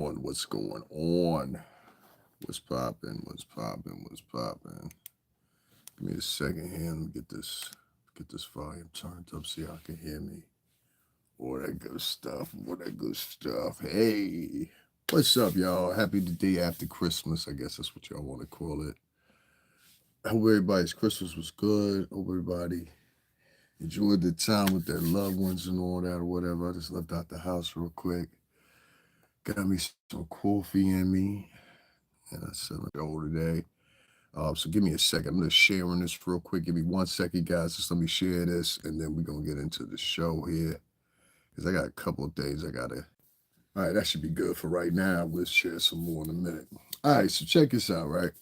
What's going on? What's popping? What's popping? What's popping? Give me a second here. Let me get this volume turned up so y'all can hear me. All that good stuff. All that good stuff. Hey, what's up, y'all? Happy the day after Christmas. I guess that's what y'all want to call it. I hope everybody's Christmas was good. Hope everybody enjoyed the time with their loved ones and all that or whatever. I just left out the house real quick. Got me some coffee in me. And I said, let me go today. So give me a second. I'm just sharing this real quick. Give me 1 second, guys. Just let me share this, and then we're gonna get into the show here. Because I got a couple of things I gotta. All right, that should be good for right now. We'll share some more in a minute. All right, so check this out, right?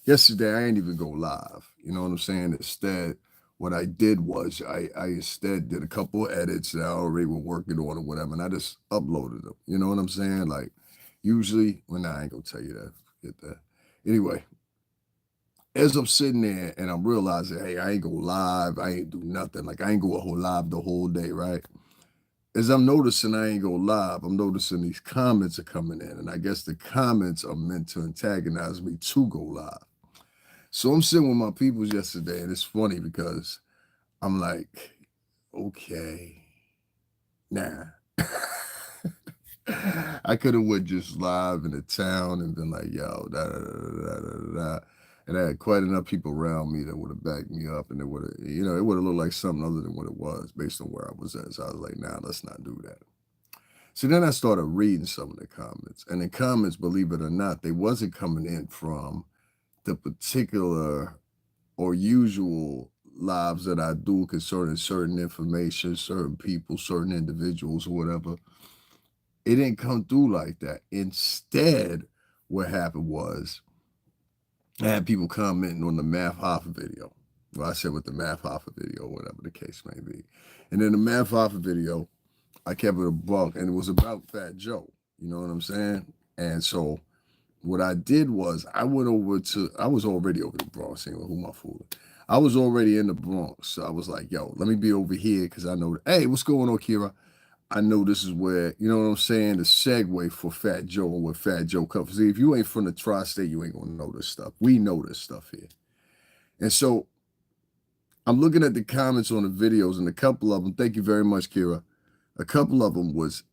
Yesterday I ain't even go live. You know what I'm saying? Instead, what I did was I instead did a couple of edits that I already were working on or whatever, and I just uploaded them. You know what I'm saying? Like usually, well, nah, I ain't gonna tell you that. Forget that. Anyway, as I'm sitting there and I'm realizing, hey, I ain't go live, I ain't do nothing. Like I ain't go a whole live the whole day, right? As I'm noticing I ain't go live, I'm noticing these comments are coming in, and I guess the comments are meant to antagonize me to go live. So I'm sitting with my peoples yesterday, and it's funny because I'm like, okay, nah. I could have went just live in the town and been like, yo, da da da da da da. And I had quite enough people around me that would have backed me up, and it would have, it would have looked like something other than what it was based on where I was at. So I was like, nah, let's not do that. So then I started reading some of the comments, and the comments, believe it or not, they wasn't coming in from the particular or usual lives that I do concerning certain information, certain people, certain individuals, or whatever. It didn't come through like that. Instead, what happened was I had people commenting on the Math Hoffa video. Well, I said with the Math Hoffa video, whatever the case may be. And then the Math Hoffa video, I kept it a buck, and it was about Fat Joe. You know what I'm saying? And so what I did was I was already over the Bronx. Anyway, who am I fooling? I was already in the Bronx. So I was like, yo, let me be over here because I know, hey, what's going on, Kira? I know this is where, you know what I'm saying, the segue for Fat Joe and where Fat Joe comes. See, if you ain't from the tri-state, you ain't gonna know this stuff. We know this stuff here. And so I'm looking at the comments on the videos, and a couple of them, thank you very much, Kira. A couple of them was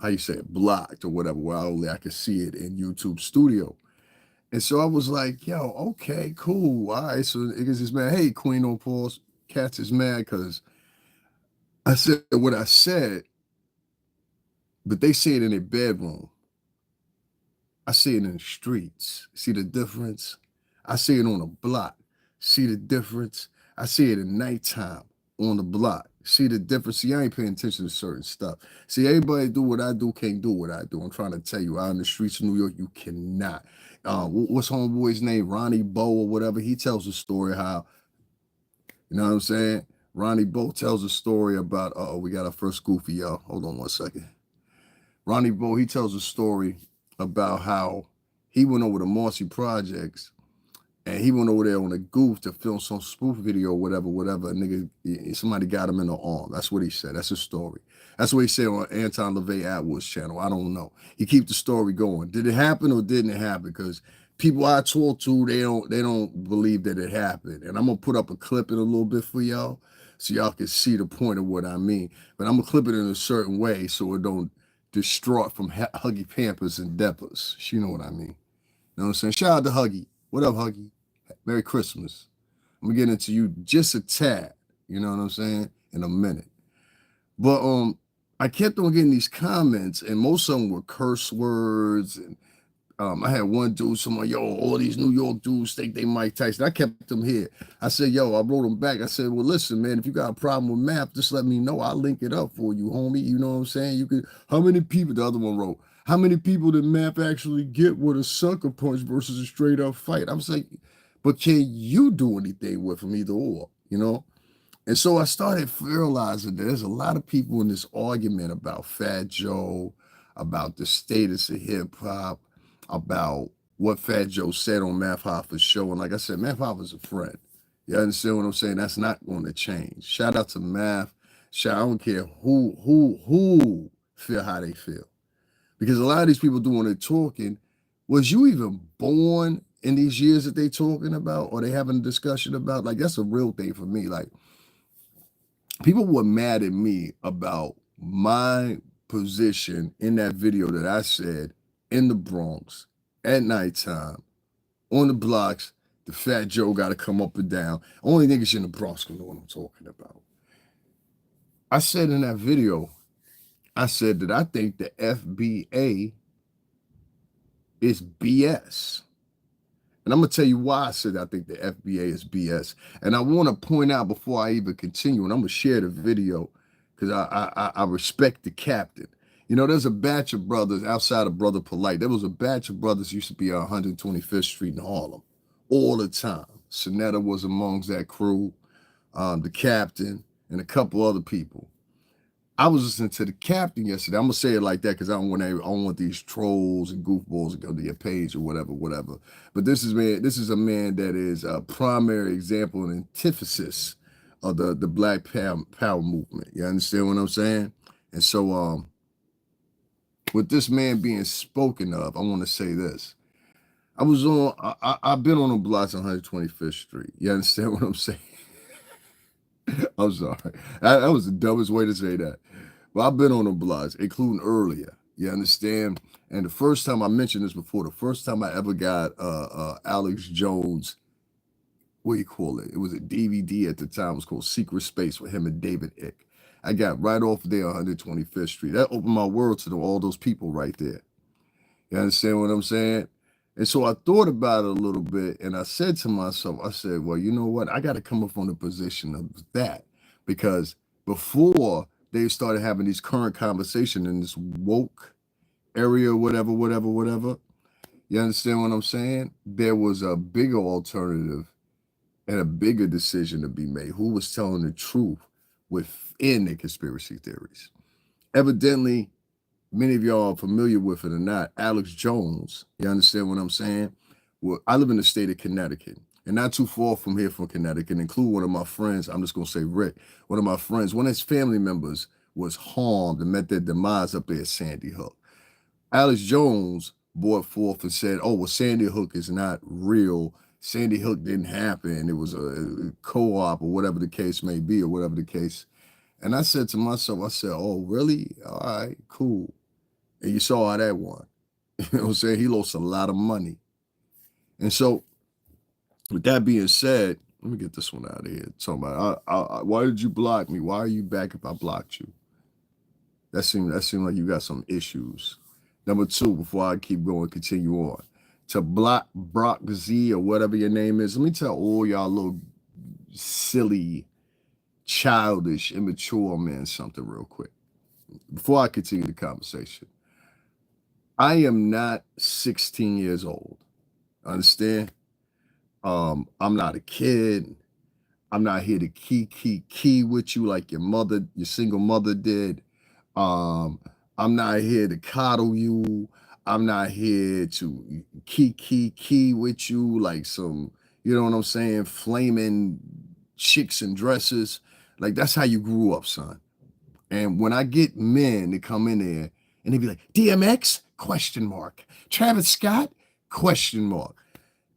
how you say it, blocked or whatever, where only I could see it in YouTube Studio. And so I was like, yo, okay, cool. All right. So niggas is mad. Hey, Queen on Pause. Cats is mad because I said what I said, but they say it in their bedroom. I see it in the streets. See the difference? I see it on the block. See the difference? I see it at nighttime on the block. See the difference? See, I ain't paying attention to certain stuff. See, everybody do what I do, can't do what I do. I'm trying to tell you, out in the streets of New York, you cannot. What's homeboy's name? Ronnie Bo or whatever. He tells a story how, you know what I'm saying? Ronnie Bo tells a story about, we got our first goofy, y'all. Hold on 1 second. Ronnie Bo, he tells a story about how he went over to Marcy Projects and he went over there on a goof to film some spoof video or whatever. Nigga, somebody got him in the arm. That's what he said. That's his story. That's what he said on Anton Levy Attwood's channel. I don't know. He keep the story going. Did it happen or didn't it happen? Because people I talk to, they don't believe that it happened. And I'm gonna put up a clip in a little bit for y'all so y'all can see the point of what I mean. But I'm gonna clip it in a certain way so it don't distraught from Huggy Pampers and Deppers. You know what I mean. You know what I'm saying? Shout out to Huggy. What up, Huggy? Merry Christmas. I'm gonna get into you just a tad, you know what I'm saying, in a minute. But I kept on getting these comments, and most of them were curse words. And I had one dude, someone, yo, all these New York dudes think they Mike Tyson. I kept them here. I said, yo, I wrote them back. I said, well, listen, man, if you got a problem with math, just let me know. I'll link it up for you, homie. You know what I'm saying? You could, how many people, the other one wrote, how many people did math actually get with a sucker punch versus a straight up fight? I was like, but can you do anything with them either or, you know? And so I started realizing that there's a lot of people in this argument about Fat Joe, about the status of hip hop, about what Fat Joe said on Math Hoffa's show. And like I said, Math Hoffa's a friend. You understand what I'm saying? That's not going to change. Shout out to Math. I don't care who feel how they feel. Because a lot of these people doing the talking, was you even born in these years that they talking about or they having a discussion about? Like, that's a real thing for me. Like, people were mad at me about my position in that video that I said in the Bronx at nighttime on the blocks. The fat Joe got to come up and down. Only niggas in the Bronx can know what I'm talking about. I said in that video, I said that I think the FBA is BS. And I'm going to tell you why I said I think the FBA is BS. And I want to point out before I even continue, and I'm going to share the video because I respect the captain. You know, there's a batch of brothers outside of Brother Polite. There was a batch of brothers used to be on 125th Street in Harlem all the time. Sonetta was amongst that crew, the captain, and a couple other people. I was listening to the captain yesterday. I'm gonna say it like that because I don't want these trolls and goofballs to go to your page or whatever. But this is a man that is a primary example and antithesis of the Black Power movement. You understand what I'm saying? And so with this man being spoken of, I want to say this. I've been on the blocks on 125th Street. You understand what I'm saying? I'm sorry. That was the dumbest way to say that. But I've been on the blocks, including earlier. You understand? And the first time I mentioned this before, the first time I ever got Alex Jones, what do you call it? It was a DVD at the time. It was called Secret Space with him and David Icke. I got right off there on 125th Street. That opened my world to all those people right there. You understand what I'm saying? And so I thought about it a little bit, and I said to myself, I said, well, you know what? I got to come up from the position of that, because before they started having these current conversations in this woke area, whatever, you understand what I'm saying? There was a bigger alternative and a bigger decision to be made. Who was telling the truth within the conspiracy theories? Evidently, many of y'all are familiar with it or not, Alex Jones, you understand what I'm saying? Well, I live in the state of Connecticut, and not too far from here from Connecticut, include one of my friends, I'm just going to say Rick, one of my friends, one of his family members was harmed and met their demise up there at Sandy Hook. Alex Jones brought forth and said, oh, well, Sandy Hook is not real. Sandy Hook didn't happen. It was a co-op or whatever the case may be or whatever the case. And I said to myself, I said, oh, really? All right, cool. And you saw how that won. You know what I'm saying? He lost a lot of money. And so, with that being said, let me get this one out of here. Talking about, why did you block me? Why are you back if I blocked you? That seemed like you got some issues. Number two, before I keep going, continue on. To block Brock Z or whatever your name is, let me tell all y'all little silly, childish, immature men something real quick. Before I continue the conversation. I am not 16 years old. Understand? I'm not a kid. I'm not here to key with you like your single mother did. I'm not here to coddle you. I'm not here to key with you like some, you know what I'm saying, flaming chicks in dresses. Like, that's how you grew up, son. And when I get men to come in there and they be like, DMX? ? Travis Scott? ?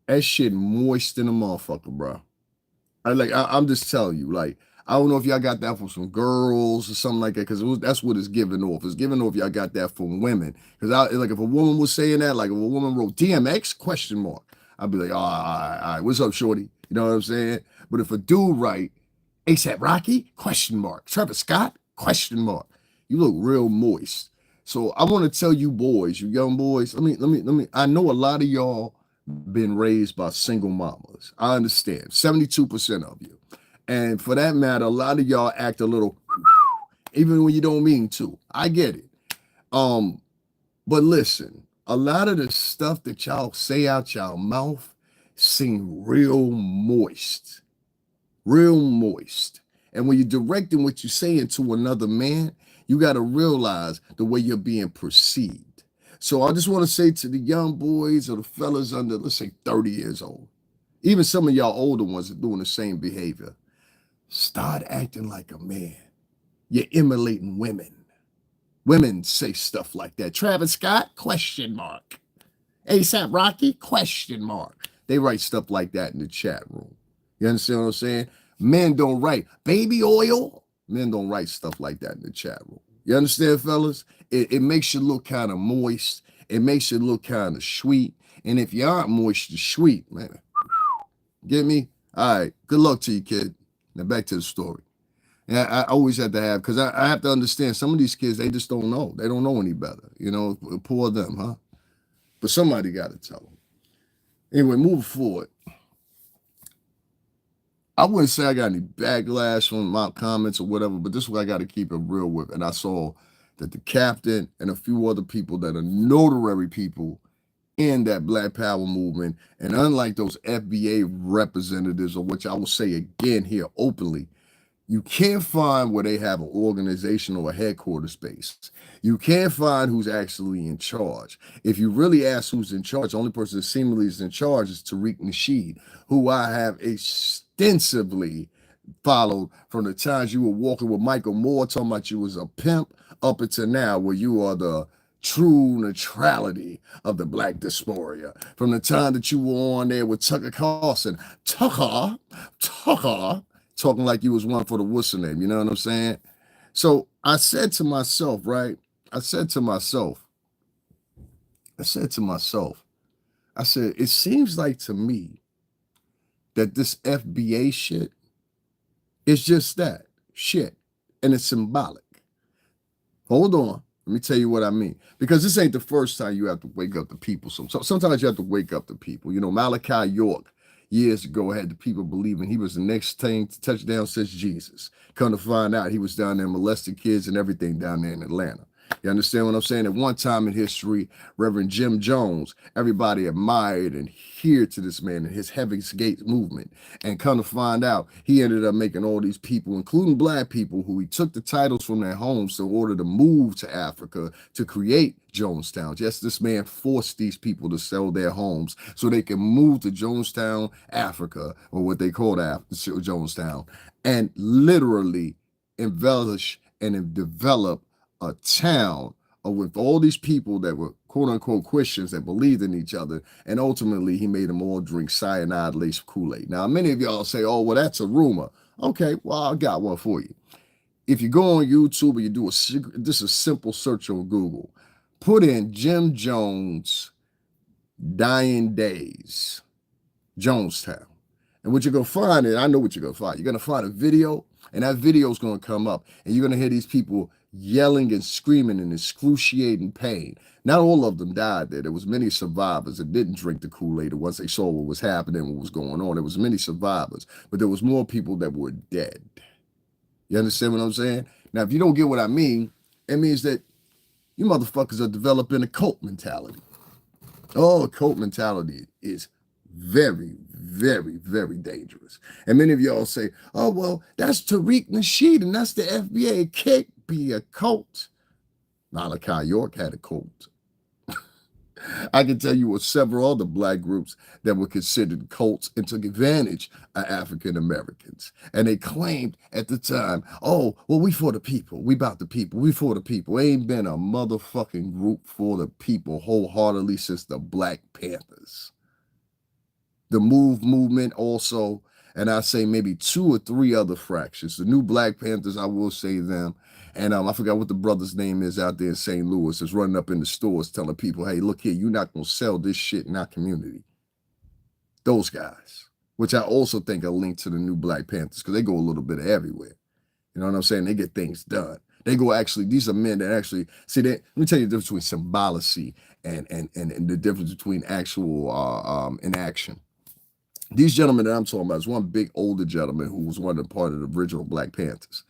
That shit moist in a motherfucker, bro. I'm just telling you, like, I don't know if y'all got that from some girls or something like that, because that's what it's giving off. It's giving off y'all got that from women. Because like if a woman was saying that, like if a woman wrote DMX? I'd be like, all right, what's up, shorty? You know what I'm saying? But if a dude write ASAP Rocky? ? Travis Scott? ? You look real moist. So I want to tell you boys, you young boys, I know a lot of y'all been raised by single mamas. I understand, 72% of you. And for that matter, a lot of y'all act a little, even when you don't mean to. I get it. But listen, a lot of the stuff that y'all say out y'all mouth seem real moist. Real moist. And when you're directing what you're saying to another man, you got to realize the way you're being perceived. So I just want to say to the young boys or the fellas under, let's say, 30 years old, even some of y'all older ones are doing the same behavior. Start acting like a man. You're emulating women. Women say stuff like that. Travis Scott, question mark. ASAP Rocky, question mark. They write stuff like that in the chat room. You understand what I'm saying? Men don't write baby oil. Men don't write stuff like that in the chat room. You understand, fellas? It makes you look kind of moist. It makes you look kind of sweet. And if you aren't moist or sweet, man, get me? All right. Good luck to you, kid. Now back to the story. And I always have to have, because I have to understand some of these kids, they just don't know. They don't know any better. You know, poor them, huh? But somebody got to tell them. Anyway, moving forward. I wouldn't say I got any backlash on my comments or whatever, but this is what I got to keep it real with. And I saw that the captain and a few other people that are notary people in that Black Power movement, and unlike those FBA representatives, or which I will say again here openly, you can't find where they have an organization or a headquarters space. You can't find who's actually in charge. If you really ask who's in charge, the only person that seemingly is in charge is Tariq Nasheed, who I have extensively followed from the times you were walking with Michael Moore, talking about you was a pimp, up until now, where you are the true neutrality of the Black diaspora. From the time that you were on there with Tucker Carlson, Tucker, talking like you was one for the whistle name, you know what I'm saying? So I said to myself, right? I said, it seems like to me that this FBA shit is just that shit, and it's symbolic. Hold on. Let me tell you what I mean. Because this ain't the first time you have to wake up the people. So sometimes you have to wake up the people. You know, Malachi York, years ago, had the people believing he was the next thing to touchdown since Jesus. Come to find out, he was down there molesting kids and everything down there in Atlanta. You understand what I'm saying? At one time in history, Reverend Jim Jones, everybody admired and adhered to this man and his Heaven's Gate movement. And come to find out, he ended up making all these people, including Black people, who he took the titles from their homes in order to move to Africa to create Jonestown. Yes, this man forced these people to sell their homes so they can move to Jonestown, Africa, or what they called Jonestown, and literally embellish and develop a town with all these people that were quote unquote Christians that believed in each other, and ultimately he made them all drink cyanide laced Kool-Aid. Now, many of y'all say, oh, well, that's a rumor. Okay, well, I got one for you. If you go on YouTube and you do this is a simple search on Google, put in Jim Jones dying days, Jonestown. And what you're going to find, and I know what you're going to find, you're going to find a video, and that video is going to come up, and you're going to hear these people yelling and screaming in excruciating pain. Not all of them died there. There was many survivors that didn't drink the Kool-Aid once they saw what was happening, what was going on. There was many survivors, but there was more people that were dead. You understand what I'm saying? Now, if you don't get what I mean, it means that you motherfuckers are developing a cult mentality. Oh, a cult mentality is very, very, very dangerous. And many of y'all say, oh, well, that's Tariq Nasheed and that's the FBA. It can't be a cult. Malachi York had a cult. I can tell you of several other Black groups that were considered cults and took advantage of African Americans. And they claimed at the time, oh, well, we for the people. We about the people. We for the people. Ain't been a motherfucking group for the people wholeheartedly since the Black Panthers. The movement also, and I say maybe 2 or 3 other fractions. The new Black Panthers, I will say them. And I forgot what the brother's name is out there in St. Louis, is running up in the stores telling people, hey, look here, you're not going to sell this shit in our community. Those guys, which I also think are linked to the new Black Panthers, because they go a little bit everywhere. You know what I'm saying? They get things done. They go actually, these are men that actually, see, let me tell you the difference between symbolicy and the difference between actual inaction. These gentlemen that I'm talking about is one big older gentleman who was one of the part of the original Black Panthers.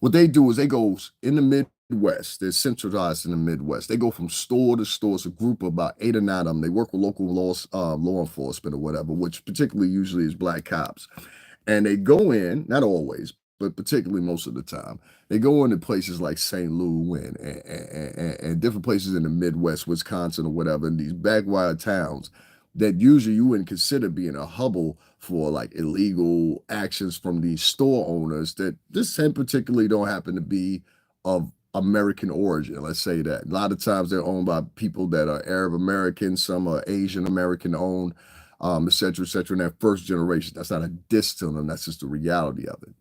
What they do is they go in the Midwest. They're centralized in the Midwest. They go from store to store. It's a group of about 8 or 9 of them. They work with local law enforcement or whatever, which particularly usually is Black cops. And they go in, not always, but particularly most of the time, they go into places like St. Louis and different places in the Midwest, Wisconsin or whatever, in these backward towns that usually you wouldn't consider being a hubble for like illegal actions from these store owners, that this particularly don't happen to be of American origin. Let's say that. A lot of times they're owned by people that are Arab American, some are Asian American owned, et cetera, et cetera. In that first generation, that's not a diss to them. That's just the reality of it.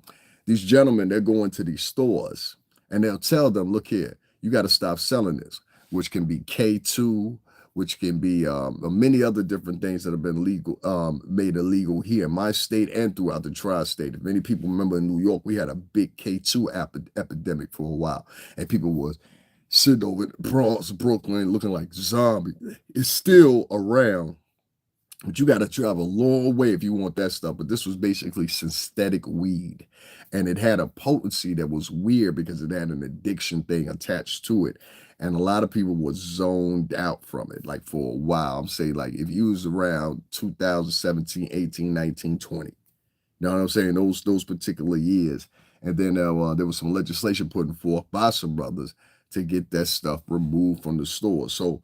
These gentlemen, they're going to these stores and they'll tell them, look here, you got to stop selling this, which can be K2, which can be many other different things that have been legal, made illegal here in my state and throughout the tri-state. If many people remember in New York, we had a big K2 epidemic for a while, and people was sitting over in the Bronx, Brooklyn, looking like zombies. It's still around, but you got to travel a long way if you want that stuff. But this was basically synthetic weed. And it had a potency that was weird because it had an addiction thing attached to it. And a lot of people were zoned out from it, like for a while. I'm saying, like, if you was around 2017, 18, 19, 20, you know what I'm saying? Those particular years. And then there was some legislation put forth by some brothers to get that stuff removed from the store. So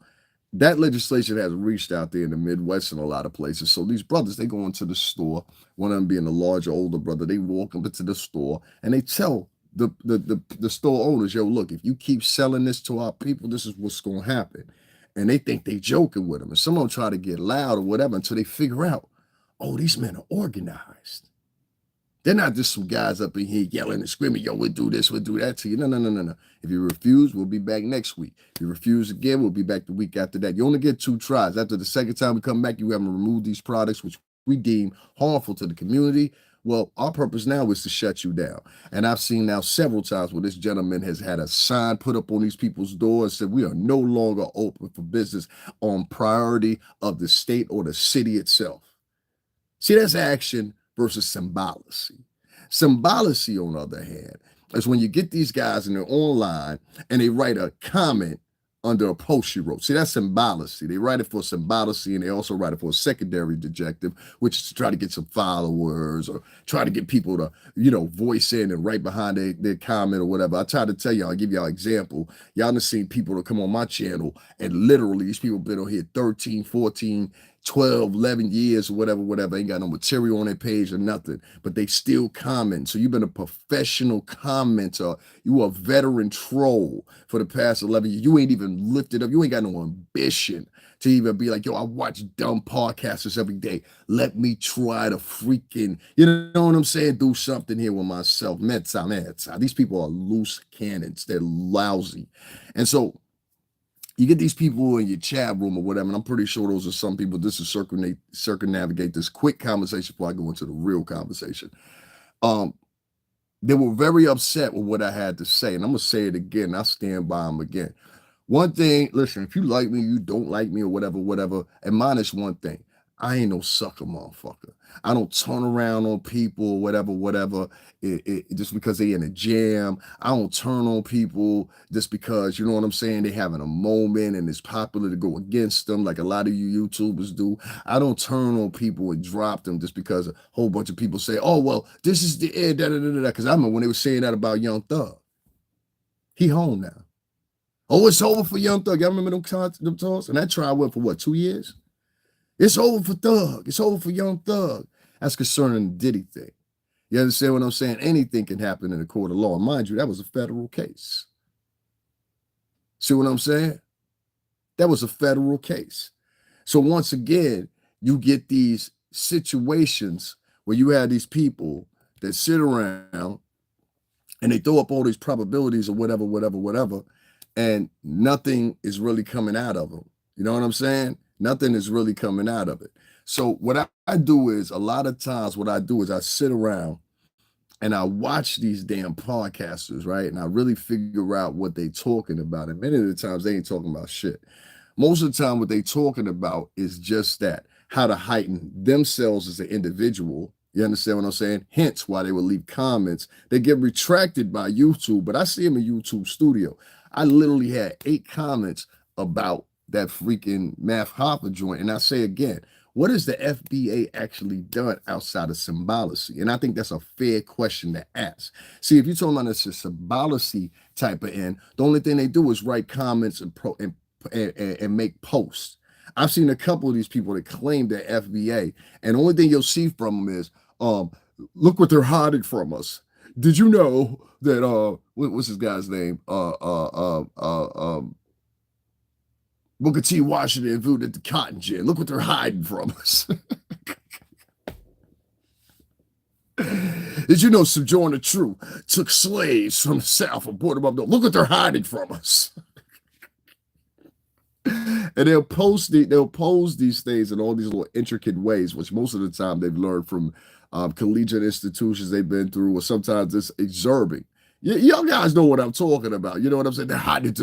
that legislation has reached out there in the Midwest and a lot of places. So these brothers, they go into the store, one of them being a larger, older brother, they walk up into the store and they tell the store owners, yo, look, if you keep selling this to our people, this is what's going to happen. And they think they joking with them. And some of them try to get loud or whatever until they figure out, oh, these men are organized. They're not just some guys up in here yelling and screaming, yo, we'll do this, we'll do that to you. No, no, no, no, no. If you refuse, we'll be back next week. If you refuse again, we'll be back the week after that. You only get 2 tries. After the second time we come back, you haven't removed these products, which we deem harmful to the community. Well, our purpose now is to shut you down. And I've seen now several times where this gentleman has had a sign put up on these people's doors that we are no longer open for business on priority of the state or the city itself. See, that's action versus symbolism. Symbolism, on the other hand, is when you get these guys and they're online and they write a comment under a post you wrote. See, that's symbolism. They write it for symbolism and they also write it for a secondary objective, which is to try to get some followers or try to get people to, voice in and write behind their comment or whatever. I try to tell y'all, I'll give y'all an example. Y'all done seen people that come on my channel and literally these people been on here 13, 14, 12, 11 years or whatever, ain't got no material on their page or nothing, but they still comment. So you've been a professional commenter. You a veteran troll for the past 11 years. You ain't even lifted up. You ain't got no ambition to even be like, yo, I watch dumb podcasters every day. Let me try to freaking, you know what I'm saying? Do something here with myself. Meta. These people are loose cannons. They're lousy. And so you get these people in your chat room or whatever, and I'm pretty sure those are some people. This is circumnavigate this quick conversation before I go into the real conversation. They were very upset with what I had to say, and I'm gonna say it again. I stand by them again. One thing, listen, if you like me, you don't like me, or whatever, admonish one thing. I ain't no sucker motherfucker. I don't turn around on people, whatever, just because they in a jam. I don't turn on people just because, you know what I'm saying, they having a moment and it's popular to go against them like a lot of you YouTubers do. I don't turn on people and drop them just because a whole bunch of people say, oh, well, this is the end, because I remember when they were saying that about Young Thug. He home now. Oh, it's over for Young Thug. Y'all remember them talks? And that trial went for what, 2 years? It's over for Thug. It's over for Young Thug. That's concerning the Diddy thing. You understand what I'm saying? Anything can happen in a court of law. And mind you, that was a federal case. See what I'm saying? That was a federal case. So once again, you get these situations where you have these people that sit around and they throw up all these probabilities or whatever, and nothing is really coming out of them. You know what I'm saying? Nothing is really coming out of it. So what I do is, a lot of times what I do is I sit around and I watch these damn podcasters, right? And I really figure out what they talking about. And many of the times they ain't talking about shit. Most of the time what they talking about is just that, how to heighten themselves as an individual. You understand what I'm saying? Hence why they would leave comments. They get retracted by YouTube, but I see them in YouTube studio. I literally had 8 comments about that freaking Math Hopper joint. And I say again, what has the FBA actually done outside of symbolism? And I think that's a fair question to ask. See, if you're talking about this symbolism type of end, the only thing they do is write comments and make posts. I've seen a couple of these people that claim they're FBA, and the only thing you'll see from them is, look what they're hiding from us. Did you know that what's this guy's name? Booker T. Washington viewed at the cotton gin. Look what they're hiding from us. Did you know Sojourner Truth took slaves from the South and brought them up north? Look what they're hiding from us. And they'll pose these things in all these little intricate ways, which most of the time they've learned from collegiate institutions they've been through, or sometimes it's exurban. Y'all guys know what I'm talking about. You know what I'm saying? They're hiding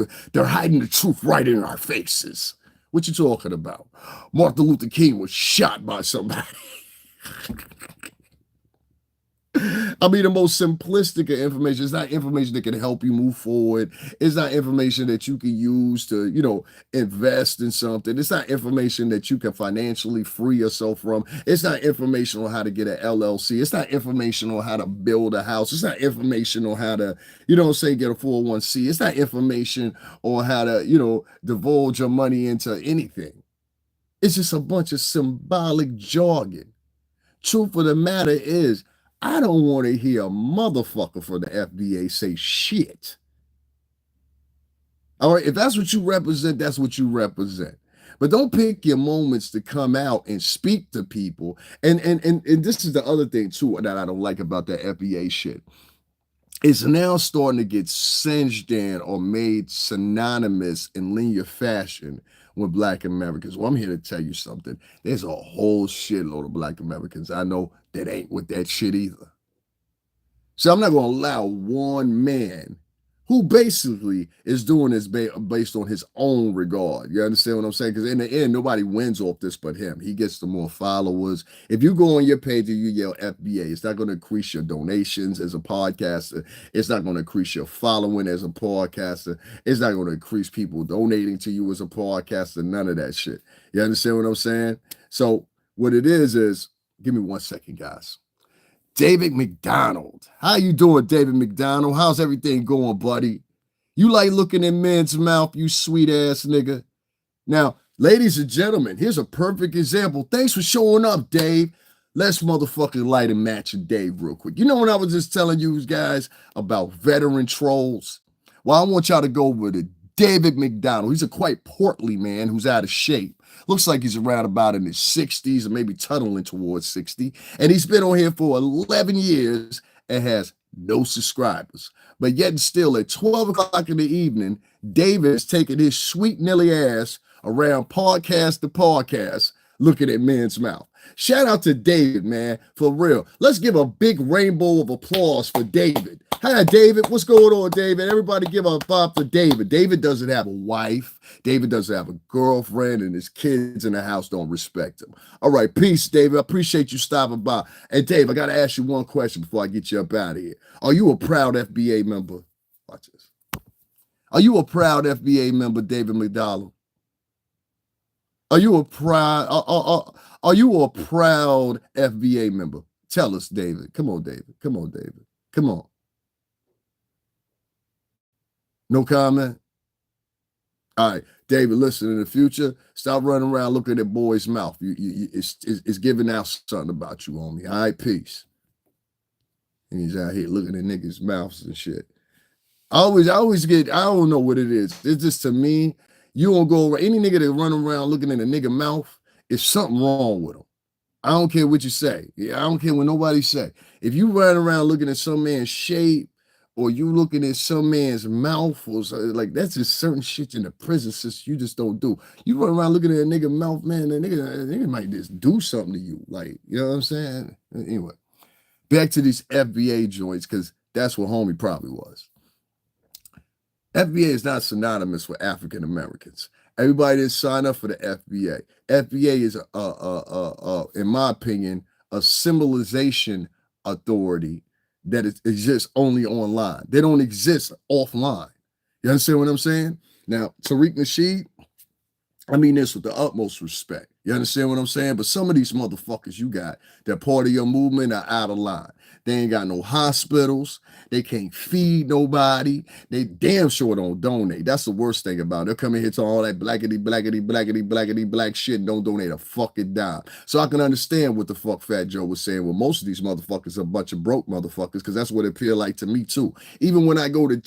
the truth right in our faces. What you talking about? Martin Luther King was shot by somebody. I mean, the most simplistic of information. It's not information that can help you move forward. It's not information that you can use to, invest in something. It's not information that you can financially free yourself from. It's not information on how to get an LLC. It's not information on how to build a house. It's not information on how to, get a 401c. It's not information on how to, divulge your money into anything. It's just a bunch of symbolic jargon. Truth of the matter is, I don't want to hear a motherfucker from the FBA say shit. All right, if that's what you represent, that's what you represent. But don't pick your moments to come out and speak to people. And this is the other thing too that I don't like about that FBA shit. It's now starting to get singed in or made synonymous in linear fashion with Black Americans. Well, I'm here to tell you something. There's a whole shitload of Black Americans I know that ain't with that shit either. So I'm not going to allow one man who basically is doing this based on his own regard. You understand what I'm saying? Because in the end, nobody wins off this but him. He gets the more followers. If you go on your page and you yell FBA, it's not going to increase your donations as a podcaster. It's not going to increase your following as a podcaster. It's not going to increase people donating to you as a podcaster. None of that shit. You understand what I'm saying? So what it is, give me 1 second, guys. David McDonald. How you doing, David McDonald? How's everything going, buddy? You like looking in men's mouth, you sweet ass nigga. Now, ladies and gentlemen, here's a perfect example. Thanks for showing up, Dave. Let's motherfucking light and match Dave real quick. You know what I was just telling you guys about veteran trolls? Well, I want y'all to go over to David McDonald. He's a quite portly man who's out of shape. Looks like he's around about in his 60s or maybe tunneling towards 60. And he's been on here for 11 years and has no subscribers. But yet and still at 12 o'clock in the evening, David is taking his sweet Nelly ass around podcast to podcast looking at men's mouth. Shout out to David, man, for real. Let's give a big rainbow of applause for David. Hi, David. What's going on, David? Everybody give a pop for David. David doesn't have a wife. David doesn't have a girlfriend, and his kids in the house don't respect him. All right, peace, David. I appreciate you stopping by. And Dave, I got to ask you one question before I get you up out of here. Are you a proud FBA member? Watch this. Are you a proud FBA member, David McDonald? Are you a proud FBA member? Tell us, David. Come on, David. Come on, David. Come on. No comment? All right, David, listen, in the future, stop running around looking at boys' mouth. It's giving out something about you, homie. All right, peace. And he's out here looking at niggas' mouths and shit. I don't know what it is. It's just, to me, you don't go around, any nigga that run around looking at a nigga mouth, it's something wrong with him. I don't care what you say. Yeah, I don't care what nobody say. If you run around looking at some man's shape, or you looking at some man's mouth, or like, that's just certain shit in the prison system you just don't do. You run around looking at a nigga mouth, man, a nigga might just do something to you. Like, you know what I'm saying? Anyway, back to these FBA joints, because that's what homie probably was. FBA is not synonymous with African Americans. Everybody that signed up for the FBA. FBA is, in my opinion, a symbolization authority that exists only online. They don't exist offline. You understand what I'm saying? Now, Tariq Nasheed, I mean this with the utmost respect. You understand what I'm saying? But some of these motherfuckers you got that part of your movement are out of line. They ain't got no hospitals. They can't feed nobody. They damn sure don't donate. That's the worst thing about it. They'll come in here to all that blackety, blackety, blackety, blackety, black shit and don't donate a fucking dime. So I can understand what the fuck Fat Joe was saying. Well, most of these motherfuckers are a bunch of broke motherfuckers because that's what it feel like to me too. Even when I go to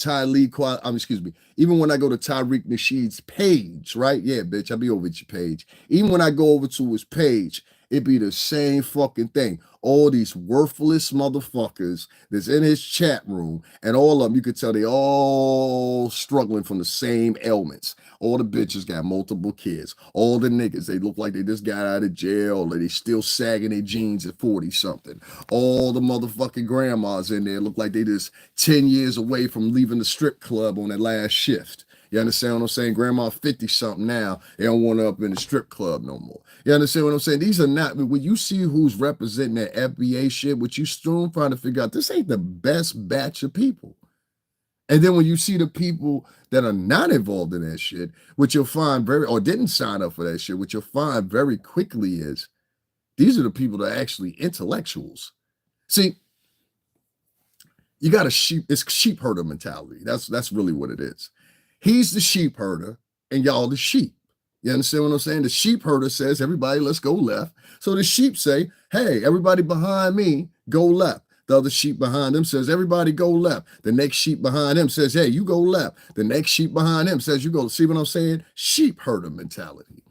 even when I go to Tariq Nasheed's page, right? Yeah, bitch, I be over at your page. Even when I go over to his page, it be the same fucking thing. All these worthless motherfuckers that's in his chat room, and all of them, you could tell they all struggling from the same ailments. All the bitches got multiple kids. All the niggas, they look like they just got out of jail, or they still sagging their jeans at 40-something. All the motherfucking grandmas in there look like they just 10 years away from leaving the strip club on that last shift. You understand what I'm saying? Grandma 50-something now. They don't want her up in the strip club no more. You understand what I'm saying? These are not, when you see who's representing that FBA shit, what you still trying to figure out, this ain't the best batch of people. And then when you see the people that are not involved in that shit, which you'll find or didn't sign up for that shit, what you'll find very quickly is these are the people that are actually intellectuals. See, you got it's sheep herder mentality. That's really what it is. He's the sheep herder and y'all the sheep. You understand what I'm saying? The sheep herder says, everybody, let's go left. So the sheep say, hey, everybody behind me, go left. The other sheep behind him says, everybody go left. The next sheep behind him says, hey, you go left. The next sheep behind him says, you go. See what I'm saying? Sheep herder mentality.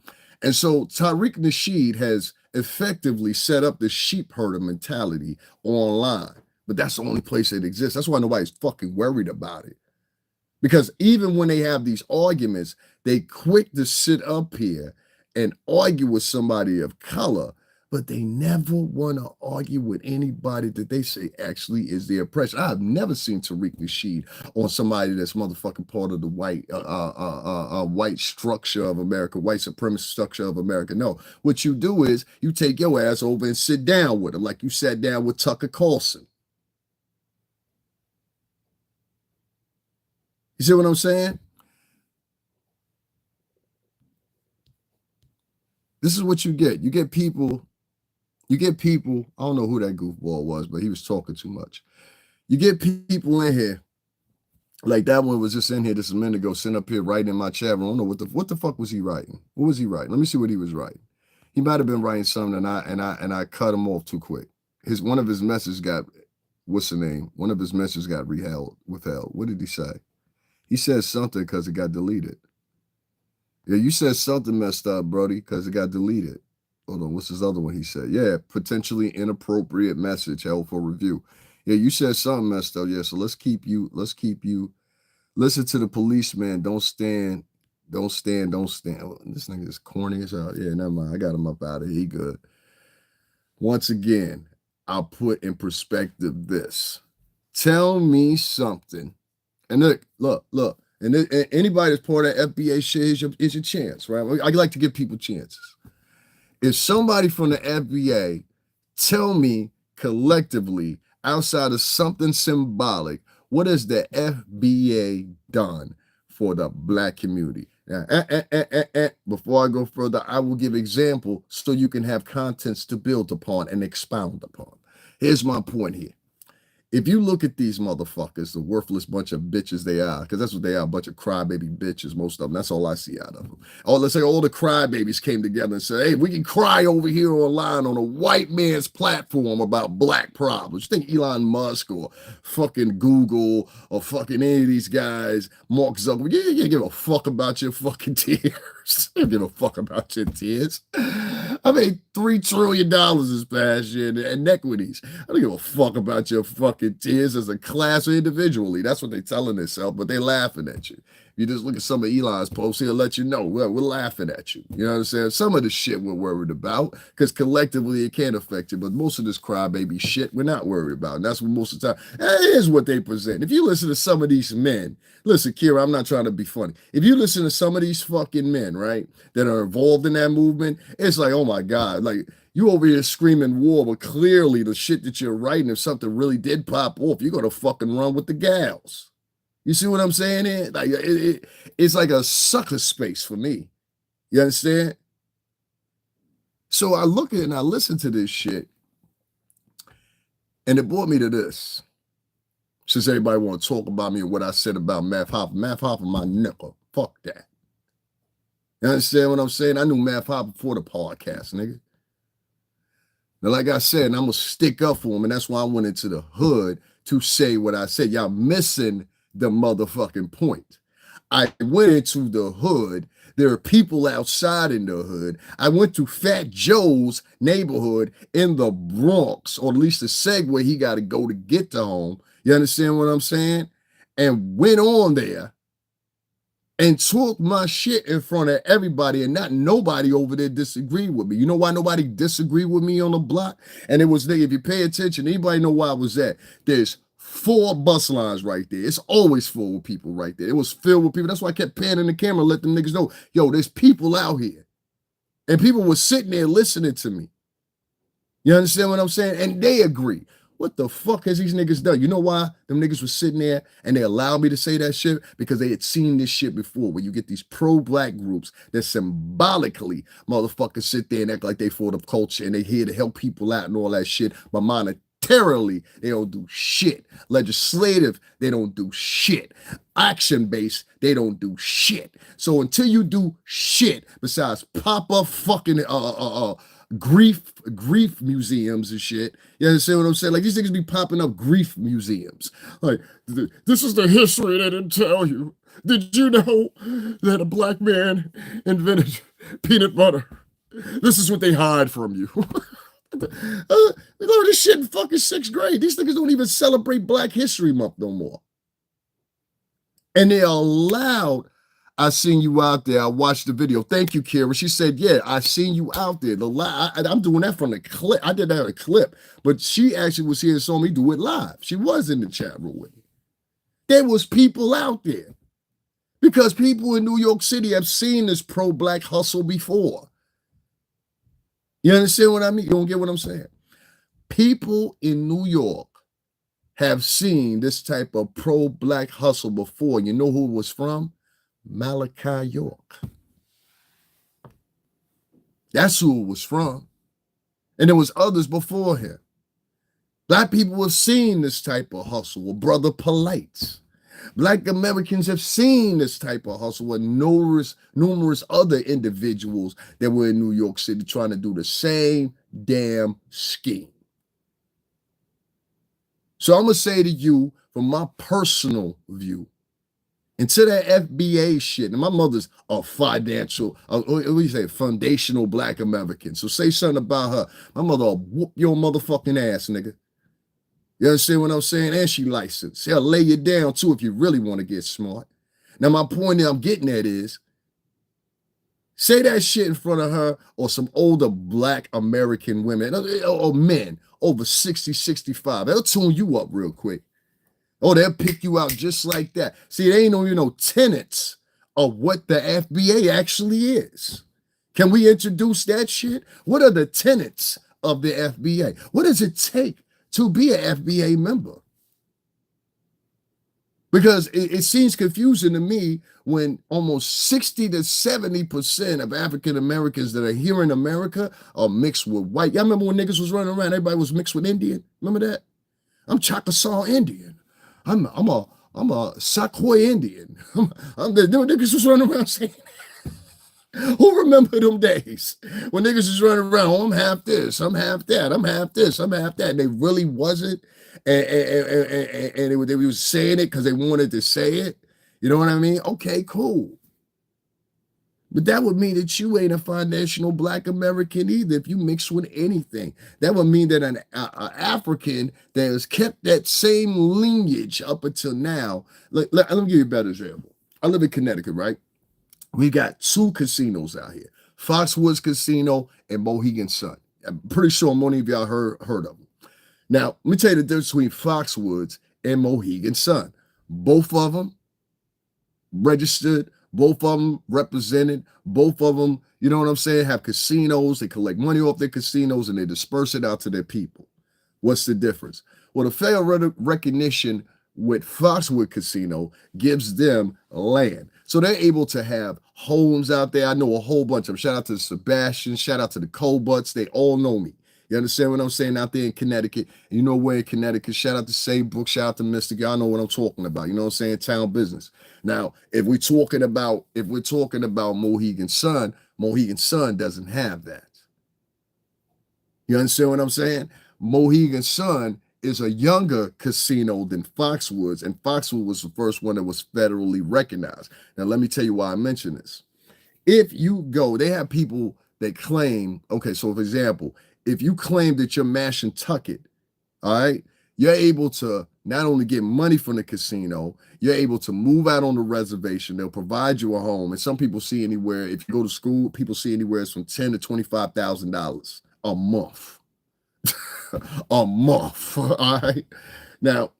And so Tariq Nasheed has effectively set up the sheep herder mentality online. But that's the only place it exists. That's why nobody's fucking worried about it. Because even when they have these arguments, they quick to sit up here and argue with somebody of color, but they never want to argue with anybody that they say actually is the oppressor. I've never seen Tariq Nasheed on somebody that's motherfucking part of the white structure of America, white supremacist structure of America. No, what you do is you take your ass over and sit down with them like you sat down with Tucker Carlson. You see what I'm saying? This is what you get. You get people, I don't know who that goofball was, but he was talking too much. You get people in here, like that one was just in here just a minute ago, sitting up here writing in my chat room. I don't know what the fuck was he writing? What was he writing? Let me see what he was writing. He might have been writing something and I cut him off too quick. One of his messages got, what's the name? One of his messages got withheld. What did he say? He said something because it got deleted. Yeah, you said something messed up, Brody, because it got deleted. Hold on, what's his other one he said? Yeah, potentially inappropriate message held for review. Yeah, you said something messed up. Yeah, so let's keep you. Listen to the policeman. Don't stand. Oh, this nigga is corny as hell. Yeah, never mind. I got him up out of here. He good. Once again, I'll put in perspective this. Tell me something. And look. And anybody that's part of that FBA shit is your chance, right? I like to give people chances. If somebody from the FBA tell me collectively, outside of something symbolic, what has the FBA done for the black community? Now, before I go further, I will give example so you can have contents to build upon and expound upon. Here's my point here. If you look at these motherfuckers, the worthless bunch of bitches they are, because that's what they are, a bunch of crybaby bitches, most of them. That's all I see out of them. Oh, let's say all the crybabies came together and said, hey, we can cry over here online on a white man's platform about black problems. You think Elon Musk or fucking Google or fucking any of these guys, Mark Zuckerberg, you can't give a fuck about your fucking tears. You don't give a fuck about your tears. I made $3 trillion this past year in inequities. I don't give a fuck about your fucking tears as a class or individually. That's what they're telling themselves, but they're laughing at you. You just look at some of Elon's posts, he'll let you know, well, we're laughing at you. You know what I'm saying? Some of the shit we're worried about, because collectively it can't affect you, but most of this crybaby shit we're not worried about. And that's what most of the time, here's what they present. If you listen to some of these men, listen, Kira, I'm not trying to be funny. If you listen to some of these fucking men, right, that are involved in that movement, it's like, oh my God, like, you over here screaming war, but clearly the shit that you're writing, if something really did pop off, you're going to fucking run with the gals. You see what I'm saying here? Like it's like a sucker space for me. You understand? So I look at it and I listen to this shit, and it brought me to this. Since everybody want to talk about me and what I said about Math Hopper. Math Hopper, my nickel. Fuck that. You understand what I'm saying? I knew Math Hopper before the podcast, nigga. Now, like I said, and I'm going to stick up for him, and that's why I went into the hood to say what I said. Y'all missing the motherfucking point. I went into the hood. There are people outside in the hood. I went to Fat Joe's neighborhood in the Bronx, or at least the segue he got to go to get to home. You understand what I'm saying? And went on there and talked my shit in front of everybody, and not nobody over there disagreed with me. You know why nobody disagreed with me on the block? And it was, if you pay attention, anybody know why I was at? There's 4 bus lines right there. It's always full with people right there. It was filled with people. That's why I kept panning the camera, let them niggas know, yo, there's people out here. And people were sitting there listening to me. You understand what I'm saying? And they agree. What the fuck has these niggas done? You know why them niggas was sitting there and they allowed me to say that shit? Because they had seen this shit before, where you get these pro-black groups that symbolically motherfuckers sit there and act like they for the culture and they here to help people out and all that shit, but monetarily, they don't do shit. Legislative, they don't do shit. Action-based, they don't do shit. So until you do shit besides pop up fucking grief museums and shit. You understand what I'm saying? Like, these niggas be popping up grief museums. Like, this is the history they didn't tell you. Did you know that a black man invented peanut butter? This is what they hide from you. We learned this shit in fucking 6th grade. These niggas don't even celebrate Black History Month no more. And they allowed, I seen you out there. I watched the video. Thank you, Kira. She said, yeah, I seen you out there. I'm doing that from the clip. I did that in a clip, but she actually was here and saw me do it live. She was in the chat room with me. There was people out there because people in New York City have seen this pro-black hustle before. You understand what I mean? You don't get what I'm saying? People in New York have seen this type of pro-black hustle before. You know who it was from? Malachi York. That's who it was from. And there was others before him. Black people have seen this type of hustle with Brother Polites. Black Americans have seen this type of hustle with numerous other individuals that were in New York City trying to do the same damn scheme. So I'm going to say to you, from my personal view, into that FBA shit, and my mother's a foundational Black American. So say something about her. My mother will whoop your motherfucking ass, nigga. You understand what I'm saying? And she licensed. She'll lay you down too if you really want to get smart. Now, my point that I'm getting at is, say that shit in front of her or some older Black American women or men over 60, 65. They'll tune you up real quick. Oh, they'll pick you out just like that. See, they ain't no tenets of what the FBA actually is. Can we introduce that shit? What are the tenets of the FBA? What does it take to be an FBA member? Because it seems confusing to me when almost 60 to 70% of African Americans that are here in America are mixed with white. Y'all remember when niggas was running around, everybody was mixed with Indian? Remember that? I'm Chickasaw Indian. I'm a Sacoy Indian. The niggas was running around saying, who remember them days when niggas was running around, oh, I'm half this, I'm half that, I'm half this, I'm half that. And they really wasn't. And they was saying it because they wanted to say it. You know what I mean? Okay, cool. But that would mean that you ain't a foundational Black American either if you mix with anything. That would mean that an African that has kept that same lineage up until now. Let me give you a better example. I live in Connecticut, right? We got 2 casinos out here, Foxwoods Casino and Mohegan Sun. I'm pretty sure many of y'all heard of them. Now, let me tell you the difference between Foxwoods and Mohegan Sun. Both of them registered, both of them represented, both of them, you know what I'm saying, have casinos. They collect money off their casinos and they disperse it out to their people. What's the difference? Well, the federal recognition with Foxwood Casino gives them land. So they're able to have homes out there. I know a whole bunch of them. Shout out to Sebastian. Shout out to the Colbutts. They all know me. You understand what I'm saying? Out there in Connecticut. You know where in Connecticut. Shout out to Saybrook. Shout out to Mystic. Y'all know what I'm talking about. You know what I'm saying? Town business. Now, if we're talking about Mohegan Sun doesn't have that. You understand what I'm saying? Mohegan Sun is a younger casino than Foxwoods, and Foxwood was the first one that was federally recognized. Now, let me tell you why I mention this. If you go, they have people that claim, okay, so for example, if you claim that you're mashing Tucket, all right, you're able to not only get money from the casino, you're able to move out on the reservation. They'll provide you a home. And some people see anywhere, if you go to school, people see anywhere it's from $10,000 to $25,000 a month. A month. All right. Now,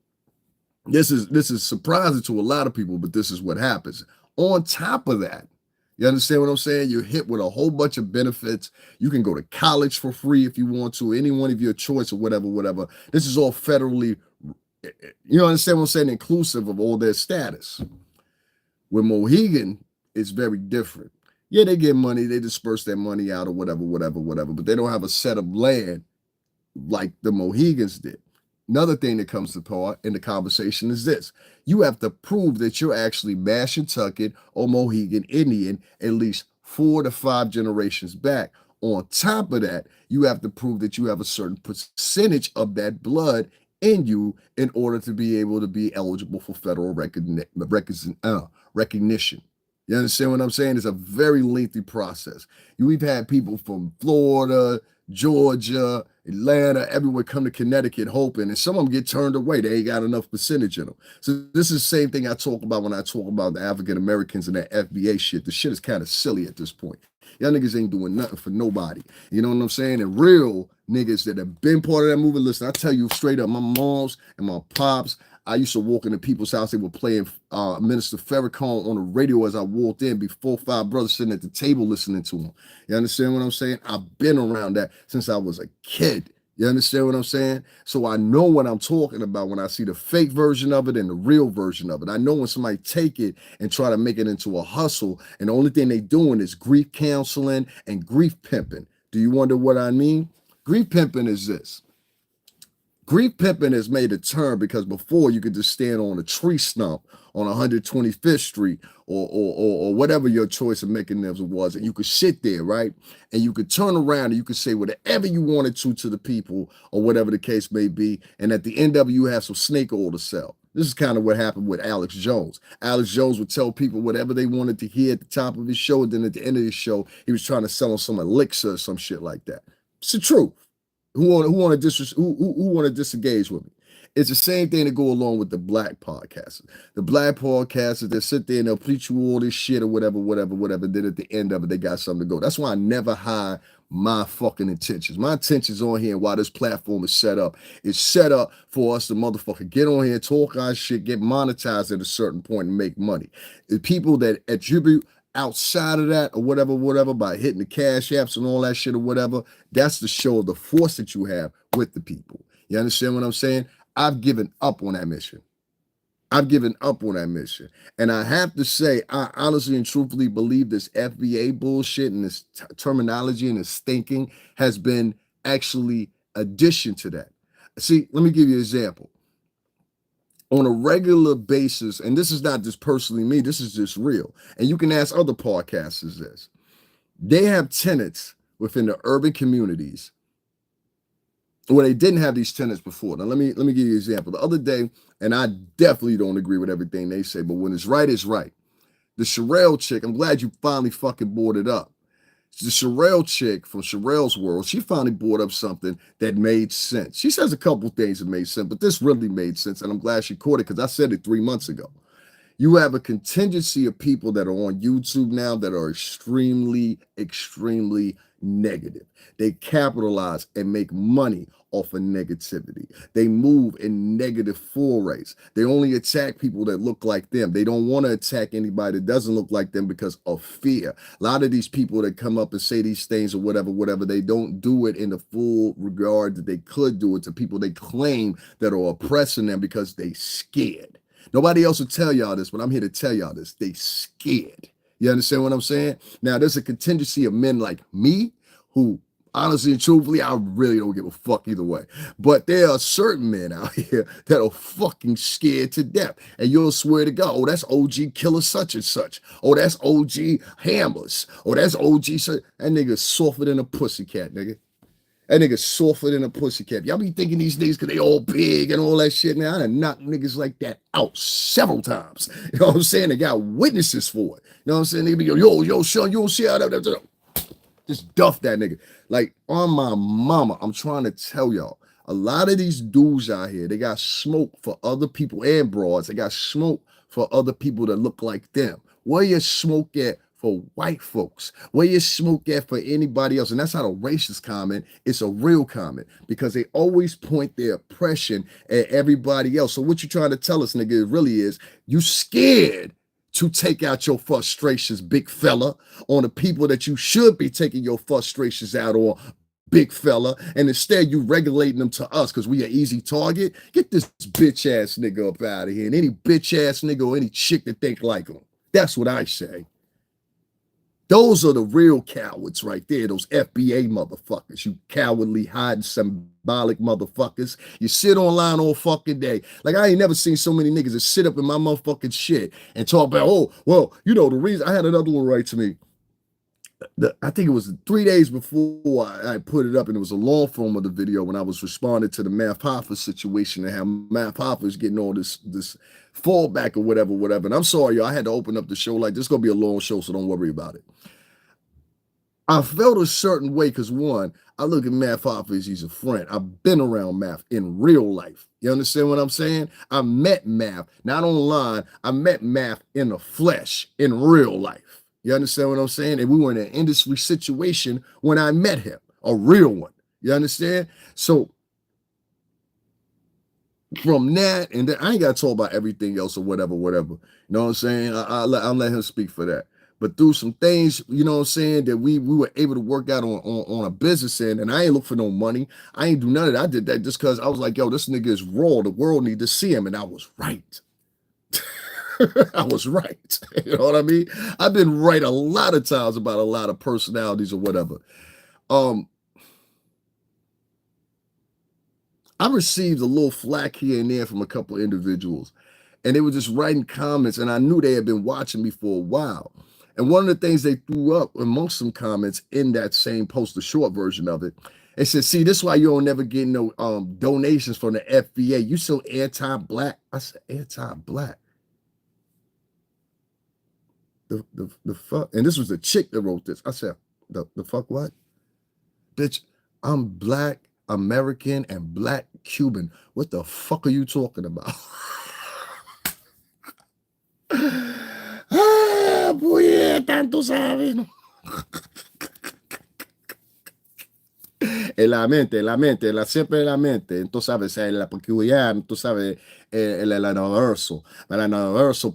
this is surprising to a lot of people, but this is what happens. On top of that, you understand what I'm saying? You're hit with a whole bunch of benefits. You can go to college for free if you want to, any one of your choice or whatever. This is all federally, you understand what I'm saying? Inclusive of all their status. With Mohegan, it's very different. Yeah, they get money, they disperse their money out or whatever, but they don't have a set of land like the Mohegans did. Another thing that comes to part in the conversation is this. You have to prove that you're actually Mashantucket or Mohegan Indian at least 4 to 5 generations back. On top of that, you have to prove that you have a certain percentage of that blood in you in order to be able to be eligible for federal recognition. You understand what I'm saying? It's a very lengthy process. We've had people from Florida, Georgia, Atlanta, everywhere come to Connecticut hoping, and some of them get turned away. They ain't got enough percentage in them. So this is the same thing I talk about when I talk about the African Americans and that FBA shit. The shit is kind of silly at this point. Y'all niggas ain't doing nothing for nobody. You know what I'm saying? And real niggas that have been part of that movement, listen, I tell you straight up, my moms and my pops, I used to walk into people's house. They were playing Minister Farrakhan on the radio as I walked in. Be 4 or 5 brothers sitting at the table listening to him. You understand what I'm saying? I've been around that since I was a kid. You understand what I'm saying? So I know what I'm talking about when I see the fake version of it and the real version of it. I know when somebody take it and try to make it into a hustle, and the only thing they doing is grief counseling and grief pimping. Do you wonder what I mean? Grief pimping is this. Grief pimping has made a term because before you could just stand on a tree stump on 125th Street or whatever your choice of mechanism was, and you could sit there, right? And you could turn around and you could say whatever you wanted to the people or whatever the case may be. And at the end of it, you have some snake oil to sell. This is kind of what happened with Alex Jones. Alex Jones would tell people whatever they wanted to hear at the top of his show. And then at the end of his show, he was trying to sell them some elixir or some shit like that. It's the truth. Who want to disengage with me? It's the same thing to go along with the black podcasters. The black podcasters, they sit there and they'll preach you all this shit or whatever. Then at the end of it, they got something to go. That's why I never hide my fucking intentions. My intentions on here and why this platform is set up for us to motherfucker get on here, talk our shit, get monetized at a certain point and make money. The people that attribute outside of that or whatever, by hitting the cash apps and all that shit or whatever, that's to show the force that you have with the people. You understand what I'm saying? I've given up on that mission. And I have to say, I honestly and truthfully believe this FBA bullshit and this terminology and this thinking has been actually addition to that. See, let me give you an example. On a regular basis, and this is not just personally me, this is just real. And you can ask other podcasters this. They have tenants within the urban communities where they didn't have these tenants before. Now, let me give you an example. The other day, and I definitely don't agree with everything they say, but when it's right, it's right. The Sherelle chick, I'm glad you finally fucking brought it up. The Sherelle chick from Sherelle's World, she finally brought up something that made sense. She says a couple things that made sense, but this really made sense, and I'm glad she caught it because I said it 3 months ago. You have a contingency of people that are on YouTube now that are extremely, extremely negative. They capitalize and make money off of negativity. They move in negative forays. They only attack people that look like them. They don't want to attack anybody that doesn't look like them because of fear. A lot of these people that come up and say these things or whatever, they don't do it in the full regard that they could do it to people they claim that are oppressing them because they scared. Nobody else will tell y'all this, but I'm here to tell y'all this. They scared. You understand what I'm saying? Now, there's a contingency of men like me who, honestly and truthfully, I really don't give a fuck either way. But there are certain men out here that are fucking scared to death. And you'll swear to God, oh, that's OG killer such and such. Oh, that's OG hammers. Oh, that's OG such. That nigga's softer than a pussycat, nigga. That nigga softer than a pussycat. Y'all be thinking these niggas because they all big and all that shit. Now, I done knocked niggas like that out several times. You know what I'm saying? They got witnesses for it. You know what I'm saying? They be, yo, Sean, you don't see how that. Just duff that nigga. Like, on my mama, I'm trying to tell y'all, a lot of these dudes out here, they got smoke for other people and broads. They got smoke for other people that look like them. Where your smoke at for white folks? Where your smoke at for anybody else? And that's not a racist comment. It's a real comment because they always point their oppression at everybody else. So what you trying to tell us, nigga, it really is you scared to take out your frustrations, big fella, on the people that you should be taking your frustrations out on, big fella, and instead you regulating them to us because we an easy target. Get this bitch ass nigga up out of here, and any bitch ass nigga or any chick that think like him. That's what I say. Those are the real cowards right there, those FBA motherfuckers, you cowardly, hiding, symbolic motherfuckers. You sit online all fucking day. Like, I ain't never seen so many niggas that sit up in my motherfucking shit and talk about, oh, well, you know, the reason. I had another one right to me. I think it was 3 days before I put it up, and it was a long form of the video when I was responding to the Math Hoffa situation and how Math Hoffa is getting all this fallback or whatever. And I'm sorry, y'all, I had to open up the show like this is gonna be a long show, so don't worry about it. I felt a certain way because one, I look at Math Hoffa as he's a friend. I've been around Math in real life. You understand what I'm saying? I met Math, not online. I met Math in the flesh, in real life. You understand what I'm saying? And we were in an industry situation when I met him, a real one. You understand? So from that, and then I ain't got to talk about everything else or whatever. You know what I'm saying? I'll let him speak for that. But through some things, you know what I'm saying, that we were able to work out on a business end, and I ain't look for no money. I ain't do none of that. I did that just because I was like, yo, this nigga is raw. The world need to see him, and I was right. I was right. You know what I mean? I've been right a lot of times about a lot of personalities or whatever. I received a little flack here and there from a couple of individuals, and they were just writing comments, and I knew they had been watching me for a while. And one of the things they threw up amongst some comments in that same post, the short version of it, they said, see, this is why you don't never get no donations from the FBA. You so anti-black. I said, anti-black. The fuck? And this was a chick that wrote this. I said, the fuck what? Bitch, I'm black American and black Cuban. What the fuck are you talking about? Puñeta, tú sabes, ¿no? Siempre en la mente, tú sabes, la peculiar, tú sabes, el anverso,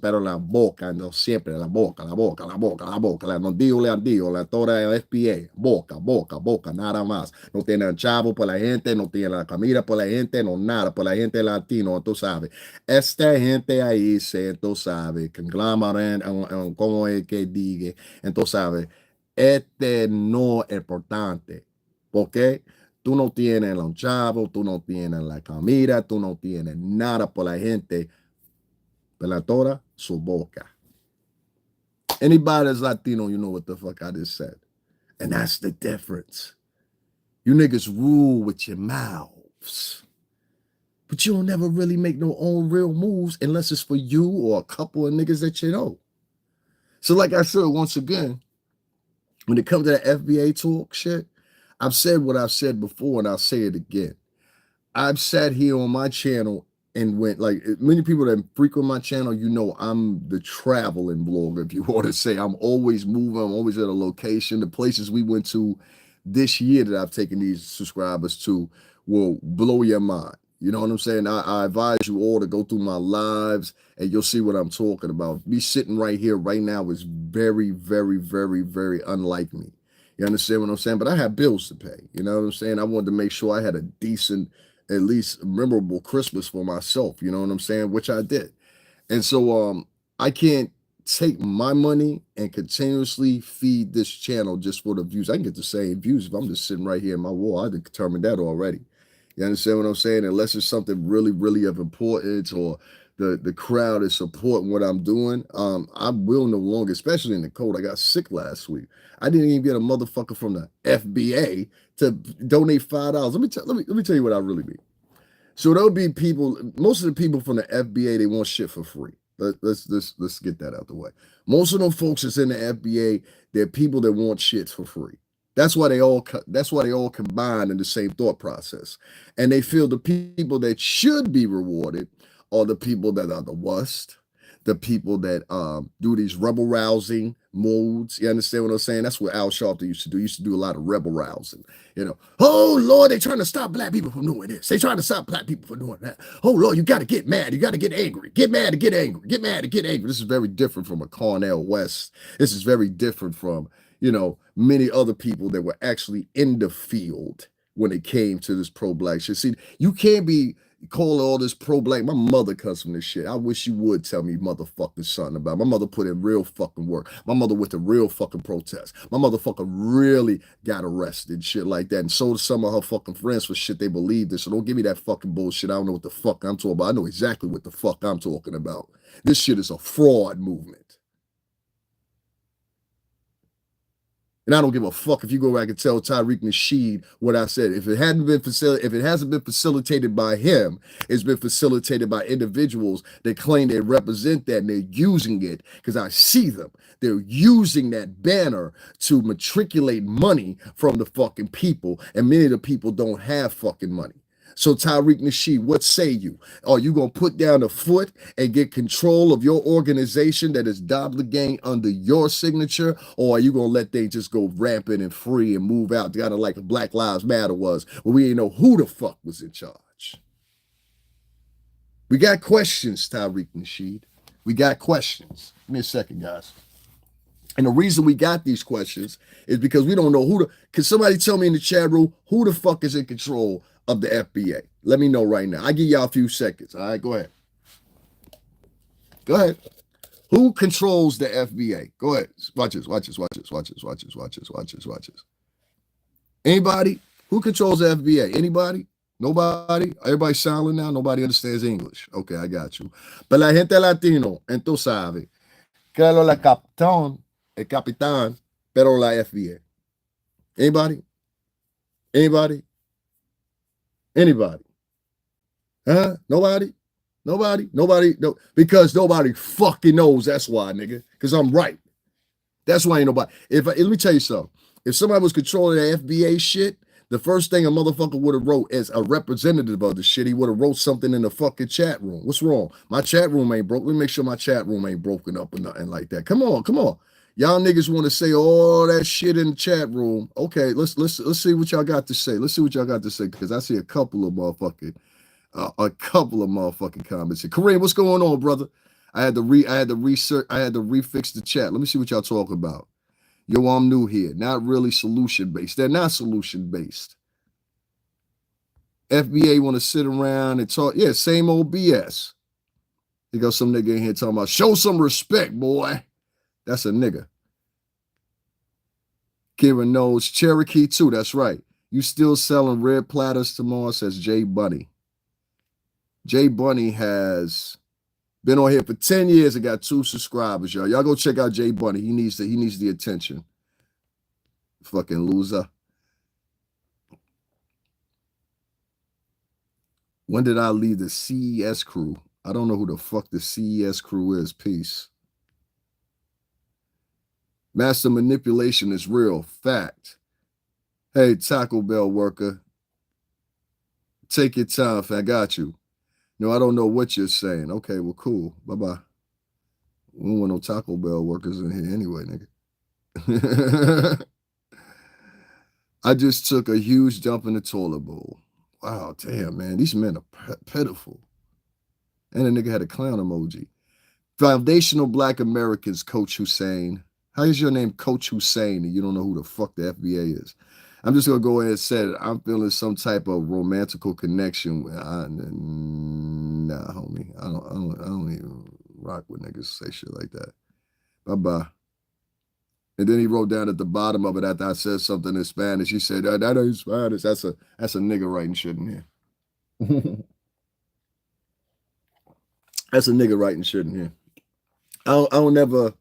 pero la boca, no siempre, la boca, la no digo, la toda el FBA, boca, nada más. No tiene chavo por la gente, no tiene la comida por la gente, no nada, por la gente latino, tú sabes. Esta gente ahí, tú sabes, conglomerate, como es que diga, entonces sabes, no es importante. Porque tú no tienes los chavos, tú no tienes la comida, tú no tienes nada por la gente. Pero toda su boca. Anybody that's Latino, you know what the fuck I just said. And that's the difference. You niggas rule with your mouths. But you don't never really make no own real moves unless it's for you or a couple of niggas that you know. So like I said, once again, when it comes to that FBA talk shit, I've said what I've said before, and I'll say it again. I've sat here on my channel and went, like, many people that frequent my channel, you know, I'm the traveling vlogger, if you want to say. I'm always moving. I'm always at a location. The places we went to this year that I've taken these subscribers to will blow your mind. You know what I'm saying? I advise you all to go through my lives, and you'll see what I'm talking about. Me sitting right here right now is very, very, very, very unlike me. You understand what I'm saying? But I have bills to pay. You know what I'm saying? I wanted to make sure I had a decent, at least memorable Christmas for myself. You know what I'm saying? Which I did. And so I can't take my money and continuously feed this channel just for the views. I can get the same views if I'm just sitting right here in my wall. I determined that already. You understand what I'm saying? Unless it's something really, really of importance, or the crowd is supporting what I'm doing, I will no longer, especially in the cold. I got sick last week. I didn't even get a motherfucker from the FBA to donate $5. Let me tell you what I really mean. So there'll be people, most of the people from the FBA, they want shit for free. Let's get that out the way. Most of them folks that's in the FBA, they're people that want shit for free. That's why they all combine in the same thought process. And they feel the people that should be rewarded are the people that are the worst, the people that do these rebel rousing modes. You understand what I'm saying? That's what Al Sharpton used to do. He used to do a lot of rebel rousing. You know, oh Lord, they're trying to stop black people from doing this. They're trying to stop black people from doing that. Oh Lord, you got to get mad. You got to get angry. Get mad to get angry. Get mad to get angry. This is very different from a Cornel West. This is very different from, you know, many other people that were actually in the field when it came to this pro-black shit. See, you can't be calling all this pro-black. My mother cussed from this shit. I wish you would tell me motherfucking something about it. My mother put in real fucking work. My mother went to real fucking protests. My motherfucker really got arrested, shit like that. And so did some of her fucking friends for shit they believed in. So don't give me that fucking bullshit. I don't know what the fuck I'm talking about. I know exactly what the fuck I'm talking about. This shit is a fraud movement. And I don't give a fuck if you go back and tell Tariq Nasheed what I said. If it hasn't been facilitated by him, it's been facilitated by individuals that claim they represent that, and they're using it, because I see them. They're using that banner to matriculate money from the fucking people, and many of the people don't have fucking money. So Tariq Nasheed, what say you? Are you going to put down a foot and get control of your organization that is Gang under your signature? Or are you going to let things just go rampant and free and move out, kind of like Black Lives Matter was, where we didn't know who the fuck was in charge? We got questions, Tariq Nasheed. We got questions. Give me a second, guys. And the reason we got these questions is because we don't know can somebody tell me in the chat room who the fuck is in control of the FBA? Let me know right now. I give y'all a few seconds. All right, go ahead. Go ahead. Who controls the FBA? Go ahead. Watch this, watch this, watch this, watch this, watch this, watch this, watch this, watch this. Anybody? Who controls the FBA? Anybody? Nobody? Everybody silent now? Nobody understands English. Okay, I got you. But la gente latino, entonces sabe que la capitán, el capitán, pero la FBA. Anybody? Anybody? Anybody? Huh? Nobody? Nobody? Nobody? No, because nobody fucking knows. That's why, nigga. Because I'm right. That's why ain't nobody. Let me tell you something. If somebody was controlling the FBA shit, the first thing a motherfucker would have wrote as a representative of the shit, he would have wrote something in the fucking chat room. What's wrong? My chat room ain't broke. Let me make sure my chat room ain't broken up or nothing like that. Come on, come on. Y'all niggas want to say all that shit in the chat room. Okay, let's see what y'all got to say. Let's see what y'all got to say, because I see a couple of motherfucking comments here. Kareem, what's going on, brother? I had to refix the chat. Let me see what y'all talking about. Yo, I'm new here. Not really solution-based. They're not solution-based. FBA want to sit around and talk. Yeah, same old BS. You got some nigga in here talking about, show some respect, boy. That's a nigga. Kieran knows Cherokee too. That's right. You still selling red platters tomorrow, says Jay Bunny. Jay Bunny has been on here for 10 years and got 2 subscribers, y'all. Y'all go check out Jay Bunny. He needs the attention. Fucking loser. When did I leave the CES crew? I don't know who the fuck the CES crew is. Peace. Master manipulation is real. Fact. Hey, Taco Bell worker. Take your time, I got you. No, I don't know what you're saying. Okay, well, cool. Bye-bye. We don't want no Taco Bell workers in here anyway, nigga. I just took a huge dump in the toilet bowl. Wow, damn, man. These men are pitiful. And a nigga had a clown emoji. Foundational Black Americans, Coach Hussein. How is your name Coach Hussein and you don't know who the fuck the FBA is? I'm just going to go ahead and say it. I'm feeling some type of romantical connection. Nah, homie. I don't even. rock with niggas say shit like that. Bye-bye. And then he wrote down at the bottom of it after I said something in Spanish. He said, that ain't Spanish. That's a nigga writing shit in here. That's a nigga writing shit in here. I don't ever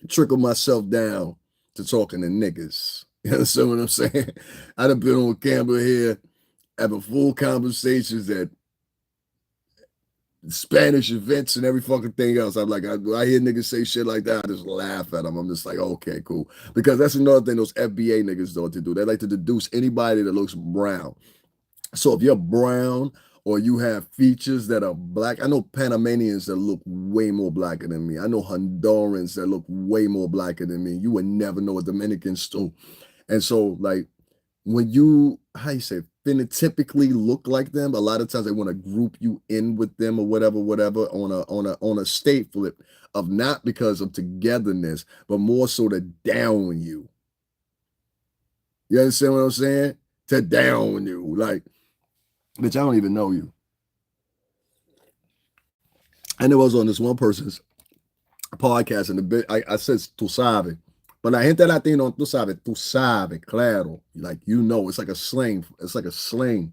trickle myself down to talking to niggas. You understand what I'm saying? I done been on camera here having full conversations at Spanish events and every fucking thing else. I'm like, I hear niggas say shit like that, I just laugh at them. I'm just like, okay, cool. Because that's another thing those FBA niggas don't do. They like to deduce anybody that looks brown. So if you're brown or you have features that are black, I know Panamanians that look way more blacker than me. I know Hondurans that look way more blacker than me. You would never know a Dominicans too. And so, like, when you, how you say, phenotypically look like them, a lot of times they want to group you in with them or whatever on a state flip of not because of togetherness, but more so to down you. You understand what I'm saying? To down you. Like, bitch, I don't even know you. And it was on this one person's podcast, and the bit I said, tú sabes. But la gente latino, tú sabes, claro. Like, you know, it's like a slang. It's like a slang.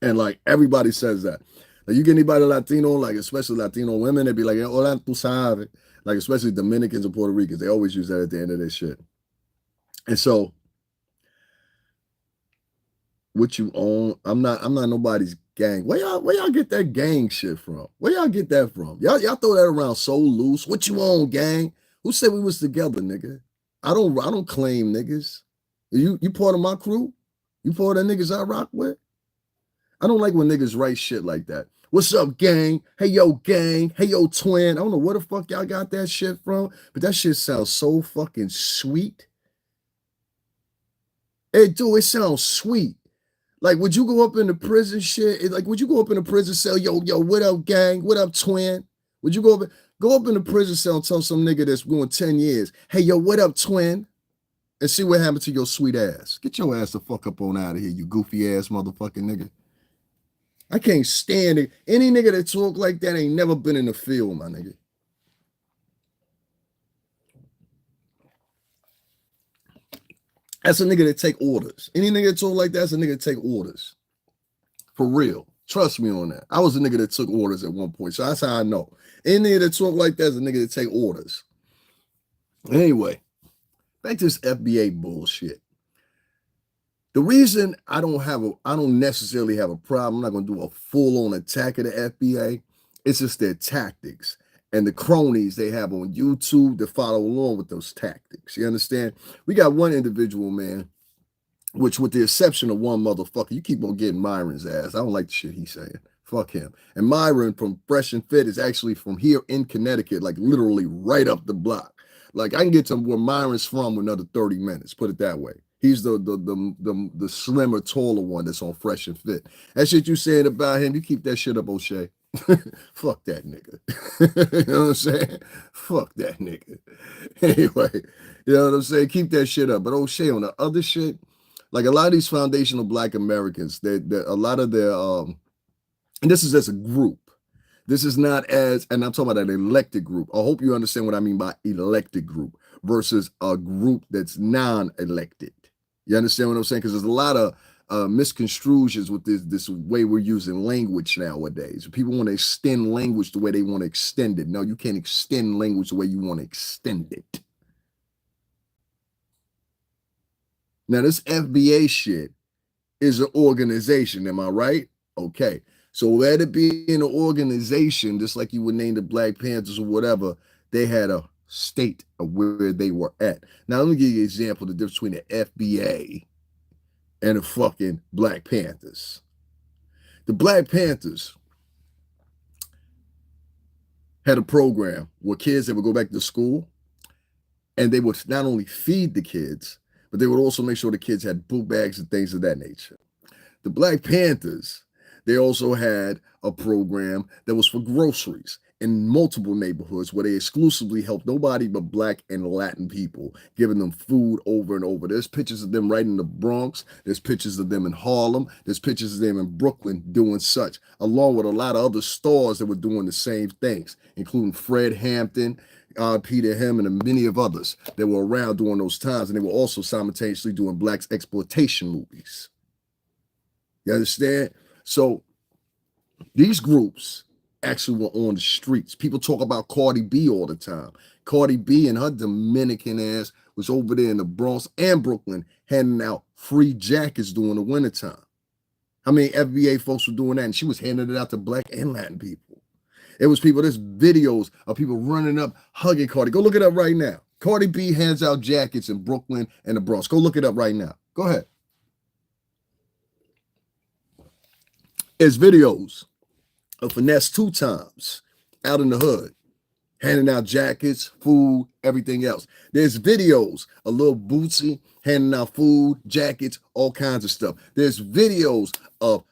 And like everybody says that. Like, you get anybody Latino, like especially Latino women, they'd be like, hola, tú sabes. Like, especially Dominicans and Puerto Ricans, they always use that at the end of their shit. And so, what you own, I'm not nobody's gang. Where y'all get that gang shit from? Where y'all get that from? Y'all throw that around so loose. What you own, gang? Who said we was together, nigga? I don't claim niggas. You part of my crew? You part of the niggas I rock with? I don't like when niggas write shit like that. What's up, gang? Hey, yo, gang. Hey, yo, twin. I don't know where the fuck y'all got that shit from, but that shit sounds so fucking sweet. It sounds sweet. Like, would you go up in the prison shit? Like, would you go up in the prison cell? Yo, what up, gang? What up, twin? Would you go up in the prison cell and tell some nigga that's going 10 years, hey, yo, what up, twin? And see what happened to your sweet ass. Get your ass the fuck up on out of here, you goofy ass motherfucking nigga. I can't stand it. Any nigga that talk like that ain't never been in the field, my nigga. That's a nigga that take orders. Any nigga that talk like that's a nigga that take orders. For real. Trust me on that. I was a nigga that took orders at one point, so that's how I know. Any nigga that talk like that is a nigga that take orders. Anyway, back to this FBA bullshit. The reason I don't necessarily have a problem, I'm not going to do a full-on attack of the FBA, it's just their tactics and the cronies they have on YouTube to follow along with those tactics. You understand? We got one individual, man, which with the exception of one motherfucker, you keep on getting Myron's ass. I don't like the shit he's saying. Fuck him. And Myron from Fresh and Fit is actually from here in Connecticut, like literally right up the block. Like, I can get to where Myron's from in another 30 minutes, put it that way. He's the slimmer, taller one that's on Fresh and Fit. That shit you saying about him, you keep that shit up, O'Shea. Fuck that nigga. You know what I'm saying? Fuck that nigga. Anyway, you know what I'm saying? Keep that shit up. But O'Shea, on the other shit, like a lot of these foundational Black Americans, a lot of their, and this is as a group. This is not as, and I'm talking about an elected group. I hope you understand what I mean by elected group versus a group that's non-elected. You understand what I'm saying? Because there's a lot of misconstrusions with this way we're using language nowadays. People want to extend language the way they want to extend it. No, you can't extend language the way you want to extend it. Now, this FBA shit is an organization. Am I right? Okay. So let it be an organization, just like you would name the Black Panthers or whatever, they had a state of where they were at. Now, let me give you an example of the difference between the FBA and the fucking Black Panthers. The Black Panthers had a program where kids, they would go back to school and they would not only feed the kids, but they would also make sure the kids had book bags and things of that nature. The Black Panthers, they also had a program that was for groceries. in multiple neighborhoods where they exclusively help nobody but Black and Latin people, giving them food over and over. There's pictures of them right in the Bronx. There's pictures of them in Harlem. There's pictures of them in Brooklyn doing such, along with a lot of other stores that were doing the same things, including Fred Hampton, Peter Him, and many of others that were around during those times. And they were also simultaneously doing Black exploitation movies. You understand? So these groups actually were on the streets. People talk about Cardi B all the time. Cardi B and her Dominican ass was over there in the Bronx and Brooklyn handing out free jackets during the wintertime. How many FBA folks were doing that? And she was handing it out to Black and Latin people. It was people, there's videos of people running up, hugging Cardi. Go look it up right now. Cardi B hands out jackets in Brooklyn and the Bronx. Go look it up right now. Go ahead. There's videos of Finesse 2 Times out in the hood, handing out jackets, food, everything else. There's videos of Lil Bootsy handing out food, jackets, all kinds of stuff. There's videos of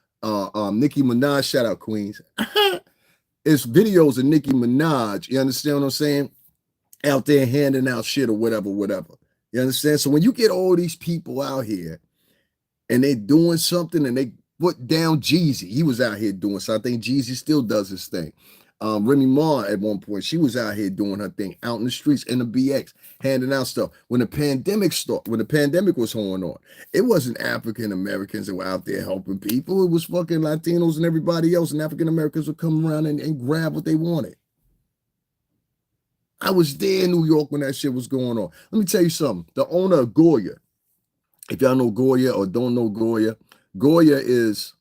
Nicki Minaj, shout out Queens. It's videos of Nicki Minaj, you understand what I'm saying? Out there handing out shit or whatever. You understand? So when you get all these people out here and they doing something and they put down Jeezy, he was out here doing something. I think Jeezy still does his thing. Remy Ma at one point, she was out here doing her thing out in the streets in the BX, handing out stuff. When the pandemic was going on, it wasn't African Americans that were out there helping people. It was fucking Latinos and everybody else, and African Americans would come around and grab what they wanted. I was there in New York when that shit was going on. Let me tell you something. The owner of Goya, if y'all know Goya or don't know Goya, Goya is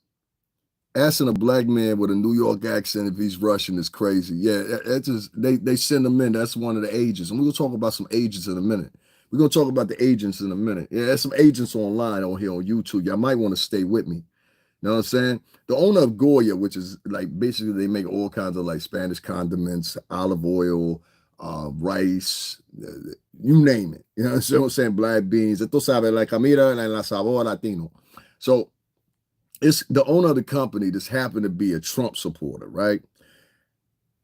asking a Black man with a New York accent if he's Russian is crazy. Yeah, that's just they send them in. That's one of the agents. And we're gonna talk about some agents in a minute. We're gonna talk about the agents in a minute. Yeah, there's some agents online on here on YouTube. Y'all might want to stay with me. You know what I'm saying? The owner of Goya, which is like basically they make all kinds of like Spanish condiments, olive oil, rice, you name it. You know what I'm saying? Black beans. Esto sabe la comida en la sabor latino. So it's the owner of the company just happened to be a Trump supporter, right?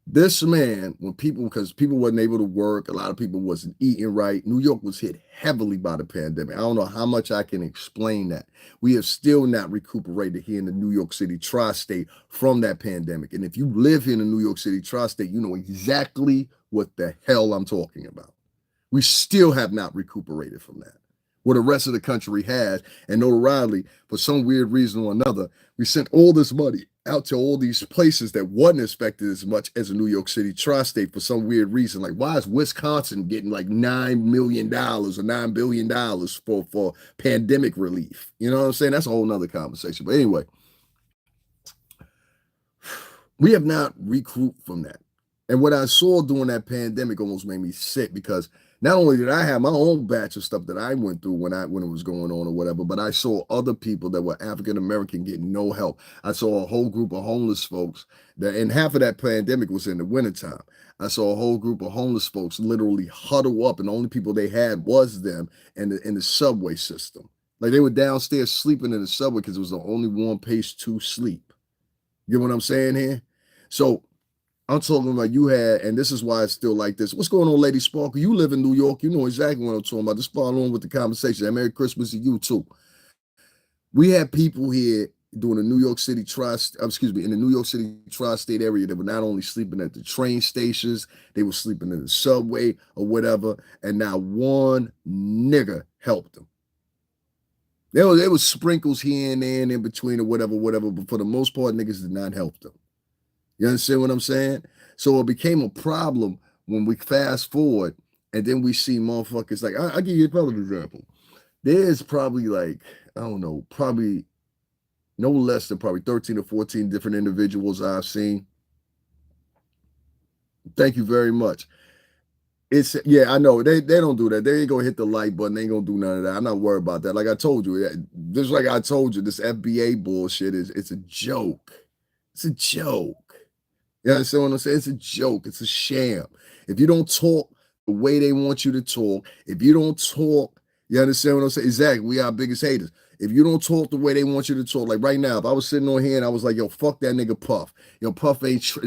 This man, because people wasn't able to work, a lot of people wasn't eating right. New York was hit heavily by the pandemic. I don't know how much I can explain that. We have still not recuperated here in the New York City tri-state from that pandemic. And if you live here in the New York City tri-state, you know exactly what the hell I'm talking about. We still have not recuperated from that. What the rest of the country has, and notoriety, for some weird reason or another, we sent all this money out to all these places that wasn't expected as much as a New York City tri-state for some weird reason. Like, why is Wisconsin getting like $9 million or $9 billion for pandemic relief? You know what I'm saying? That's a whole nother conversation. But anyway, we have not recouped from that. And what I saw during that pandemic almost made me sick, because not only did I have my own batch of stuff that I went through when it was going on or whatever, but I saw other people that were African American getting no help. I saw a whole group of homeless folks and half of that pandemic was in the wintertime. I saw a whole group of homeless folks literally huddle up, and the only people they had was them in the subway system. Like, they were downstairs sleeping in the subway because it was the only one place to sleep. You know what I'm saying here? So I'm talking about you had, and this is why it's still like this. What's going on, Lady Sparkle? You live in New York. You know exactly what I'm talking about. Just follow on with the conversation. And Merry Christmas to you, too. We had people here doing the New York City in the New York City tri-state area that were not only sleeping at the train stations, they were sleeping in the subway or whatever, and not one nigga helped them. There was sprinkles here and there and in between or whatever, but for the most part, niggas did not help them. You understand what I'm saying? So it became a problem when we fast forward and then we see motherfuckers like, I'll give you another example. There's probably like, I don't know, probably no less than probably 13 or 14 different individuals I've seen. Thank you very much. Yeah, I know. They don't do that. They ain't gonna hit the like button. They ain't gonna do none of that. I'm not worried about that. Like I told you, just like I told you, this FBA bullshit it's a joke. It's a joke. You understand what I'm saying? It's a joke. It's a sham. If you don't talk the way they want you to talk, if you don't talk You understand what I'm saying? Exactly. We our biggest haters. If you don't talk the way they want you to talk, like right now, if I was sitting on here and I was like, yo, fuck that nigga Puff. Yo, Puff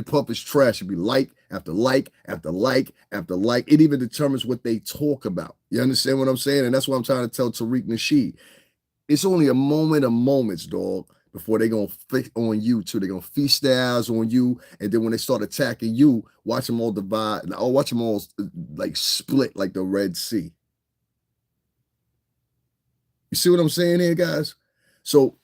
Puff is trash. It'd be like after like after like after like. It even determines what they talk about. You understand what I'm saying? And that's what I'm trying to tell Tariq Nasheed. It's only a moment of moments, dog, before they're going to fix on you, too. They're going to feast their eyes on you. And then when they start attacking you, watch them all divide. Or watch them all, like, split like the Red Sea. You see what I'm saying here, guys? So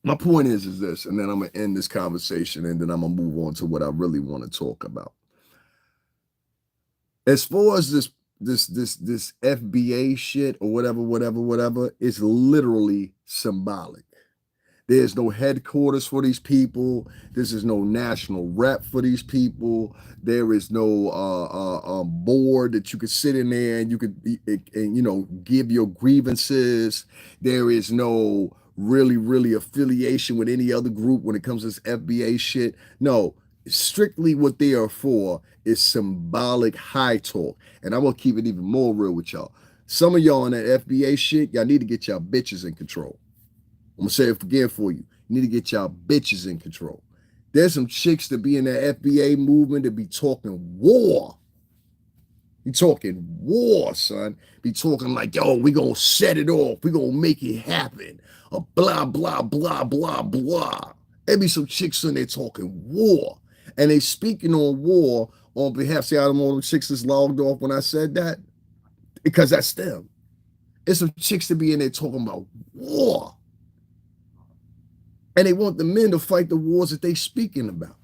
my point is this, and then I'm going to end this conversation, and then I'm going to move on to what I really want to talk about. As far as this FBA shit or whatever, it's literally symbolic. There's no headquarters for these people. This is no national rep for these people. There is no board that you could sit in there and you could give your grievances. There is no really affiliation with any other group when it comes to this FBA shit. No, strictly what they are for is symbolic high talk. And I'm gonna keep it even more real with y'all. Some of y'all on that FBA shit, y'all need to get y'all bitches in control. I'm gonna say it again for you. You need to get y'all bitches in control. There's some chicks that be in that FBA movement that be talking war. Be talking war, son. Be talking like, yo, we gonna set it off. We gonna make it happen. Blah, blah, blah, blah, blah. There be some chicks in there talking war. And they speaking on war on behalf. See how them all the chicks is logged off when I said that? Because that's them. It's some chicks to be in there talking about war. And they want the men to fight the wars that they speaking about.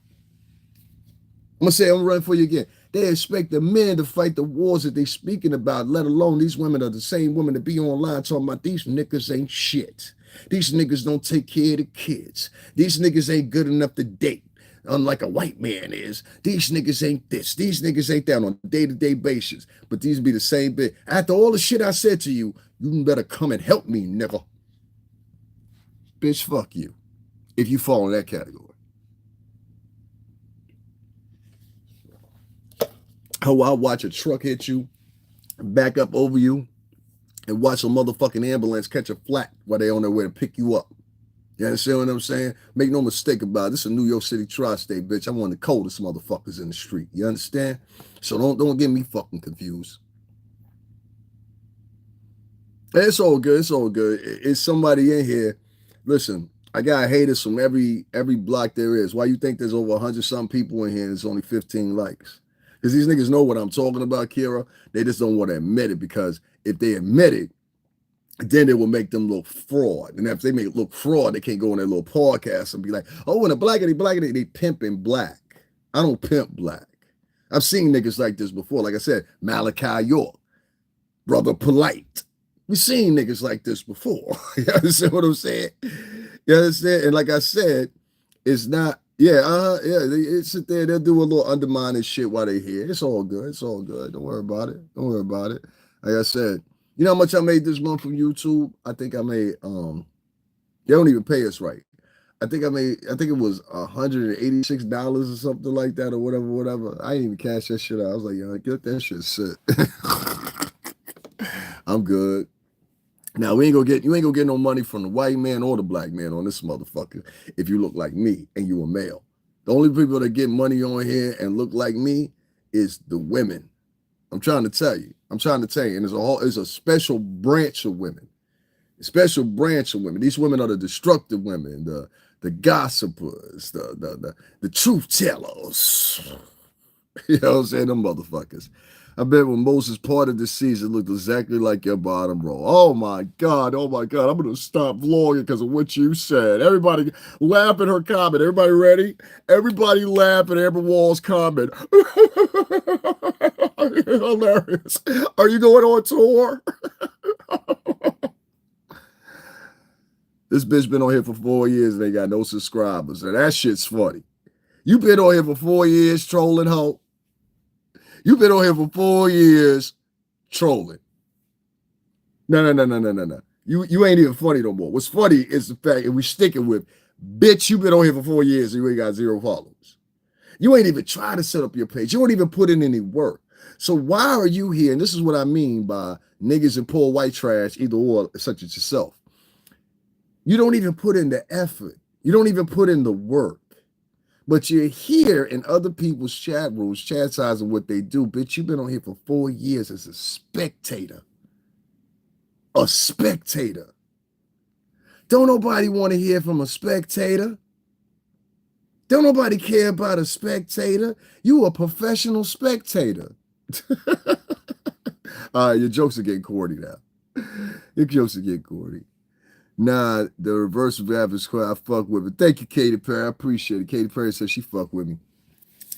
I'm going to say, I'm going to run for you again. They expect the men to fight the wars that they speaking about, let alone these women are the same women to be online talking about these niggas ain't shit. These niggas don't take care of the kids. These niggas ain't good enough to date, unlike a white man is. These niggas ain't this. These niggas ain't that on a day-to-day basis. But these be the same bit. After all the shit I said to you, you better come and help me, nigga. Bitch, fuck you. If you fall in that category. How I watch a truck hit you, back up over you, and watch a motherfucking ambulance catch a flat while they on their way to pick you up. You understand what I'm saying? Make no mistake about it. This is a New York City tri-state, bitch. I'm one of the coldest motherfuckers in the street. You understand? So don't get me fucking confused. It's all good. It's all good. It's somebody in here. Listen, I got haters from every block there is. Why you think there's over 100-something people in here and there's only 15 likes? Because these niggas know what I'm talking about, Kira. They just don't want to admit it, because if they admit it, then it will make them look fraud. And if they make it look fraud, they can't go on their little podcast and be like, oh, and a blackity, they pimping black. I don't pimp black. I've seen niggas like this before. Like I said, Malachi York, Brother Polite. We've seen niggas like this before. You understand what I'm saying? You understand? And like I said, it's not, they sit there, they'll do a little undermining shit while they're here. It's all good. It's all good. Don't worry about it. Don't worry about it. Like I said, you know how much I made this month from YouTube? I think I made, they don't even pay us right. I think it was $186 or something like that, or whatever. I didn't even cash that shit out. I was like, yo, get that shit set. I'm good. Now you ain't gonna get no money from the white man or the black man on this motherfucker if you look like me and you a male. The only people that get money on here and look like me is the women. I'm trying to tell you. And there's a special branch of women. A special branch of women. These women are the destructive women, the gossipers, the truth tellers. You know what I'm saying? Them motherfuckers. I bet when Moses parted the seas, it looked exactly like your bottom row. Oh my God. I'm going to stop vlogging because of what you said. Everybody laugh at her comment. Everybody ready? Everybody laugh at Amber Wall's comment. Hilarious. Are you going on tour? This bitch been on here for 4 years and they got no subscribers. And that shit's funny. You been on here for 4 years trolling, hoe. You've been on here for 4 years trolling. No. You ain't even funny no more. What's funny is the fact that we sticking with, bitch, you been on here for 4 years and you ain't got 0 followers. You ain't even try to set up your page. You don't even put in any work. So why are you here? And this is what I mean by niggas and poor white trash, either or, such as yourself. You don't even put in the effort. You don't even put in the work. But you're here in other people's chat rooms, chastising what they do. Bitch, you've been on here for 4 years as a spectator. A spectator. Don't nobody want to hear from a spectator. Don't nobody care about a spectator. You a professional spectator. All right, your jokes are getting corny now. Your jokes are getting corny. Nah, the reverse of average square, I fuck with it. Thank you, Katy Perry. I appreciate it. Katy Perry says she fuck with me.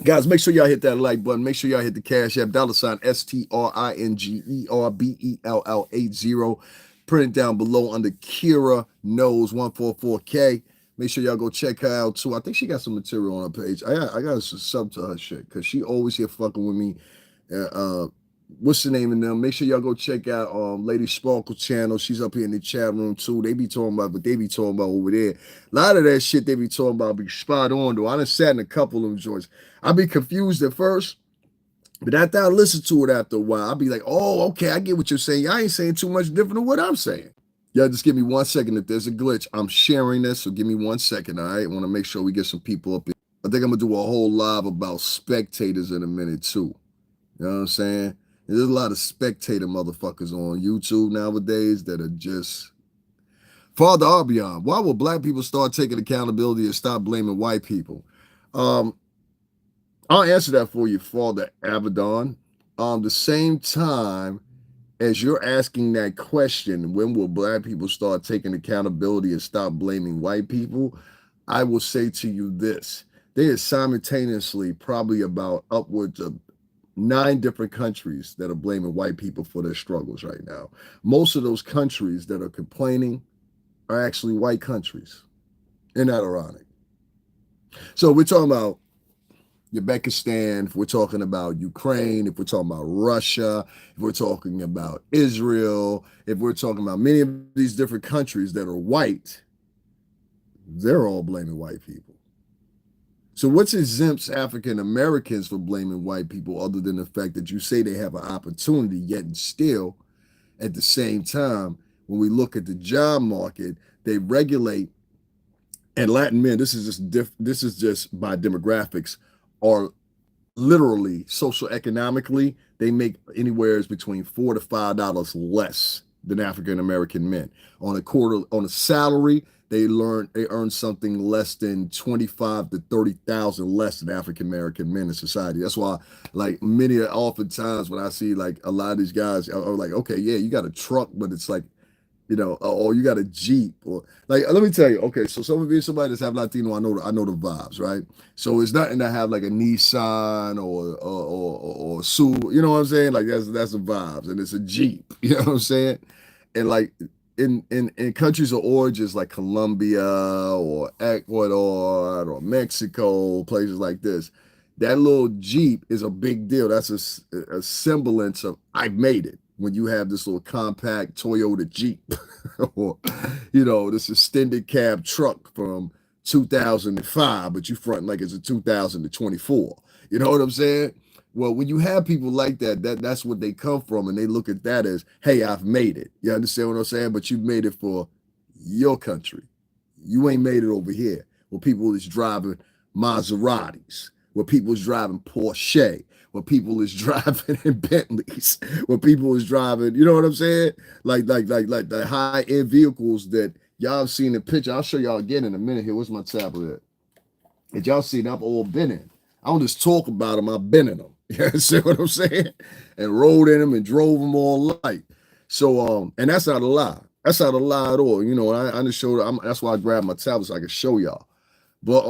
Guys, make sure y'all hit that like button. Make sure y'all hit the Cash App, $STRINGERBELL80. Print it down below under Kira Knows 144K. Make sure y'all go check her out too. I think she got some material on her page. I got to sub to her shit because she always here fucking with me. What's the name of them? Make sure y'all go check out Lady Sparkle channel. She's up here in the chat room too. They be talking about what they be talking about over there. A lot of that shit they be talking about be spot on though. I done sat in a couple of them joints. I be confused at first, but after I listen to it after a while, I'll be like, oh, okay, I get what you're saying. I ain't saying too much different than what I'm saying. Y'all just give me 1 second. If there's a glitch, I'm sharing this, so give me 1 second, all right? I want to make sure we get some people up here. I think I'm going to do a whole live about spectators in a minute, too. You know what I'm saying? There's a lot of spectator motherfuckers on YouTube nowadays that are just... Father Arbion, why will black people start taking accountability and stop blaming white people? I'll answer that for you, Father Abaddon. The same time as you're asking that question, when will black people start taking accountability and stop blaming white people? I will say to you this. There is simultaneously probably about upwards of 9 different countries that are blaming white people for their struggles right now. Most of those countries that are complaining are actually white countries. Isn't that ironic? So we're talking about Uzbekistan, if we're talking about Ukraine, if we're talking about Russia, if we're talking about Israel, if we're talking about many of these different countries that are white, they're all blaming white people. So what exempts African Americans from blaming white people other than the fact that you say they have an opportunity, yet and still, at the same time, when we look at the job market, they regulate, and Latin men, this is just by demographics, are literally social economically, they make anywhere between $4 to $5 less than African American men. On a salary, they earn something less than 25 to 30,000 less than African American men in society. That's why, like, oftentimes when I see like a lot of these guys are like, okay, yeah, you got a truck, but it's like, you know, or you got a Jeep, or like, let me tell you, okay, so some of you, somebody that's have Latino, I know the vibes, right? So it's nothing to have like a Nissan or a Subaru, you know what I'm saying? Like that's the vibes, and it's a Jeep, you know what I'm saying? And like in countries of origins like Colombia or Ecuador or Mexico, places like this, that little Jeep is a big deal. That's a semblance of I've made it. When you have this little compact Toyota Jeep or, you know, this extended cab truck from 2005, but you front like it's a 2024. You know what I'm saying? Well, when you have people like that's what they come from, and they look at that as, hey, I've made it. You understand what I'm saying? But you've made it for your country. You ain't made it over here where people is driving Maseratis, where people is driving Porsche, where people is driving in Bentleys, where people is driving, you know what I'm saying? Like the high-end vehicles that y'all have seen in picture. I'll show y'all again in a minute here. What's my tablet at? That y'all seen I've all been in. I don't just talk about them, I've been in them. You understand what I'm saying? And rode in them and drove them all night. So, and that's not a lie. That's not a lie at all. You know, I just showed, that's why I grabbed my tablet so I can show y'all. But,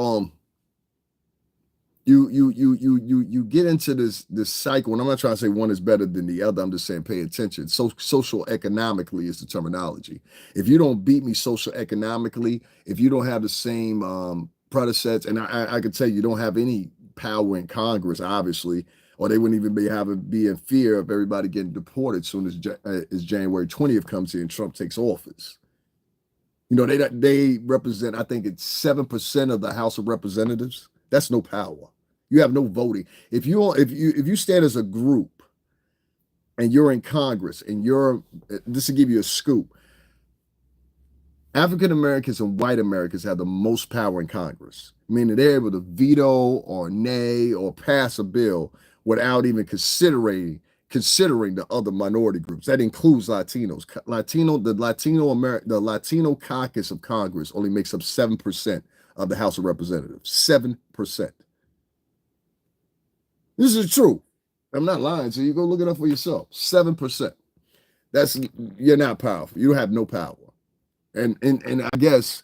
you get into this cycle, and I'm not trying to say one is better than the other. I'm just saying pay attention. So social economically is the terminology. If you don't beat me social economically, if you don't have the same predecessors, and I can tell you don't have any power in Congress, obviously, or they wouldn't even be in fear of everybody getting deported as soon as January 20th comes in and Trump takes office. You know, they represent, I think it's 7% of the House of Representatives. That's no power. You have no voting. If you stand as a group and you're in Congress, and this will give you a scoop. African Americans and white Americans have the most power in Congress, meaning they're able to veto or nay or pass a bill without even considering the other minority groups. That includes Latinos. The Latino caucus of Congress only makes up 7% of the House of Representatives. 7%. This is true. I'm not lying. So you go look it up for yourself. 7%. You're not powerful. You have no power. And I guess,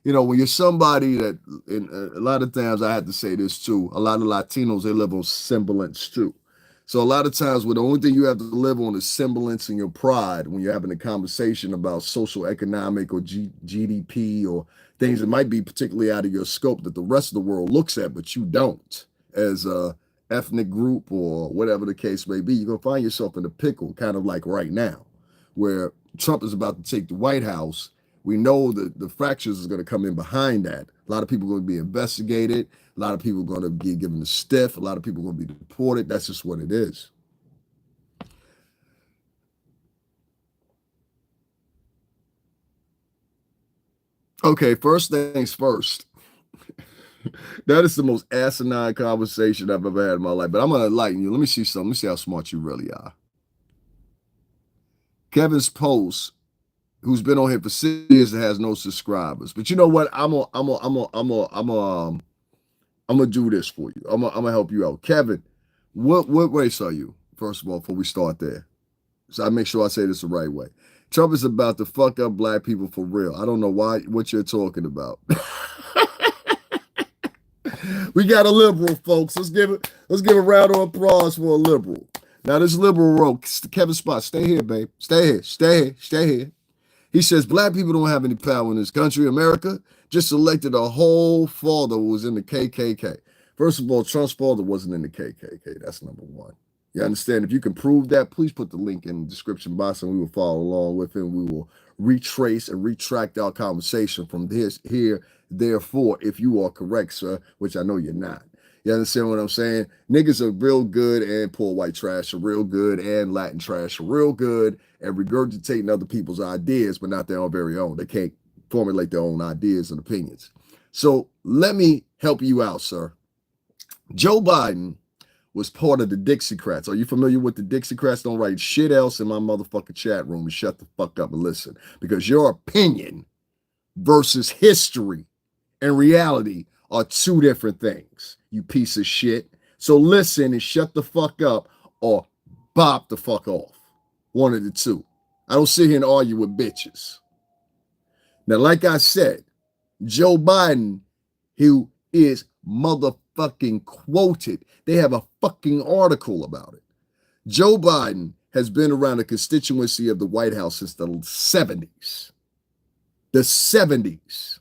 when you're somebody that, and a lot of times I have to say this too, a lot of Latinos, they live on semblance too. So a lot of times, the only thing you have to live on is semblance and your pride when you're having a conversation about social, economic, or GDP, or things that might be particularly out of your scope that the rest of the world looks at, but you don't, as a ethnic group or whatever the case may be. You're going to find yourself in a pickle, kind of like right now, where Trump is about to take the White House. We know that the fractures is going to come in behind that. A lot of people are going to be investigated. A lot of people are going to be given the stiff. A lot of people are going to be deported. That's just what it is. Okay, first things first. That is the most asinine conversation I've ever had in my life. But I'm going to enlighten you. Let me see something. Let me see how smart you really are. Kevin's post, who's been on here for 6 years and has no subscribers. But you know what? I'm gonna do this for you. I'm gonna help you out. Kevin, what race are you? First of all, before we start there. So I make sure I say this the right way. Trump is about to fuck up black people for real. I don't know what you're talking about. We got a liberal, folks. Let's give a round of applause for a liberal. Now this liberal, Kevin Spot, stay here, babe. Stay here. He says black people don't have any power in this country. America just elected a whole father who was in the KKK. First of all, Trump's father wasn't in the KKK. That's number one. You understand? If you can prove that, please put the link in the description box and we will follow along with him. We will retrace and retract our conversation from this here. Therefore, if you are correct, sir, which I know you're not. You understand what I'm saying? Niggas are real good, and poor white trash are real good, and Latin trash are real good at regurgitating other people's ideas, but not their own very own. They can't formulate their own ideas and opinions. So let me help you out, sir. Joe Biden was part of the Dixiecrats. Are you familiar with the Dixiecrats? Don't write shit else in my motherfucking chat room and shut the fuck up and listen. Because your opinion versus history and reality are two different things, you piece of shit. So listen and shut the fuck up or bop the fuck off. One of the two. I don't sit here and argue with bitches. Now, like I said, Joe Biden, who is motherfucking quoted, they have a fucking article about it. Joe Biden has been around the constituency of the White House since the 70s. The 70s.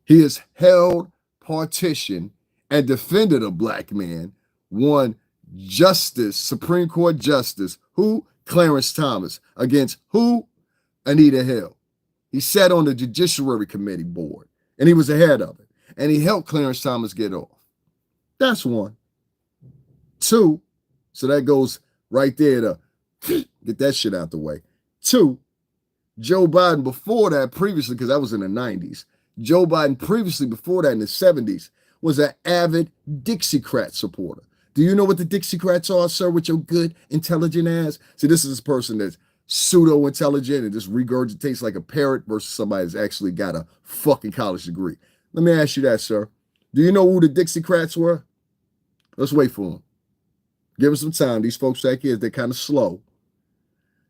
He has held, partitioned, and defended a black man, one justice, Supreme Court justice, who? Clarence Thomas, against who? Anita Hill. He sat on the Judiciary Committee board, and he was the head of it. And he helped Clarence Thomas get off. That's one. Two, so that goes right there to get that shit out the way. Two, Joe Biden before that, previously, because that was in the 90s, Joe Biden previously, before that in the 70s, was an avid Dixiecrat supporter. Do you know what the Dixiecrats are, sir, with your good, intelligent ass? See, this is a person that's pseudo-intelligent and just regurgitates like a parrot versus somebody that's actually got a fucking college degree. Let me ask you that, sir. Do you know who the Dixiecrats were? Let's wait for them. Give them some time. These folks back here, they're kind of slow.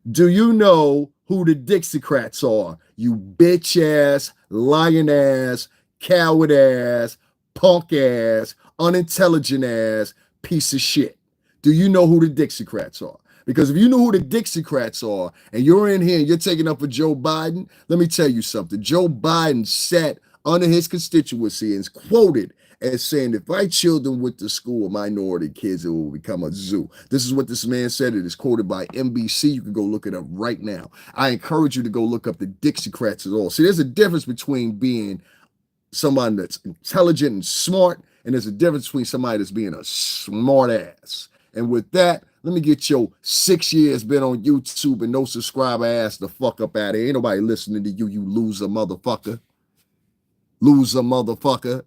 Do you know who the Dixiecrats are? You bitch ass, lion ass, coward ass, punk ass, unintelligent ass piece of shit. Do you know who the Dixiecrats are? Because if you know who the Dixiecrats are and you're in here and you're taking up for Joe Biden, let me tell you something. Joe Biden sat under his constituency and is quoted as saying, if my children went to school with minority kids, it will become a zoo. This is what this man said. It is quoted by NBC. You can go look it up right now. I encourage you to go look up the Dixiecrats at all. See, there's a difference between being somebody that's intelligent and smart, and there's a difference between somebody that's being a smart ass. And with that, let me get your 6 years been on YouTube and no subscriber ass the fuck up out of here. Ain't nobody listening to you, you loser motherfucker. Loser motherfucker.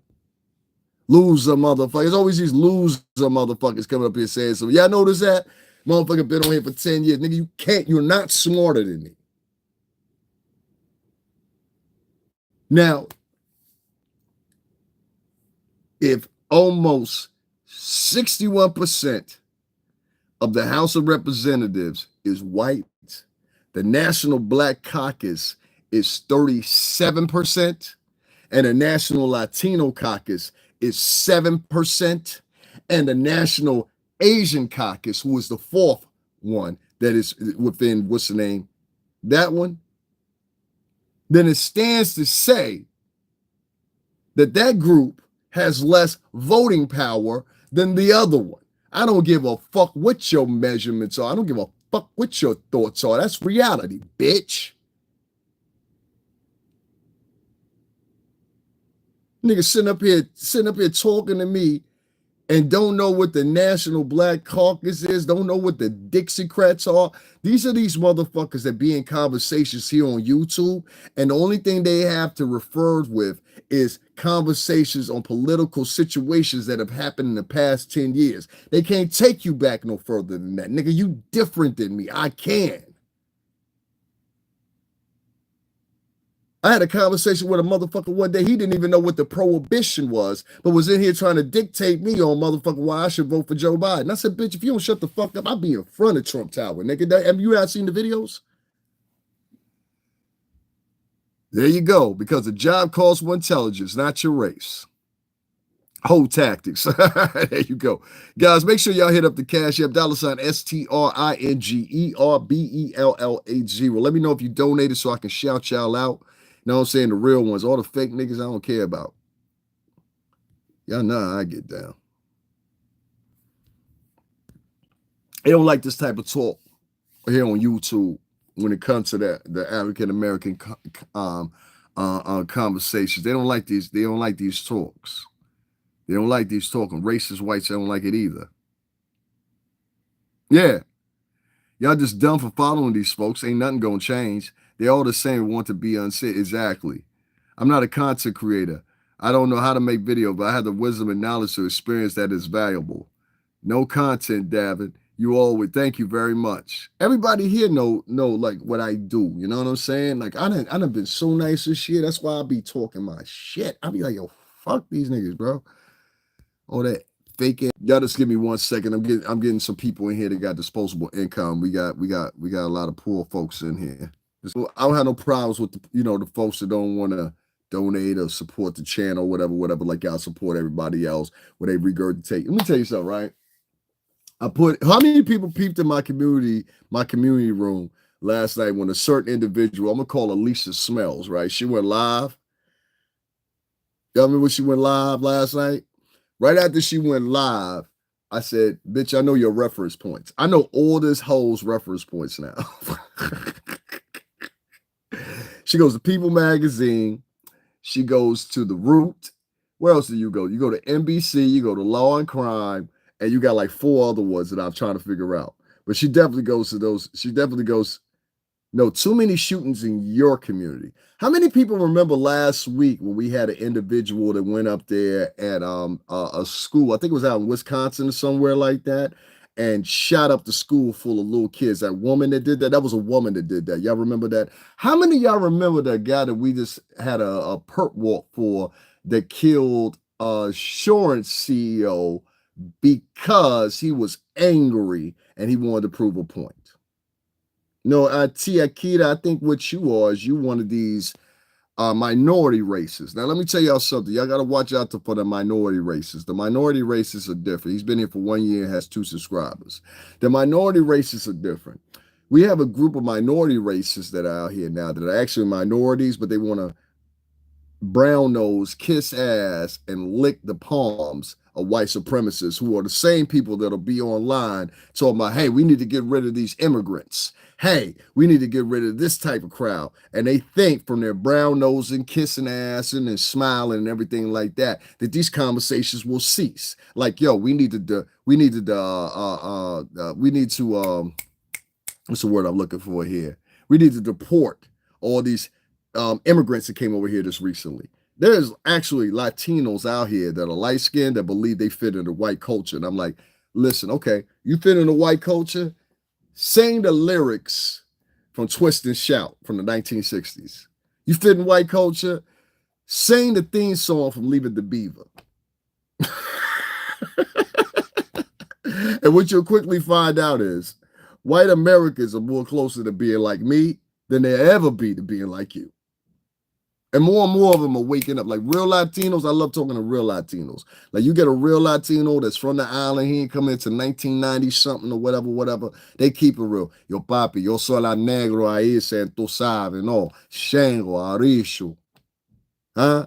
Loser motherfucker. There's always these loser motherfuckers coming up here saying so. Y'all notice that? Motherfucker been on here for 10 years. Nigga, you're not smarter than me. Now, if almost 61% of the House of Representatives is white, the National Black Caucus is 37%, and the National Latino Caucus is 7%, and the National Asian Caucus, who is the fourth one that is within, what's the name? That one. Then it stands to say that that group has less voting power than the other one. I don't give a fuck what your measurements are. I don't give a fuck what your thoughts are. That's reality, bitch. Nigga sitting up here talking to me and don't know what the National Black Caucus is, don't know what the Dixiecrats are. These are these motherfuckers that be in conversations here on YouTube, and the only thing they have to refer with is conversations on political situations that have happened in the past 10 years. They can't take you back no further than that. Nigga, you different than me. I can. I had a conversation with a motherfucker one day. He didn't even know what the prohibition was, but was in here trying to dictate me on motherfucker why I should vote for Joe Biden. I said, bitch, if you don't shut the fuck up, I'll be in front of Trump Tower, nigga. Have you not seen the videos? There you go. Because the job calls for intelligence, not your race. Whole tactics. There you go. Guys, make sure y'all hit up the Cash App, $ STRINGERBELLA0. Let me know if you donated so I can shout y'all out. You know what I'm saying? The real ones. All the fake niggas I don't care about. Y'all know how I get down. They don't like this type of talk here on YouTube when it comes to the African American conversations. They don't like these. They don't like these talks. They don't like these talking. Racist whites, they don't like it either. Yeah. Y'all just dumb for following these folks. Ain't nothing gonna change. They all the same, want to be unsaid. Exactly. I'm not a content creator. I don't know how to make video, but I have the wisdom and knowledge to experience that is valuable. No content, David. You always, thank you very much. Everybody here know like what I do. You know what I'm saying? Like I done been so nice this year. That's why I be talking my shit. I be like, yo, fuck these niggas, bro. All that faking. Y'all just give me 1 second. I'm getting some people in here that got disposable income. We got a lot of poor folks in here. I don't have no problems with the folks that don't want to donate or support the channel, whatever, like y'all support everybody else when they regurgitate. Let me tell you something, right? How many people peeped in my community room last night when a certain individual, I'm gonna call Alicia Smells, right? She went live. Y'all remember when she went live last night? Right after she went live, I said, bitch, I know your reference points. I know all this hoe's reference points now. She goes to People Magazine. She goes to The Root. Where else do you go? You go to NBC, you go to Law and Crime, and you got like 4 other ones that I'm trying to figure out. But she definitely goes to those. She definitely goes, no, too many shootings in your community. How many people remember last week when we had an individual that went up there at a school, I think it was out in Wisconsin or somewhere like that, and shot up the school full of little kids? That woman that did that was a woman that did that. Y'all remember that? How many of y'all remember that guy that we just had a perp walk for that killed Assurance CEO because he was angry and he wanted to prove a point? No, Tia Akita, I think what you are is you one of these minority races. Now, let me tell y'all something. Y'all got to watch out for the minority races. The minority races are different. He's been here for 1 year and has 2 subscribers. The minority races are different. We have a group of minority races that are out here now that are actually minorities, but they want to brown nose, kiss ass, and lick the palms of white supremacists who are the same people that'll be online talking about, hey, we need to get rid of these immigrants. Hey, we need to get rid of this type of crowd. And they think from their brown nose and kissing ass and smiling and everything like that, that these conversations will cease. Like, yo, we need to, what's the word I'm looking for here? We need to deport all these immigrants that came over here just recently. There's actually Latinos out here that are light skinned that believe they fit in the white culture. And I'm like, listen, okay, you fit in the white culture? Sing the lyrics from Twist and Shout from the 1960s. You fit in white culture? Sing the theme song from Leave It to Beaver. And what you'll quickly find out is white Americans are more closer to being like me than they'll ever be to being like you. And more of them are waking up. Like real Latinos, I love talking to real Latinos. Like you get a real Latino that's from the island, he ain't coming into 1990 something or whatever. They keep it real. Yo papi, yo soy la negro ahí, tú sabes, no. Shengo, Arishu. Huh?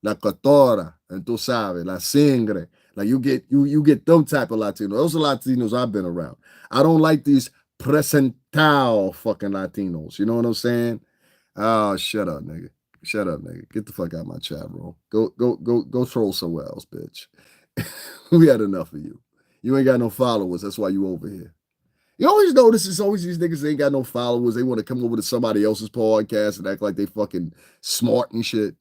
La Cotora, and tú sabes, la sangre. Like you get them type of Latinos. Those are Latinos I've been around. I don't like these presentao fucking Latinos. You know what I'm saying? Oh, shut up, nigga. Shut up, nigga. Get the fuck out of my chat room. Go troll somewhere else, bitch. We had enough of you. You ain't got no followers. That's why you over here. You always notice it's always these niggas that ain't got no followers. They want to come over to somebody else's podcast and act like they fucking smart and shit.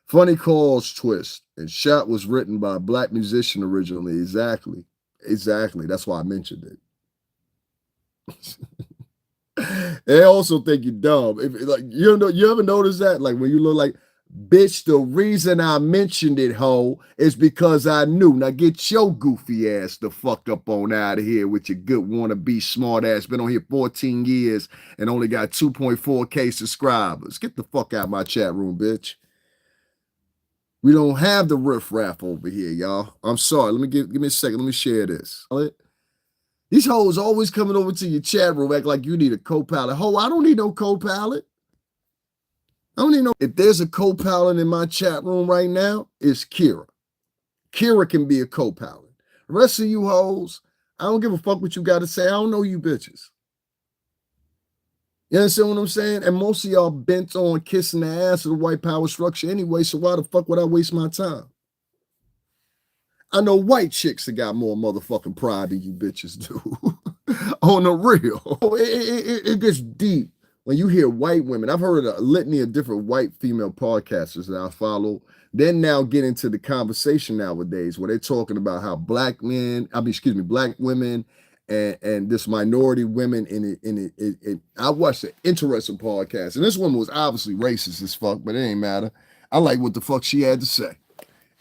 Funny Calls Twist. And Shot was written by a black musician originally. Exactly. That's why I mentioned it. They also think you're dumb. Like you ever notice that? Like when you look like, bitch, the reason I mentioned it, ho, is because I knew. Now get your goofy ass the fuck up on out of here with your good wannabe smart ass. Been on here 14 years and only got 2.4K subscribers. Get the fuck out of my chat room, bitch. We don't have the riffraff over here, y'all. I'm sorry. Let me give me a second. Let me share this. These hoes always coming over to your chat room act like you need a co-pilot. Ho, I don't need no co-pilot. I don't need no. If there's a co-pilot in my chat room right now, it's Kira. Kira can be a co-pilot. The rest of you hoes, I don't give a fuck what you got to say. I don't know you bitches. You understand what I'm saying? And most of y'all bent on kissing the ass of the white power structure anyway, so why the fuck would I waste my time? I know white chicks that got more motherfucking pride than you bitches do. On the real. It gets deep when you hear white women. I've heard a litany of different white female podcasters that I follow. Then now get into the conversation nowadays where they're talking about how black women and this minority women in it. I watched an interesting podcast, and this woman was obviously racist as fuck, but it ain't matter. I like what the fuck she had to say.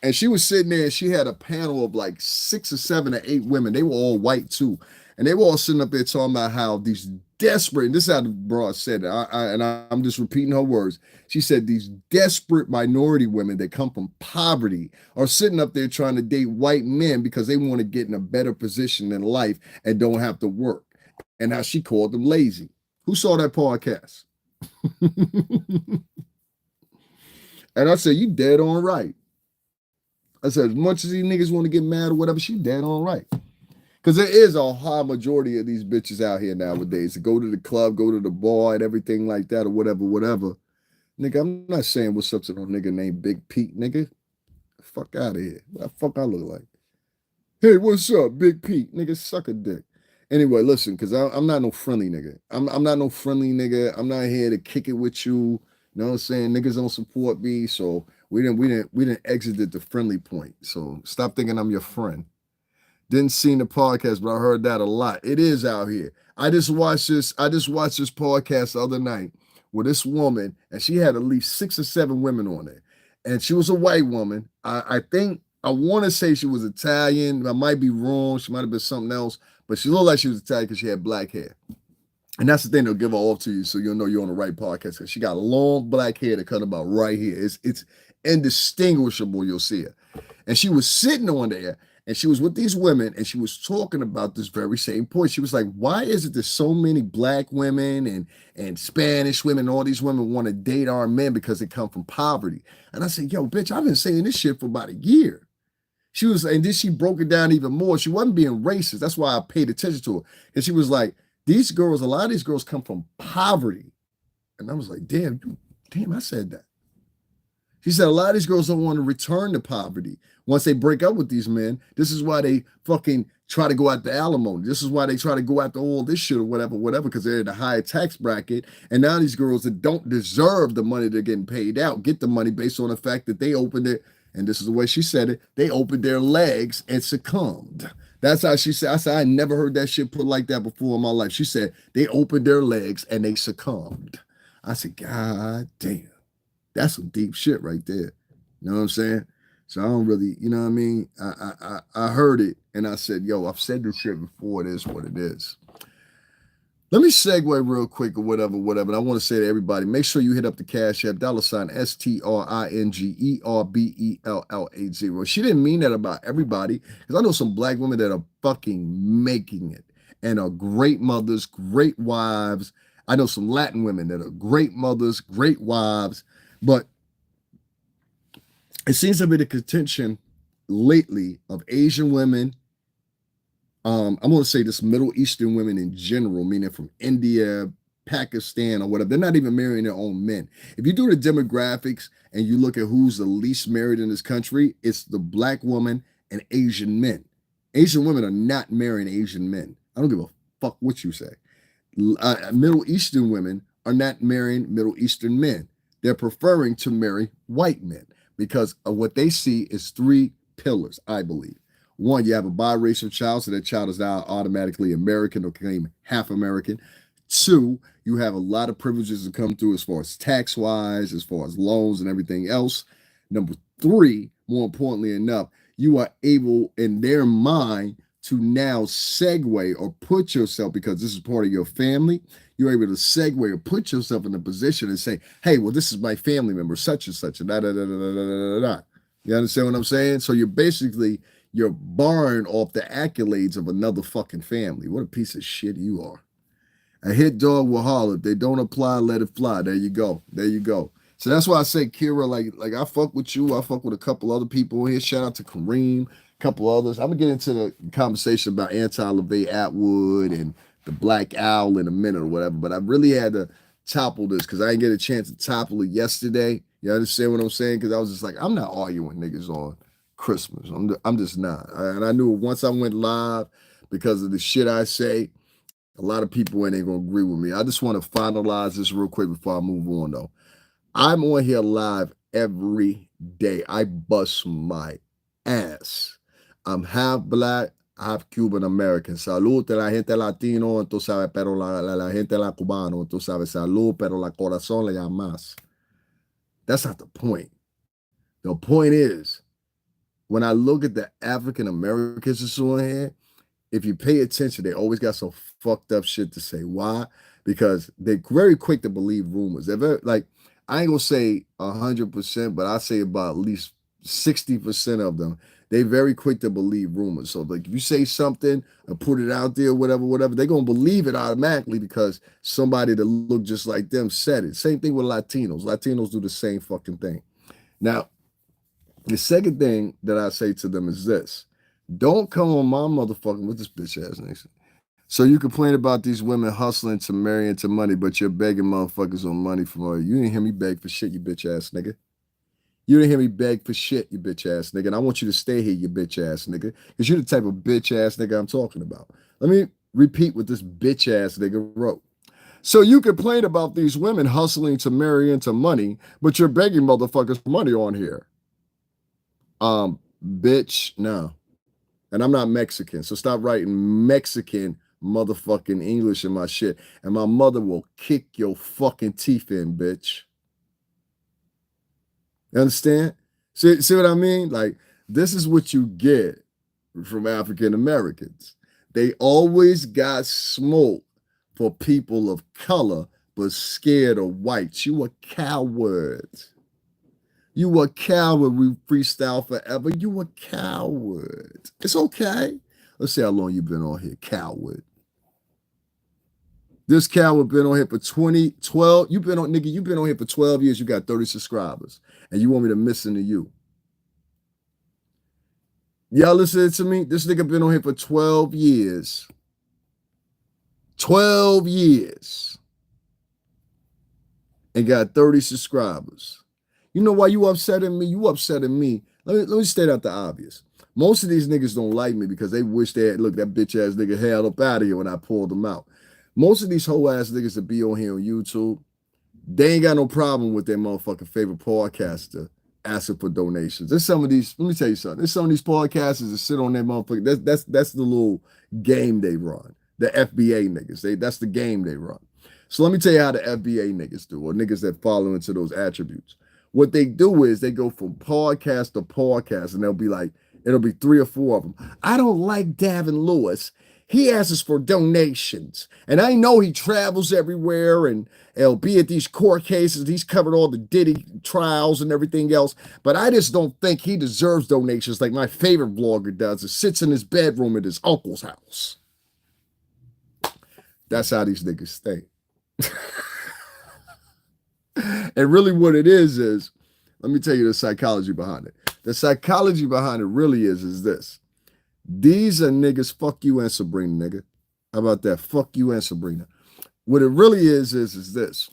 And she was sitting there and she had a panel of like 6 or 7 or 8 women. They were all white too. And they were all sitting up there talking about how these desperate, and this is how the broad said it, I'm just repeating her words. She said these desperate minority women that come from poverty are sitting up there trying to date white men because they want to get in a better position in life and don't have to work. And how she called them lazy. Who saw that podcast? And I said, you dead on right. I said, as much as these niggas want to get mad or whatever, she dead on right. Because there is a high majority of these bitches out here nowadays that go to the club, go to the bar and everything like that or whatever. Nigga, I'm not saying what's up to no nigga named Big Pete, nigga. Fuck out of here. What the fuck I look like? Hey, what's up, Big Pete? Nigga, suck a dick. Anyway, listen, because I'm not no friendly nigga. I'm not no friendly nigga. I'm not here to kick it with you. You know what I'm saying? Niggas don't support me, so we didn't exit the friendly point. So stop thinking I'm your friend. Didn't see the podcast, but I heard that a lot. It is out here. I just watched this podcast the other night with this woman, and she had at least 6 or 7 women on it. And she was a white woman. I want to say she was Italian. I might be wrong. She might have been something else, but she looked like she was Italian because she had black hair. And that's the thing, they'll give her off to you so you'll know you're on the right podcast, because she got long black hair that cut about right here. It's indistinguishable, you'll see her. And she was sitting on there, And she was with these women and she was talking about this very same point. She was like, why is it that so many black women and Spanish women, all these women want to date our men because they come from poverty? And I said, yo, bitch, I've been saying this shit for about a year. She was, and then she broke it down even more. She wasn't being racist. That's why I paid attention to her. And she was like, these girls, a lot of these girls come from poverty. And I was like, damn, I said that. She said a lot of these girls don't want to return to poverty once they break up with these men. This is why they fucking try to go out the alimony. This is why they try to go after all this shit or whatever, because they're in a higher tax bracket. And now these girls that don't deserve the money they're getting paid out get the money based on the fact that they opened it. And this is the way she said it. They opened their legs and succumbed. That's how she said. I said, I never heard that shit put like that before in my life. She said, they opened their legs and they succumbed. I said, God damn. That's some deep shit right there. You know what I'm saying? So I don't really, you know what I mean? I heard it and I said, yo, I've said this shit before. It is what it is. Let me segue real quick or whatever. And I want to say to everybody, make sure you hit up the Cash App, $STRINGERBELL80. She didn't mean that about everybody, because I know some black women that are fucking making it and are great mothers, great wives. I know some Latin women that are great mothers, great wives, but it seems to be the contention lately of Asian women. I'm going to say this Middle Eastern women in general, meaning from India, Pakistan, or whatever. They're not even marrying their own men. If you do the demographics and you look at who's the least married in this country, it's the black woman and Asian men. Asian women are not marrying Asian men. I don't give a fuck what you say. Middle Eastern women are not marrying Middle Eastern men. They're preferring to marry white men because of what they see is three pillars, I believe. One, you have a biracial child, so that child is now automatically American or claim half American. Two, you have a lot of privileges that come through as far as tax-wise, as far as loans and everything else. Number three, more importantly enough, you are able, in their mind, to now segue or put yourself, because this is part of your family, you're able to segue or put yourself in a position and say, hey, well, this is my family member, such and such, and da da da da da da da. You understand what I'm saying? So you're borrowing off the accolades of another fucking family. What a piece of shit you are. A hit dog will holler. If they don't apply, let it fly. There you go. There you go. So that's why I say, Kira, like I fuck with you. I fuck with a couple other people here. Shout out to Kareem, a couple others. I'm going to get into the conversation about Anton, Levy, Attwood, and the Black Owl in a minute or whatever. But I really had to topple this because I didn't get a chance to topple it yesterday. You understand what I'm saying? Because I was just like, I'm not arguing niggas on Christmas. I'm just not. And I knew once I went live, because of the shit I say, a lot of people ain't gonna agree with me. I just want to finalize this real quick before I move on, though. I'm on here live every day. I bust my ass. I'm half black, half Cuban American. Salud de la gente latino, tú sabes, pero la gente la cubano, tú sabes, salud, pero la corazón le llamas. That's not the point. The point is, when I look at the African Americans that's on here, if you pay attention, they always got some fucked up shit to say. Why? Because they're very quick to believe rumors. They're very, like, I ain't gonna say 100%, but I say about at least 60% of them. They very quick to believe rumors. So, like, if you say something and put it out there, whatever, they're gonna believe it automatically because somebody that looked just like them said it. Same thing with Latinos. Latinos do the same fucking thing. Now, the second thing that I say to them is this. Don't come on my motherfucking with this bitch ass nation. So you complain about these women hustling to marry into money, but you're begging motherfuckers on money from her. You didn't hear me beg for shit, you bitch ass nigga. You didn't hear me beg for shit, you bitch ass nigga. And I want you to stay here, you bitch ass nigga. Because you're the type of bitch ass nigga I'm talking about. Let me repeat what this bitch ass nigga wrote. So you complain about these women hustling to marry into money, but you're begging motherfuckers for money on here. Bitch, no. And I'm not Mexican, so stop writing Mexican motherfucking English in my shit. And my mother will kick your fucking teeth in, bitch. You understand? See what I mean? Like, this is what you get from African Americans. They always got smoke for people of color, but scared of whites. You a coward. You a coward. We freestyle forever. You a coward. It's okay. Let's see how long you been on here. Coward. This coward been on here for 12. You been on, nigga, you been on here for 12 years. You got 30 subscribers. And you want me to listen to you. Y'all listen to me? This nigga been on here for 12 years. 12 years. And got 30 subscribers. You know why you upsetting me? You upsetting me. Let me state out the obvious. Most of these niggas don't like me because they wish they had, look, that bitch ass nigga held up out of here when I pulled them out. Most of these whole ass niggas that be on here on YouTube, they ain't got no problem with their motherfucking favorite podcaster asking for donations. There's some of these, let me tell you something. There's some of these podcasters that sit on their motherfucking, that's the little game they run. The FBA niggas. That's the game they run. So let me tell you how the FBA niggas do, or niggas that follow into those attributes. What they do is they go from podcast to podcast, and they'll be like, it'll be 3 or 4 of them. I don't like Davin Lewis. He asks for donations. And I know he travels everywhere and he'll be at these court cases. He's covered all the Diddy trials and everything else. But I just don't think he deserves donations like my favorite vlogger does. That sits in his bedroom at his uncle's house. That's how these niggas think. And really what it is, let me tell you the psychology behind it. The psychology behind it really is this. These are niggas, fuck you and Sabrina, nigga. How about that? Fuck you and Sabrina. What it really is this.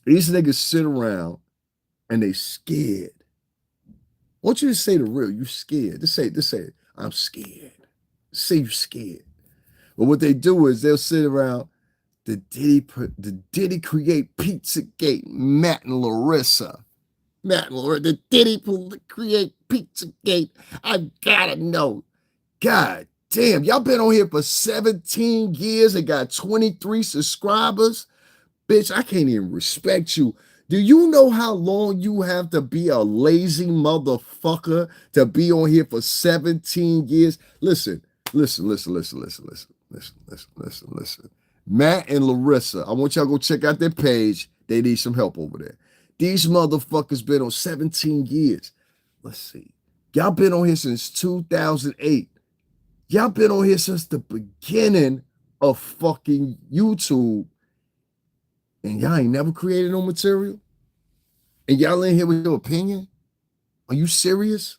These niggas sit around and they scared. I want you to say the real, you scared. Just say it. I'm scared. Say you scared. But what they do is they'll sit around, the Diddy create Pizzagate, Matt and Larissa. The Diddy create Pizzagate. I gotta know. God damn, y'all been on here for 17 years and got 23 subscribers? Bitch, I can't even respect you. Do you know how long you have to be a lazy motherfucker to be on here for 17 years? Listen. Matt and Larissa, I want y'all to go check out their page. They need some help over there. These motherfuckers been on 17 years. Let's see. Y'all been on here since 2008. Y'all been on here since the beginning of fucking YouTube. And y'all ain't never created no material? And y'all in here with your opinion? Are you serious?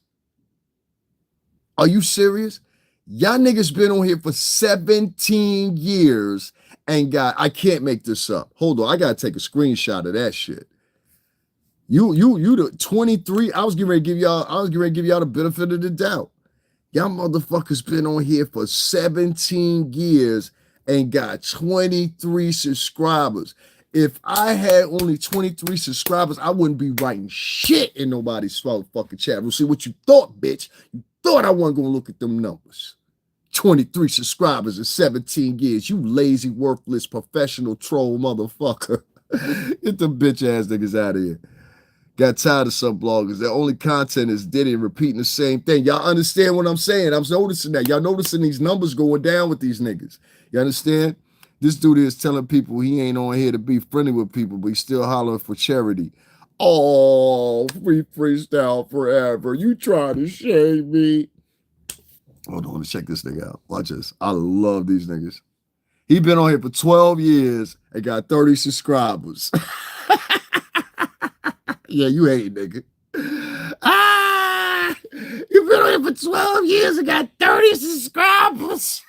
Are you serious? Y'all niggas been on here for 17 years and I can't make this up. Hold on, I gotta take a screenshot of that shit. You the 23. I was getting ready to give y'all the benefit of the doubt. Y'all motherfuckers been on here for 17 years and got 23 subscribers. If I had only 23 subscribers, I wouldn't be writing shit in nobody's fucking chat. We'll see what you thought, bitch. You thought I wasn't gonna look at them numbers. 23 subscribers in 17 years. You lazy, worthless, professional troll motherfucker. Get them bitch ass niggas out of here. Got tired of some bloggers. Their only content is Diddy and repeating the same thing. Y'all understand what I'm saying? I'm noticing that. Y'all noticing these numbers going down with these niggas. You understand? This dude is telling people he ain't on here to be friendly with people, but he's still hollering for charity. Oh, free freestyle forever. You trying to shame me. Hold on, let's check this nigga out. Watch this. I love these niggas. He been on here for 12 years and got 30 subscribers. Yeah, you hate, nigga. You been on here for 12 years and got 30 subscribers.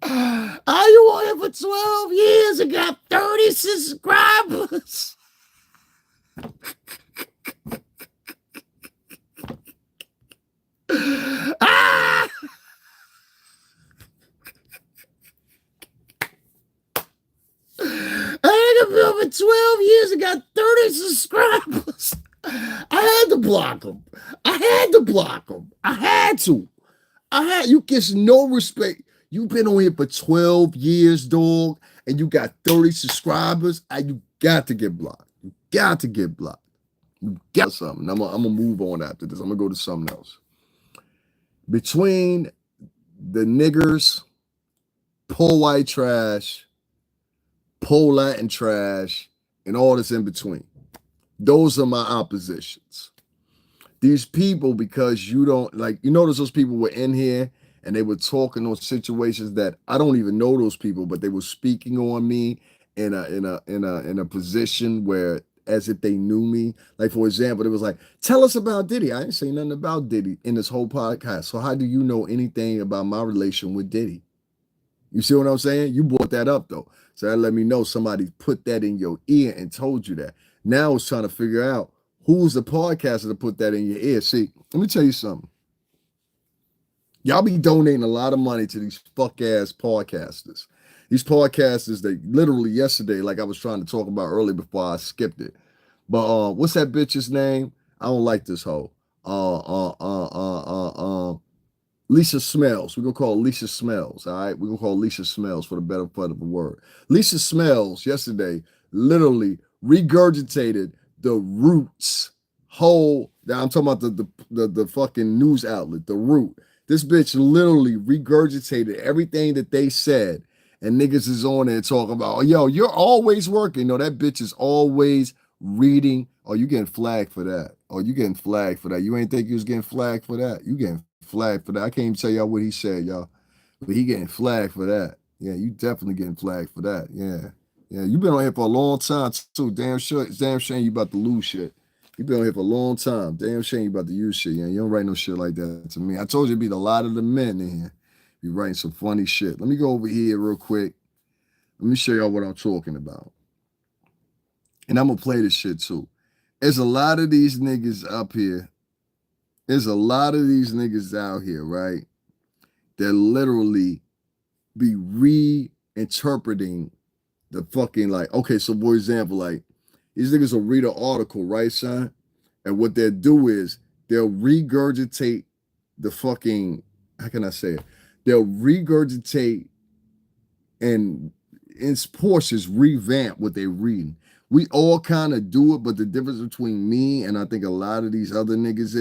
You on here for 12 years and got 30 subscribers. I been on for 12 years and got 30 subscribers. I had to block him. You get no respect. You've been on here for 12 years, dog, and you got 30 subscribers. You got to get blocked. You got something. I'm gonna move on after this. I'm gonna go to something else. Between the niggers, poor white trash, poor Latin trash, and all that's in between. Those are my oppositions. These people, because you don't like, you notice those people were in here and they were talking on situations that I don't even know those people, but they were speaking on me in a position where as if they knew me. Like, for example, it was like, tell us about Diddy. I didn't say nothing about Diddy in this whole podcast. So how do you know anything about my relation with Diddy? You see what I'm saying? You brought that up though. So that let me know somebody put that in your ear and told you that. Now it's trying to figure out who's the podcaster to put that in your ear. See, let me tell you something. Y'all be donating a lot of money to these fuck ass podcasters. These podcasters, they literally yesterday, like I was trying to talk about earlier before I skipped it. But what's that bitch's name? I don't like this hoe. Lisa Smells. We're gonna call Lisa Smells. All right. We're gonna call Lisa Smells for the better part of a word. Lisa Smells yesterday literally regurgitated the Roots whole. Now I'm talking about the fucking news outlet, the Root. This bitch literally regurgitated everything that they said, and niggas is on there talking about, oh, yo, you're always working. No, that bitch is always reading. Oh, you getting flagged for that. Oh, you getting flagged for that. You ain't think you was getting flagged for that. You getting flagged for that. I can't even tell y'all what he said, y'all. But he getting flagged for that. Yeah, you definitely getting flagged for that. Yeah. Yeah, you been on here for a long time, too. Damn sure, it's damn shame you about to lose shit. You been on here for a long time. Damn shame you about to use shit. Yeah, you don't write no shit like that to me. I told you it'd be a lot of the men in here. Be writing some funny shit. Let me go over here real quick. Let me show y'all what I'm talking about. And I'm going to play this shit, too. There's a lot of these niggas up here. There's a lot of these niggas out here, right? That literally be reinterpreting the fucking, like, okay, so for example, like, these niggas will read an article, right, son? And what they'll do is they'll regurgitate the fucking, how can I say it? They'll regurgitate and in portions revamp what they're reading. We all kind of do it, but the difference between me and I think a lot of these other niggas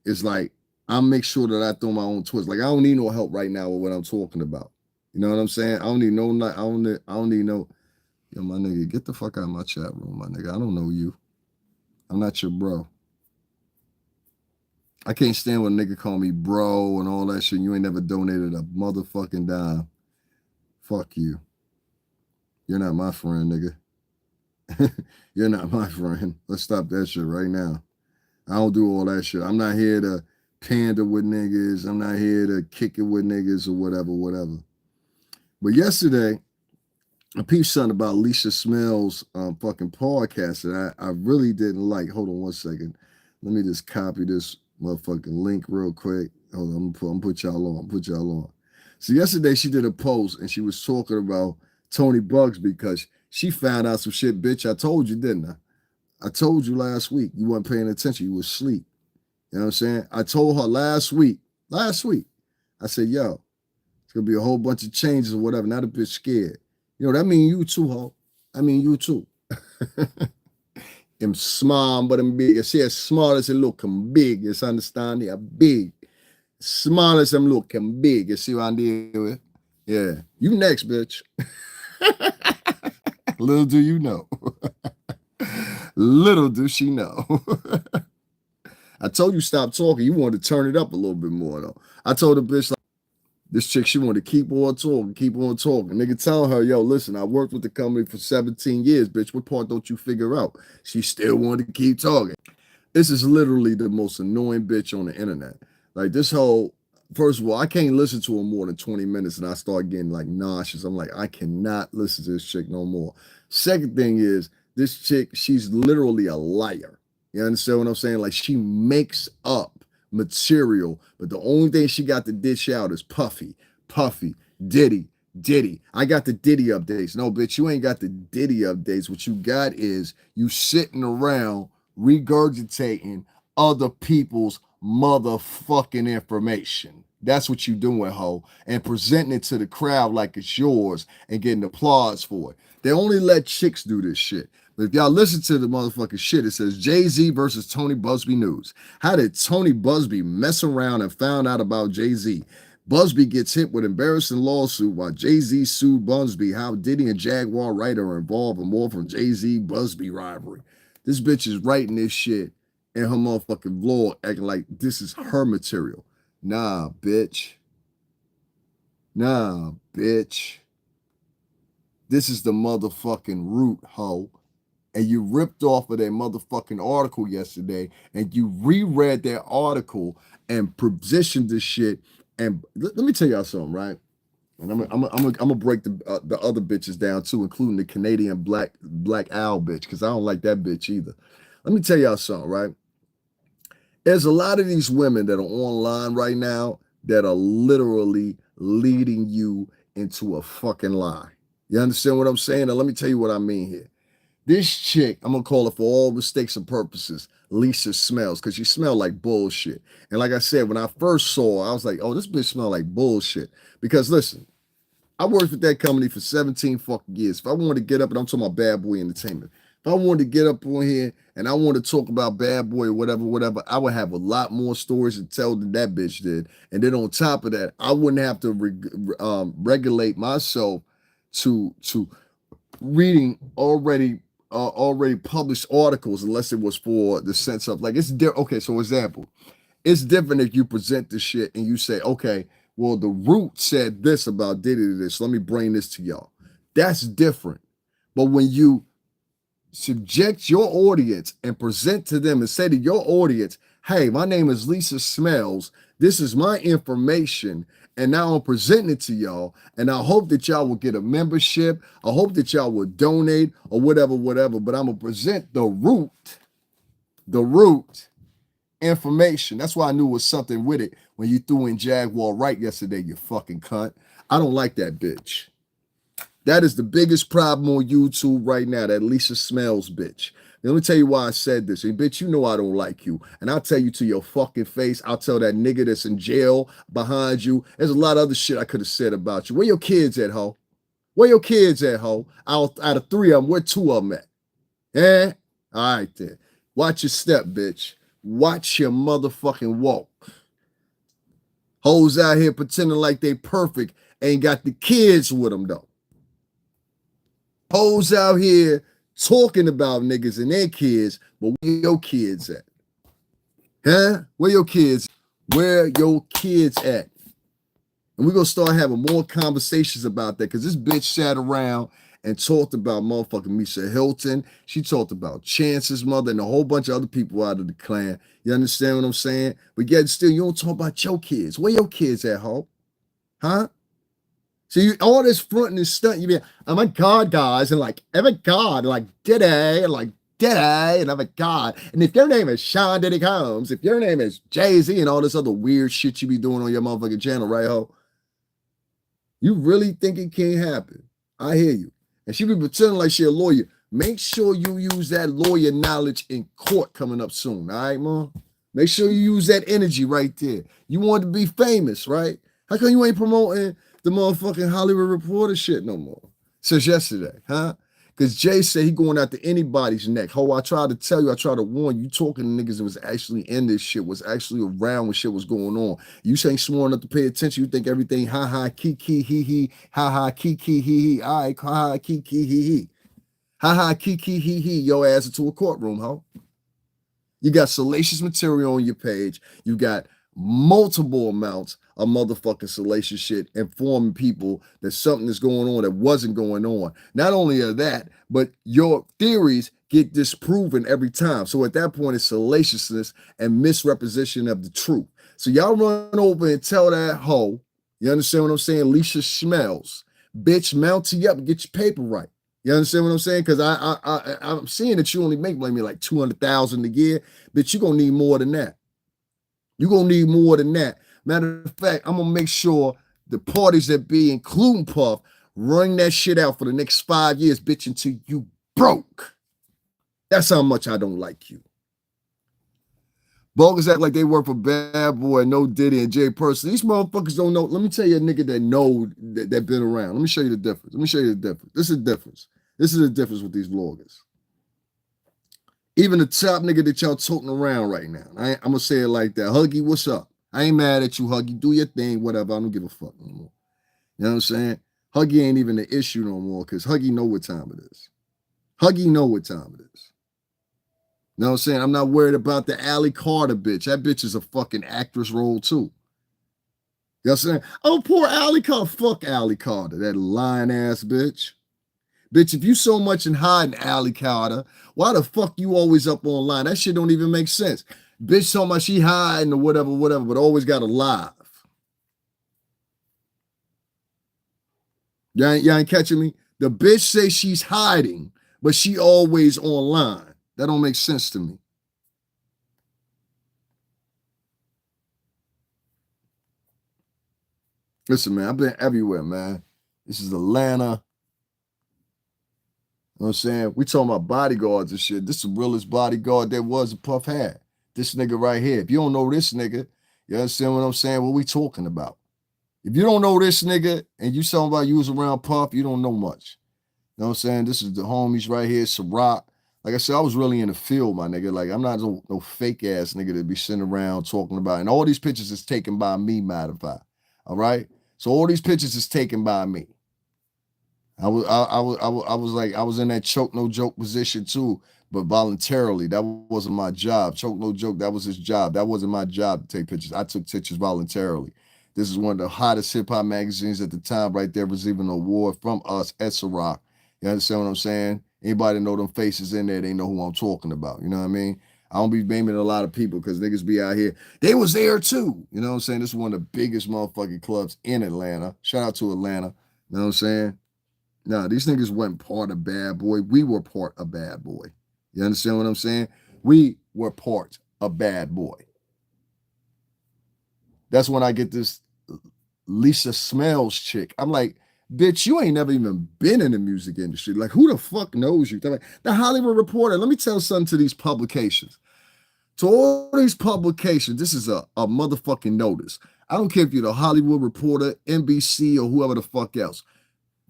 is like, I make sure that I throw my own twist. Like, I don't need no help right now with what I'm talking about. You know what I'm saying? I don't need no, I don't need no, yo, my nigga, get the fuck out of my chat room, my nigga. I don't know you. I'm not your bro. I can't stand when a nigga call me bro and all that shit. You ain't never donated a motherfucking dime. Fuck you. You're not my friend, nigga. You're not my friend. Let's stop that shit right now. I don't do all that shit. I'm not here to pander with niggas. I'm not here to kick it with niggas or whatever. But yesterday, I peeped something about Lisa Smells' fucking podcast that I really didn't like. Hold on one second. Let me just copy this motherfucking link real quick. Hold on, I'm gonna put y'all on. So yesterday she did a post and she was talking about Tony Bugs because she found out some shit, bitch. I told you, didn't I? I told you last week. You weren't paying attention. You was asleep. You know what I'm saying? I told her last week. I said, yo, it's gonna be a whole bunch of changes or whatever. Now the bitch scared. You know, that mean you too, ho. I mean you too. I'm small, but I'm big. You see, as small as it look, I'm big. You understand? Yeah, big. Small as I'm looking big. You see what I'm dealing with? Yeah. You next, bitch. Little do you know. Little do she know. I told you stop talking. You wanted to turn it up a little bit more, though. I told the bitch, like, this chick, she wanted to keep on talking. Nigga telling her, yo, listen, I worked with the company for 17 years, bitch. What part don't you figure out? She still wanted to keep talking. This is literally the most annoying bitch on the internet. Like, this whole, first of all, I can't listen to her more than 20 minutes and I start getting like nauseous. I'm like, I cannot listen to this chick no more. Second thing is, this chick, she's literally a liar. You understand what I'm saying? Like, she makes up material, but the only thing she got to dish out is Puffy, Diddy. I got the Diddy updates. No, bitch, you ain't got the Diddy updates. What you got is you sitting around regurgitating other people's motherfucking information. That's what you doing, ho, and presenting it to the crowd like it's yours and getting applause for it. They only let chicks do this shit. But if y'all listen to the motherfucking shit, it says Jay-Z versus Tony Busby news. How did Tony Busby mess around and found out about Jay-Z? Busby gets hit with embarrassing lawsuit while Jay-Z sued Busby. How Diddy and Jaguar Wright are involved in more from Jay-Z Busby rivalry. This bitch is writing this shit in her motherfucking vlog, acting like this is her material. Nah, bitch. Nah, bitch. This is the motherfucking root, hoe. And you ripped off of that motherfucking article yesterday, and you reread that article and positioned this shit. And let me tell y'all something, right? And I'm gonna break the other bitches down too, including the Canadian black owl bitch, because I don't like that bitch either. Let me tell y'all something, right? There's a lot of these women that are online right now that are literally leading you into a fucking lie. You understand what I'm saying? Now let me tell you what I mean here. This chick, I'm gonna call her for all mistakes and purposes, Lisa Smells, because she smelled like bullshit. And like I said, when I first saw her, I was like, oh, this bitch smell like bullshit. Because listen, I worked with that company for 17 fucking years. If I wanted to get up, and I'm talking about Bad Boy Entertainment, if I wanted to get up on here and I wanted to talk about Bad Boy or whatever, I would have a lot more stories to tell than that bitch did. And then on top of that, I wouldn't have to regulate myself to reading already published articles unless it was for the sense of like it's different. Okay, so example, it's different if you present the shit and you say, okay, well, the root said this about Diddy this. Let me bring this to y'all. That's different. But when you subject your audience and present to them and say to your audience, hey, my name is Lisa Smells. This is my information. And now I'm presenting it to y'all. And I hope that y'all will get a membership. I hope that y'all will donate or whatever. But I'm going to present the root information. That's why I knew it was something with it when you threw in Jaguar Wright yesterday, you fucking cunt. I don't like that bitch. That is the biggest problem on YouTube right now, that Lisa Smells bitch. Now, let me tell you why I said this. Hey, bitch, you know I don't like you. And I'll tell you to your fucking face. I'll tell that nigga that's in jail behind you. There's a lot of other shit I could have said about you. Where your kids at, ho? Where your kids at, ho? Out of 3 of them, where 2 of them at? Eh? All right, then. Watch your step, bitch. Watch your motherfucking walk. Hoes out here pretending like they perfect, ain't got the kids with them, though. Hoes out here talking about niggas and their kids, but where your kids at? Huh? Where your kids? Where your kids at? And we're going to start having more conversations about that because this bitch sat around and talked about motherfucking Misha Hilton. She talked about Chance's mother and a whole bunch of other people out of the clan. You understand what I'm saying? But yet still, you don't talk about your kids. Where your kids at, ho? Huh? So you all this front and stunt, you be, oh my God, guys, and like, oh my God, and like Diddy, and like Diddy, and oh my God. And if your name is Sean Diddy Combs, if your name is Jay-Z and all this other weird shit you be doing on your motherfucking channel, right, ho? You really think it can't happen? I hear you. And she be pretending like she a lawyer. Make sure you use that lawyer knowledge in court coming up soon, all right, Mom? Make sure you use that energy right there. You want to be famous, right? How come you ain't promoting the motherfucking Hollywood Reporter shit no more since yesterday, huh? Because Jay said he going after anybody's neck. Ho, I tried to tell you, I tried to warn you, talking to niggas that was actually in this shit, was actually around when shit was going on. You ain't smart enough to pay attention. You think everything ha ha kiki hee hee, ha ha kiki hee hee, all right, ha ha kiki hee hee. Ha ha kiki hee hee, your ass into a courtroom, ho. You got salacious material on your page. You got multiple amounts of motherfucking salacious shit informing people that something is going on that wasn't going on. Not only of that, but your theories get disproven every time. So at that point, it's salaciousness and misrepresentation of the truth. So y'all run over and tell that hoe, you understand what I'm saying? Lisa Smells, bitch, mount you up and get your paper right. You understand what I'm saying? Because I'm seeing that you only make maybe like 200,000 a year, but you're gonna need more than that. You're gonna need more than that. Matter of fact, I'm gonna make sure the parties that be, including Puff, run that shit out for the next 5 years, bitch, until you broke. That's how much I don't like you. Bogus act like they work for Bad Boy, No Diddy, and Jay Person. These motherfuckers don't know. Let me tell you a nigga that know that been around. Let me show you the difference. Let me show you the difference. This is the difference. This is the difference with these vloggers. Even the top nigga that y'all toting around right now. I'm going to say it like that. Huggy, what's up? I ain't mad at you, Huggy. Do your thing, whatever. I don't give a fuck no more. You know what I'm saying? Huggy ain't even the issue no more because Huggy know what time it is. Huggy know what time it is. You know what I'm saying? I'm not worried about the Allie Carter bitch. That bitch is a fucking actress role too. You know what I'm saying? Oh, poor Allie Carter. Fuck Allie Carter, that lying ass bitch. Bitch, if you so much in hiding, Allie Carter, why the fuck you always up online? That shit don't even make sense. Bitch so much she hiding or whatever, but always got to lie. Y'all ain't catching me? The bitch say she's hiding, but she always online. That don't make sense to me. Listen, man, I've been everywhere, man. This is Atlanta. You know what I'm saying? We talking about bodyguards and shit. This is the realest bodyguard there was a Puff had. This nigga right here. If you don't know this nigga, you understand what I'm saying? What we talking about? If you don't know this nigga and you talking about you was around Puff, you don't know much. You know what I'm saying? This is the homies right here, Ciroc. Like I said, I was really in the field, my nigga. Like, I'm not no fake ass nigga that be sitting around talking about. And all these pictures is taken by me, matter of fact. All right? So all these pictures is taken by me. I was in that choke no joke position too, but voluntarily. That wasn't my job. Choke no joke, that was his job. That wasn't my job to take pictures. I took pictures voluntarily. This is one of the hottest hip hop magazines at the time, right there, receiving an award from us at Ciroc. You understand what I'm saying? Anybody know them faces in there, they know who I'm talking about. You know what I mean? I don't be naming a lot of people because niggas be out here. They was there too. You know what I'm saying? This is one of the biggest motherfucking clubs in Atlanta. Shout out to Atlanta. You know what I'm saying? Nah, these niggas wasn't part of Bad Boy. We were part of Bad Boy. You understand what I'm saying? We were part of Bad Boy. That's when I get this Lisa Smells chick. I'm like, bitch, you ain't never even been in the music industry. Like, who the fuck knows you? Like, the Hollywood Reporter. Let me tell something to these publications. To all these publications, this is a motherfucking notice. I don't care if you're the Hollywood Reporter, NBC, or whoever the fuck else.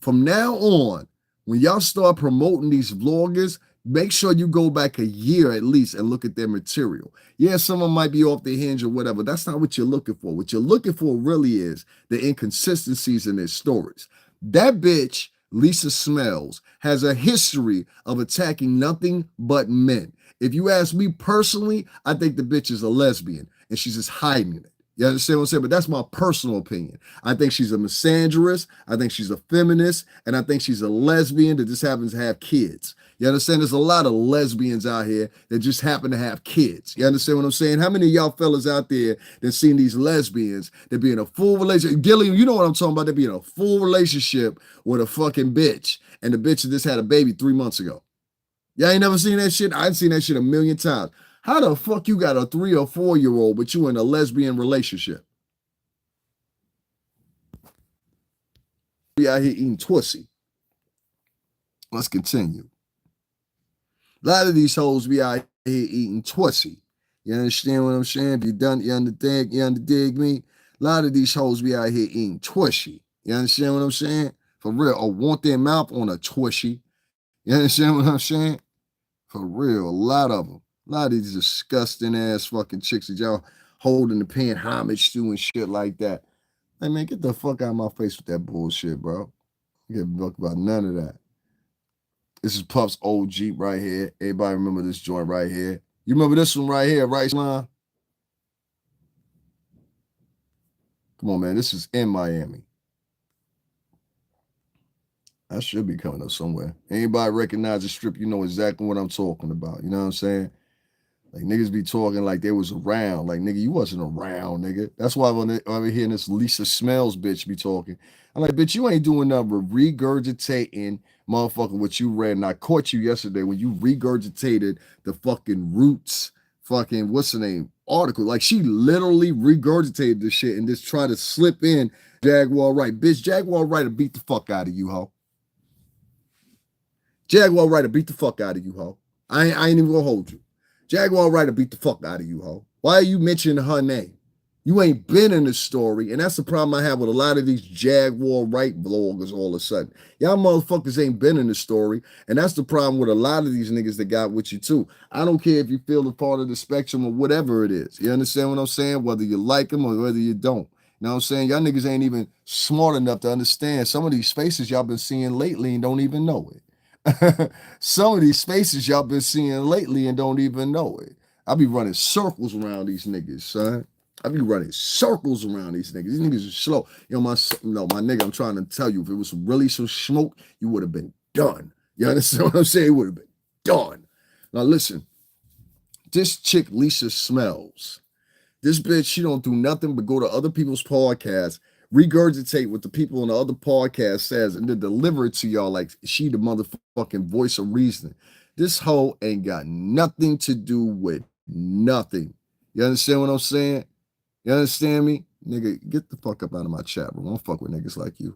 From now on, when y'all start promoting these vloggers, make sure you go back a year at least and look at their material. Yeah, someone might be off the hinge or whatever. That's not what you're looking for. What you're looking for really is the inconsistencies in their stories. That bitch, Lisa Smells, has a history of attacking nothing but men. If you ask me personally, I think the bitch is a lesbian and she's just hiding it. You understand what I'm saying? But that's my personal opinion. I think she's a misandrist. I think she's a feminist. And I think she's a lesbian that just happens to have kids. You understand? There's a lot of lesbians out here that just happen to have kids. You understand what I'm saying? How many of y'all fellas out there that seen these lesbians that be in a full relationship? Gilliam, you know what I'm talking about? They be in a full relationship with a fucking bitch. And the bitch just had a baby 3 months ago. Y'all ain't never seen that shit? I've seen that shit a million times. How the fuck you got a 3 or 4 year old, but you in a lesbian relationship? Be out here eating pussy. Let's continue. A lot of these hoes be out here eating pussy. You understand what I'm saying? If you underdig me? A lot of these hoes be out here eating twushy. You understand what I'm saying? For real. Or want their mouth on a twushy. You understand what I'm saying? For real. A lot of them. A lot of these disgusting ass fucking chicks that y'all holding and paying homage to and shit like that. Hey man, get the fuck out of my face with that bullshit, bro. You give a fuck about none of that. This is Puff's old Jeep right here. Everybody remember this joint right here. You remember this one right here, right, Slime? Come on, man. This is in Miami. I should be coming up somewhere. Anybody recognize the strip, you know exactly what I'm talking about. You know what I'm saying? Like niggas be talking like they was around. Like nigga, you wasn't around, nigga. That's why when I'm hearing this Lisa Smells bitch be talking, I'm like, bitch, you ain't doing nothing but regurgitating motherfucker what you read. And I caught you yesterday when you regurgitated the fucking Roots fucking what's the name article. Like she literally regurgitated the shit and just tried to slip in Jaguar Wright. Bitch, Jaguar Wright will beat the fuck out of you, ho. Jaguar Wright will beat the fuck out of you, ho. I ain't even gonna hold you. Jaguar Wright will beat the fuck out of you, ho. Why are you mentioning her name? You ain't been in the story, and that's the problem I have with a lot of these Jaguar right bloggers all of a sudden. Y'all motherfuckers ain't been in the story, and that's the problem with a lot of these niggas that got with you too. I don't care if you feel a part of the spectrum or whatever it is. You understand what I'm saying? Whether you like them or whether you don't. You know what I'm saying? Y'all niggas ain't even smart enough to understand some of these faces y'all been seeing lately and don't even know it. Some of these faces y'all been seeing lately and don't even know it. I be running circles around these niggas, son. I be running circles around these niggas. These niggas are slow. You know, my nigga, I'm trying to tell you, if it was really some smoke, you would have been done. You understand what I'm saying? It would have been done. Now listen, this chick, Lisa Smells, this bitch, she don't do nothing but go to other people's podcasts, regurgitate what the people on the other podcast says, and then deliver it to y'all like she the motherfucking voice of reason. This hoe ain't got nothing to do with nothing. You understand what I'm saying? You understand me? Nigga, get the fuck up out of my chat room. I don't fuck with niggas like you.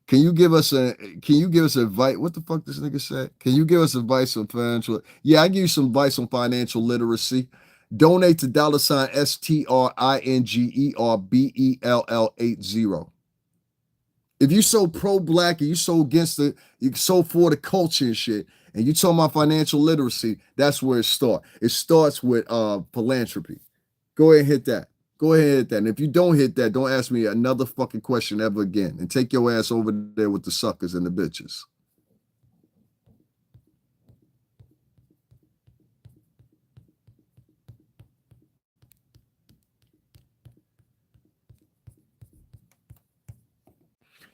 Can you give us advice? What the fuck this nigga said? Can you give us advice on financial? Yeah, I give you some advice on financial literacy. Donate to $STRINGERBELL80. If you so pro-black and you so against you so for the culture and shit, and you talking about financial literacy, that's where it starts. It starts with philanthropy. Go ahead and hit that. Go ahead and hit that. And if you don't hit that, don't ask me another fucking question ever again. And take your ass over there with the suckers and the bitches.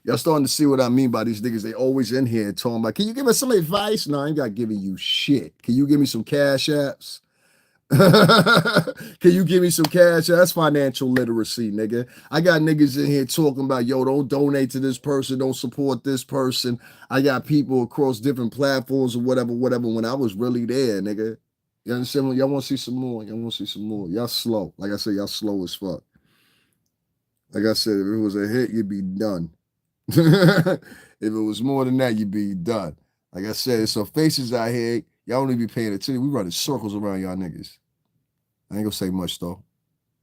Y'all starting to see what I mean by these niggas. They always in here talking about, can you give us some advice? No, I ain't got giving you shit. Can you give me some cash apps? Can you give me some cash? That's financial literacy, nigga. I got niggas in here talking about, yo, don't donate to this person, don't support this person. I got people across different platforms or whatever, when I was really there, nigga. You understand? Y'all want to see some more? Y'all want to see some more? Y'all slow. Like I said, y'all slow as fuck. Like I said, if it was a hit, you'd be done. If it was more than that, you'd be done. Like I said, there's some faces out here. Y'all don't even be paying attention. We running circles around y'all niggas. I ain't gonna say much though.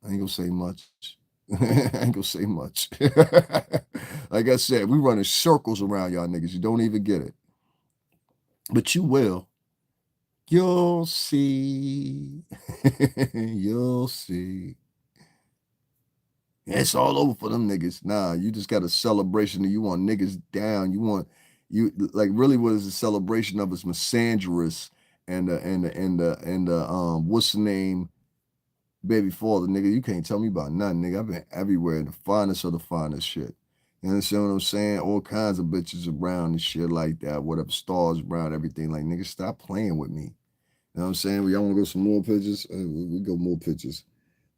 I ain't gonna say much. I ain't gonna say much. Like I said, we running circles around y'all niggas. You don't even get it. But you will. You'll see. You'll see. It's all over for them niggas. Nah, you just got a celebration and you want niggas down. You like really what is the celebration of is misandrous and what's the name? Baby father, nigga, you can't tell me about nothing, nigga. I've been everywhere, the finest of the finest shit. You understand what I'm saying? All kinds of bitches around and shit like that, whatever, stars around, everything. Like, nigga, stop playing with me. You know what I'm saying? Y'all want to go some more pictures? We go more pictures.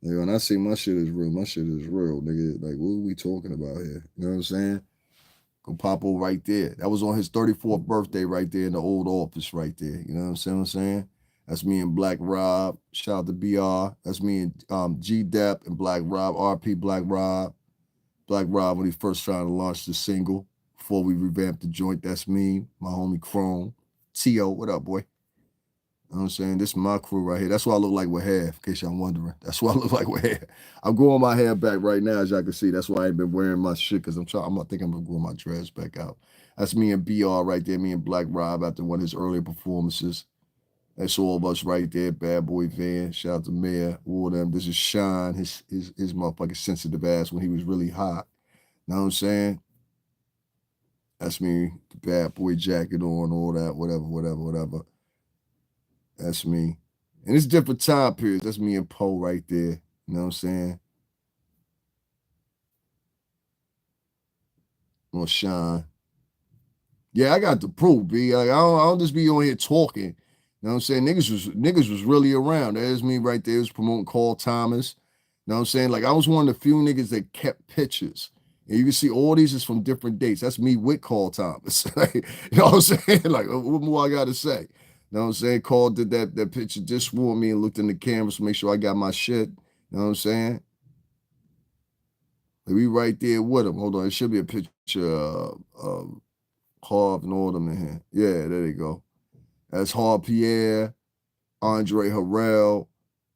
Nigga, when I say my shit is real, my shit is real, nigga. Like, what are we talking about here? You know what I'm saying? Go Papo right there. That was on his 34th birthday right there in the old office right there. You know what I'm saying? That's me and Black Rob. Shout out to BR. That's me and G Dep and Black Rob, RP Black Rob. Black Rob when he first trying to launch the single before we revamped the joint. That's me, my homie Chrome. T.O., what up, boy? You know what I'm saying? This is my crew right here. That's what I look like with hair, in case y'all wondering. That's what I look like with hair. I'm growing my hair back right now, as y'all can see. That's why I ain't been wearing my shit, because I think I'm going to grow my dreads back out. That's me and BR right there, me and Black Rob after one of his earlier performances. That's all of us right there. Bad Boy Van. Shout out to Mayor. All of them. This is Sean, his motherfucking sensitive ass when he was really hot. Know what I'm saying? That's me. The bad boy jacket on, all that, whatever. That's me. And it's different time periods. That's me and Poe right there. You know what I'm saying? On Sean. Yeah, I got the proof, B. Like, I don't just be on here talking. You know what I'm saying? Niggas was really around. There's me right there. It was promoting Carl Thomas. You know what I'm saying? Like, I was one of the few niggas that kept pictures. And you can see all these is from different dates. That's me with Carl Thomas. You know what I'm saying? Like, what more I got to say? You know what I'm saying? Carl did that picture just for me and looked in the cameras to make sure I got my shit. You know what I'm saying? Like, we right there with him. Hold on. It should be a picture of Harv and all them in here. Yeah, there they go. That's Harv Pierre, Andre Harrell,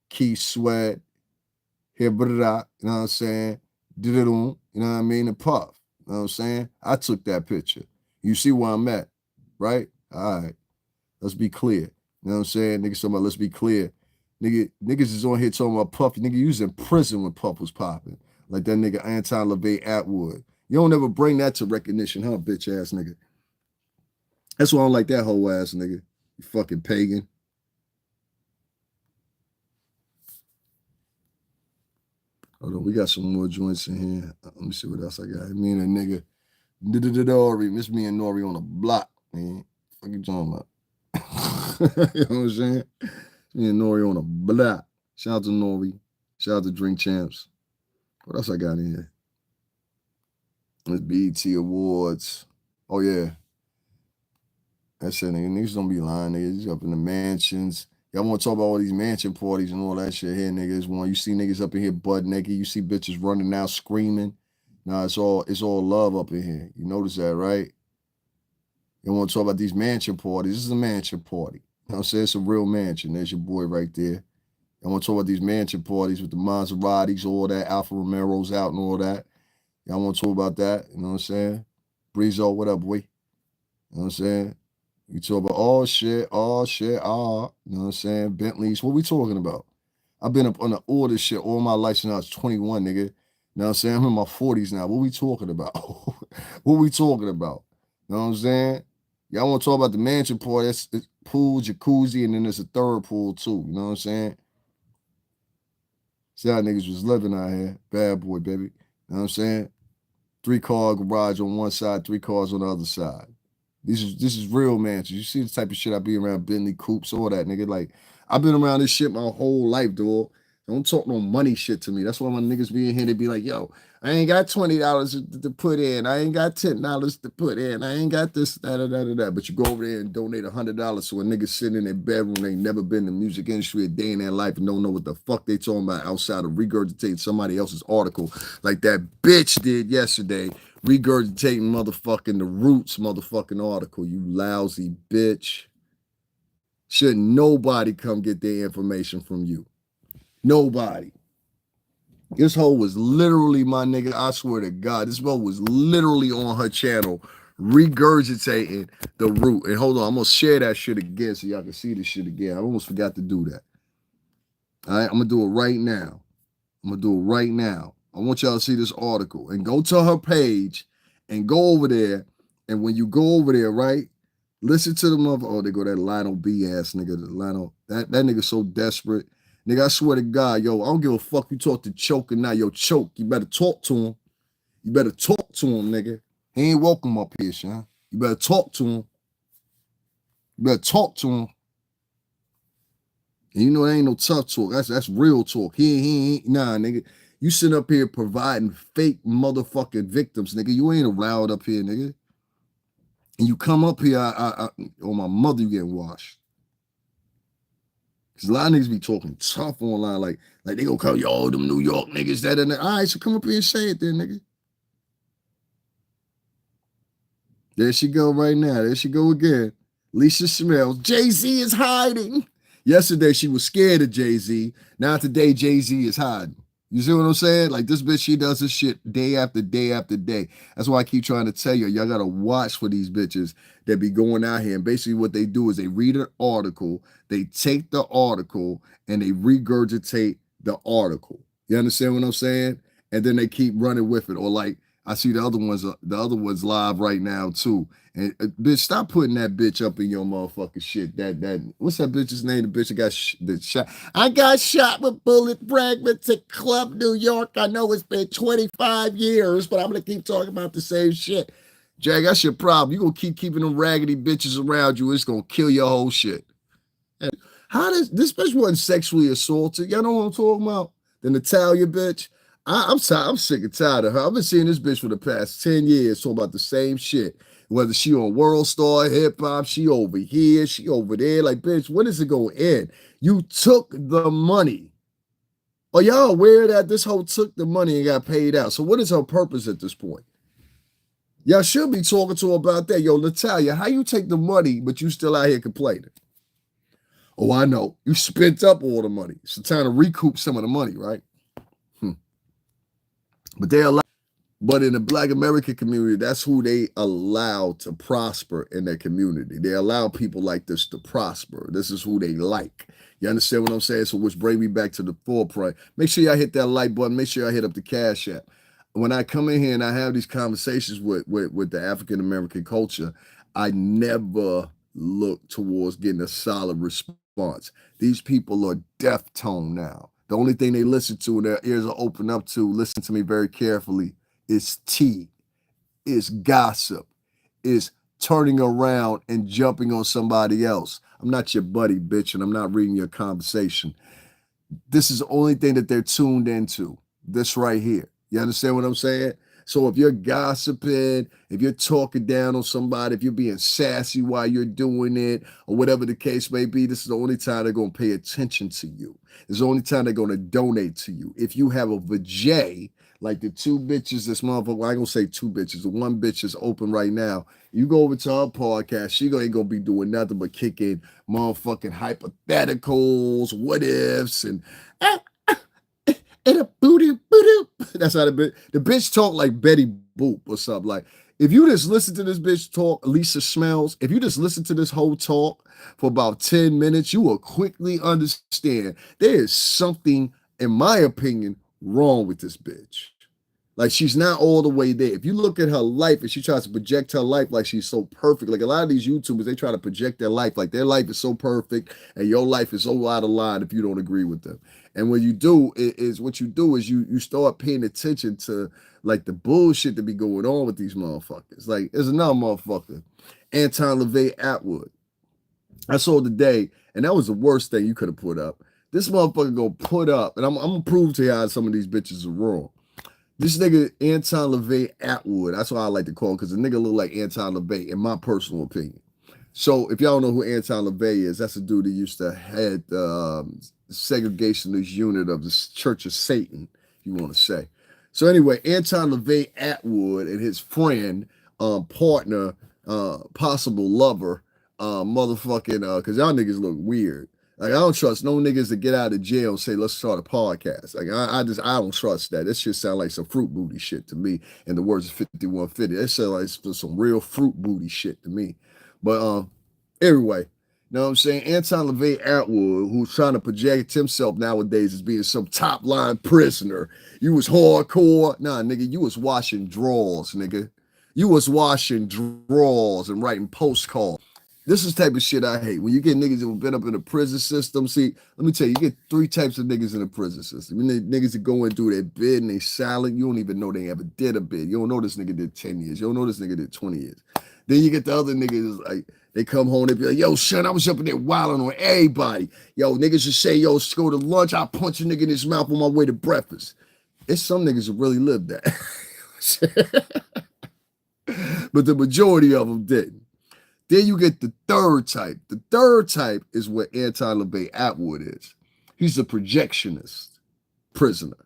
Keith Sweat, Here, but it out, you know what I'm saying? Did it on, you know what I mean? And puff, you know what I'm saying? I took that picture. You see where I'm at, right? All right, let's be clear. You know what I'm saying? Niggas talking about, let's be clear. Niggas is on here talking about Puff. Nigga, you was in prison when Puff was popping. Like that nigga Anton, Levy, Attwood. You don't ever bring that to recognition, huh, bitch ass nigga? That's why I don't like that whole ass nigga. You fucking pagan. Hold on, we got some more joints in here. Let me see what else I got. Me and a nigga, Nori, miss me and Nori on a block, man. What you talking about? You know what I'm saying? Me and Nori on a block. Shout out to Nori. Shout out to Drink Champs. What else I got in here? It's BET Awards. Oh, yeah. That's it, nigga. Niggas don't be lying, niggas. Up in the mansions. Y'all want to talk about all these mansion parties and all that shit here, niggas. When you see niggas up in here butt naked, you see bitches running out screaming. Nah, it's all love up in here. You notice that, right? You want to talk about these mansion parties. This is a mansion party. You know what I'm saying? It's a real mansion. There's your boy right there. I want to talk about these mansion parties with the Maseratis, all that, Alfa Romero's out and all that. Y'all want to talk about that? You know what I'm saying? Breezo, what up, boy? You know what I'm saying? You talk about all shit, you know what I'm saying? Bentleys, what we talking about? I've been up on the order shit all my life since I was 21, nigga. You know what I'm saying? I'm in my 40s now. What we talking about? What we talking about? You know what I'm saying? Y'all want to talk about the mansion party? It's pool, jacuzzi, and then there's a third pool too. You know what I'm saying? See how niggas was living out here. Bad boy, baby. You know what I'm saying? 3-car garage on one side, 3 cars on the other side. This is real mansions. You see the type of shit I be around, Bentley coupes, all that, nigga. Like, I've been around this shit my whole life, dog. Don't talk no money shit to me. That's why my niggas be in here, they be like, yo, I ain't got $20 to put in. I ain't got $10 to put in. I ain't got this, that. But you go over there and donate $100 to a nigga sitting in their bedroom. They ain't never been in the music industry a day in their life and don't know what the fuck they talking about outside of regurgitating somebody else's article like that bitch did yesterday. Regurgitating motherfucking the Roots motherfucking article, you lousy bitch. Should nobody come get their information from you. Nobody. This hoe was literally, my nigga, I swear to God, this hoe was literally on her channel regurgitating the Root. And hold on, I'm going to share that shit again so y'all can see this shit again. I almost forgot to do that. All right, I'm going to do it right now. I want y'all to see this article and go to her page and go over there. And when you go over there, right, listen to the mother. Oh, they go that Lionel B ass nigga. Lionel, that nigga so desperate. Nigga, I swear to God, yo, I don't give a fuck you talk to Choke or not. Yo, Choke, you better talk to him. You better talk to him, nigga. He ain't welcome up here, Sean. You better talk to him. And you know, there ain't no tough talk. That's real talk. He ain't, nah, nigga. You sit up here providing fake motherfucking victims, nigga. You ain't allowed up here, nigga. And you come up here, on my mother, you getting washed. Because a lot of niggas be talking tough online, like they gonna call yo, them New York niggas, that and that. All right, so come up here and say it then, nigga. There she go right now. There she go again. Lisa Smells. Jay-Z is hiding. Yesterday, she was scared of Jay-Z. Now today, Jay-Z is hiding. You see what I'm saying? Like, this bitch, she does this shit day after day after day. That's why I keep trying to tell you, y'all got to watch for these bitches that be going out here. And basically what they do is they read an article, they take the article, and they regurgitate the article. You understand what I'm saying? And then they keep running with it. Or like, I see the other ones live right now too. And bitch, stop putting that bitch up in your motherfucking shit. That what's that bitch's name? The bitch that got shot. I got shot with bullet fragments at Club New York. I know it's been 25 years, but I'm gonna keep talking about the same shit. Jag, that's your problem. You gonna keep keeping them raggedy bitches around you. It's gonna kill your whole shit. How does this bitch wasn't sexually assaulted? Y'all know what I'm talking about? The Natalia bitch. I'm sick and tired of her. I've been seeing this bitch for the past 10 years talking about the same shit. Whether she on World Star, Hip Hop, she over here, she over there. Like, bitch, when is it going to end? You took the money. Are y'all aware that this hoe took the money and got paid out? So what is her purpose at this point? Y'all should be talking to her about that. Yo, Natalia, how you take the money, but you still out here complaining? Oh, I know. You spent up all the money. It's time to recoup some of the money, right? But they allow, but in the Black American community, that's who they allow to prosper in their community. They allow people like this to prosper. This is who they like. You understand what I'm saying? So which bring me back to the forefront. Make sure y'all hit that like button. Make sure y'all hit up the Cash App. When I come in here and I have these conversations with the African American culture, I never look towards getting a solid response. These people are deaf tone now. The only thing they listen to and their ears are open up to, listen to me very carefully, is tea, is gossip, is turning around and jumping on somebody else. I'm not your buddy, bitch, and I'm not reading your conversation. This is the only thing that they're tuned into. This right here. You understand what I'm saying? So if you're gossiping, if you're talking down on somebody, if you're being sassy while you're doing it, or whatever the case may be, this is the only time they're going to pay attention to you. It's the only time they're going to donate to you. If you have a vajay, like the two bitches, this motherfucker, well, I ain't gonna say two bitches, the one bitch is open right now. You go over to her podcast, she ain't gonna be doing nothing but kicking motherfucking hypotheticals, what ifs, and a booty. That's how the bitch talk like Betty Boop or something. Like, if you just listen to this bitch talk, Lisa Smells, if you just listen to this whole talk for about 10 minutes, you will quickly understand there is something, in my opinion, wrong with this bitch. Like, she's not all the way there. If you look at her life and she tries to project her life like she's so perfect, like a lot of these YouTubers, they try to project their life like their life is so perfect and your life is so out of line if you don't agree with them. And what you do is you start paying attention to like the bullshit that be going on with these motherfuckers. Like, there's another motherfucker, Anton Levy Attwood. I saw today, and that was the worst thing you could have put up. This motherfucker gonna put up, and I'm gonna prove to y'all some of these bitches are wrong. This nigga, Anton Levy Attwood, that's what I like to call him, because the nigga look like Anton Levy, in my personal opinion. So if y'all don't know who Anton Levy is, that's a dude that used to head the segregationist unit of the Church of Satan, if you want to say. So anyway, Anton Levy Attwood and his friend, partner, possible lover, motherfucking, because y'all niggas look weird. Like, I don't trust no niggas to get out of jail and say, let's start a podcast. Like, I don't trust that. That shit sound like some fruit booty shit to me. In the words of 5150, that sound like some real fruit booty shit to me. But anyway, you know what I'm saying? Anton Levy Attwood, who's trying to project himself nowadays as being some top line prisoner. You was hardcore. Nah, nigga, you was washing drawers, nigga. You was washing drawers and writing postcards. This is the type of shit I hate. When you get niggas that have been up in the prison system, see, let me tell you, you get three types of niggas in the prison system. You niggas that go and do their bid and they silent. You don't even know they ever did a bid. You don't know this nigga did 10 years. You don't know this nigga did 20 years. Then you get the other niggas, like, they come home, they be like, yo, son, I was up in there wilding on everybody. Yo, niggas just say, yo, let's go to lunch. I'll punch a nigga in his mouth on my way to breakfast. It's some niggas that really lived that. But the majority of them didn't. Then you get the third type. The third type is what Anton Levy Attwood is. He's a projectionist prisoner.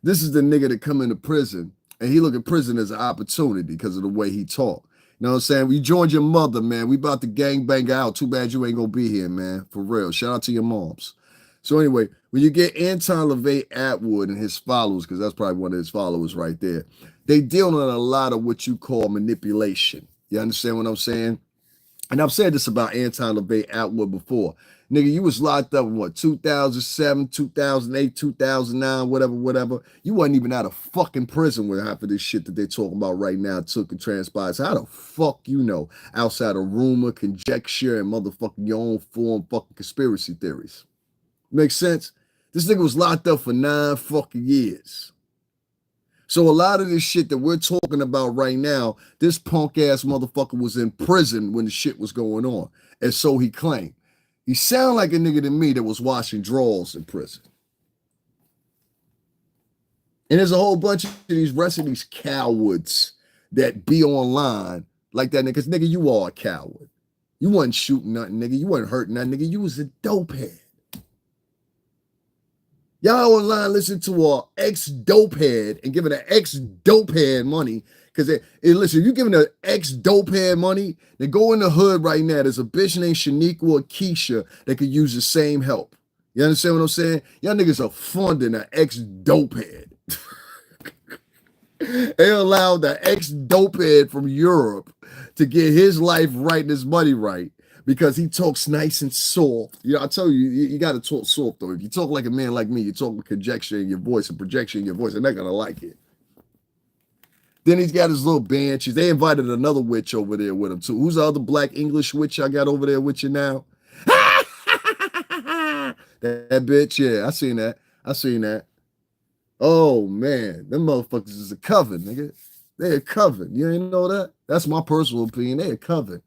This is the nigga that come into prison and he look at prison as an opportunity because of the way he talk. You know what I'm saying? We joined your mother, man. We about to gang bang out. Too bad you ain't gonna be here, man. For real. Shout out to your moms. So anyway, when you get Anton Levy Attwood and his followers, because that's probably one of his followers right there, they deal in a lot of what you call manipulation. You understand what I'm saying? And I've said this about Anton Levy Attwood before. Nigga, you was locked up in what, 2007, 2008, 2009, whatever. You wasn't even out of fucking prison with half of this shit that they're talking about right now took and transpired. So how the fuck you know outside of rumor, conjecture, and motherfucking your own form fucking conspiracy theories? Makes sense? This nigga was locked up for 9 fucking years. So a lot of this shit that we're talking about right now, this punk ass motherfucker was in prison when the shit was going on. And so he claimed. He sound like a nigga to me that was washing drawers in prison. And there's a whole bunch of these rest of these cowards that be online like that nigga. Because nigga, you are a coward. You wasn't shooting nothing, nigga. You wasn't hurting nothing, nigga. You was a dope head. Y'all online listen to a ex-dope head and giving an ex-dope head money. Because, listen, if you giving an ex-dope head money, then go in the hood right now. There's a bitch named Shaniqua or Keisha that could use the same help. You understand what I'm saying? Y'all niggas are funding an ex-dope head. They allowed the ex-dopehead from Europe to get his life right and his money right because he talks nice and soft. You know, I tell you, you got to talk soft, though. If you talk like a man like me, you talk with conjecture in your voice and projection in your voice, they're not going to like it. Then he's got his little banshees. They invited another witch over there with him, too. Who's the other black English witch I got over there with you now? that bitch, yeah, I seen that. I seen that. Oh man, them motherfuckers is a coven, nigga. They a coven. You ain't know that? That's my personal opinion. They a coven.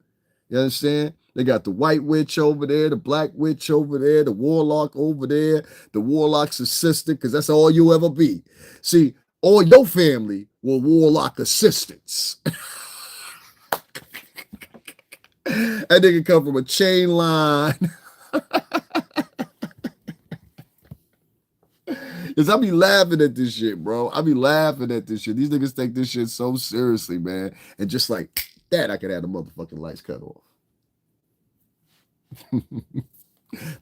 You understand? They got the white witch over there, the black witch over there, the warlock over there, the warlock's assistant, because that's all you'll ever be. See, all your family were warlock assistants. That nigga come from a chain line. Cause I be laughing at this shit, bro. I be laughing at this shit. These niggas take this shit so seriously, man. And just like that, I could have the motherfucking lights cut off.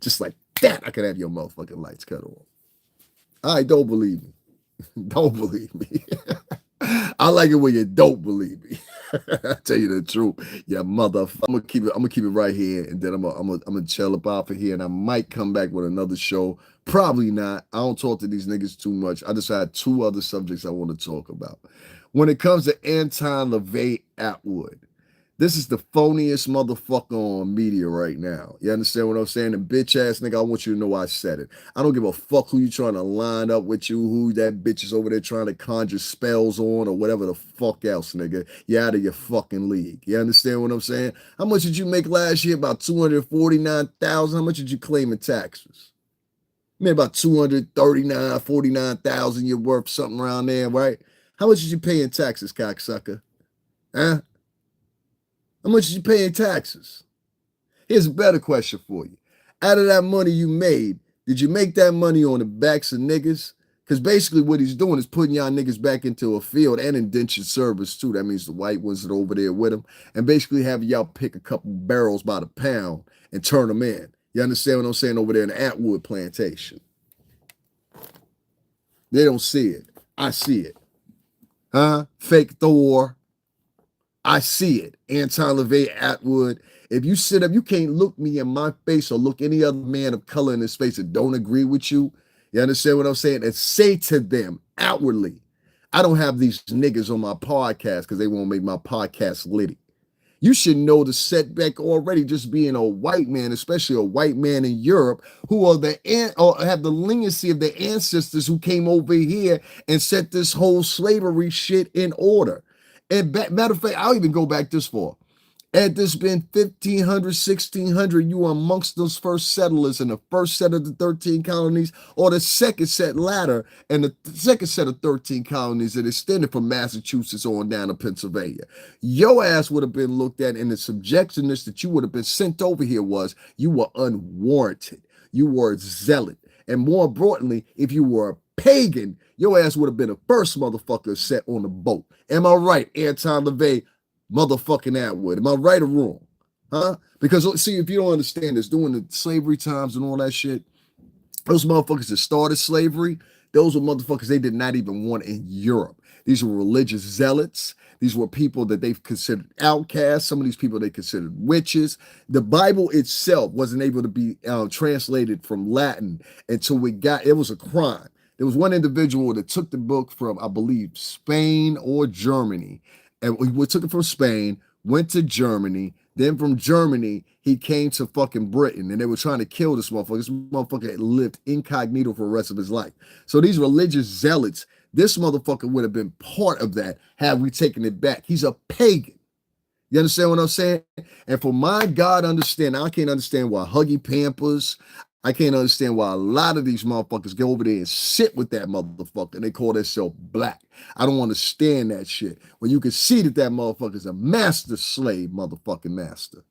Just like that, I could have your motherfucking lights cut off. All right, don't believe me. Don't believe me. I like it when you don't believe me. I tell you the truth, yeah, motherfucker. I'm gonna keep it right here, and then I'm gonna chill up off of here, and I might come back with another show. Probably not. I don't talk to these niggas too much. I just had two other subjects I want to talk about. When it comes to Anton, Levy, Attwood, this is the phoniest motherfucker on media right now. You understand what I'm saying? And bitch ass nigga, I want you to know I said it. I don't give a fuck who you trying to line up with you, who that bitch is over there trying to conjure spells on or whatever the fuck else, nigga. You're out of your fucking league. You understand what I'm saying? How much did you make last year? About $249,000. How much did you claim in taxes? I mean, about 239, 49,000. You're worth something around there, right? How much did you pay in taxes, cocksucker? Huh? How much did you pay in taxes? Here's a better question for you. Out of that money you made, did you make that money on the backs of niggas? Because basically what he's doing is putting y'all niggas back into a field and indentured service too. That means the white ones that are over there with him. And basically having y'all pick a couple barrels by the pound and turn them in. You understand what I'm saying over there in the Attwood plantation? They don't see it. I see it. Huh? Fake Thor. I see it. Anton, Levy, Attwood. If you sit up, you can't look me in my face or look any other man of color in his face that don't agree with you. You understand what I'm saying? And say to them outwardly, I don't have these niggas on my podcast because they won't make my podcast litty. You should know the setback already just being a white man, especially a white man in Europe, who are or have the legacy of the ancestors who came over here and set this whole slavery shit in order. And matter of fact, I'll even go back this far. Had this been 1500, 1600, you were amongst those first settlers in the first set of the 13 colonies, or the second set latter, and the second set of 13 colonies that extended from Massachusetts on down to Pennsylvania. Your ass would have been looked at, and the subjectiveness that you would have been sent over here was you were unwarranted. You were a zealot. And more importantly, if you were a pagan, your ass would have been the first motherfucker set on the boat. Am I right, Anton, Levy, motherfucking Attwood? Am I right or wrong? Huh? Because see, if you don't understand this, during the slavery times and all that shit, those motherfuckers that started slavery, those were motherfuckers they did not even want in Europe. These were religious zealots. These were people that they've considered outcasts. Some of these people they considered witches. The Bible itself wasn't able to be translated from Latin until it was a crime. There was one individual that took the book from, I believe, Spain or Germany. And we took it from Spain, went to Germany. Then from Germany, he came to fucking Britain. And they were trying to kill this motherfucker. This motherfucker lived incognito for the rest of his life. So these religious zealots, this motherfucker would have been part of that had we taken it back. He's a pagan. You understand what I'm saying? And for my God understand, I can't understand why Huggy Pampers, I can't understand why a lot of these motherfuckers go over there and sit with that motherfucker and they call themselves black. I don't understand that shit. When you can see that motherfucker's a master slave, motherfucking master.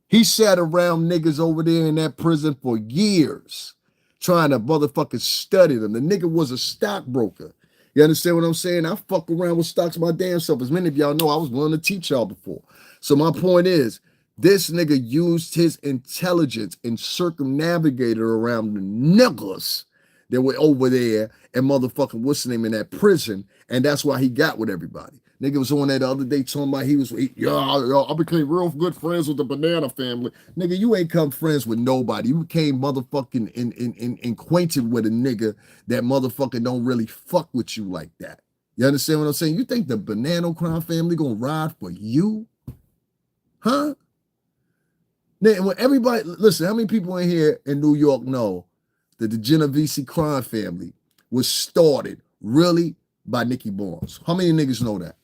He sat around niggas over there in that prison for years trying to motherfucking study them. The nigga was a stockbroker. You understand what I'm saying? I fuck around with stocks my damn self. As many of y'all know, I was willing to teach y'all before. So my point is, this nigga used his intelligence and circumnavigated around the niggas that were over there and motherfucking what's the name in that prison, and that's why he got with everybody. Nigga was on that the other day talking about I became real good friends with the banana family. Nigga, you ain't come friends with nobody. You became motherfucking acquainted with a nigga that motherfucking don't really fuck with you like that. You understand what I'm saying? You think the banana crime family gonna ride for you? Huh? Then when everybody, listen, how many people in here in New York know that the Genovese crime family was started really by Nicky Barnes? How many niggas know that?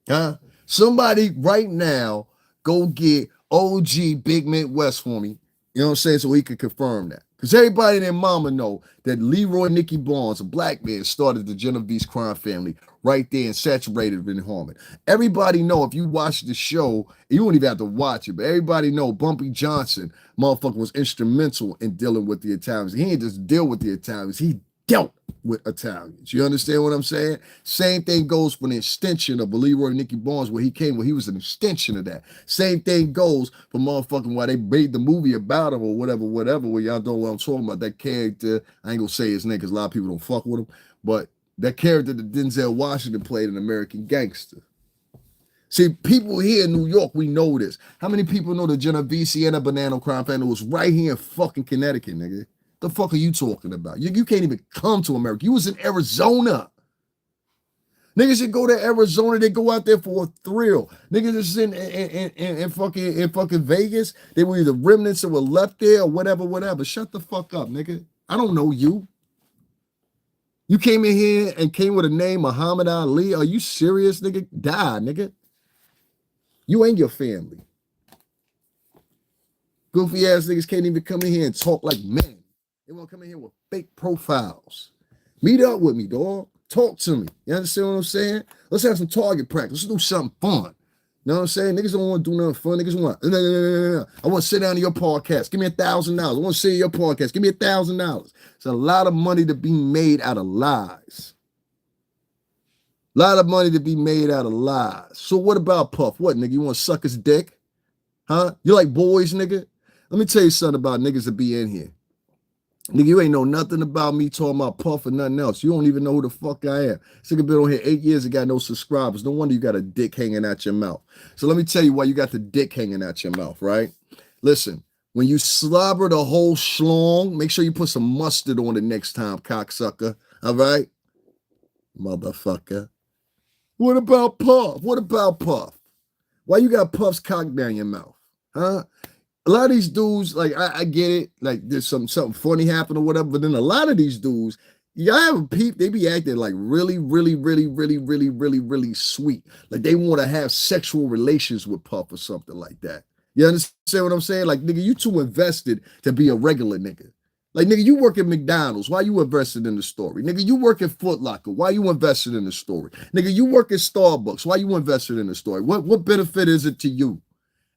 Huh? Somebody right now go get OG Big Midwest for me. You know what I'm saying? So he can confirm that. Because everybody and their mama know that Leroy Nicky Barnes, a black man, started the Genovese crime family right there and saturated in Harmon. Everybody know, if you watch the show, you won't even have to watch it, but everybody know Bumpy Johnson, motherfucker, was instrumental in dealing with the Italians. He didn't just deal with the Italians, he dealt with Italians. You understand what I'm saying? Same thing goes for the extension of Leroy Nicky Barnes, where he came, where he was an extension of that. Same thing goes for motherfucking why they made the movie about him or whatever, where y'all know what I'm talking about. That character, I ain't gonna say his name because a lot of people don't fuck with him, but that character that Denzel Washington played in American Gangster. See, people here in New York, we know this. How many people know the Genovese and the Banana Crime family was right here in fucking Connecticut, nigga? The fuck are you talking about? You can't even come to America. You was in Arizona. Niggas should go to Arizona. They go out there for a thrill. Niggas is in fucking Vegas. They were either remnants that were left there or whatever. Shut the fuck up, nigga. I don't know you. You came in here and came with a name, Muhammad Ali. Are you serious, nigga? Die, nigga. You ain't your family. Goofy ass niggas can't even come in here and talk like men. They want to come in here with fake profiles. Meet up with me, dog. Talk to me. You understand what I'm saying? Let's have some target practice. Let's do something fun. You know what I'm saying? Niggas don't want to do nothing fun. Niggas want, no. I want to sit down to your podcast. Give me $1,000. I want to sit in your podcast. Give me $1,000. It's a lot of money to be made out of lies. A lot of money to be made out of lies. So what about Puff? What, nigga? You want to suck his dick? Huh? You like boys, nigga? Let me tell you something about niggas that be in here. Nigga, you ain't know nothing about me talking about Puff or nothing else. You don't even know who the fuck I am. This nigga been on here 8 years and got no subscribers. No wonder you got a dick hanging out your mouth. So let me tell you why you got the dick hanging out your mouth, right? Listen, when you slobber the whole schlong, make sure you put some mustard on it next time, cocksucker. All right? Motherfucker. What about Puff? What about Puff? Why you got Puff's cock down your mouth? Huh? A lot of these dudes, like, I get it, like there's something funny happen or whatever, but then a lot of these dudes, y'all have a peep, they be acting like really sweet. Like they want to have sexual relations with Puff or something like that. You understand what I'm saying? Like, nigga, you too invested to be a regular nigga. Like, nigga, you work at McDonald's. Why you invested in the story? Nigga, you work at Foot Locker. Why you invested in the story? Nigga, you work at Starbucks. Why you invested in the story? What benefit is it to you?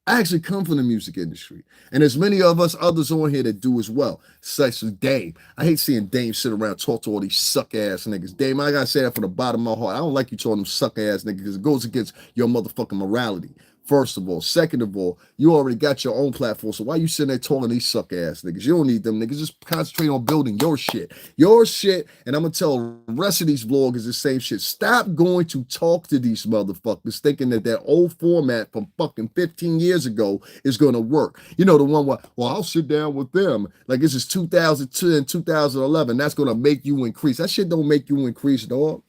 I actually come from the music industry. And there's many of us others on here that do as well, such as Dame. I hate seeing Dame sit around and talk to all these suck-ass niggas. Dame, I gotta say that from the bottom of my heart. I don't like you talking them suck-ass niggas because it goes against your motherfucking morality. First of all. Second of all, you already got your own platform, so why you sitting there talking these suck-ass niggas? You don't need them niggas. Just concentrate on building your shit. Your shit, and I'm going to tell the rest of these vloggers the same shit. Stop going to talk to these motherfuckers thinking that old format from fucking 15 years ago is going to work. You know, the one where, well, I'll sit down with them. Like, this is 2002 and 2011. That's going to make you increase. That shit don't make you increase, dog.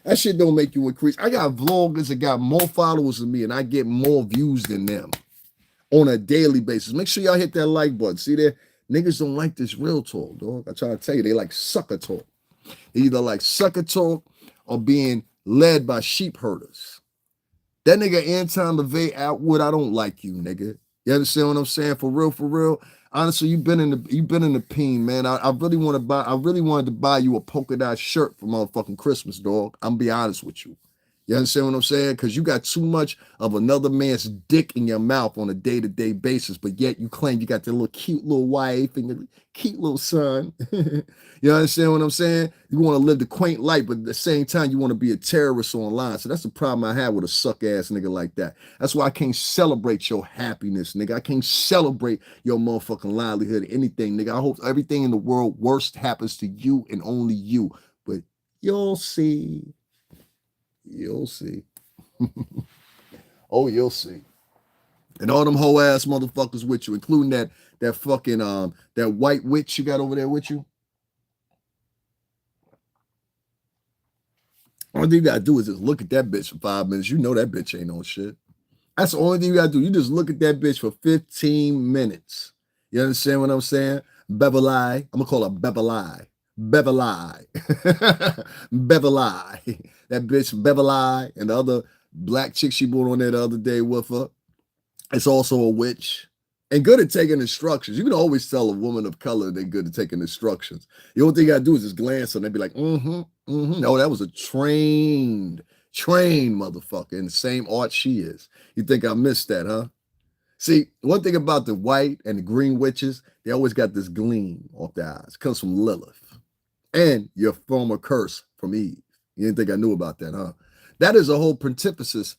That shit don't make you increase. I got vloggers that got more followers than me, and I get more views than them on a daily basis. Make sure y'all hit that like button. See there? Niggas don't like this real talk, dog. I try to tell you, they like sucker talk. They either like sucker talk or being led by sheep herders. That nigga Anton LaVey Attwood, I don't like you, nigga. You understand what I'm saying? For real. Honestly, you've been in the peen, man. I really wanted to buy you a polka dot shirt for motherfucking Christmas, dog. I'm gonna be honest with you. You understand what I'm saying? Because you got too much of another man's dick in your mouth on a day-to-day basis, but yet you claim you got the little cute little wife and your cute little son. You understand what I'm saying? You want to live the quaint life, but at the same time, you want to be a terrorist online. So that's the problem I have with a suck-ass nigga like that. That's why I can't celebrate your happiness, nigga. I can't celebrate your motherfucking livelihood, anything, nigga. I hope everything in the world worst happens to you and only you. But you'll see. You'll see. Oh, you'll see. And all them whole ass motherfuckers with you, including that fucking that white witch you got over there with you. All thing you gotta do is just look at that bitch for 5 minutes. You know that bitch ain't on shit. That's the only thing you gotta do. You just look at that bitch for 15 minutes. You understand what I'm saying? Beverly. I'm gonna call her Beverly. Beverly. Beverly. That bitch Beverly and the other black chick she brought on there the other day with her. It's also a witch. And good at taking instructions. You can always tell a woman of color they're good at taking instructions. The only thing you gotta do is just glance and they be like, No, that was a trained motherfucker in the same art she is. You think I missed that, huh? See, one thing about the white and the green witches, they always got this gleam off their eyes. It comes from Lilith. And your former curse from Eve. You didn't think I knew about that, huh? That is a whole antithesis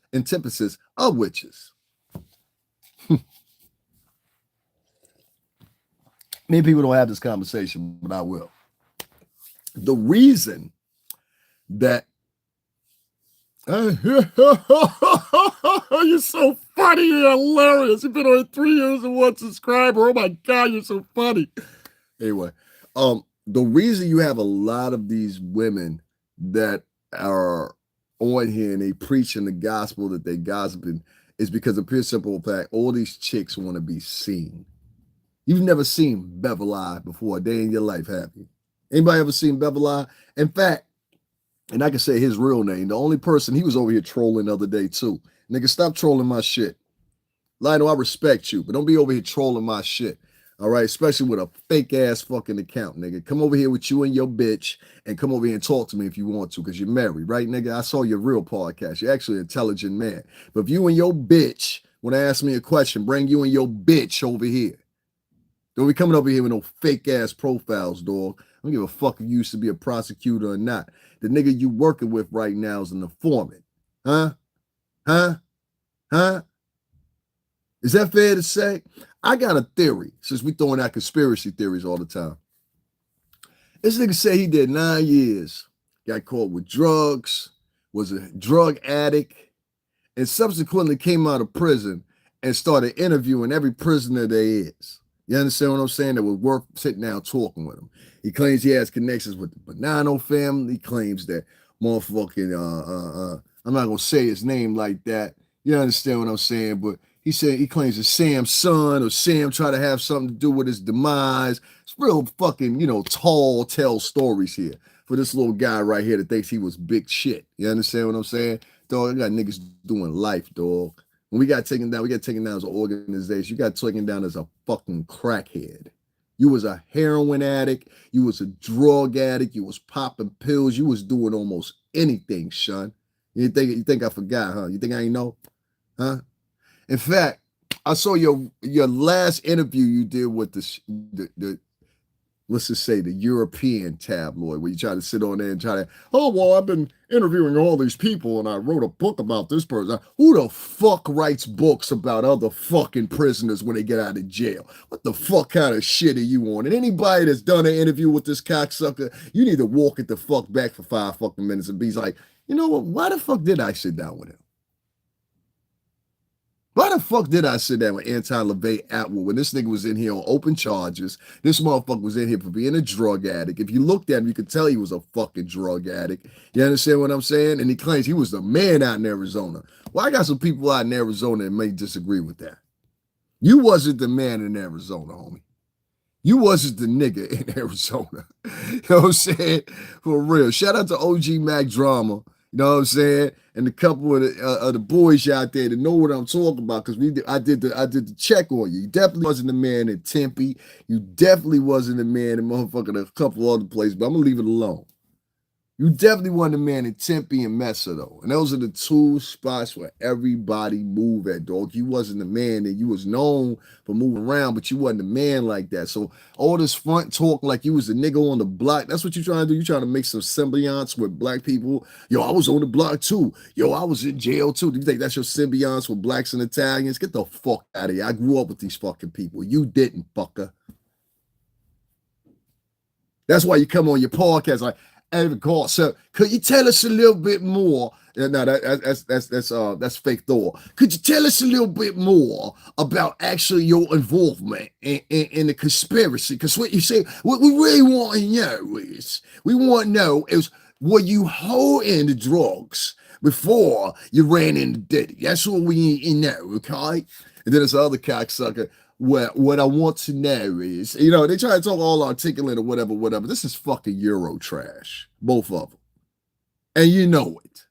of witches. Many people don't have this conversation, but I will. The reason that you're so funny, you're hilarious. You've been on 3 years and 1 subscriber. Oh my God, you're so funny. Anyway, the reason you have a lot of these women that are on here and they preaching the gospel that they gossiping is because of pure simple fact, all these chicks want to be seen. You've never seen Beverly before a day in your life, have you? Anybody ever seen Beverly? In fact, and I can say his real name, the only person, he was over here trolling the other day too. Nigga, stop trolling my shit. Lionel, I respect you, but don't be over here trolling my shit. All right, especially with a fake ass fucking account, nigga. Come over here with you and your bitch and come over here and talk to me if you want to, because you're married, right, nigga? I saw your real podcast. You're actually an intelligent man. But if you and your bitch want to ask me a question, bring you and your bitch over here. Don't be coming over here with no fake ass profiles, dog. I don't give a fuck if you used to be a prosecutor or not. The nigga you working with right now is an informant. Huh? Is that fair to say? I got a theory, since we throwing out conspiracy theories all the time. This nigga say he did 9 years, got caught with drugs, was a drug addict, and subsequently came out of prison and started interviewing every prisoner there is. You understand what I'm saying? That was worth sitting down talking with him. He claims he has connections with the Bonanno family. He claims that motherfucking, I'm not going to say his name like that. You understand what I'm saying? But he said he claims it's Sam's son or Sam tried to have something to do with his demise. It's real fucking, tall tale stories here for this little guy right here that thinks he was big shit. You understand what I'm saying? Dog, I got niggas doing life, dog. When we got taken down as an organization. You got taken down as a fucking crackhead. You was a heroin addict. You was a drug addict. You was popping pills. You was doing almost anything, son. You think I forgot, huh? You think I ain't know? Huh? In fact, I saw your last interview you did with the let's just say the European tabloid, where you try to sit on there and try to, oh, well, I've been interviewing all these people and I wrote a book about this person. Who the fuck writes books about other fucking prisoners when they get out of jail? What the fuck kind of shit are you on? And anybody that's done an interview with this cocksucker, you need to walk it the fuck back for 5 fucking minutes and be like, you know what? Why the fuck did I sit down with him? Why the fuck did I sit down with Anton, Levy, Attwood when this nigga was in here on open charges? This motherfucker was in here for being a drug addict. If you looked at him, you could tell he was a fucking drug addict. You understand what I'm saying? And he claims he was the man out in Arizona. Well, I got some people out in Arizona that may disagree with that. You wasn't the man in Arizona, homie. You wasn't the nigga in Arizona. You know what I'm saying? For real. Shout out to OG Mac Drama. You know what I'm saying? And a couple of the boys out there that know what I'm talking about, because I did the check on you. You definitely wasn't the man in Tempe. You definitely wasn't the man in motherfucking a couple other places, but I'm gonna leave it alone. You definitely wasn't a man in Tempe and Mesa though. And those are the two spots where everybody move at, dog. You wasn't a man and you was known for moving around, but you wasn't a man like that. So all this front talk like you was a nigga on the block, that's what you trying to do. You trying to make some semblance with black people. Yo, I was on the block too. Yo, I was in jail too. Do you think that's your symbionts with blacks and Italians? Get the fuck out of here. I grew up with these fucking people. You didn't, fucker. That's why you come on your podcast like, hey, God, so could you tell us a little bit more? No, that's fake Thor. Could you tell us a little bit more about actually your involvement in the conspiracy? Because what you say, what we really want to know is, were you holding the drugs before you ran into Diddy? That's what we need to know, okay? And then this other cocksucker. What I want to know is, they try to talk all articulate or whatever. This is fucking Euro trash, both of them. And you know it.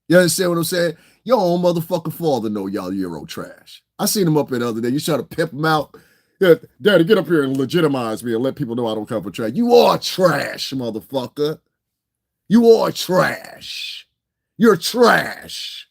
You understand what I'm saying? Your own motherfucking father know y'all Euro trash. I seen him up here the other day. You try to pimp him out. Yeah, Daddy, get up here and legitimize me and let people know I don't come for trash. You are trash, motherfucker. You are trash. You're trash.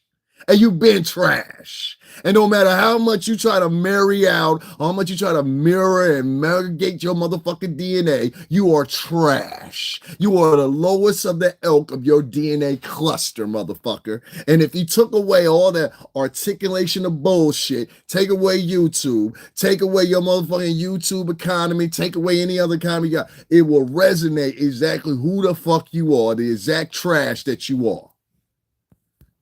And you've been trash. And no matter how much you try to marry out, how much you try to mirror and amalgamate your motherfucking DNA, you are trash. You are the lowest of the ilk of your DNA cluster, motherfucker. And if you took away all that articulation of bullshit, take away YouTube, take away your motherfucking YouTube economy, take away any other economy you got, it will resonate exactly who the fuck you are, the exact trash that you are.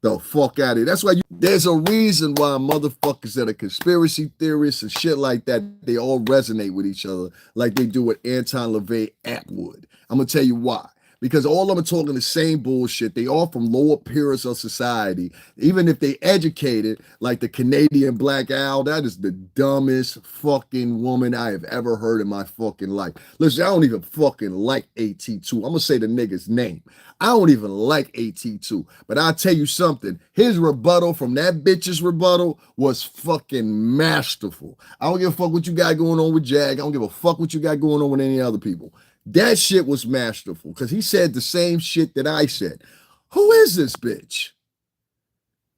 The fuck out of here. That's why there's a reason why motherfuckers that are conspiracy theorists and shit like that, they all resonate with each other like they do with Anton, Levy, Attwood. I'm going to tell you why. Because all of them are talking the same bullshit. They all from lower periods of society. Even if they educated, like the Canadian Black Owl, that is the dumbest fucking woman I have ever heard in my fucking life. Listen, I don't even fucking like AT2. I'm going to say the nigga's name. I don't even like AT2. But I'll tell you something. His rebuttal from that bitch's rebuttal was fucking masterful. I don't give a fuck what you got going on with Jag. I don't give a fuck what you got going on with any other people. That shit was masterful because he said the same shit that I said. Who is this bitch?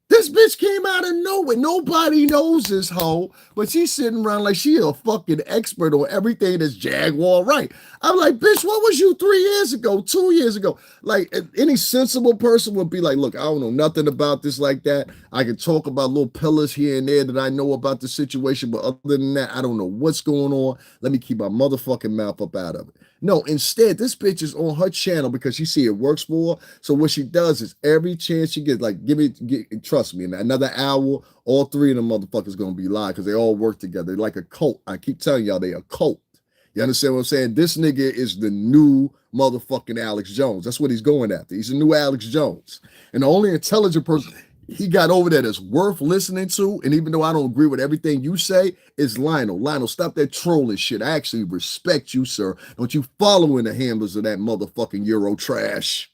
This bitch came out of nowhere. Nobody knows this hoe, but she's sitting around like she a fucking expert on everything that's Jaguar right. I'm like, bitch, what was you 3 years ago, 2 years ago? Like, any sensible person would be like, look, I don't know nothing about this like that. I can talk about little pillars here and there that I know about the situation, but other than that, I don't know what's going on. Let me keep my motherfucking mouth up out of it. No, instead, this bitch is on her channel because she see it works for her. So what she does is every chance she gets, like, trust me, in another hour, all three of them motherfuckers gonna be live because they all work together. They're like a cult. I keep telling y'all they a cult. You understand what I'm saying? This nigga is the new motherfucking Alex Jones. That's what he's going after. He's the new Alex Jones. And the only intelligent person he got over that is worth listening to, and even though I don't agree with everything you say, is Lionel. Lionel, stop that trolling shit. I actually respect you, sir. Don't you follow in the handlers of that motherfucking Euro trash.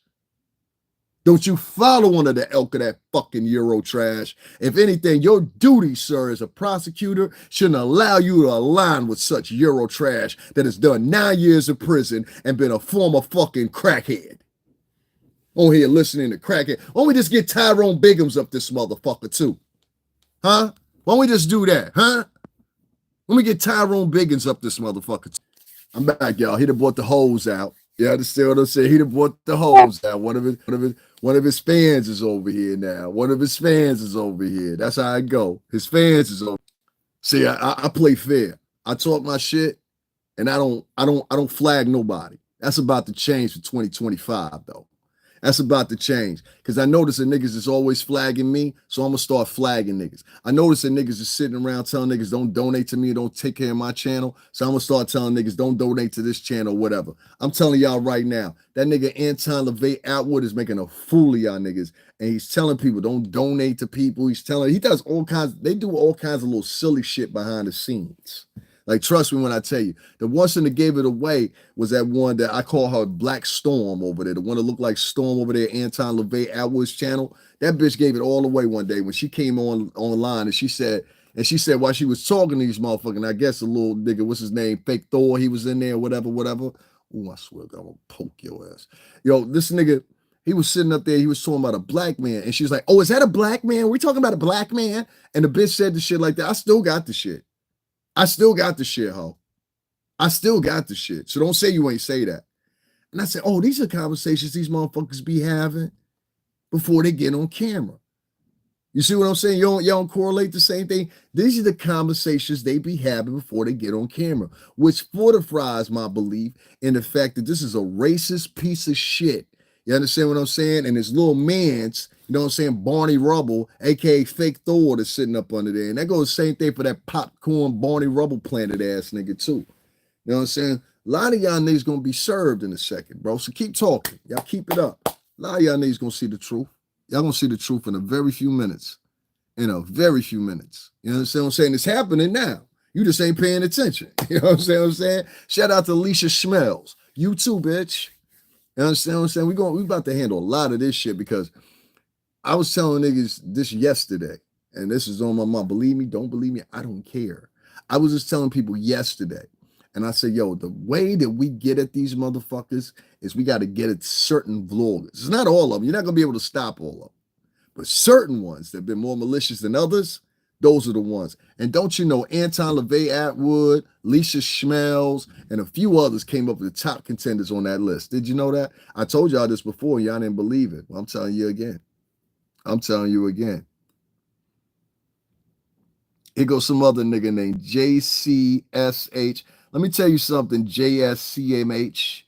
Don't you follow one of the elk of that fucking Euro trash. If anything, your duty, sir, as a prosecutor, shouldn't allow you to align with such Euro trash that has done 9 years in prison and been a former fucking crackhead. On here listening to crackhead. Why don't we just get Tyrone Biggums up this motherfucker too? Huh? Why don't we just do that? Huh? Let me get Tyrone Biggins up this motherfucker too. I'm back, y'all. He done brought the hose out. You understand what I'm saying? He done brought the hose out. One of his fans is over here now. One of his fans is over here. That's how I go. His fans is over. See, I play fair. I talk my shit, and I don't flag nobody. That's about to change for 2025 though. That's about to change. Because I notice that niggas is always flagging me, so I'm going to start flagging niggas. I notice that niggas is sitting around telling niggas don't donate to me, don't take care of my channel, so I'm going to start telling niggas don't donate to this channel, whatever. I'm telling y'all right now, that nigga Anton Levy Attwood is making a fool of y'all niggas, and he's telling people don't donate to people. He does all kinds, they do all kinds of little silly shit behind the scenes. Like, trust me when I tell you, the one thing that gave it away was that one that I call her Black Storm over there, the one that looked like Storm over there, Anton Levy Attwood's channel. That bitch gave it all away one day when she came online and she said while she was talking to these motherfuckers, I guess a little nigga, what's his name, Fake Thor, he was in there, whatever. Ooh, I swear to God, I'm gonna poke your ass. Yo, this nigga, he was sitting up there, he was talking about a black man, and she's like, oh, is that a black man? We talking about a black man? And the bitch said the shit like that. I still got the shit. I still got the shit, ho. I still got the shit. So don't say you ain't say that. And I said, oh, these are conversations these motherfuckers be having before they get on camera. You see what I'm saying? You don't correlate the same thing. These are the conversations they be having before they get on camera, which fortifies my belief in the fact that this is a racist piece of shit. You understand what I'm saying? And this little man's, you know what I'm saying, Barney Rubble, aka Fake Thor, is sitting up under there. And that goes the same thing for that popcorn Barney Rubble planted ass nigga too. You know what I'm saying? A lot of y'all niggas gonna be served in a second, bro. So keep talking. Y'all keep it up. A lot of y'all niggas gonna see the truth. Y'all gonna see the truth in a very few minutes. In a very few minutes. You understand what I'm saying? It's happening now. You just ain't paying attention. You know what I'm saying? Shout out to Alicia Schmells. You too, bitch. You understand what I'm saying? We about to handle a lot of this shit because I was telling niggas this yesterday, and this is on my mind. Believe me, don't believe me, I don't care. I was just telling people yesterday, and I said, yo, the way that we get at these motherfuckers is we got to get at certain vloggers. It's not all of them. You're not going to be able to stop all of them. But certain ones that have been more malicious than others, those are the ones. And don't you know, Anton, Levy, Attwood, Alicia Schmells, and a few others came up with the top contenders on that list. Did you know that? I told y'all this before, y'all didn't believe it. Well, I'm telling you again. I'm telling you again. Here goes some other nigga named JCSH. Let me tell you something, JSCMH.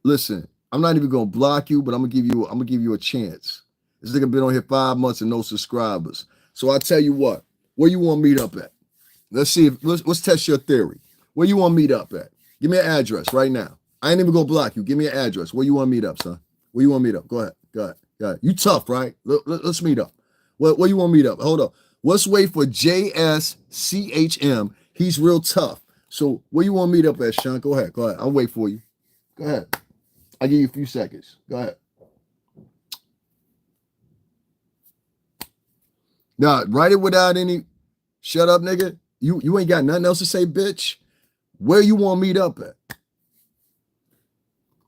Listen, I'm not even gonna block you, but I'm gonna give you a chance. This nigga been on here 5 months and no subscribers. So I tell you what, where you want to meet up at? Let's see if let's test your theory. Where you want to meet up at? Give me an address right now. I ain't even gonna block you. Give me an address. Where you want to meet up, son? Where you want to meet up? Go ahead. Go ahead. You tough, right? Let's meet up. Where you want to meet up? Hold up. Let's wait for JSCHM. He's real tough. So where you want to meet up at, Sean? Go ahead. I'll wait for you. Go ahead. I'll give you a few seconds. Go ahead. Now, write it without any, shut up, nigga. You ain't got nothing else to say, bitch. Where you want to meet up at?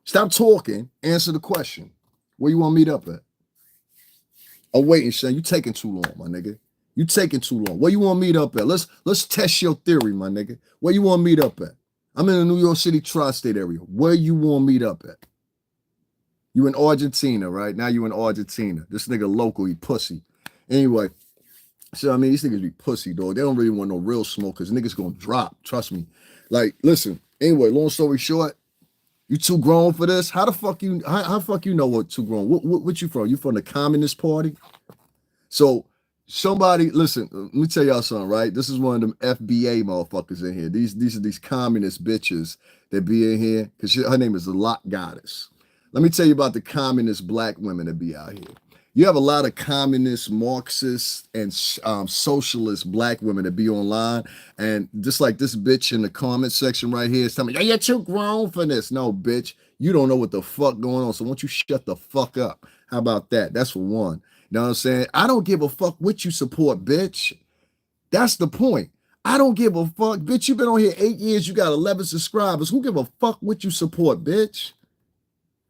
Stop talking. Answer the question. Where you want to meet up at? I'm waiting, Sean. You taking too long, my nigga. You taking too long. Where you want to meet up at? Let's test your theory, my nigga. Where you want to meet up at? I'm in the New York City tri-state area. Where you want to meet up at? You in Argentina, right? Now you in Argentina. This nigga local, he pussy. Anyway. So, I mean, these niggas be pussy, dog. They don't really want no real smoke because niggas gonna drop. Trust me. Like, listen, anyway, long story short, you too grown for this? How the fuck you know what too grown? What you from? You from the Communist Party? So, somebody, listen, let me tell y'all something, right? This is one of them FBA motherfuckers in here. These are these communist bitches that be in here because her name is the Lot Goddess. Let me tell you about the communist black women that be out here. You have a lot of communist, Marxist, and socialist black women that be online. And just like this bitch in the comment section right here is telling me, yeah, you're too grown for this. No, bitch, you don't know what the fuck going on. So why don't you shut the fuck up? How about that? That's for one. You know what I'm saying? I don't give a fuck what you support, bitch. That's the point. I don't give a fuck. Bitch, you've been on here 8 years. You got 11 subscribers. Who give a fuck what you support, bitch?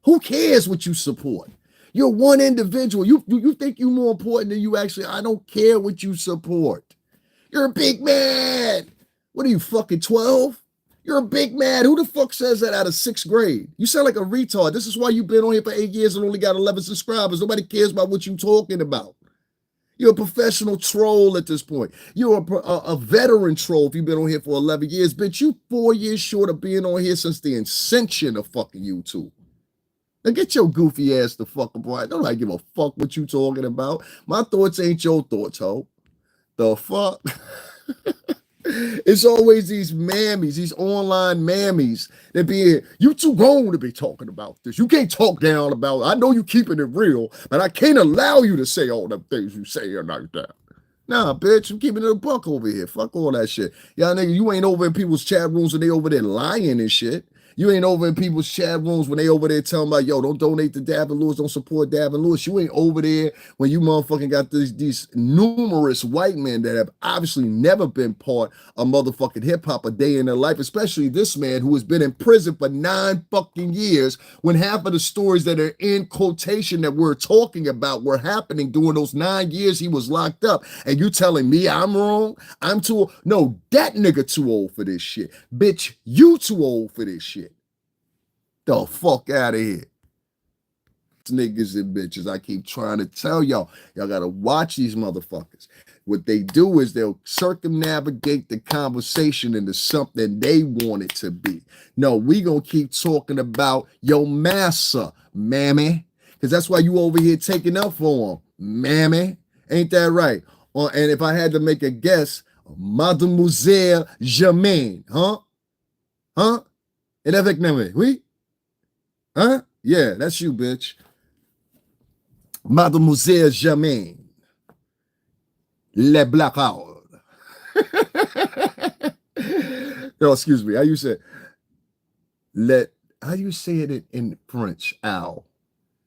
Who cares what you support? You're one individual. You think you're more important than you actually. I don't care what you support. You're a big man. What are you, fucking 12? You're a big man. Who the fuck says that out of 6th grade? You sound like a retard. This is why you've been on here for 8 years and only got 11 subscribers. Nobody cares about what you're talking about. You're a professional troll at this point. You're a veteran troll if you've been on here for 11 years. Bitch, you 4 years short of being on here since the inception of fucking YouTube. Now get your goofy ass the fuck up, boy. I don't give a fuck what you talking about. My thoughts ain't your thoughts, ho. The fuck? It's always these mammies, these online mammies that be here. You too grown to be talking about this. You can't talk down about it. I know you keeping it real, but I can't allow you to say all the things you say like that. Nah, bitch, I'm keeping it a buck over here. Fuck all that shit. Y'all niggas, you ain't over in people's chat rooms and they over there lying and shit. You ain't over in people's chat rooms when they over there telling about, yo, don't donate to Davin Lewis, don't support Davin Lewis. You ain't over there when you motherfucking got these numerous white men that have obviously never been part of motherfucking hip-hop a day in their life, especially this man who has been in prison for 9 fucking years when half of the stories that are in quotation that we're talking about were happening during those 9 years he was locked up. And you telling me I'm wrong? I'm too old? No, that nigga too old for this shit. Bitch, you too old for this shit. The fuck out of here. Niggas and bitches. I keep trying to tell y'all gotta watch these motherfuckers. What they do is they'll circumnavigate the conversation into something they want it to be. No, we gonna keep talking about your massa, mammy. Because that's why you over here taking up for him, mammy. Ain't that right? And if I had to make a guess, Mademoiselle Germaine, huh? Huh? Et avec name, oui? Huh? Yeah, that's you, bitch. Mademoiselle Germaine. Le blackout. No, excuse me. How you say it? How do you say it in French? Owl.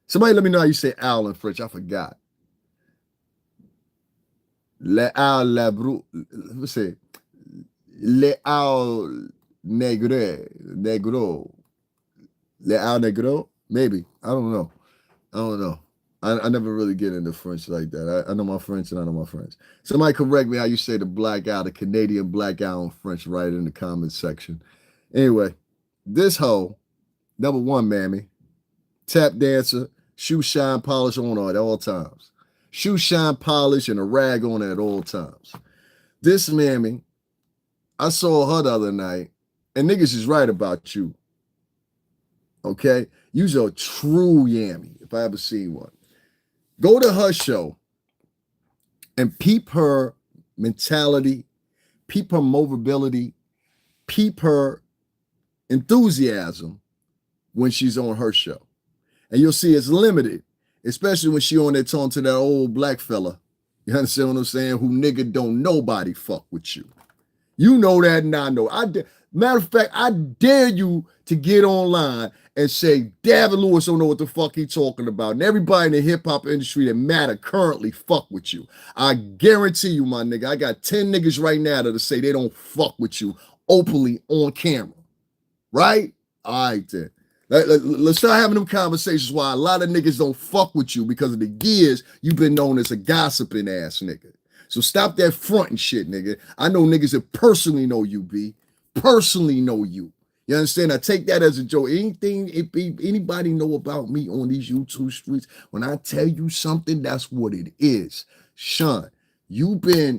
Somebody let me know how you say owl in French. I forgot. Le owl la brou. What's it? Le owl negro. Le owl negro? Maybe. I don't know. I never really get into French like that. I know my French and I know my French. Somebody correct me how you say the black owl, the Canadian black owl in French, right in the comment section. Anyway, this hoe, number one, mammy, tap dancer, shoe shine polish on at all times. Shoe shine polish and a rag on at all times. This mammy, I saw her the other night, and niggas is right about you. Okay? You's a true yammy, if I ever seen one. Go to her show and peep her mentality, peep her mobility, peep her enthusiasm when she's on her show. And you'll see it's limited, especially when she on there talking to that old black fella. You understand what I'm saying? Who nigga don't nobody fuck with you. You know that and I know. Matter of fact, I dare you to get online and say, Davin Lewis don't know what the fuck he talking about. And everybody in the hip-hop industry that matter currently fuck with you. I guarantee you, my nigga, I got 10 niggas right now that'll say they don't fuck with you openly on camera. Right? All right, then. Let's start having them conversations why a lot of niggas don't fuck with you because of the years you've been known as a gossiping ass nigga. So stop that fronting shit, nigga. I know niggas that personally know you, B. Personally know you. You understand? I take that as a joke. Anybody know about me on these YouTube streets, when I tell you something, that's what it is. Sean, you've been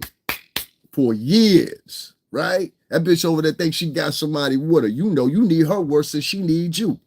for years, right? That bitch over there thinks she got somebody with her. You know you need her worse than she needs you.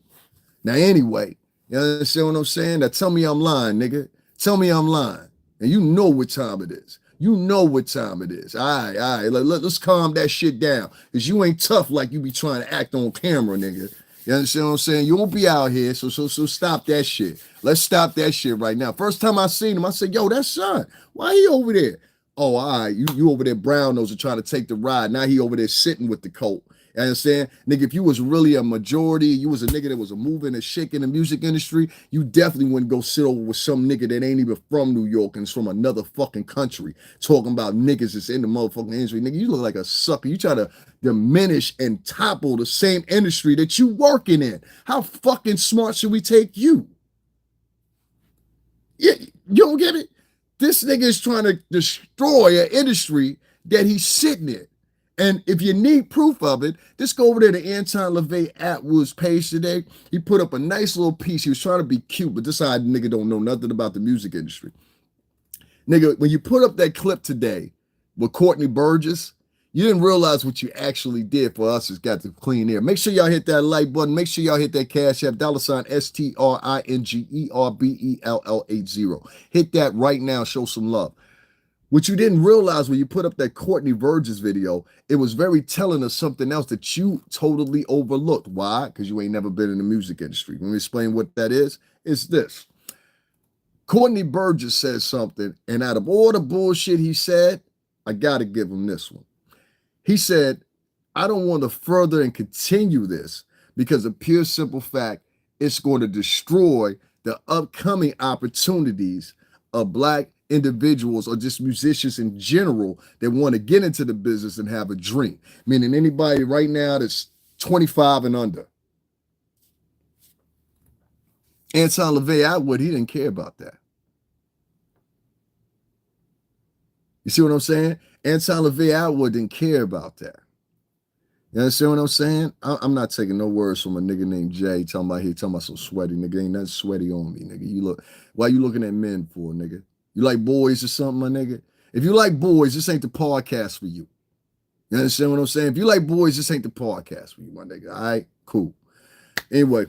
Now, anyway, you understand what I'm saying? Now, tell me I'm lying, nigga. Tell me I'm lying. And you know what time it is. You know what time it is. All right. Let's calm that shit down. Because you ain't tough like you be trying to act on camera, nigga. You understand what I'm saying? You won't be out here, so stop that shit. Let's stop that shit right now. First time I seen him, I said, yo, that's Sean. Why he over there? Oh, all right. You over there brown nose and trying to take the ride. Now he over there sitting with the coat. You understand? Nigga, if you was really a majority, you was a nigga that was a moving and shaking the music industry, you definitely wouldn't go sit over with some nigga that ain't even from New York and is from another fucking country talking about niggas that's in the motherfucking industry. Nigga, you look like a sucker. You try to diminish and topple the same industry that you working in. How fucking smart should we take you? Yeah, you don't get it? This nigga is trying to destroy an industry that he's sitting in. And if you need proof of it, just go over there to Anton Levy Attwood's page today. He put up a nice little piece. He was trying to be cute, but this side nigga don't know nothing about the music industry. Nigga, when you put up that clip today with Courtney Burgess, you didn't realize what you actually did for us. It's got the clean air. Make sure y'all hit that like button. Make sure y'all hit that Cash App, $STRINGERBELL80. Hit that right now. Show some love. What you didn't realize when you put up that Courtney Burgess video, it was very telling of something else that you totally overlooked. Why? Because you ain't never been in the music industry. Let me explain what that is. It's this. Courtney Burgess says something, and out of all the bullshit he said, I got to give him this one. He said, I don't want to further and continue this because of pure simple fact, it's going to destroy the upcoming opportunities of black individuals or just musicians in general that want to get into the business and have a dream. Meaning anybody right now that's 25 and under. Anton LaVey Attwood, he didn't care about that. You see what I'm saying? Anton LaVey Attwood didn't care about that. You understand what I'm saying? I'm not taking no words from a nigga named Jay talking about some sweaty nigga. Ain't nothing sweaty on me, nigga. Why you looking at men for, nigga? You like boys or something, my nigga? If you like boys, this ain't the podcast for you. You understand what I'm saying? If you like boys, this ain't the podcast for you, my nigga. All right, cool. Anyway,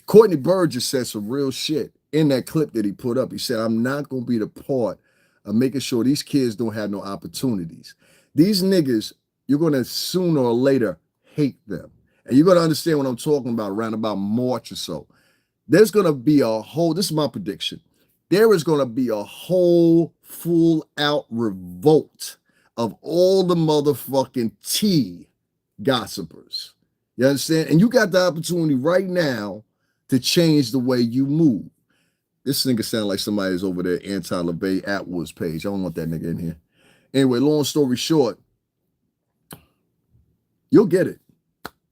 Courtney Bird just said some real shit in that clip that he put up. He said, I'm not going to be the part of making sure these kids don't have no opportunities. These niggas, you're going to sooner or later hate them. And you're going to understand what I'm talking about around about March or so. There's going to be this is my prediction. There is going to be a whole full out revolt of all the motherfucking tea gossipers. You understand? And you got the opportunity right now to change the way you move. This nigga sound like somebody's over there, Anton LaVey Attwood's page. I don't want that nigga in here. Anyway, long story short, you'll get it.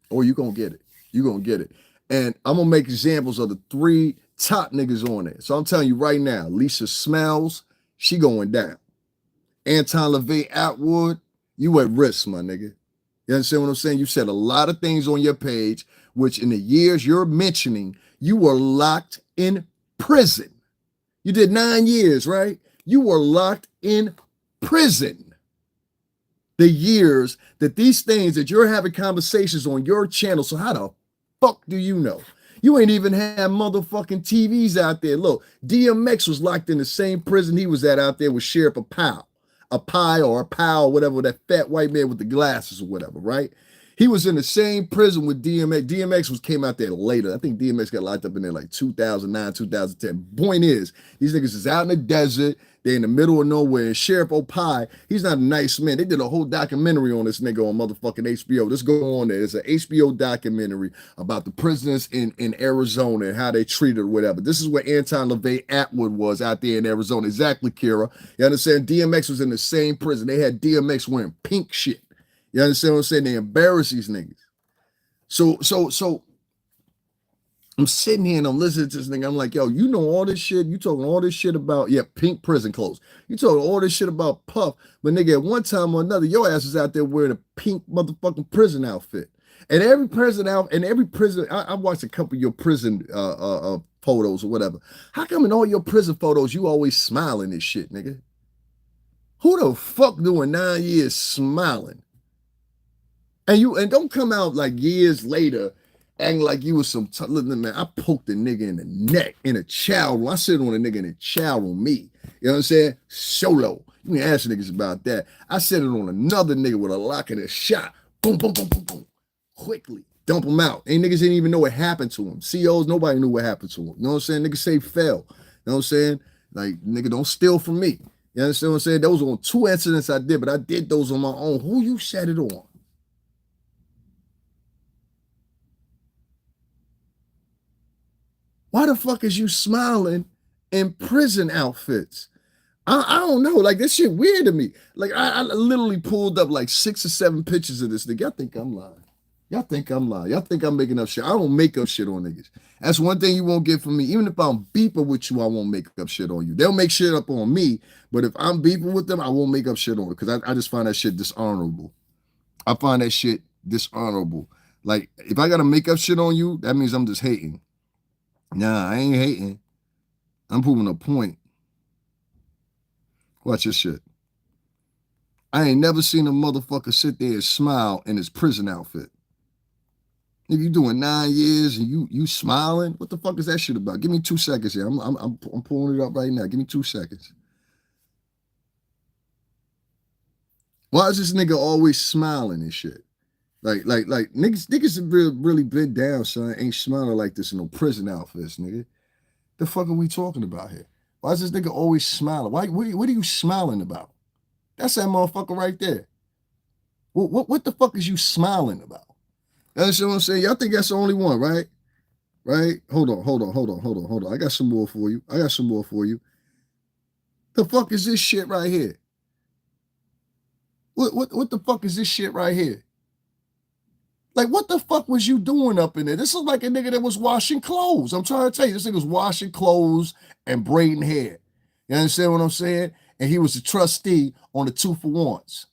Or you're going to get it. You're going to get it. And I'm going to make examples of the 3 top niggas on there. So I'm telling you right now, Lisa Smells, she going down. Anton LaVey Attwood, you at risk, my nigga. You understand what I'm saying? You said a lot of things on your page, which in the years you're mentioning, you were locked in prison. You did 9 years, right? You were locked in prison. The years that these things that you're having conversations on your channel. So how the fuck do you know? You ain't even have motherfucking TVs out there. Look, DMX was locked in the same prison he was at out there with Sheriff a pie or a pal, whatever, that fat white man with the glasses or whatever, right? He was in the same prison with DMX. DMX came out there later. I think DMX got locked up in there like 2009, 2010. Point is, these niggas is out in the desert. They're in the middle of nowhere. And Sheriff Opie, he's not a nice man. They did a whole documentary on this nigga on motherfucking HBO. Let's go on there. It's an HBO documentary about the prisoners in Arizona and how they treated or whatever. This is where Anton LaVey Attwood was out there in Arizona. Exactly, Kira. You understand? DMX was in the same prison. They had DMX wearing pink shit. You understand what I'm saying? They embarrass these niggas. So I'm sitting here and I'm listening to this nigga. I'm like, yo, you know all this shit. You talking all this shit about, pink prison clothes. You talking all this shit about Puff. But nigga, at one time or another, your ass is out there wearing a pink motherfucking prison outfit. And every prison I watched a couple of your prison photos or whatever. How come in all your prison photos, you always smiling and shit, nigga? Who the fuck doing 9 years smiling? And don't come out like years later acting like you was some man. I poked a nigga in the neck in a chow room. I sit on a nigga in a chow room, me. You know what I'm saying? Solo. You can ask niggas about that. I set it on another nigga with a lock and a shot. Boom, boom, boom, boom, boom. Quickly. Dump him out. And niggas didn't even know what happened to him. COs, nobody knew what happened to him. You know what I'm saying? Niggas say fell. You know what I'm saying? Like, nigga, don't steal from me. You understand what I'm saying? Those were on 2 incidents I did, but I did those on my own. Who you set it on? Why the fuck is you smiling in prison outfits? I don't know. Like, this shit weird to me. Like, I literally pulled up like 6 or 7 pictures of this nigga. Y'all think I'm lying. Y'all think I'm lying. Y'all think I'm making up shit. I don't make up shit on niggas. That's one thing you won't get from me. Even if I'm beeping with you, I won't make up shit on you. They'll make shit up on me, but if I'm beeping with them, I won't make up shit on it because I just find that shit dishonorable. I find that shit dishonorable. Like, if I got to make up shit on you, that means I'm just hating. Nah, I ain't hating. I'm proving a point. Watch this shit. I ain't never seen a motherfucker sit there and smile in his prison outfit. If you doing 9 years and you smiling, what the fuck is that shit about? Give me 2 seconds here. I'm pulling it up right now. Give me 2 seconds. Why is this nigga always smiling and shit? Like niggas have really been down, son. Ain't smiling like this in no prison outfits, nigga. The fuck are we talking about here? Why is this nigga always smiling? What are you smiling about? That's that motherfucker right there. What the fuck is you smiling about? You understand what I'm saying? Y'all think that's the only one, right? Right? Hold on. I got some more for you. The fuck is this shit right here? What the fuck is this shit right here? Like, what the fuck was you doing up in there? This is like a nigga that was washing clothes. I'm trying to tell you, this nigga was washing clothes and braiding hair. You understand what I'm saying? And he was a trustee on the 2-for-1s.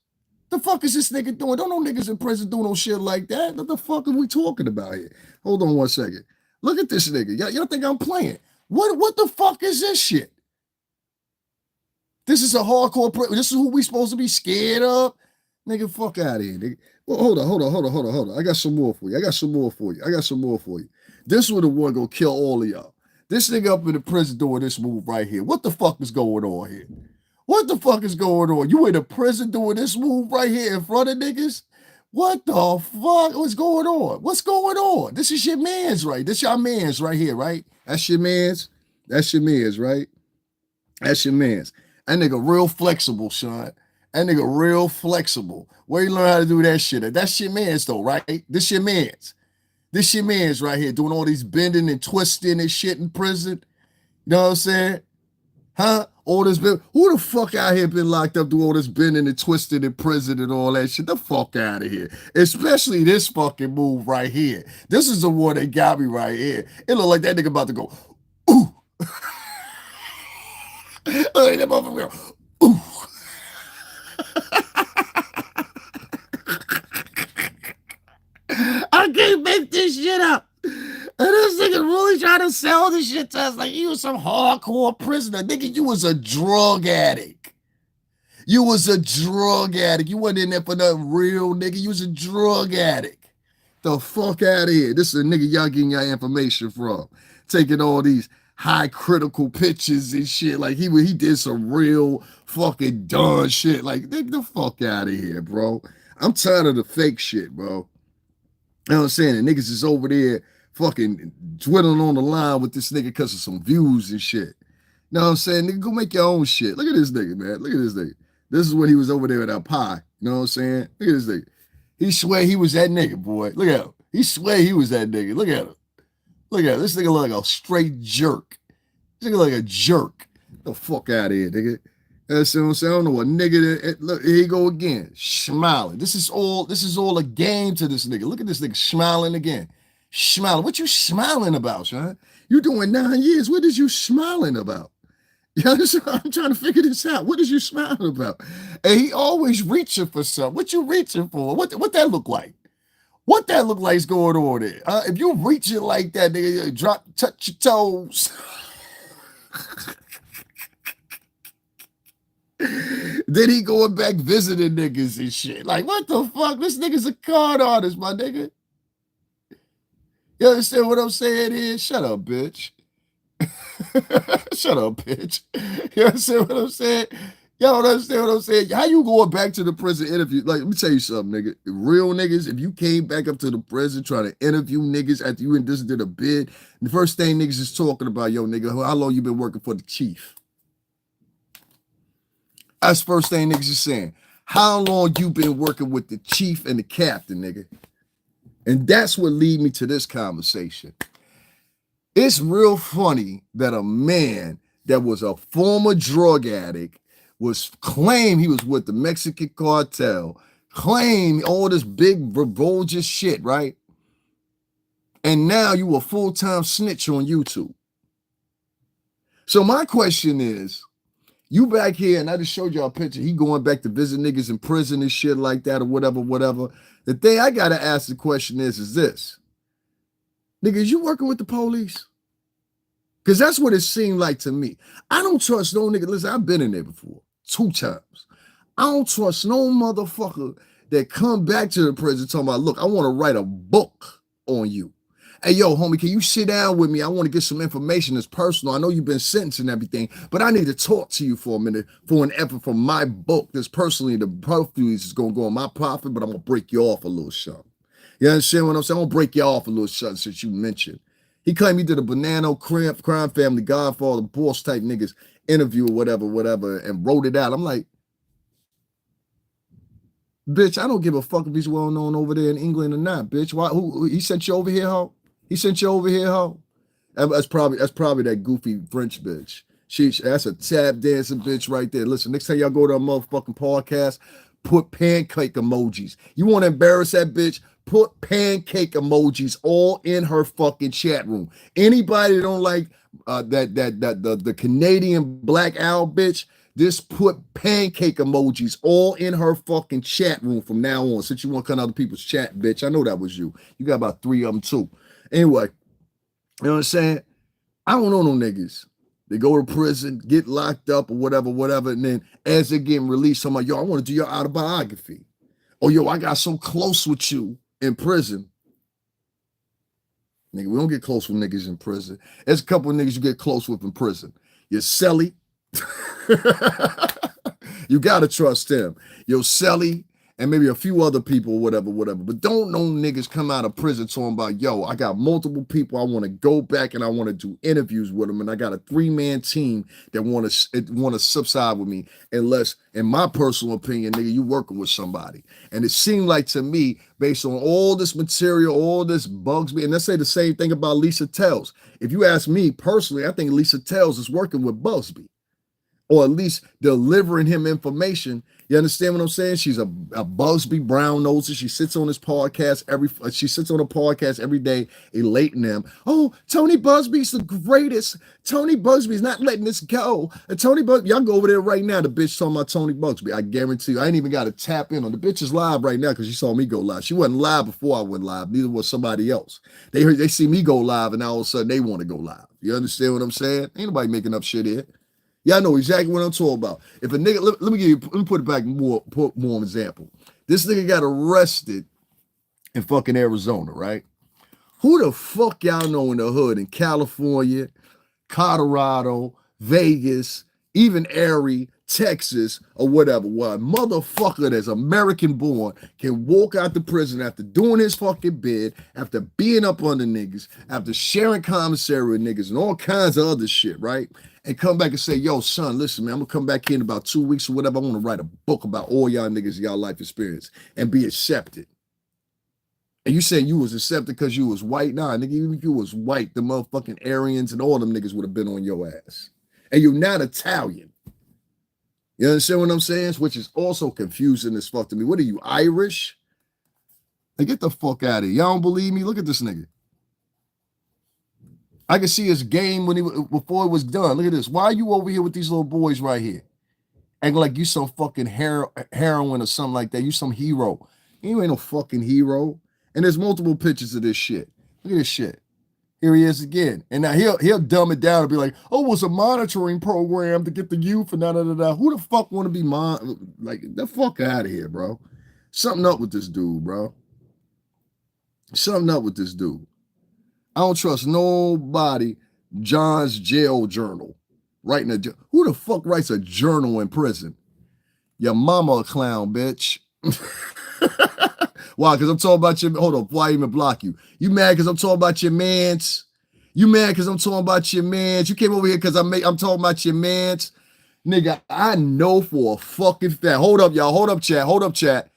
The fuck is this nigga doing? Don't no niggas in prison do no shit like that. What the fuck are we talking about here? Hold on one second. Look at this nigga. Y'all think I'm playing? What the fuck is this shit? This is a hardcore. This is who we supposed to be scared of? Nigga, fuck out of here, nigga. Well, hold on. I got some more for you. This one the one gonna kill all of y'all. This nigga up in the prison doing this move right here. What the fuck is going on here? What the fuck is going on? You in the prison doing this move right here in front of niggas? What the fuck? What's going on? What's going on? This is your man's, right? This your man's right here, right? That's your man's. That's your man's, right? That's your man's. That nigga real flexible, son. That nigga real flexible. Where you learn how to do that shit? That's your man's though, right? This your man's. This your man's right here doing all these bending and twisting and shit in prison. You know what I'm saying? Huh? All this who the fuck out here been locked up doing all this bending and twisting in prison and all that shit? The fuck out of here. Especially this fucking move right here. This is the one that got me right here. It look like that nigga about to go, ooh. Like that motherfucker go, ooh. I can't make this shit up. And this nigga really trying to sell this shit to us like you was some hardcore prisoner. Nigga, you was a drug addict. You was a drug addict. You wasn't in there for nothing real, nigga. You was a drug addict. The fuck out of here. This is a nigga y'all getting your information from. Taking all these high critical pictures and shit. Like he did some real fucking dumb shit. Like, nigga, the fuck out of here, bro. I'm tired of the fake shit, bro. You know what I'm saying? And niggas is over there fucking dwindling on the line with this nigga because of some views and shit. You know what I'm saying? Nigga, go make your own shit. Look at this nigga, man. Look at this nigga. This is when he was over there with that pie. You know what I'm saying? Look at this nigga. He swear he was that nigga, boy. Look at him. He swear he was that nigga. Look at him. Look at him. This nigga look like a straight jerk. This nigga like a jerk. Get the fuck out of here, nigga. That's what I'm saying. I don't know what nigga that, look, here you go again. Smiling. This is all a game to this nigga. Look at this nigga smiling again. Smiling. What you smiling about, son? You doing 9 years. What is you smiling about? Yeah, I'm trying to figure this out. What is you smiling about? And he always reaching for something. What you reaching for? What that look like? What that look like is going on there? If you reaching like that, nigga, touch your toes. Then he going back visiting niggas and shit. Like, what the fuck? This nigga's a con artist, my nigga. You understand what I'm saying here? Shut up, bitch. Shut up, bitch. You understand what I'm saying? Y'all don't understand what I'm saying? How you going back to the prison interview? Like, let me tell you something, nigga. Real niggas, if you came back up to the prison trying to interview niggas after you and this did a bid, the first thing niggas is talking about, yo, nigga, how long you been working for the chief? That's the first thing niggas is saying. How long you been working with the chief and the captain, nigga? And that's what lead me to this conversation. It's real funny that a man that was a former drug addict was claimed he was with the Mexican cartel, claimed all this big revolting shit, right? And now you a full-time snitch on YouTube. So my question is, you back here, and I just showed y'all a picture. He going back to visit niggas in prison and shit like that or whatever. The thing I gotta ask the question is this. Niggas, you working with the police? Because that's what it seemed like to me. I don't trust no nigga. Listen, I've been in there before 2 times. I don't trust no motherfucker that come back to the prison talking about, look, I want to write a book on you. Hey, yo, homie, can you sit down with me? I want to get some information that's personal. I know you've been sentenced and everything, but I need to talk to you for a minute for an effort for my book that's personally the proceeds is going to go on my profit, but I'm going to break you off a little something. You understand what I'm saying? I'm going to break you off a little something since you mentioned. He claimed he did a Banana Crime Family, Godfather, boss type niggas interview or whatever, and wrote it out. I'm like, Bitch, I don't give a fuck if he's well known over there in England or not, bitch. Why? Who he sent you over here, ho? He sent you over here, ho? That's probably that goofy French bitch. That's a tap dancing bitch right there. Listen, next time y'all go to a motherfucking podcast, put pancake emojis. You want to embarrass that bitch? Put pancake emojis all in her fucking chat room. Anybody that don't like the Canadian black owl bitch, just put pancake emojis all in her fucking chat room from now on. Since you want to cut other people's chat, bitch. I know that was you. You got about 3 of them too. Anyway, you know what I'm saying? I don't know no niggas. They go to prison, get locked up or whatever, and then as they're getting released, I'm like, yo, I want to do your autobiography. Oh, yo, I got so close with you in prison. Nigga, we don't get close with niggas in prison. There's a couple of niggas you get close with in prison. Your celly. You gotta trust them. Your celly and maybe a few other people, whatever. But don't no niggas come out of prison talking about, yo, I got multiple people. I want to go back and I want to do interviews with them. And I got a 3-man team that want to subside with me. Unless, in my personal opinion, nigga, you working with somebody. And it seemed like to me, based on all this material, all this bugs me. And let's say the same thing about Lisa Tells. If you ask me personally, I think Lisa Tells is working with Busby, or at least delivering him information. You understand what I'm saying? She's a Busby brown noser. She sits on his podcast every day, elating them. Oh, Tony Busby's the greatest. Tony Busby's not letting this go. Tony Busby, y'all go over there right now. The bitch talking about Tony Busby. I guarantee you, I ain't even got to tap in on the bitch is live right now because she saw me go live. She wasn't live before I went live. Neither was somebody else. They see me go live, and now all of a sudden they want to go live. You understand what I'm saying? Ain't nobody making up shit here. Y'all know exactly what I'm talking about. If a nigga, let me put it back more example. This nigga got arrested in fucking Arizona, right? Who the fuck y'all know in the hood in California, Colorado, Vegas, even Erie, Texas, or whatever, where a motherfucker that's American born can walk out the prison after doing his fucking bid, after being up under niggas, after sharing commissary with niggas and all kinds of other shit, right? And come back and say, yo, son, listen, man, I'm gonna come back in about 2 weeks or whatever. I want to write a book about all y'all niggas, y'all life experience, and be accepted. And you saying you was accepted because you was white? Nah, nigga, even if you was white, the motherfucking Aryans and all them niggas would have been on your ass. And you're not Italian. You understand what I'm saying? Which is also confusing as fuck to me. What are you, Irish? Hey, get the fuck out of here. Y'all don't believe me? Look at this nigga. I can see his game before it was done. Look at this. Why are you over here with these little boys right here? Acting like you some fucking heroine or something like that. You some hero. You ain't no fucking hero. And there's multiple pictures of this shit. Look at this shit. Here he is again. And now he'll dumb it down and be like, oh, it was a monitoring program to get the youth and da-da-da-da. Who the fuck want to be like, the fuck out of here, bro. Something up with this dude, bro. Something up with this dude. I don't trust nobody. John's jail journal. Who the fuck writes a journal in prison? Your mama a clown, bitch. Why? Because I'm talking about your, hold up, why even block you? You mad because I'm talking about your mans? You mad because I'm talking about your mans? You came over here because I'm talking about your mans? Nigga, I know for a fucking fact. Hold up, y'all. Hold up, chat.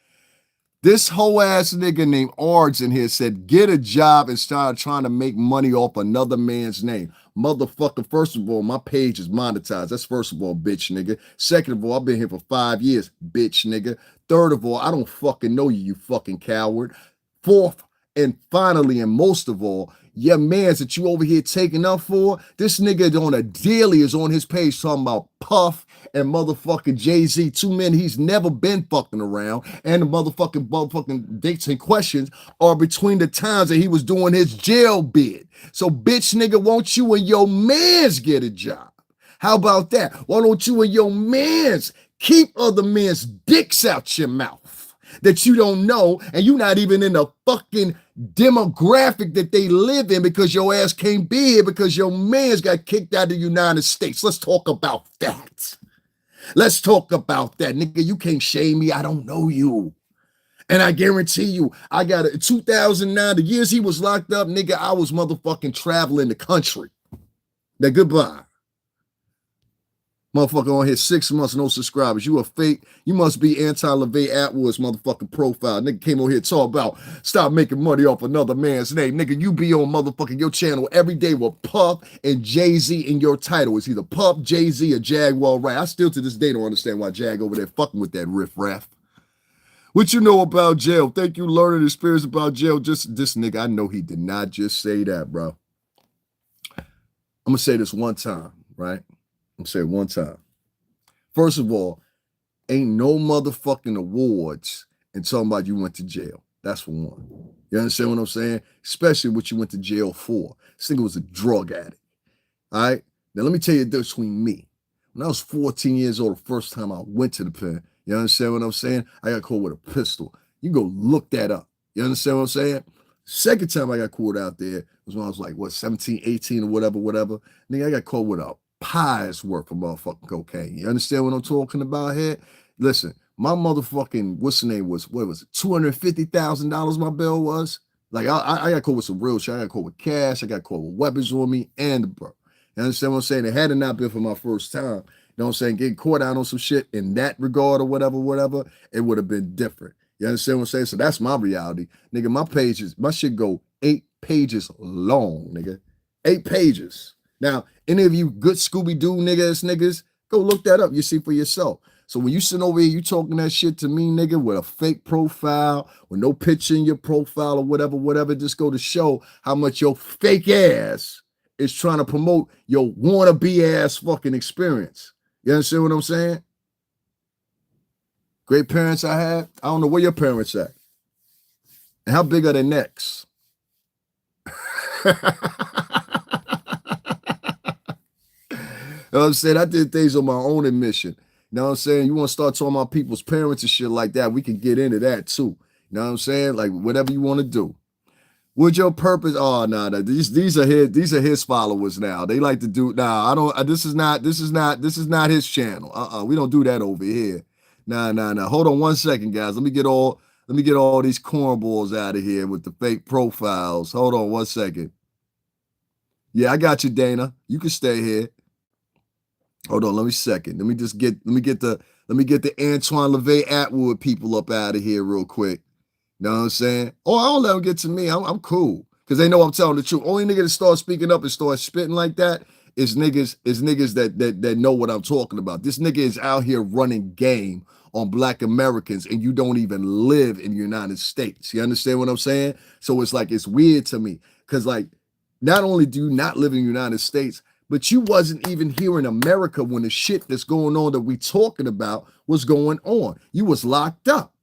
This whole ass nigga named Ards in here said, get a job and start trying to make money off another man's name. Motherfucker, first of all, my page is monetized. That's first of all, bitch nigga. Second of all, I've been here for 5 years, bitch nigga. Third of all, I don't fucking know you, you fucking coward. Fourth, and finally, and most of all, your mans that you over here taking up for, this nigga on a daily is on his page talking about Puff and motherfucking Jay-Z, 2 men he's never been fucking around, and the motherfucking dates and questions are between the times that he was doing his jail bid. So bitch nigga, won't you and your mans get a job? How about that? Why don't you and your mans keep other men's dicks out your mouth that you don't know, and you're not even in the fucking demographic that they live in because your ass can't be here because your man's got kicked out of the United States. Let's talk about that. Let's talk about that. Nigga, you can't shame me. I don't know you. And I guarantee you, I got it. 2009, the years he was locked up, nigga, I was motherfucking traveling the country. Now, goodbye. Motherfucker on here 6 months, no subscribers. You a fake. You must be Anton-Levy Attwood's motherfucking profile. Nigga came over here talk about stop making money off another man's name. Nigga, you be on motherfucking your channel every day with Puff and Jay-Z in your title. It's either Puff, Jay-Z, or Jaguar Right. I still to this day don't understand why Jag over there fucking with that riff-raff. What you know about jail? Think you learning experience about jail? Just this nigga, I know he did not just say that, bro. I'm gonna say this one time, right? I'm gonna say it one time. First of all, ain't no motherfucking awards and talking about you went to jail. That's for one. You understand what I'm saying? Especially what you went to jail for. This nigga was a drug addict. All right? Now let me tell you the difference between me. When I was 14 years old, the first time I went to the pen, you understand what I'm saying? I got caught with a pistol. You go look that up. You understand what I'm saying? Second time I got caught out there was when I was like, what, 17, 18 or whatever. Nigga, I got caught with a pie's worth of motherfucking cocaine. You understand what I'm talking about here? Listen, my motherfucking, what's the name was, what was it, $250,000 my bill was? Like, I got caught with some real shit. I got caught with cash. I got caught with weapons on me and the bro. You understand what I'm saying? It had it not been for my first time, you know what I'm saying, getting caught out on some shit in that regard or whatever, it would have been different. You understand what I'm saying? So that's my reality. Nigga, my pages, my shit go 8 pages long, nigga. 8 pages. Now, any of you good Scooby-Doo niggas, go look that up. You see for yourself. So when you sit over here, you talking that shit to me, nigga, with a fake profile, with no picture in your profile or whatever, just go to show how much your fake ass is trying to promote your wannabe ass fucking experience. You understand what I'm saying? Great parents I had. I don't know where your parents at. And how big are their necks? You know what I'm saying? I did things on my own admission. You know what I'm saying? You want to start talking about people's parents and shit like that, we can get into that too. You know what I'm saying? Like whatever you want to do. What's your purpose? Oh no, these are his followers now. They like to do I don't this is not his channel. We don't do that over here. Nah. Hold on one second, guys. Let me get all these cornballs out of here with the fake profiles. Hold on one second. Yeah, I got you, Dana. You can stay here. Hold on, let me second. Let me get the Anton-Levy Attwood people up out of here real quick. You know what I'm saying? Oh, I don't let them get to me. I'm cool. Because they know I'm telling the truth. Only nigga that start speaking up and start spitting like that is niggas that know what I'm talking about. This nigga is out here running game on Black Americans and you don't even live in the United States. You understand what I'm saying? So it's like, it's weird to me. Because like, not only do you not live in the United States, but you wasn't even here in America when the shit that's going on that we talking about was going on. You was locked up.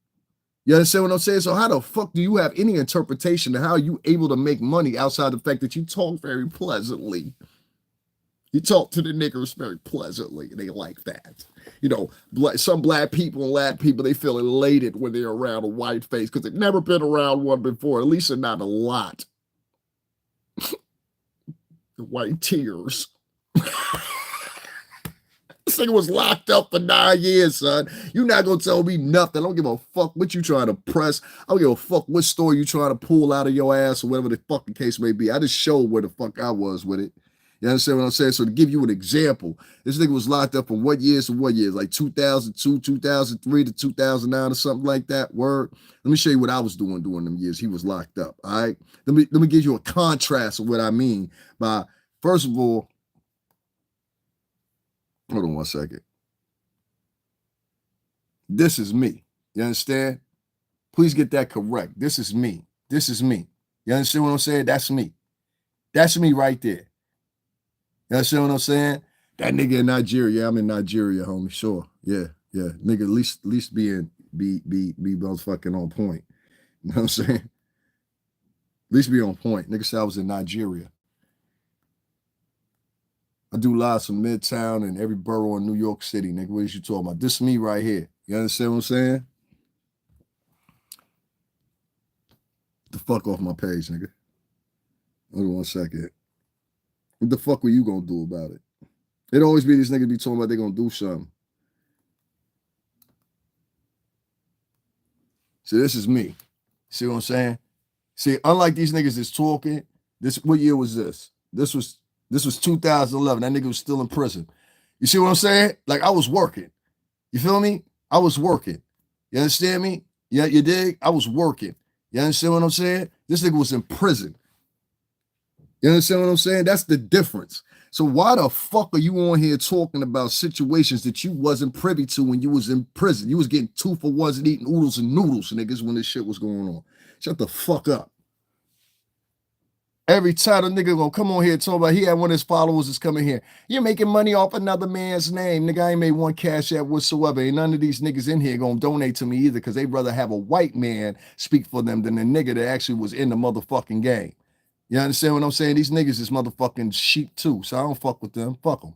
You understand what I'm saying? So how the fuck do you have any interpretation of how you able to make money outside the fact that you talk very pleasantly? You talk to the niggers very pleasantly. They like that. You know, some black people and Latin people, they feel elated when they're around a white face because they've never been around one before. At least not a lot. The white tears. This nigga was locked up for 9 years, son. You not gonna tell me nothing. I don't give a fuck what you trying to press. I don't give a fuck what story you trying to pull out of your ass or whatever the fucking case may be. I just showed where the fuck I was with it. You understand what I'm saying? So to give you an example, this nigga was locked up from what years to what years? Like 2002, 2003 to 2009 or something like that. Word. Let me show you what I was doing during them years. He was locked up. All right. Let me give you a contrast of what I mean by, first of all, hold on one second. This is me. You understand? Please get that correct. This is me. This is me. You understand what I'm saying? That's me. That's me right there. You understand what I'm saying? That nigga in Nigeria. Yeah, I'm in Nigeria, homie. Sure. Yeah. Nigga, at least be motherfucking on point. You know what I'm saying? At least be on point. Nigga said I was in Nigeria. I do lives from Midtown and every borough in New York City, nigga. What is you talking about? This is me right here. You understand what I'm saying? Get the fuck off my page, nigga. Hold on one second. What the fuck were you gonna do about it? It always be these niggas be talking about they gonna do something. So this is me. See what I'm saying? See, unlike these niggas that's talking, what year was this? This was 2011. That nigga was still in prison. You see what I'm saying? Like I was working. You feel me? I was working. You understand me? Yeah, you dig? I was working. You understand what I'm saying? This nigga was in prison. You understand what I'm saying? That's the difference. So why the fuck are you on here talking about situations that you wasn't privy to when you was in prison? You was getting 2 for 1s and eating oodles and noodles, niggas, when this shit was going on. Shut the fuck up. Every time a nigga gonna come on here and talk about he had one of his followers is coming here. You're making money off another man's name. Nigga, I ain't made one cash app whatsoever. Ain't none of these niggas in here gonna donate to me either because they'd rather have a white man speak for them than a nigga that actually was in the motherfucking game. You understand what I'm saying? These niggas is motherfucking sheep too, so I don't fuck with them. Fuck them.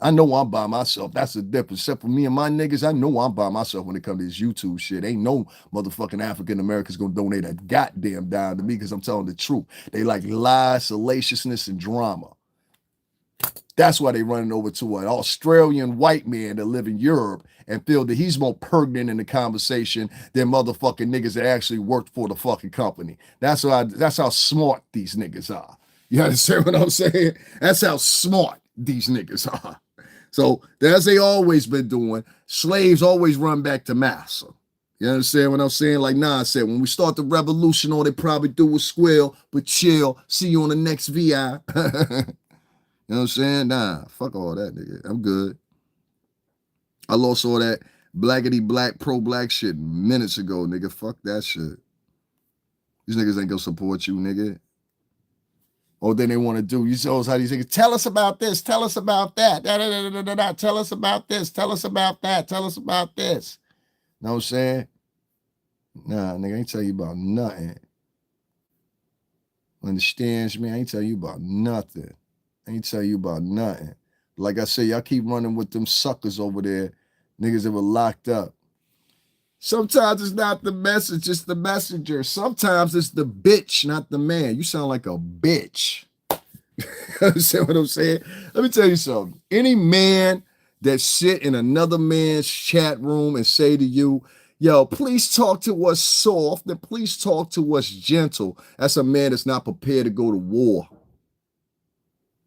I know I'm by myself. That's the difference. Except for me and my niggas, I know I'm by myself when it comes to this YouTube shit. Ain't no motherfucking African Americans gonna donate a goddamn dime to me because I'm telling the truth. They like lies, salaciousness, and drama. That's why they running over to an Australian white man that live in Europe and feel that he's more pertinent in the conversation than motherfucking niggas that actually worked for the fucking company. That's how smart these niggas are. You understand what I'm saying? That's how smart these niggas are. So as they always been doing, slaves always run back to master. You understand what I'm saying? Like Nas said, when we start the revolution, all they probably do is squeal, but chill. See you on the next VI. You know what I'm saying? Nah, fuck all that, nigga. I'm good. I lost all that blackity black, pro-black shit minutes ago, nigga. Fuck that shit. These niggas ain't gonna support you, nigga. Or then they want to do. You show us how these niggas, tell us about this, tell us about that. Tell us about this, tell us about that, tell us about this. Know what I'm saying? Nah, nigga, I ain't tell you about nothing. Understands me? I ain't tell you about nothing. I ain't tell you about nothing. Like I say, y'all keep running with them suckers over there, niggas that were locked up. Sometimes it's not the message, it's the messenger. Sometimes it's the bitch, not the man. You sound like a bitch. Understand what I'm saying? Let me tell you something. Any man that sit in another man's chat room and say to you, yo, please talk to us soft and please talk to us gentle, that's a man that's not prepared to go to war.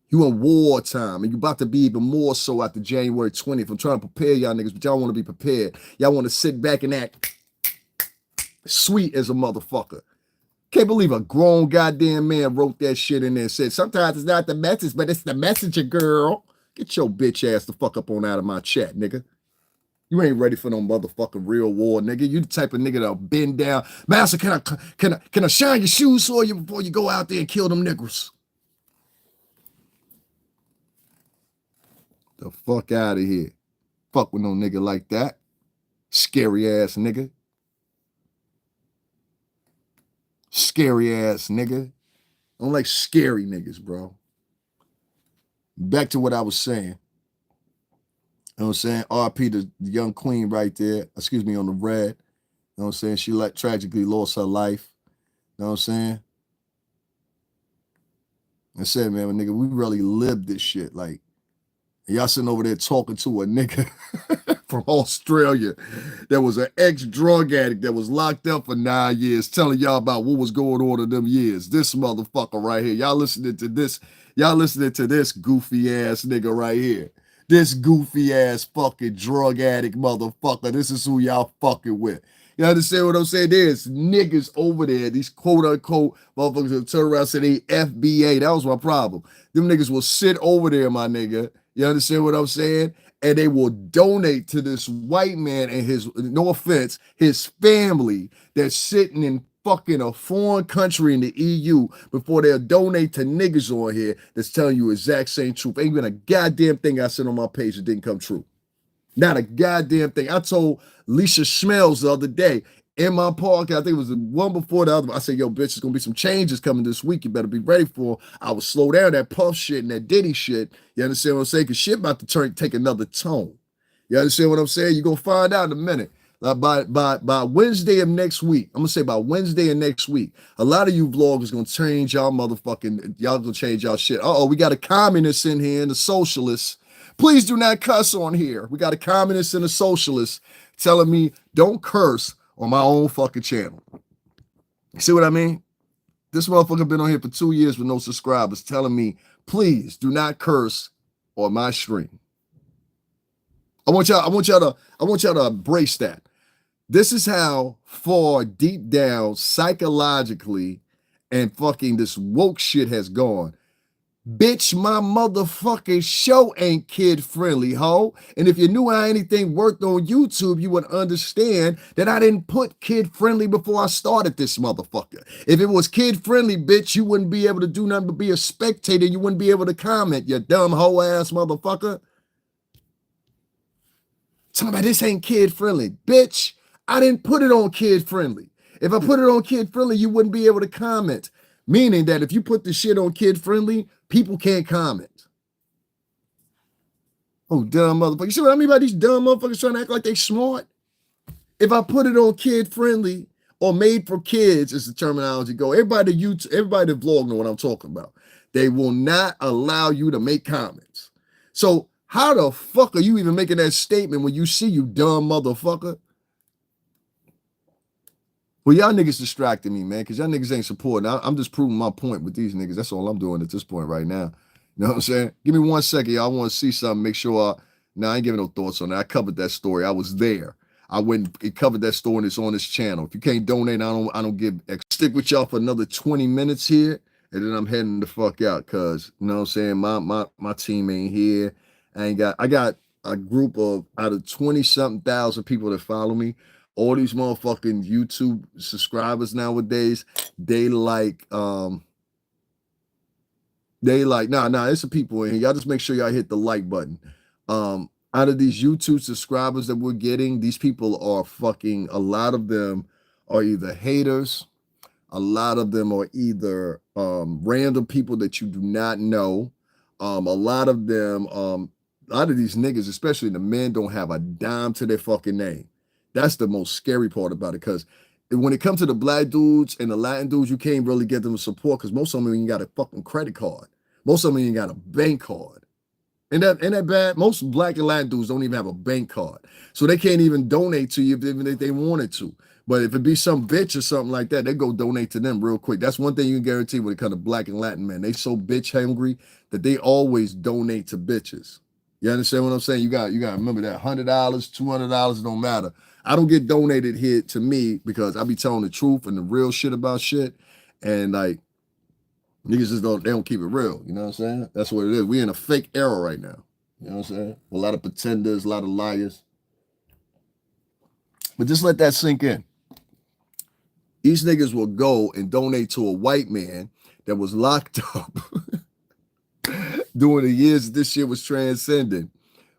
You in wartime, and you about to be even more so after January 20th. I'm trying to prepare y'all niggas, but y'all want to be prepared. Y'all want to sit back and act sweet as a motherfucker. Can't believe a grown goddamn man wrote that shit in there and said, sometimes it's not the message, but it's the messenger, girl. Get your bitch ass the fuck up on out of my chat, nigga. You ain't ready for no motherfucking real war, nigga. You the type of nigga that'll bend down. Master, can I shine your shoes for you before you go out there and kill them niggers? The fuck out of here. Fuck with no nigga like that. Scary ass nigga. Scary ass nigga. I don't like scary niggas, bro. Back to what I was saying. You know what I'm saying? RP the young queen right there. Excuse me, on the red. You know what I'm saying? She tragically lost her life. You know what I'm saying? I said, man, nigga, we really lived this shit. Like, y'all sitting over there talking to a nigga from Australia that was an ex-drug addict that was locked up for 9 years, telling y'all about what was going on in them years. This motherfucker right here. Y'all listening to this. Y'all listening to this goofy ass nigga right here. This goofy ass fucking drug addict motherfucker. This is who y'all fucking with. You understand what I'm saying? There's niggas over there, these quote unquote motherfuckers that turn around and say they FBA. That was my problem. Them niggas will sit over there, my nigga. You understand what I'm saying? And they will donate to this white man and his, no offense, his family that's sitting in fucking a foreign country in the EU before they'll donate to niggas on here that's telling you exact same truth. Ain't been a goddamn thing I said on my page that didn't come true. Not a goddamn thing. I told Lisa Schmells the other day in my podcast, I think it was the one before the other. I said, yo, bitch, there's going to be some changes coming this week. You better be ready for them. I would slow down that Puff shit and that Diddy shit. You understand what I'm saying? Because shit about to take another tone. You understand what I'm saying? You're going to find out in a minute. By Wednesday of next week, I'm going to say by Wednesday of next week, a lot of you vloggers going to change y'all motherfucking, y'all going to change y'all shit. Uh-oh, we got a communist in here and a socialist. Please do not cuss on here. We got a communist and a socialist telling me don't curse on my own fucking channel. You see what I mean? This motherfucker been on here for 2 years with no subscribers telling me, please do not curse on my stream. I want y'all to embrace that. This is how far deep down psychologically and fucking this woke shit has gone. Bitch, my motherfucking show ain't kid friendly, ho. And if you knew how anything worked on YouTube, you would understand that I didn't put kid friendly before I started this motherfucker. If it was kid friendly, bitch, you wouldn't be able to do nothing but be a spectator. You wouldn't be able to comment, you dumb hoe ass motherfucker. Talking about this ain't kid friendly. Bitch, I didn't put it on kid friendly. If I put it on kid friendly, you wouldn't be able to comment. Meaning that if you put the shit on kid friendly, people can't comment. Oh, dumb motherfucker. You see what I mean by these dumb motherfuckers trying to act like they smart? If I put it on kid friendly or made for kids, is the terminology go. Everybody that vlog know what I'm talking about. They will not allow you to make comments. So how the fuck are you even making that statement when you see you dumb motherfucker? Well, y'all niggas distracting me, man, because y'all niggas ain't supporting. I'm just proving my point with these niggas. That's all I'm doing at this point right now. You know what I'm saying? Give me 1 second, y'all. I want to see something, make sure. I ain't giving no thoughts on that. I covered that story. I was there. I went and covered that story, and it's on this channel. If you can't donate, I don't give. Stick with y'all for another 20 minutes here, and then I'm heading the fuck out, cause you know what I'm saying. My team ain't here. I got a group of out of 20-something thousand people that follow me. All these motherfucking YouTube subscribers nowadays, they like nah, it's some people in here. Y'all just make sure y'all hit the like button. Out of these YouTube subscribers that we're getting, these people are fucking, a lot of them are either haters, a lot of them are either random people that you do not know. A lot of them, a lot of these niggas, especially the men, don't have a dime to their fucking name. That's the most scary part about it, because when it comes to the black dudes and the Latin dudes, you can't really get them support because most of them ain't got a fucking credit card. Most of them ain't got a bank card. Ain't that bad? Most black and Latin dudes don't even have a bank card. So they can't even donate to you even if they wanted to. But if it be some bitch or something like that, they go donate to them real quick. That's one thing you can guarantee when it comes to black and Latin men. They so bitch hungry that they always donate to bitches. You understand what I'm saying? You got to remember that $100, $200 don't matter. I don't get donated here to me because I be telling the truth and the real shit about shit. And like, niggas just they don't keep it real. You know what I'm saying? That's what it is. We in a fake era right now. You know what I'm saying? A lot of pretenders, a lot of liars. But just let that sink in. These niggas will go and donate to a white man that was locked up during the years that this shit was transcending.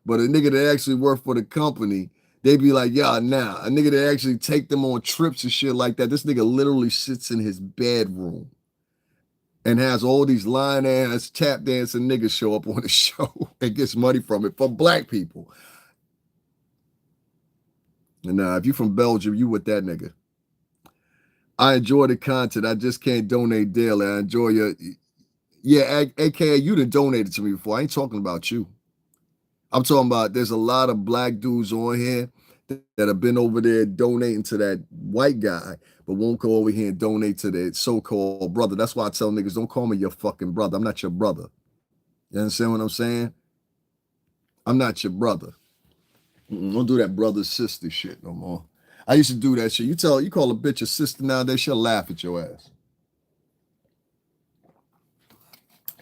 But a nigga that actually worked for the company, they be like, yeah, nah. A nigga that actually take them on trips and shit like that. This nigga literally sits in his bedroom and has all these line ass tap dancing niggas show up on the show and gets money from it for black people. And if you from Belgium, you with that nigga. I enjoy the content. I just can't donate daily. I enjoy your, yeah, AKA you done donated to me before. I ain't talking about you. I'm talking about there's a lot of black dudes on here that have been over there donating to that white guy, but won't go over here and donate to the so-called brother. That's why I tell niggas, don't call me your fucking brother. I'm not your brother. You understand what I'm saying? I'm not your brother. Don't do that brother sister shit no more. I used to do that shit. You call a bitch a sister nowadays, she'll laugh at your ass.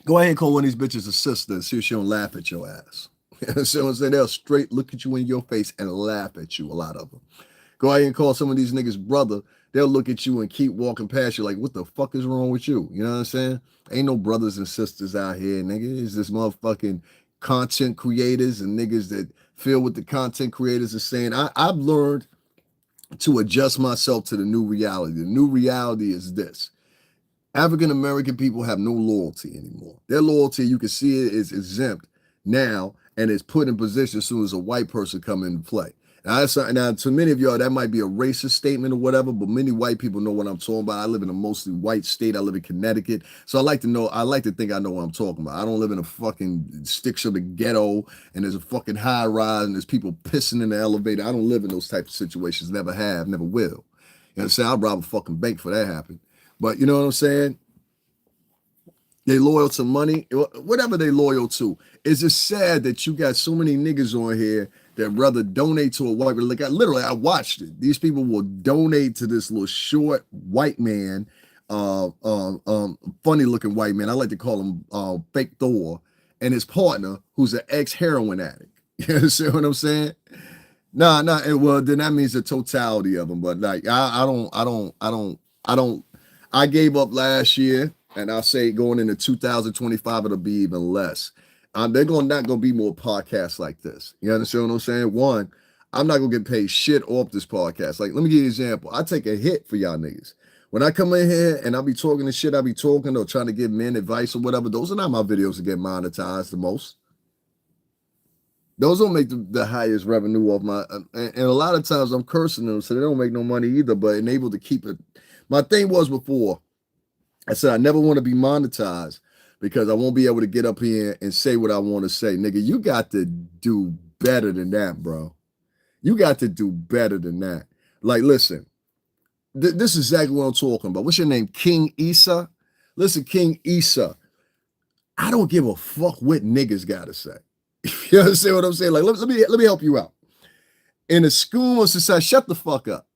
Go ahead and call one of these bitches a sister and see if she don't laugh at your ass. You understand what I'm saying? They'll straight look at you in your face and laugh at you, a lot of them. Go ahead and call some of these niggas brother. They'll look at you and keep walking past you like, what the fuck is wrong with you? You know what I'm saying? Ain't no brothers and sisters out here, nigga. It's just motherfucking content creators and niggas that feel what the content creators are saying. I've learned to adjust myself to the new reality. The new reality is this. African-American people have no loyalty anymore. Their loyalty, you can see it, is exempt now and is put in position as soon as a white person come into play. Now, to many of y'all, that might be a racist statement or whatever, but many white people know what I'm talking about. I live in a mostly white state. I live in Connecticut. So I like to think I know what I'm talking about. I don't live in a fucking sticks of the ghetto and there's a fucking high rise and there's people pissing in the elevator. I don't live in those types of situations. Never have, never will. You understand? I'd rob a fucking bank for that happen. But you know what I'm saying? They loyal to money, whatever they loyal to. It's just sad that you got so many niggas on here that rather donate to a white man. Like I watched it. These people will donate to this little short white man, funny looking white man. I like to call him Fake Thor, and his partner, who's an ex-heroin addict. You understand what I'm saying? Nah, well, then that means the totality of them. But like, I don't. I gave up last year, and I'll say going into 2025, it'll be even less. They're not gonna be more podcasts like this. You understand what I'm saying? One, I'm not gonna get paid shit off this podcast. Like, let me give you an example. I take a hit for y'all niggas. When I come in here and I'll be talking the shit I be talking or trying to give men advice or whatever, those are not my videos that get monetized the most. Those don't make the highest revenue off my, and a lot of times I'm cursing them, so they don't make no money either, but enable to keep it. My thing was before, I said I never want to be monetized because I won't be able to get up here and say what I want to say. Nigga, you got to do better than that, bro. You got to do better than that. Like, listen, this is exactly what I'm talking about. What's your name? King Issa? Listen, King Issa, I don't give a fuck what niggas got to say. You understand what I'm saying? Like, let me help you out. In the school of society, shut the fuck up.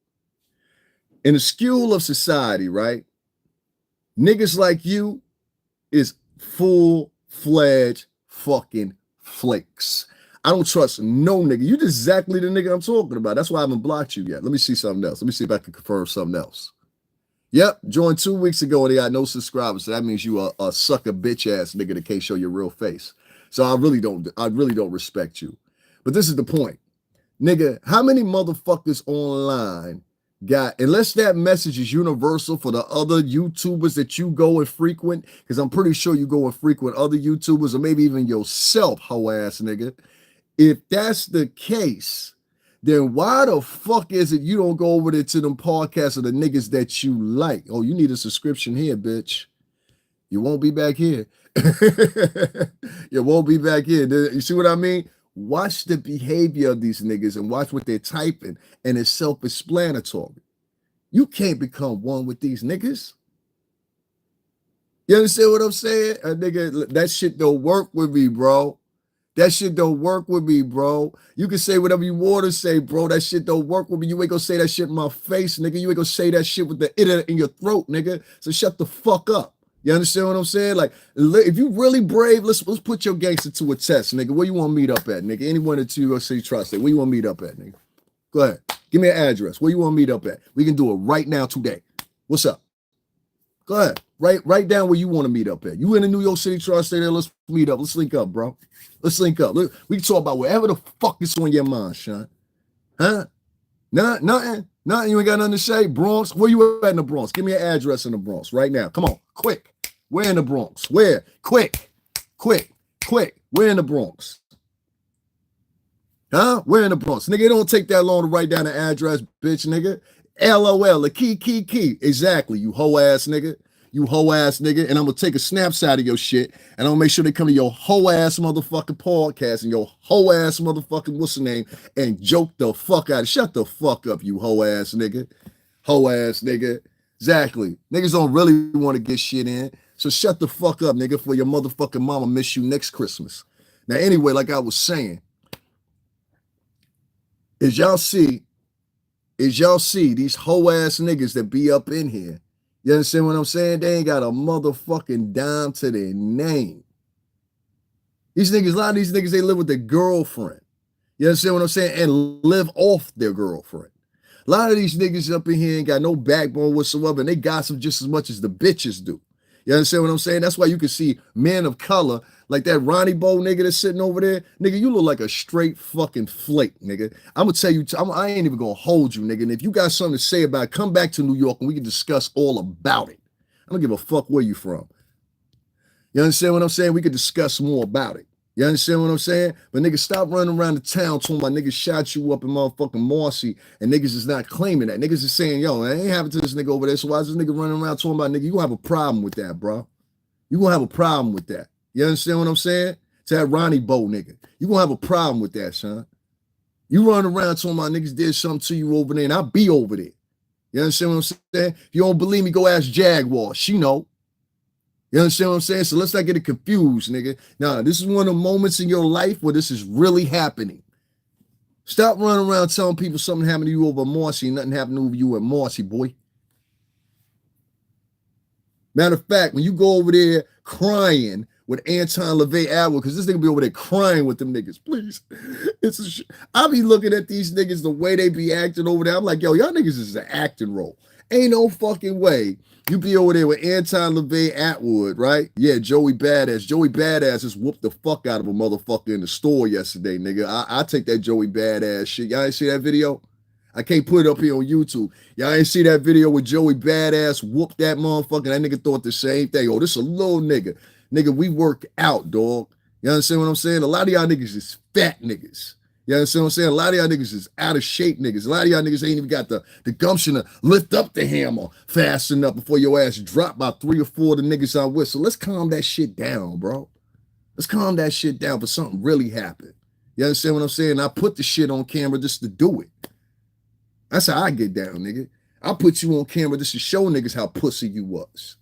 In the school of society, right? Niggas like you is full-fledged fucking flakes. I don't trust no nigga. You just exactly the nigga I'm talking about. That's why I haven't blocked you yet. Let me see something else. Let me see if I can confirm something else. Yep, joined 2 weeks ago and they got no subscribers. So that means you a sucker bitch ass nigga that can't show your real face. So I really don't respect you. But this is the point. Nigga, how many motherfuckers online got, unless that message is universal for the other YouTubers that you go and frequent, because I'm pretty sure you go and frequent other YouTubers or maybe even yourself, hoe ass nigga. If that's the case, then why the fuck is it you don't go over there to them podcasts of the niggas that you like? Oh, you need a subscription here, bitch. You won't be back here. You won't be back here. You see what I mean? Watch the behavior of these niggas and watch what they're typing, and it's self-explanatory. You can't become one with these niggas. You understand what I'm saying? Nigga, that shit don't work with me, bro. That shit don't work with me, bro. You can say whatever you want to say, bro. That shit don't work with me. You ain't gonna say that shit in my face, nigga. You ain't gonna say that shit with the it in your throat, nigga. So shut the fuck up. You understand what I'm saying? Like, if you really brave, let's put your gangster to a test, nigga. Where you want to meet up at, nigga? Anyone that you say trust it. Where you want to meet up at, nigga? Go ahead. Give me an address. Where you want to meet up at? We can do it right now today. What's up? Go ahead. Write down where you want to meet up at. You in the New York City tri-state area, let's meet up. Let's link up, bro. Let's link up. Look, we can talk about whatever the fuck is on your mind, Sean. Huh? Nothing. You ain't got nothing to say. Bronx, where you at in the Bronx? Give me an address in the Bronx right now. Come on, quick. Where in the Bronx? Where? Quick. Where in the Bronx? Huh? Where in the Bronx? Nigga, it don't take that long to write down the address, bitch, nigga. LOL, the key. Exactly, you hoe ass nigga. You hoe ass nigga. And I'm gonna take a snapshot of your shit and I'm gonna make sure they come to your hoe ass motherfucking podcast and your hoe ass motherfucking what's the name and joke the fuck out of. Shut the fuck up, you hoe ass nigga. Hoe ass nigga. Exactly. Niggas don't really want to get shit in. So shut the fuck up, nigga, for your motherfucking mama miss you next Christmas. Now, anyway, like I was saying, as y'all see these hoe ass niggas that be up in here, you understand what I'm saying? They ain't got a motherfucking dime to their name. These niggas, a lot of these niggas, they live with their girlfriend. You understand what I'm saying? And live off their girlfriend. A lot of these niggas up in here ain't got no backbone whatsoever, and they gossip just as much as the bitches do. You understand what I'm saying? That's why you can see men of color, like that Ronnie Bo nigga that's sitting over there. Nigga, you look like a straight fucking flake, nigga. I'm gonna tell you, I ain't even gonna hold you, nigga. And if you got something to say about it, come back to New York and we can discuss all about it. I don't give a fuck where you from. You understand what I'm saying? We could discuss more about it. You understand what I'm saying? But niggas, stop running around the town talking about niggas shot you up in motherfucking Marcy and niggas is not claiming that. Niggas is saying, yo, it ain't happened to this nigga over there. So why is this nigga running around talking about nigga? You gonna have a problem with that, bro. You gonna have a problem with that. You understand what I'm saying? To that Ronnie Bo nigga. You gonna have a problem with that, son. You running around talking about niggas did something to you over there and I'll be over there. You understand what I'm saying? If you don't believe me, go ask Jaguar. She know. You understand what I'm saying? So let's not get it confused, nigga. Now, this is one of the moments in your life where this is really happening. Stop running around telling people something happened to you over Marcy and nothing happened to you at Marcy, boy. Matter of fact, when you go over there crying with Anton, Levy, Attwood, because this nigga be over there crying with them niggas, please. I be looking at these niggas the way they be acting over there. I'm like, yo, y'all niggas is an acting role. Ain't no fucking way you be over there with Anton, Levy, Attwood, right? Yeah, Joey Badass. Joey Badass just whooped the fuck out of a motherfucker in the store yesterday, nigga. I take that Joey Badass shit. Y'all ain't see that video? I can't put it up here on YouTube. Y'all ain't see that video with Joey Badass whooped that motherfucker. That nigga thought the same thing. Oh, this a little nigga. Nigga, we work out, dog. You understand what I'm saying? A lot of y'all niggas is fat niggas. You understand what I'm saying? A lot of y'all niggas is out of shape niggas. A lot of y'all niggas ain't even got the gumption to lift up the hammer fast enough before your ass drop by 3 or 4 of the niggas I'm with. So let's calm that shit down, bro. Let's calm that shit down for something really happened. You understand what I'm saying? I put the shit on camera just to do it. That's how I get down, nigga. I put you on camera just to show niggas how pussy you was.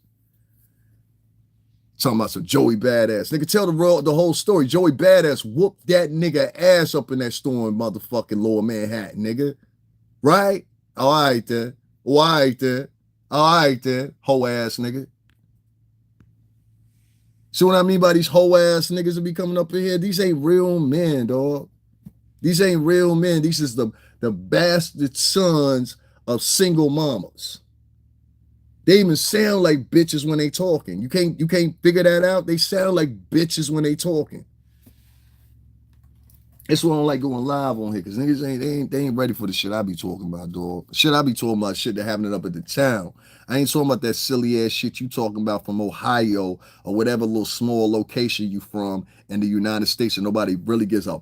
Talking about some Joey Badass. Nigga, tell the whole story. Joey Badass whooped that nigga ass up in that store in motherfucking Lower Manhattan, nigga. Right? All right then. All right then. All right then. Hoe ass nigga. See what I mean by these hoe ass niggas that be coming up in here? These ain't real men, dog. These ain't real men. These is the bastard sons of single mamas. They even sound like bitches when they talking. You can't figure that out. They sound like bitches when they talking. That's why I don't like going live on here, because niggas they ain't ready for the shit I be talking about, dog. Shit I be talking about, shit that happening up at the town. I ain't talking about that silly ass shit you talking about from Ohio or whatever little small location you from in the United States that nobody really gives a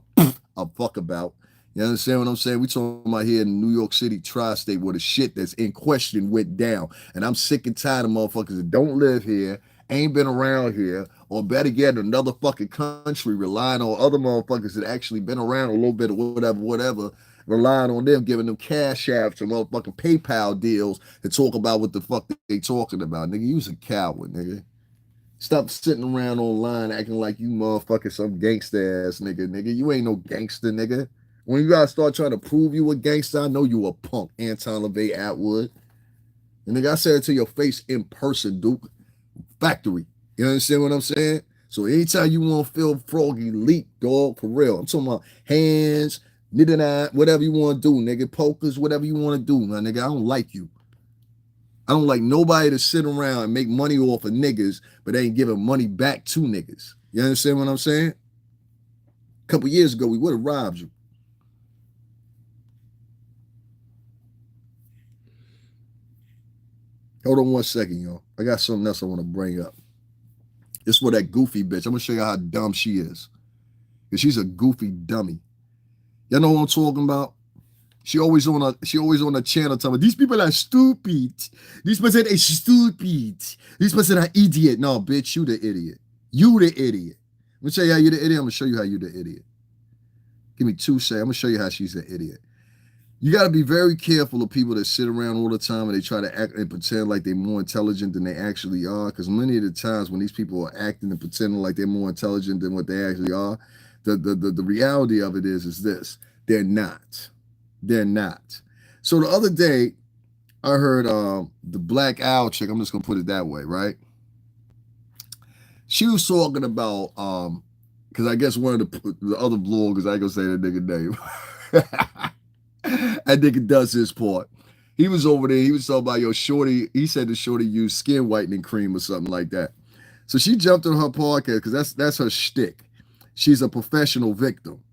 fuck about. You understand what I'm saying? We talking about here in New York City, tri-state, where the shit that's in question went down. And I'm sick and tired of motherfuckers that don't live here, ain't been around here, or better yet, another fucking country, relying on other motherfuckers that actually been around a little bit or whatever, relying on them, giving them cash apps and motherfucking PayPal deals to talk about what the fuck they talking about. Nigga, you's a coward, nigga. Stop sitting around online acting like you motherfucking some gangster ass nigga. Nigga, you ain't no gangster, nigga. When you gotta start trying to prove you a gangster, I know you a punk, Anton, Levy, Attwood. And nigga, I said it to your face in person, Duke. Factory. You understand what I'm saying? So anytime you want to feel froggy leak, dog, for real. I'm talking about hands, knitting eye, whatever you want to do, nigga. Pokers, whatever you want to do, my nigga. I don't like you. I don't like nobody to sit around and make money off of niggas, but they ain't giving money back to niggas. You understand what I'm saying? A couple years ago, we would have robbed you. Hold on one second, y'all. I got something else I want to bring up. This is what that goofy bitch. I'm gonna show you how dumb she is. Because she's a goofy dummy. Y'all know what I'm talking about? She always on a channel telling me, these people are stupid. This person is stupid. This person are idiot. No, bitch, you the idiot. You the idiot. I'm gonna tell you how you the idiot. I'm gonna show you how you the idiot. Give me 2 seconds. I'm gonna show you how she's an idiot. You got to be very careful of people that sit around all the time and they try to act and pretend like they're more intelligent than they actually are. Because many of the times when these people are acting and pretending like they're more intelligent than what they actually are, the reality of it is this: they're not. They're not. So the other day, I heard the Black Owl chick. I'm just gonna put it that way, right? She was talking about because I guess one of the other bloggers, I ain't gonna say that nigga name. That nigga does his part. He was over there. He was talking about your shorty. He said the shorty used skin whitening cream or something like that. So she jumped on her podcast because that's her shtick. She's a professional victim.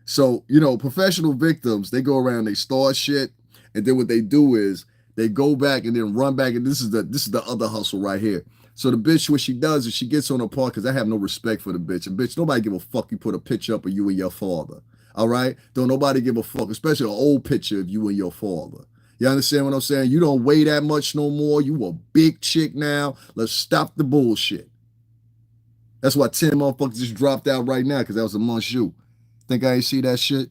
So professional victims, they go around, they start shit, and then what they do is they go back and then run back. And this is the other hustle right here. So the bitch, what she does is she gets on her part because I have no respect for the bitch. And bitch, nobody give a fuck. You put a picture up of you and your father. All right? Don't nobody give a fuck, especially an old picture of you and your father. You understand what I'm saying? You don't weigh that much no more. You a big chick now. Let's stop the bullshit. That's why 10 motherfuckers just dropped out right now because that was a month shoot. Think I ain't see that shit?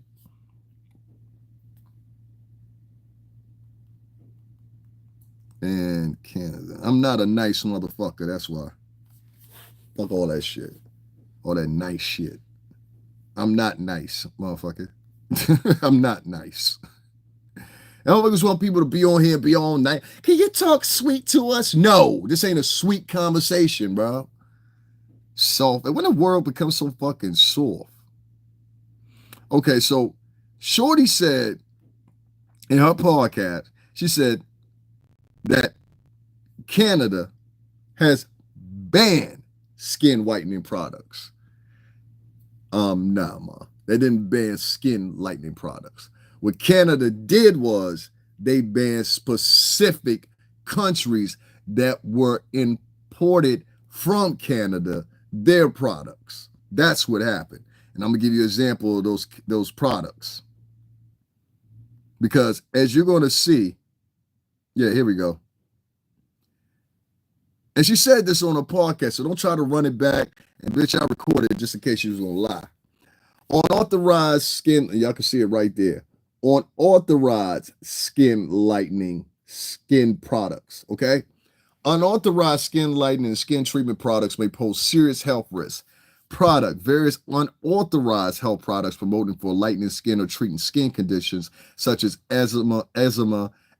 And Canada. I'm not a nice motherfucker, that's why. Fuck all that shit. All that nice shit. I'm not nice, motherfucker. I'm not nice. I don't just want people to be on here and be all night. Can you talk sweet to us? No, this ain't a sweet conversation, bro. Soft. And when the world becomes so fucking soft. Okay, so Shorty said in her podcast, she said that Canada has banned skin whitening products. Nah, ma. They didn't ban skin lightening products. What Canada did was they banned specific countries that were imported from Canada, their products. That's what happened. And I'm gonna give you an example of those products. Because as you're gonna see, yeah, here we go. And she said this on a podcast, so don't try to run it back. And bitch, I recorded it just in case she was gonna lie. Unauthorized skin, y'all can see it right there. Unauthorized skin lightening skin products, okay? Unauthorized skin lightening and skin treatment products may pose serious health risks. Various unauthorized health products promoting for lightening skin or treating skin conditions such as eczema,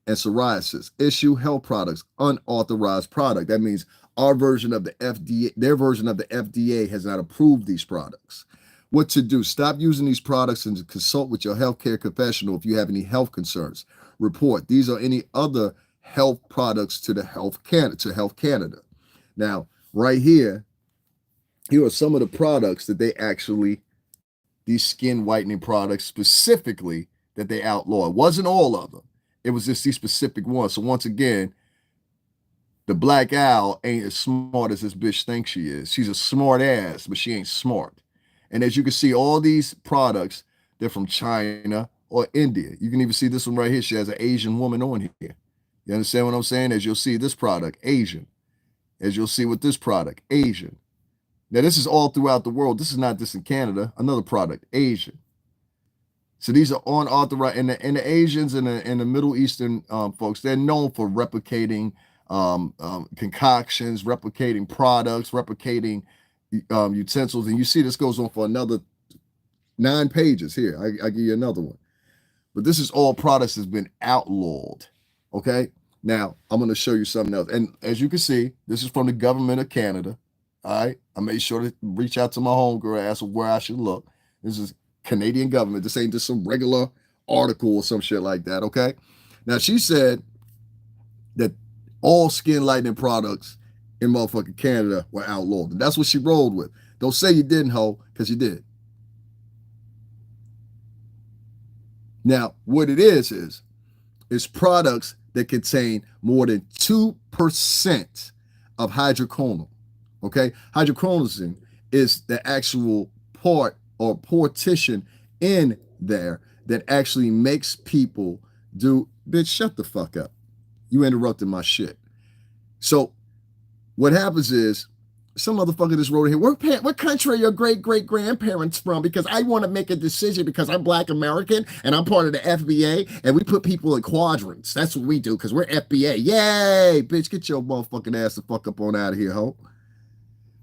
and psoriasis. Issue health products, unauthorized product. That means our version of the FDA, their version of the FDA has not approved these products. What to do? Stop using these products and consult with your healthcare professional if you have any health concerns. Report these or any other health products to Health Canada. Now, right here are some of the products that they actually, these skin whitening products specifically that they outlawed. It wasn't all of them. It was just these specific ones. So once again, the black owl ain't as smart as this bitch thinks she is. She's a smart ass, but she ain't smart. And as you can see, all these products, they're from China or India. You can even see this one right here. She has an Asian woman on here. You understand what I'm saying? As you'll see this product, Asian. As you'll see with this product, Asian. Now, this is all throughout the world. This is not just in Canada. Another product, Asian. So these are unauthorized, and the Asians and the Middle Eastern folks, they're known for replicating concoctions, replicating products, replicating utensils. And you see this goes on for another 9 pages here. I give you another one. But this is all products that's been outlawed. Okay? Now, I'm going to show you something else. And as you can see, this is from the government of Canada. All right? I made sure to reach out to my homegirl, ask her where I should look. This is Canadian government. This ain't just some regular article or some shit like that, okay? Now, she said that all skin lightening products in motherfucking Canada were outlawed. And that's what she rolled with. Don't say you didn't, ho, because you did. Now, what it is products that contain more than 2% of hydroquinone, okay? Hydroquinone is the actual part or partition in there that actually makes people do, bitch, shut the fuck up. You interrupted my shit. So what happens is some motherfucker just wrote here, what country are your great-great-grandparents from? Because I want to make a decision because I'm Black American and I'm part of the FBA and we put people in quadrants. That's what we do because we're FBA. Yay! Bitch, get your motherfucking ass the fuck up on out of here, ho.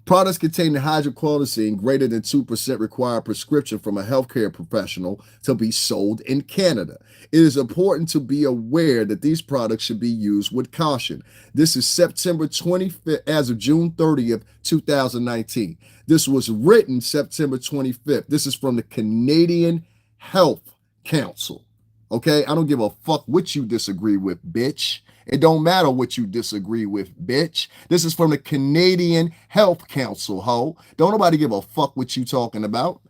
Products containing hydroquinone greater than 2% require a prescription from a healthcare professional to be sold in Canada. It is important to be aware that these products should be used with caution. This is September 25th, as of June 30th, 2019. This was written September 25th. This is from the Canadian Health Council. Okay? I don't give a fuck what you disagree with, bitch. It don't matter what you disagree with, bitch. This is from the Canadian Health Council, ho. Don't nobody give a fuck what you talking about.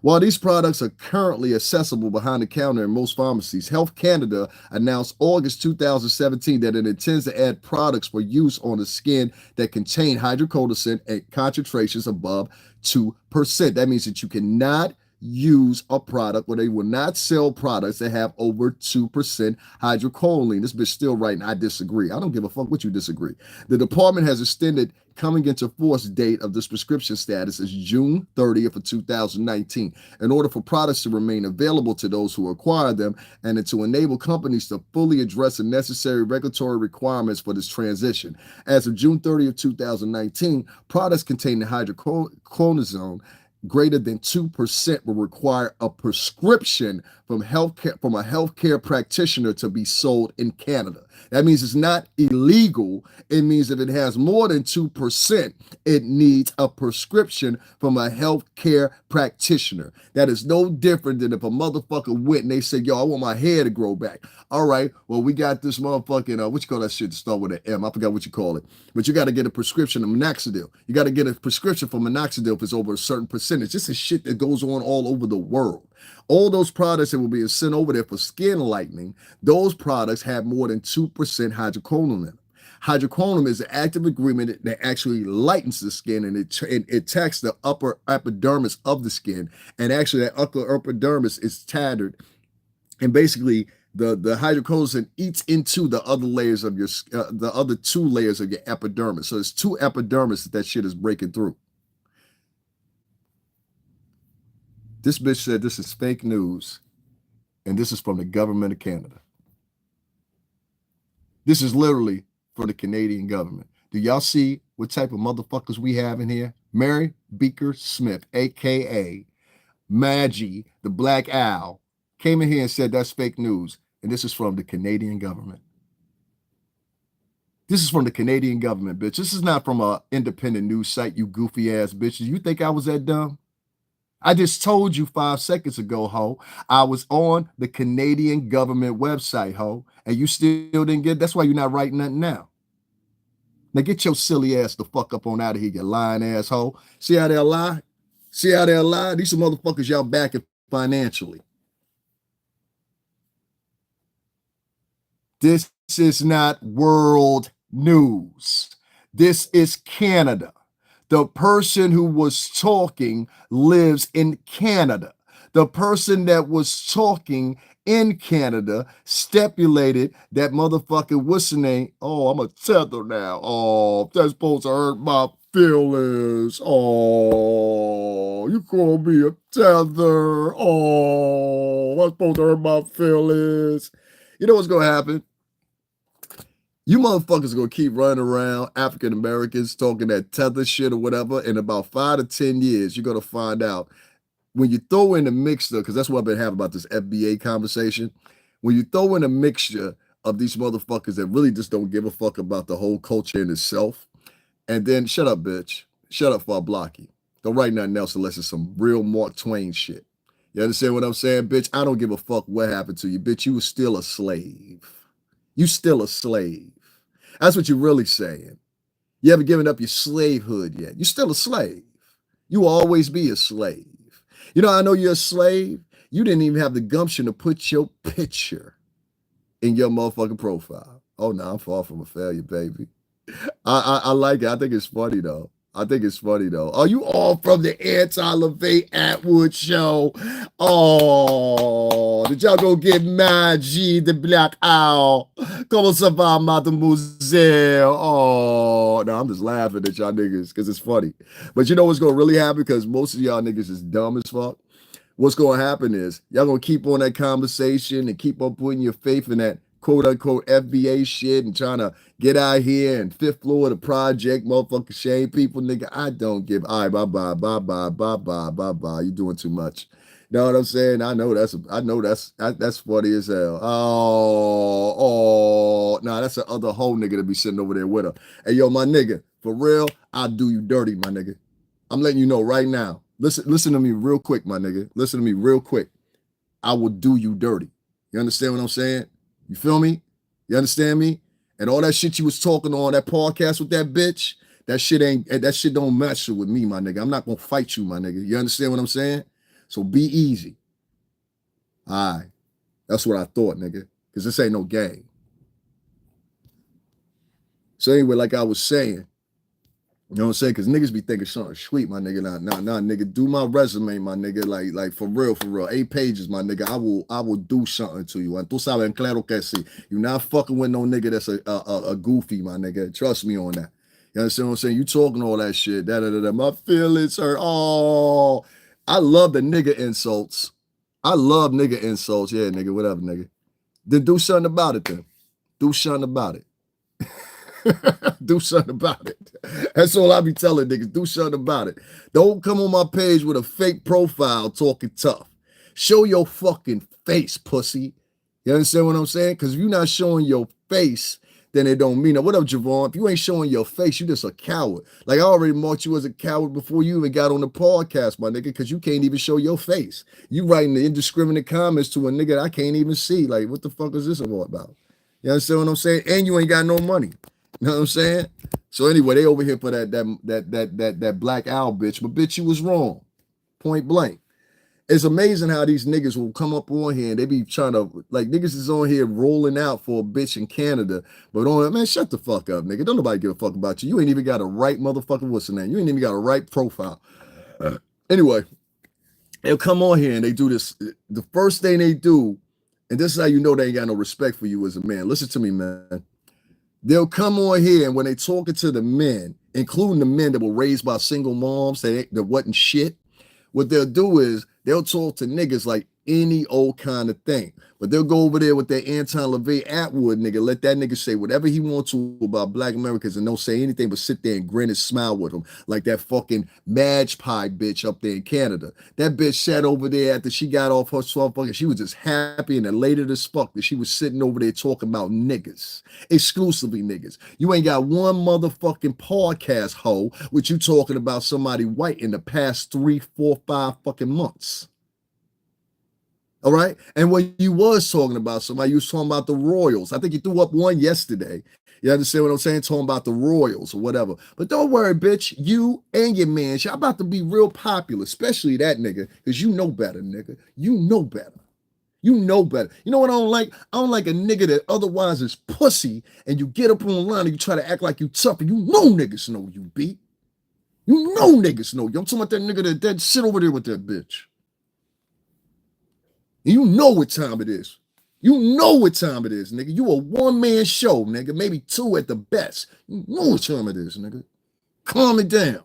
While these products are currently accessible behind the counter in most pharmacies, Health Canada announced August 2017 that it intends to add products for use on the skin that contain hydroquinone at concentrations above 2%. That means that you cannot use a product, or they will not sell products that have over 2% hydrocholine. This bitch still writing, I disagree. I don't give a fuck what you disagree. The department has extended coming into force date of this prescription status is June 30th of 2019 in order for products to remain available to those who acquire them and to enable companies to fully address the necessary regulatory requirements for this transition. As of June 30th, 2019, products containing hydrocortisone greater than 2% will require a prescription from a healthcare practitioner to be sold in Canada. That means it's not illegal. It means if it has more than 2%, it needs a prescription from a healthcare practitioner. That is no different than if a motherfucker went and they said, yo, I want my hair to grow back. All right, well, we got this motherfucking, what you call that shit to start with an M? I forgot what you call it. But you got to get a prescription of minoxidil. You got to get a prescription for minoxidil if it's over a certain percentage. This is shit that goes on all over the world. All those products that will be sent over there for skin lightening, those products have more than 2% hydroquinone in them. Hydroquinone is an active ingredient that actually lightens the skin, and it attacks the upper epidermis of the skin. And actually, that upper epidermis is tattered, and basically the hydrocortisone eats into the other layers of your the other two layers of your epidermis. So it's two epidermis that shit is breaking through. This bitch said this is fake news, and this is from the government of Canada. This is literally for the Canadian government. Do y'all see what type of motherfuckers we have in here? Mary Beaker Smith, aka Maggie, the Black Owl, came in here and said that's fake news, and this is from the Canadian government. This is from the Canadian government, bitch. This is not from an independent news site, you goofy ass bitches. You think I was that dumb? I just told you 5 seconds ago, ho. I was on the Canadian government website, ho, and you still didn't get. That's why you're not writing nothing now. Now get your silly ass the fuck up on out of here, you lying asshole. See how they lie? See how they lie? These are motherfuckers y'all backing financially. This is not world news. This is Canada. The person who was talking lives in Canada. The person that was talking in Canada stipulated that motherfucker, what's the name? Oh, I'm a tether now. Oh, that's supposed to hurt my feelings. Oh, you call me a tether. Oh, that's supposed to hurt my feelings. You know what's going to happen? You motherfuckers are going to keep running around, African Americans, talking that tether shit or whatever. In about 5 to 10 years, you're going to find out when you throw in the mixture, because that's what I've been having about this FBA conversation. When you throw in a mixture of these motherfuckers that really just don't give a fuck about the whole culture in itself, and then shut up, bitch. Shut up for I block you. Don't write nothing else unless it's some real Mark Twain shit. You understand what I'm saying, bitch? I don't give a fuck what happened to you, bitch. You were still a slave. You still a slave. That's what you're really saying. You haven't given up your slavehood yet. You're still a slave. You will always be a slave. You know, I know you're a slave. You didn't even have the gumption to put your picture in your motherfucking profile. Oh, no, I'm far from a failure, baby. I like it. I think it's funny, though. Are you all from the anti-Levy Attwood show? Oh, did y'all go get Maggie, the Black Owl? Comment ça va, mademoiselle? Oh, no, I'm just laughing at y'all niggas because it's funny. But you know what's going to really happen? Because most of y'all niggas is dumb as fuck. What's going to happen is y'all going to keep on that conversation and keep on putting your faith in that quote-unquote FBA shit and trying to get out here and fifth floor of the project, motherfucking shame people, nigga. I don't give. All right, bye-bye. You doing too much. You know what I'm saying? I know that's funny as hell. Nah, that's the other whole nigga to be sitting over there with her. Hey, yo, my nigga, for real, I'll do you dirty, my nigga. I'm letting you know right now. Listen to me real quick, my nigga. Listen to me real quick. I will do you dirty. You understand what I'm saying? You feel me? You understand me? And all that shit you was talking on that podcast with that bitch, that shit don't match with me, my nigga. I'm not gonna fight you, my nigga. You understand what I'm saying? So be easy. All right. That's what I thought, nigga. Because this ain't no game. So anyway, like I was saying, You know what I'm saying? Because niggas be thinking something sweet, my nigga. Nah, nigga. Do my resume, my nigga. Like for real. 8 pages, my nigga. I will do something to you. And tú sabes, claro que sí. You not fucking with no nigga that's a goofy, my nigga. Trust me on that. You understand what I'm saying? You talking all that shit. My feelings hurt. Oh, I love the nigga insults. I love nigga insults. Yeah, nigga, whatever, nigga. Then do something about it then. Do something about it. Do something about it. That's all I be telling niggas. Do something about it. Don't come on my page with a fake profile talking tough. Show your fucking face, pussy. You understand what I'm saying? Because if you're not showing your face, then it don't mean it. What up, Javon? If you ain't showing your face, you just a coward. Like I already marked you as a coward before you even got on the podcast, my nigga, because you can't even show your face. You writing the indiscriminate comments to a nigga that I can't even see. Like, what the fuck is this all about? You understand what I'm saying? And you ain't got no money. You know what I'm saying? So anyway, they over here for that black owl bitch, but bitch, you was wrong. Point blank. It's amazing how these niggas will come up on here and they be trying to, like, niggas is on here rolling out for a bitch in Canada, but man, shut the fuck up, nigga. Don't nobody give a fuck about you. You ain't even got a right motherfucking, what's the name? You ain't even got a right profile. Anyway, they'll come on here and they do this. The first thing they do, and this is how you know they ain't got no respect for you as a man. Listen to me, man. They'll come on here and when they talking to the men, including the men that were raised by single moms that wasn't shit, what they'll do is they'll talk to niggas like any old kind of thing. But they'll go over there with their Anton, Levy, Attwood nigga, let that nigga say whatever he wants to about black Americans and don't say anything but sit there and grin and smile with them like that fucking Madge Pie bitch up there in Canada. That bitch sat over there after she got off her fucking, she was just happy and elated as fuck that she was sitting over there talking about niggas, exclusively niggas. You ain't got one motherfucking podcast hoe with you talking about somebody white in the past 3, 4, 5 fucking months. All right. And when you was talking about somebody, you was talking about the Royals. I think you threw up one yesterday. You understand what I'm saying? Talking about the Royals or whatever. But don't worry, bitch. You and your man, y'all about to be real popular, especially that nigga, because you know better, nigga. You know better. You know better. You know what I don't like? I don't like a nigga that otherwise is pussy and you get up online and you try to act like you tough and you know niggas know you beat. You know niggas know you. I'm talking about that nigga that sit over there with that bitch. You know what time it is. You know what time it is, nigga. You a one-man show, nigga. Maybe 2 at the best. You know what time it is, nigga. Calm it down.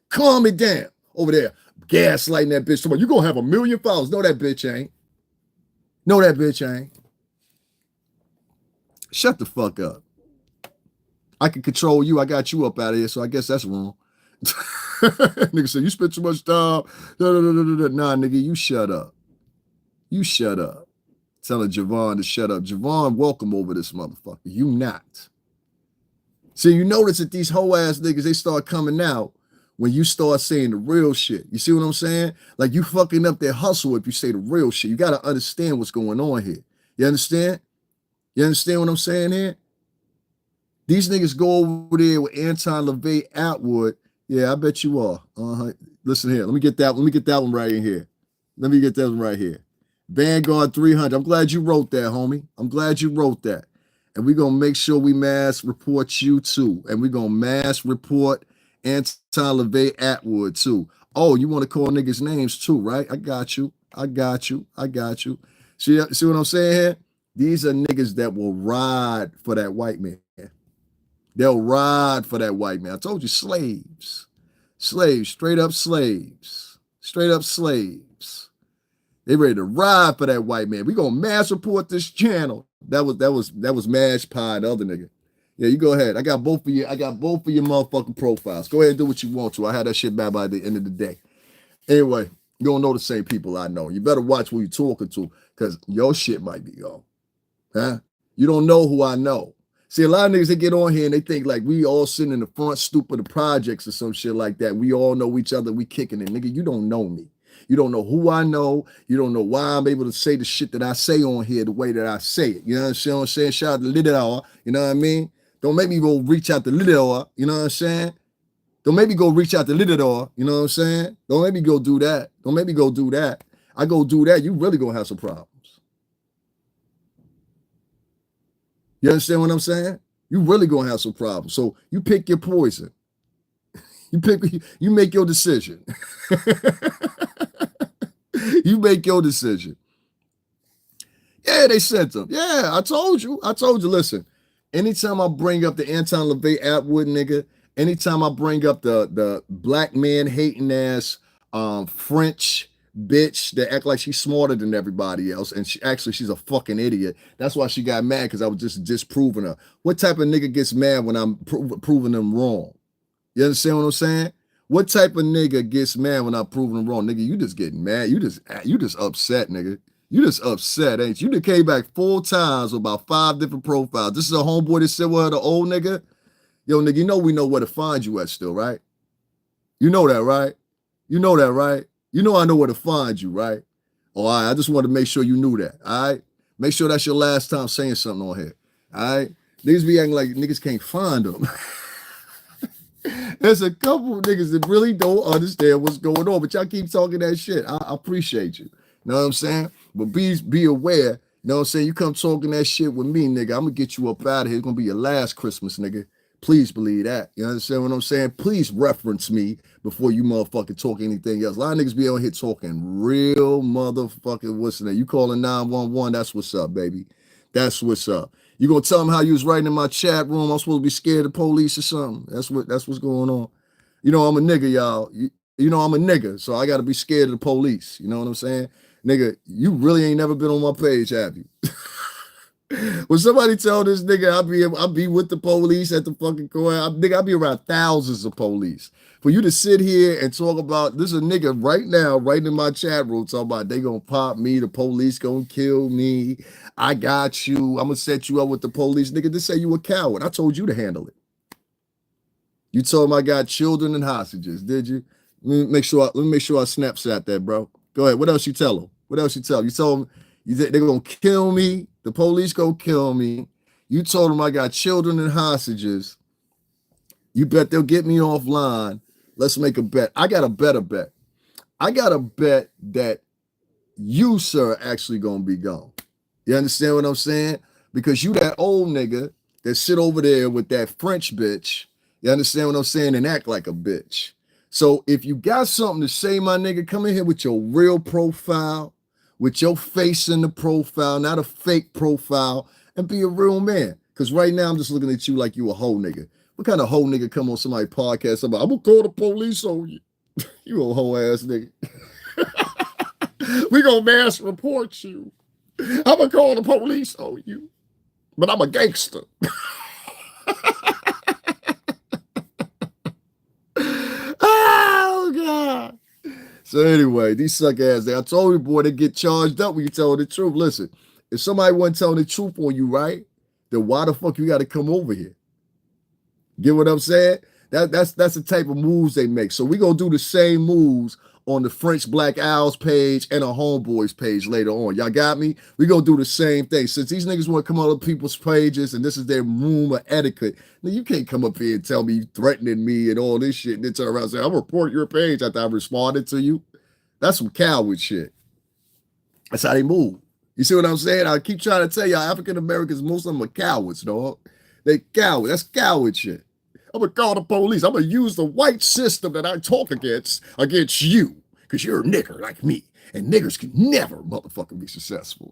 Calm it down. Over there, gaslighting that bitch. You gonna have 1 million followers. No, that bitch ain't. No, that bitch ain't. Shut the fuck up. I can control you. I got you up out of here, so I guess that's wrong. Nigga said, you spent too much time. Nah, nigga, you shut up. You shut up. Telling Javon to shut up. Javon, welcome over this motherfucker. You not. See, you notice that these hoe ass niggas, they start coming out when you start saying the real shit. You see what I'm saying? Like you fucking up their hustle if you say the real shit. You got to understand what's going on here. You understand? You understand what I'm saying here? These niggas go over there with Anton, Levy, Attwood. Yeah, I bet you are. Listen here. Let me get that one right in here. Let me get that one right here. Vanguard 300. I'm glad you wrote that, homie. I'm glad you wrote that. And we're going to make sure we mass report you too. And we're going to mass report Anton, Levy, Attwood too. Oh, you want to call niggas names too, right? I got you. I got you. I got you. See what I'm saying here? These are niggas that will ride for that white man. They'll ride for that white man. I told you, slaves. Slaves, straight up slaves. Straight up slaves. They ready to ride for that white man. We gonna mass report this channel. That was Mash Pie, the other nigga. Yeah, you go ahead. I got both of your motherfucking profiles. Go ahead and do what you want to. I had that shit back by the end of the day. Anyway, you don't know the same people I know. You better watch who you're talking to, because your shit might be gone. Huh? You don't know who I know. See, a lot of niggas, they get on here and they think like we all sitting in the front stoop of the projects or some shit like that. We all know each other. We kicking it. Nigga, you don't know me. You don't know who I know. You don't know why I'm able to say the shit that I say on here the way that I say it. You know what I'm saying? Shout out to Little. You know what I mean? Don't make me go reach out to Little. You know what I'm saying? Don't make me go reach out to Little. You know what I'm saying? Don't make me go do that. Don't make me go do that. I go do that, you really gonna have some problems. You understand what I'm saying? You really gonna have some problems. So you pick your poison. You make your decision. You make your decision. Yeah, they sent them. Yeah, I told you. Listen, anytime I bring up the Anton Levy Attwood nigga, anytime I bring up the black man hating ass French bitch that act like she's smarter than everybody else, and she's a fucking idiot. That's why she got mad, because I was just disproving her. What type of nigga gets mad when I'm proving them wrong? You understand what I'm saying? What type of nigga gets mad when I'm proving them wrong? Nigga, you just getting mad. You just upset, nigga. You just upset, ain't you? You came back 4 times with about 5 different profiles. This is a homeboy that said, well, the old nigga. Yo, nigga, you know we know where to find you at still, right? You know that, right? You know that, right? You know I know where to find you, right? All right, I just want to make sure you knew that, all right? Make sure that's your last time saying something on here, all right? Niggas be acting like niggas can't find them. There's a couple of niggas that really don't understand what's going on, but y'all keep talking that shit. I appreciate you. You know what I'm saying? But be aware, you know what I'm saying? You come talking that shit with me, nigga, I'm gonna get you up out of here. It's gonna be your last Christmas, nigga. Please believe that. You understand what I'm saying? Please reference me before you motherfucking talk anything else. A lot of niggas be on here talking real motherfucking what's the name? You calling 911, that's what's up, baby. That's what's up. You gonna tell them how you was writing in my chat room? I'm supposed to be scared of the police or something. That's what's going on. You know, I'm a nigga, y'all. You know I'm a nigga, so I gotta be scared of the police. You know what I'm saying? Nigga, you really ain't never been on my page, have you? When somebody tell this nigga I'll be with the police at the fucking corner, I'll be around thousands of police. For you to sit here and talk about this, a nigga right now, right in my chat room, talking about they gonna pop me, the police gonna kill me. I got you. I'm gonna set you up with the police. Nigga, just say you a coward. I told you to handle it. You told him I got children and hostages, did you? Let me make sure I snapshot that, bro. Go ahead. What else you tell him? What else you tell him? You told him they're gonna kill me. The police gonna kill me. You told them I got children and hostages. You bet they'll get me offline. Let's make a bet. I got a better bet. I got a bet that you, sir, actually gonna be gone. You understand what I'm saying? Because you that old nigga that sit over there with that French bitch. You understand what I'm saying? And act like a bitch. So if you got something to say, my nigga, come in here with your real profile, with your face in the profile, not a fake profile, and be a real man. Because right now I'm just looking at you like you a hoe nigga. What kind of hoe nigga come on somebody's podcast about, I'm gonna call the police on you? You a hoe ass nigga. We gonna mass report you. I'm gonna call the police on you. But I'm a gangster. Oh God. So anyway, these suck ass, I told you, boy, they get charged up when you tell the truth. Listen, if somebody wasn't telling the truth on you, right, then why the fuck you got to come over here? Get what I'm saying? That's the type of moves they make. So we gonna do the same moves on the French Black Owls page and a Homeboys page later on. Y'all got me? We gonna do the same thing. Since these niggas want to come on other people's pages and this is their room of etiquette, now you can't come up here and tell me you threatening me and all this shit and then turn around and say, I'll report your page after I responded to you. That's some coward shit. That's how they move. You see what I'm saying? I keep trying to tell y'all, African Americans, most of them are cowards, dog. They coward. That's coward shit. I'm gonna call the police. I'm gonna use the white system that I talk against you, because you're a nigger like me, and niggers can never motherfucking be successful.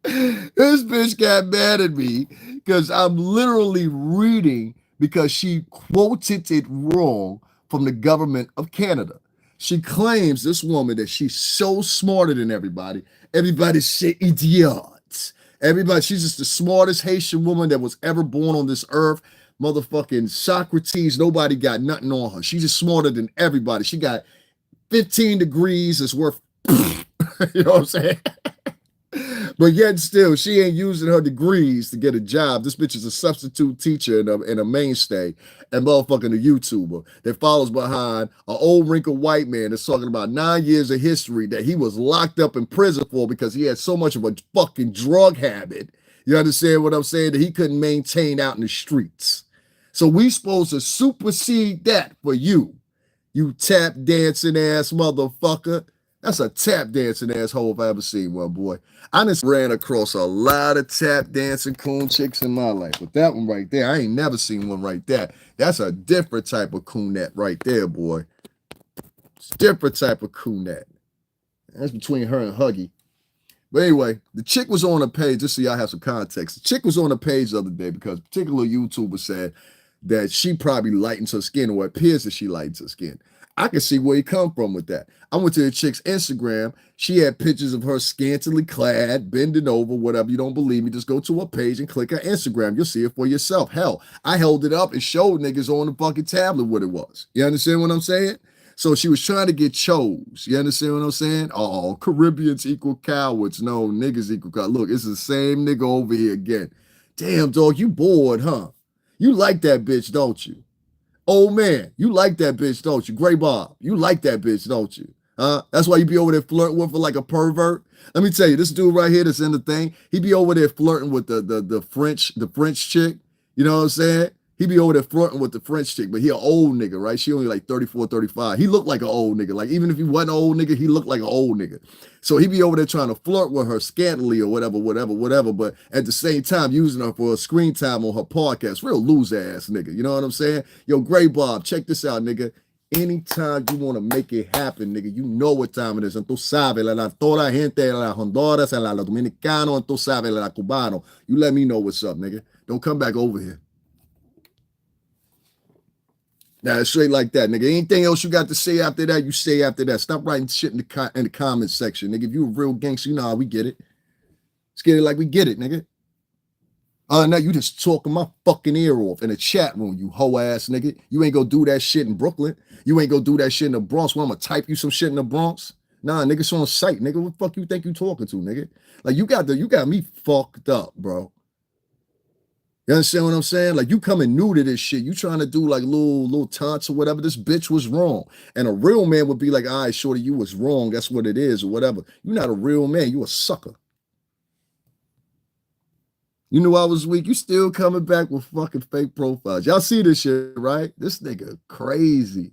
This bitch got mad at me because I'm literally reading because she quoted it wrong from the government of Canada. She claims, this woman, that she's so smarter than everybody. Everybody say idiots. Everybody, she's just the smartest Haitian woman that was ever born on this earth. Motherfucking Socrates, nobody got nothing on her. She's just smarter than everybody. She got 15 degrees. It's worth, you know what I'm saying? But yet still, she ain't using her degrees to get a job. This bitch is a substitute teacher and a mainstay and motherfucking a YouTuber that follows behind an old wrinkled white man that's talking about 9 years of history that he was locked up in prison for because he had so much of a fucking drug habit. You understand what I'm saying? That he couldn't maintain out in the streets. So we supposed to supersede that for you, you tap dancing ass motherfucker. That's a tap dancing asshole if I ever seen one, boy. I just ran across a lot of tap dancing coon chicks in my life, but that one right there, I ain't never seen one like that. That's a different type of coonette right there, boy. It's a different type of coonette. That's between her and Huggy. But anyway, the chick was on a page, just so y'all have some context. The chick was on a page the other day because a particular YouTuber said that she probably lightens her skin, or appears that she lightens her skin. I can see where he come from with that. I went to the chick's Instagram. She had pictures of her scantily clad, bending over, whatever. You don't believe me, just go to her page and click her Instagram. You'll see it for yourself. Hell, I held it up and showed niggas on the fucking tablet what it was. You understand what I'm saying? So she was trying to get chose. You understand what I'm saying? Oh, Caribbeans equal cowards. No, niggas equal cowards. Look, it's the same nigga over here again. Damn, dog, you bored, huh? You like that bitch, don't you? Old man, you like that bitch, don't you? Gray Bob, you like that bitch, don't you? That's why you be over there flirting with her like a pervert. Let me tell you, this dude right here that's in the thing, he be over there flirting with the French chick. You know what I'm saying? He be over there flirting with the French chick, but he an old nigga, right? She only like 34, 35. He looked like an old nigga. Like, even if he wasn't an old nigga, he looked like an old nigga. So he be over there trying to flirt with her scantily or whatever, but at the same time using her for a screen time on her podcast. Real loser ass nigga. You know what I'm saying? Yo, Gray Bob, check this out, nigga. Anytime you want to make it happen, nigga, you know what time it is. And tú sabes, la toda gente, la Honduras, and la Dominicano, and tú sabes, la Cubano. You let me know what's up, nigga. Don't come back over here. Now, straight like that, nigga. Anything else you got to say after that, you say after that. Stop writing shit in the comment section, nigga. If you a real gangster, you know how we get it. Let's get it like we get it, nigga. Now you just talking my fucking ear off in a chat room, you hoe ass nigga. You ain't gonna do that shit in Brooklyn. You ain't gonna do that shit in the Bronx. Well, I'm gonna type you some shit in the Bronx. Nah, nigga, it's on site, nigga. What the fuck you think you talking to, nigga? Like, you got me fucked up, bro. You understand what I'm saying? Like, you coming new to this shit. You trying to do like little taunts or whatever. This bitch was wrong. And a real man would be like, all right, shorty, you was wrong. That's what it is or whatever. You're not a real man. You a sucker. You knew I was weak. You still coming back with fucking fake profiles. Y'all see this shit, right? This nigga crazy.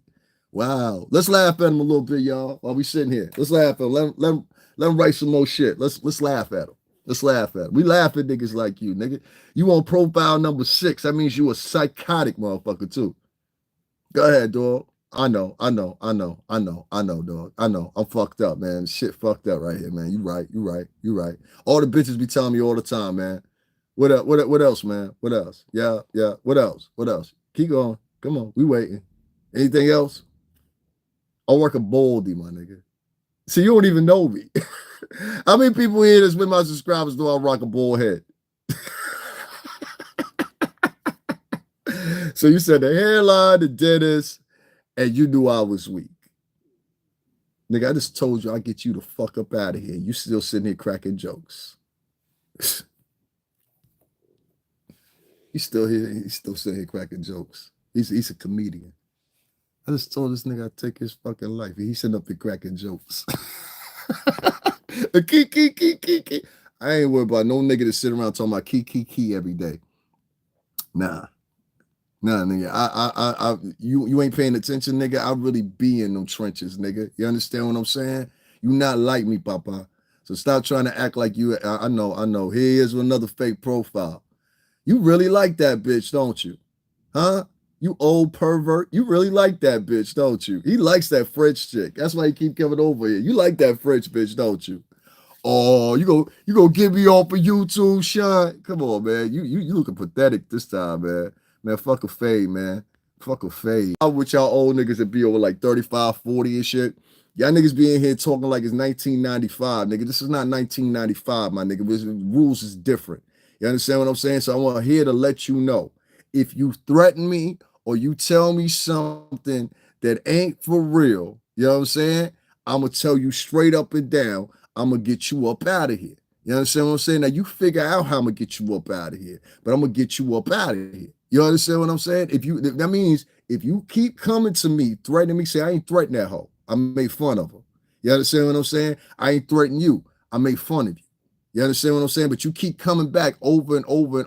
Wow. Let's laugh at him a little bit, y'all, while we sitting here. Let's laugh at him. Let him write some more shit. Let's laugh at him. Let's laugh at it. We laugh at niggas like you, nigga. You on profile number 6. That means you a psychotic motherfucker, too. Go ahead, dog. I know, dog. I know. I'm fucked up, man. Shit fucked up right here, man. You right. All the bitches be telling me all the time, man. What else, man? What else? Yeah. What else? Keep going. Come on. We waiting. Anything else? I'll work a boldy, my nigga. See, you don't even know me. How many people here that's been my subscribers know I rock a bald head? So you said the hairline, the dentist, and you knew I was weak. Nigga, I just told you I'll get you the fuck up out of here. You still sitting here cracking jokes. He's still here. He's still sitting here cracking jokes. He's a comedian. I just told this nigga I'd take his fucking life. He's sitting up here cracking jokes. Key. I ain't worried about no nigga that sit around talking about key every day. Nah, nigga. You ain't paying attention, nigga. I really be in them trenches, nigga. You understand what I'm saying? You not like me, papa. So stop trying to act like you. I know. Here's another fake profile. You really like that bitch, don't you? Huh? You old pervert. You really like that bitch, don't you? He likes that French chick. That's why he keep coming over here. You like that French bitch, don't you? Oh, you go get me off of YouTube, Sean? Come on, man. You looking pathetic this time, man. Man, fuck a fade, man. Fuck a fade. I'm with y'all old niggas that be over like 35, 40 and shit. Y'all niggas be in here talking like it's 1995, nigga. This is not 1995, my nigga. The rules is different. You understand what I'm saying? So I want here to let you know. If you threaten me or you tell me something that ain't for real, you know what I'm saying? I'm going to tell you straight up and down, I'm going to get you up out of here. You understand what I'm saying? Now, you figure out how I'm going to get you up out of here, but I'm going to get you up out of here. You understand what I'm saying? That means if you keep coming to me, threatening me, say, I ain't threatening that hoe. I made fun of her. You understand what I'm saying? I ain't threatening you. I made fun of you. You understand what I'm saying? But you keep coming back over and over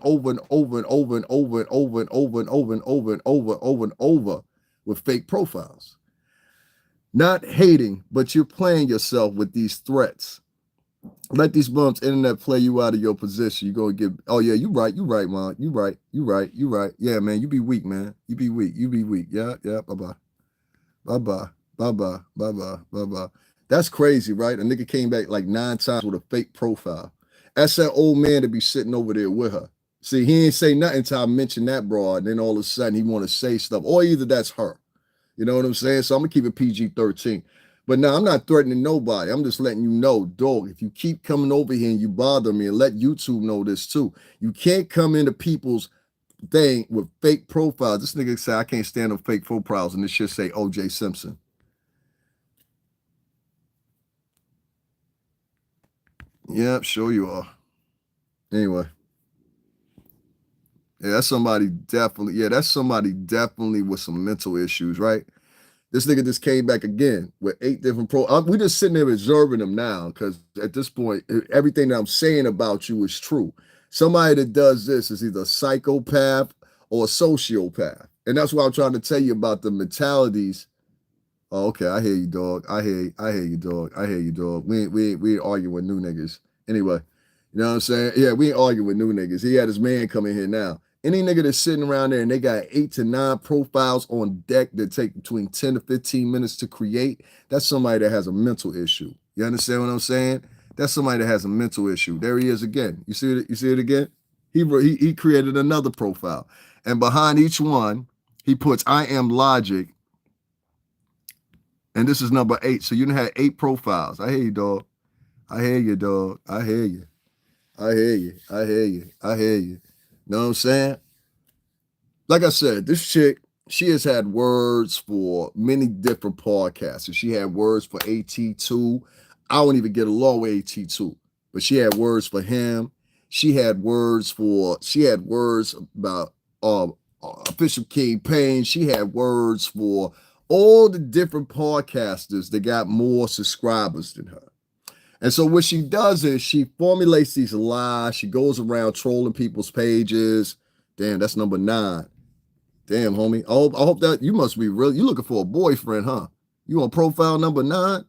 with fake profiles. Not hating, but you're playing yourself with these threats. Let these bumps internet play you out of your position. You're gonna get, oh yeah, you right, man. You right. Yeah, man, you be weak, man. You be weak. Yeah, bye-bye. Bye-bye. Bye-bye. Bye-bye. Bye-bye. That's crazy, right? A nigga came back like 9 times with a fake profile. That's that old man to be sitting over there with her. See, he ain't say nothing until I mentioned that broad, and then all of a sudden he want to say stuff. Or either that's her. You know what I'm saying? So I'm gonna keep it PG-13. But now I'm not threatening nobody. I'm just letting you know, dog, if you keep coming over here and you bother me, and let YouTube know this too. You can't come into people's thing with fake profiles. This nigga say I can't stand on fake profiles, and this shit say OJ Simpson. Yep, sure you are. Anyway. Yeah, that's somebody definitely. Yeah, that's somebody definitely with some mental issues, right? This nigga just came back again with 8 different we just sitting there observing him now because at this point, everything that I'm saying about you is true. Somebody that does this is either a psychopath or a sociopath. And that's why I'm trying to tell you about the mentalities. Oh, okay, I hear you, dog. I hear you, dog. I hear you, dog. We ain't arguing with new niggas. Anyway, you know what I'm saying? Yeah, we ain't arguing with new niggas. He had his man come in here now. Any nigga that's sitting around there and they got 8 to 9 profiles on deck that take between 10 to 15 minutes to create, that's somebody that has a mental issue. You understand what I'm saying? That's somebody that has a mental issue. There he is again. You see it? You see it again? He created another profile. And behind each one, he puts I am logic. And this is number 8. So you done had 8 profiles. I hear you, dog. I hear you, dog. I hear you. I hear you. I hear you. I hear you. Know what I'm saying? Like I said, this chick, she has had words for many different podcasts. She had words for AT2. I don't even get along with AT2, but she had words for him. She had words about Official King Payne. She had words for all the different podcasters that got more subscribers than her. And so what she does is she formulates these lies. She goes around trolling people's pages. Damn, that's number 9. Damn, homie. I hope that you must be real. You looking for a boyfriend, huh? You on profile number 9?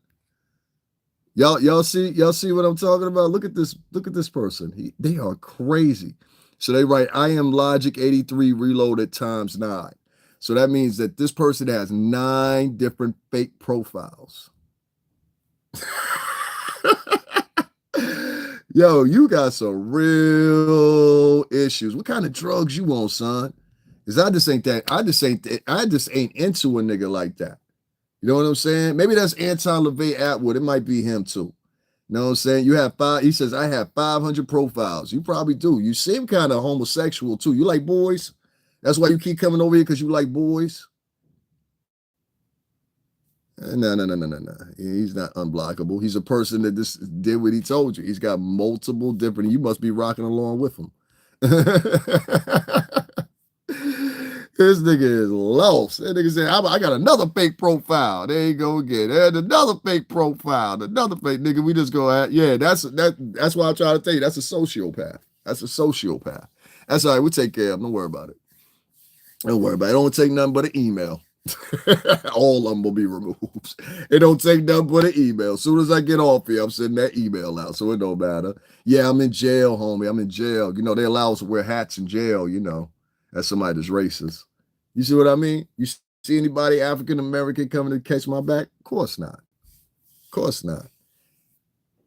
Y'all see what I'm talking about? Look at this person. They are crazy. So they write, I am Logic 83 reloaded times 9. So that means that this person has 9 different fake profiles. Yo, you got some real issues. What kind of drugs you on, son? Because I just ain't into a nigga like that. You know what I'm saying? Maybe that's Anton, Levy, Attwood. It might be him too. You know what I'm saying? You have 5. He says, I have 500 profiles. You probably do. You seem kind of homosexual too. You like boys? That's why you keep coming over here because you like boys? No. He's not unblockable. He's a person that just did what he told you. He's got multiple different. You must be rocking along with him. This nigga is lost. That nigga said, I got another fake profile. There you go again. And another fake profile. Another fake nigga. We just go at, yeah, that's why I'm trying to tell you. That's a sociopath. That's a sociopath. That's all right. We'll take care of him. Don't worry about it. Don't worry about it. It don't take nothing but an email. All of them will be removed. It don't take nothing but an email. As soon as I get off here, I'm sending that email out, so it don't matter. Yeah, I'm in jail, homie. I'm in jail. You know, they allow us to wear hats in jail, you know. That's somebody that's racist. You see what I mean? You see anybody African-American coming to catch my back? Of course not. Of course not.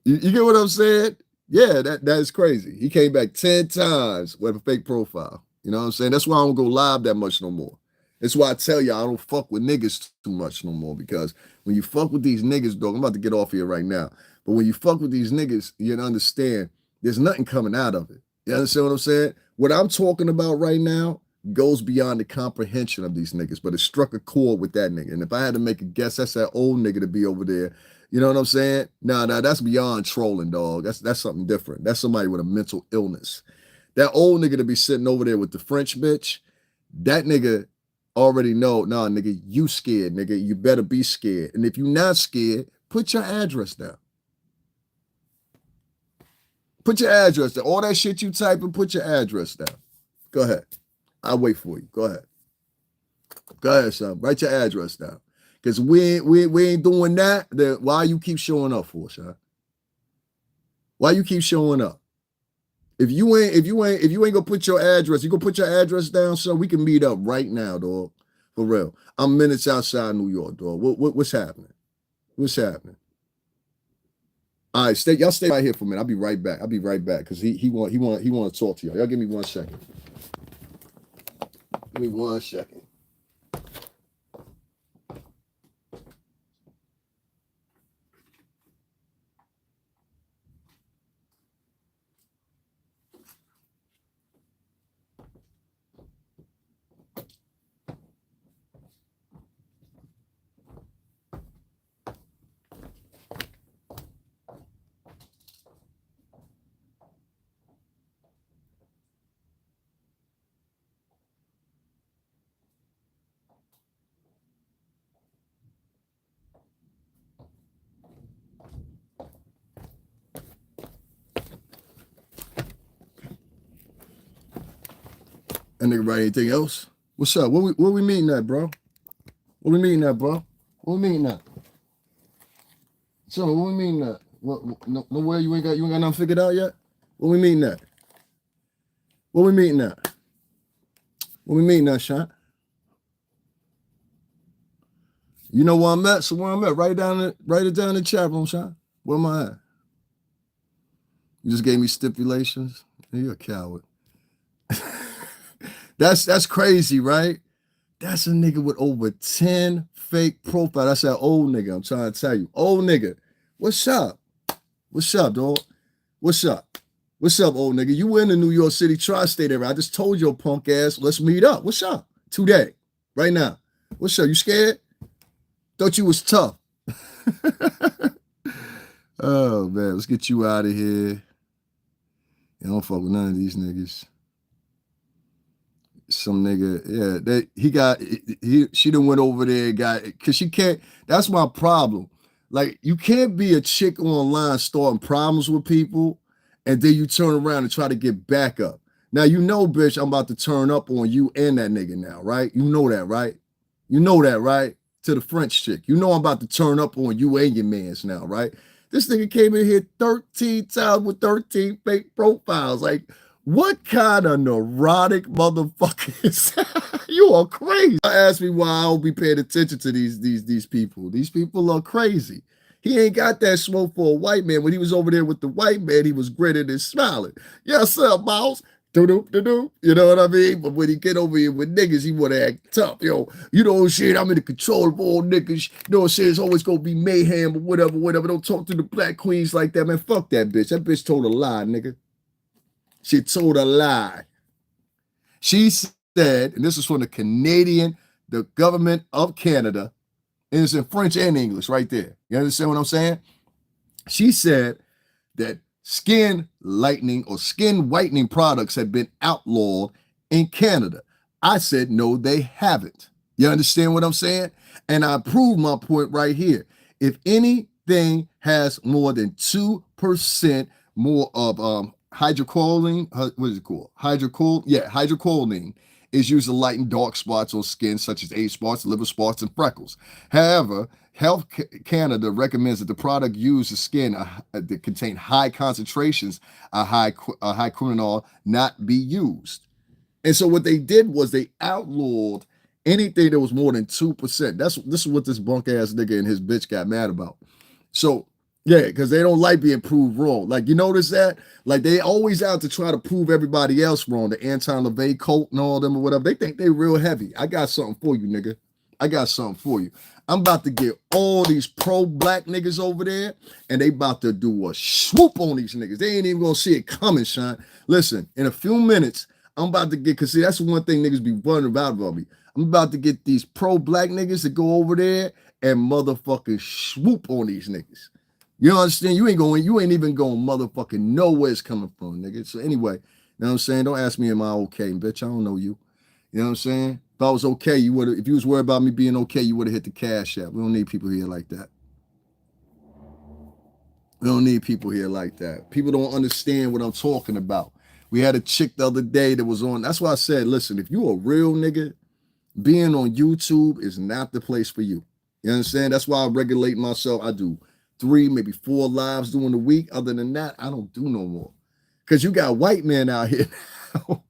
You get what I'm saying? Yeah, that is crazy. He came back 10 times with a fake profile. You know what I'm saying? That's why I don't go live that much no more. That's why I tell you I don't fuck with niggas too much no more, because when you fuck with these niggas, dog, I'm about to get off here right now, but when you fuck with these niggas, you understand there's nothing coming out of it. You understand what I'm saying? What I'm talking about right now goes beyond the comprehension of these niggas, but it struck a chord with that nigga. And if I had to make a guess, that's that old nigga to be over there. You know what I'm saying? Nah, that's beyond trolling, dog. That's something different. That's somebody with a mental illness. That old nigga to be sitting over there with the French bitch, that nigga already know, nah, nigga, you scared, nigga. You better be scared. And if you're not scared, put your address down. Put your address down. All that shit you typing, put your address down. Go ahead. I'll wait for you. Go ahead. Go ahead, son. Write your address down. Because we ain't doing that, then why you keep showing up for, Sean? Why you keep showing up? If you ain't gonna put your address, you gonna put your address down, so we can meet up right now, dog. For real. I'm minutes outside New York, dog. What's happening? What's happening? All right, y'all stay right here for a minute. I'll be right back. Because he want to talk to y'all. Y'all give me 1 second. Give me 1 second. And nigga write anything else? What's up? Where we meeting at, bro? What we meeting at, bro? What we meeting at? So what we meeting at? Nowhere you ain't got nothing figured out yet? What we meeting at? What we meeting at? What we meeting at, Sean? You know where I'm at? So where I'm at? Write it down in the chat room, Sean. Where am I at? You just gave me stipulations. You're a coward. That's crazy, right? That's a nigga with over 10 fake profiles. That's that old nigga. I'm trying to tell you. Old nigga. What's up? What's up, dog? What's up? What's up, old nigga? You in the New York City tri-state area. I just told your punk ass, let's meet up. What's up? Today. Right now. What's up? You scared? Thought you was tough. Oh, man. Let's get you out of here. I don't fuck with none of these niggas. Some nigga, yeah, she done went over there, cause she can't, that's my problem. Like, you can't be a chick online starting problems with people, and then you turn around and try to get back up. Now, you know, bitch, I'm about to turn up on you and that nigga now, right? You know that, right? You know that, right? To the French chick. You know I'm about to turn up on you and your mans now, right? This nigga came in here 13 times with 13 fake profiles. Like, what kind of neurotic motherfucker is that? You are crazy. Ask me why I don't be paying attention to these people. These people are crazy. He ain't got that smoke for a white man. When he was over there with the white man, he was grinning and smiling. Yes, sir, boss. Do-do-do-do. You know what I mean? But when he get over here with niggas, he want to act tough. Yo, you know what I'm saying? I'm in the control of all niggas. You know what I'm saying? It's always going to be mayhem or whatever. Don't talk to the black queens like that, man. Fuck that bitch. That bitch told a lie, nigga. She told a lie. She said, and this is from the government of Canada, and it's in French and English right there. You understand what I'm saying? She said that skin lightening or skin whitening products have been outlawed in Canada. I said, no, they haven't. You understand what I'm saying? And I proved my point right here. If anything has more than 2% more of hydrocholine, what is it called? Hydrocholine is used to lighten dark spots on skin, such as age spots, liver spots, and freckles. However, Health Canada recommends that the product used to skin that contain high concentrations of high quinol not be used. And so what they did was they outlawed anything that was more than 2%. This is what this bunk ass nigga and his bitch got mad about. So yeah, because they don't like being proved wrong. Like, you notice that? Like, they always out to try to prove everybody else wrong. The Anton Levy cult and all them or whatever. They think they real heavy. I got something for you, nigga. I got something for you. I'm about to get all these pro-black niggas over there, and they about to do a swoop on these niggas. They ain't even gonna see it coming, Sean. Listen, in a few minutes, I'm about to get, because see, that's the one thing niggas be wondering about me. I'm about to get these pro-black niggas to go over there and motherfucking swoop on these niggas. You understand? You ain't even going motherfucking know where it's coming from, nigga. So anyway, you know what I'm saying? Don't ask me, am I okay, bitch? I don't know you. You know what I'm saying? If I was okay, you would have, if you was worried about me being okay, you would have hit the cash app. We don't need people here like that. We don't need people here like that. People don't understand what I'm talking about. We had a chick the other day that was on, that's why I said, listen, if you a real nigga, being on YouTube is not the place for you. You understand? That's why I regulate myself. I do 3, maybe 4 lives during the week. Other than that, I don't do no more. Because you got white men out here now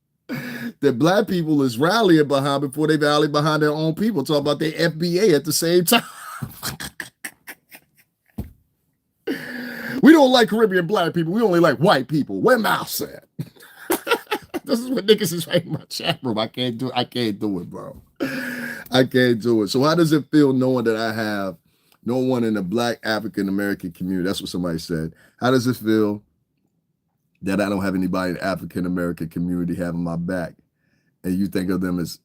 that black people is rallying behind before they rally behind their own people. Talk about their FBA at the same time. We don't like Caribbean black people. We only like white people. Where Mouse at? This is what niggas is writing in my chat room. I can't do it, bro. I can't do it. So how does it feel knowing that I have no one in the black African American community? That's what somebody said. How does it feel that I don't have anybody in the African American community having my back, and you think of them as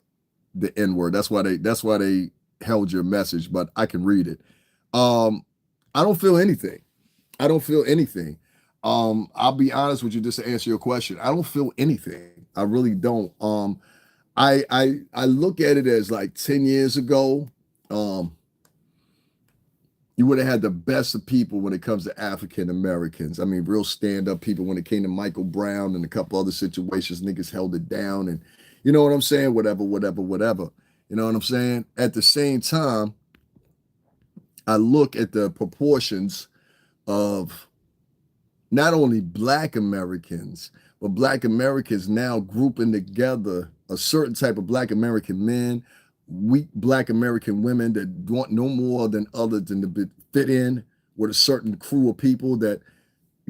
the N-word? That's why they held your message, but I can read it. I don't feel anything. I don't feel anything. I'll be honest with you, just to answer your question. I don't feel anything. I really don't. I look at it as like 10 years ago, you would have had the best of people when it comes to African Americans. I mean, real stand-up people. When it came to Michael Brown and a couple other situations, niggas held it down, and you know what I'm saying? Whatever. You know what I'm saying? At the same time, I look at the proportions of not only black Americans, but black Americans now grouping together a certain type of black American men, weak black American women that want no more than others than to fit in with a certain crew of people that,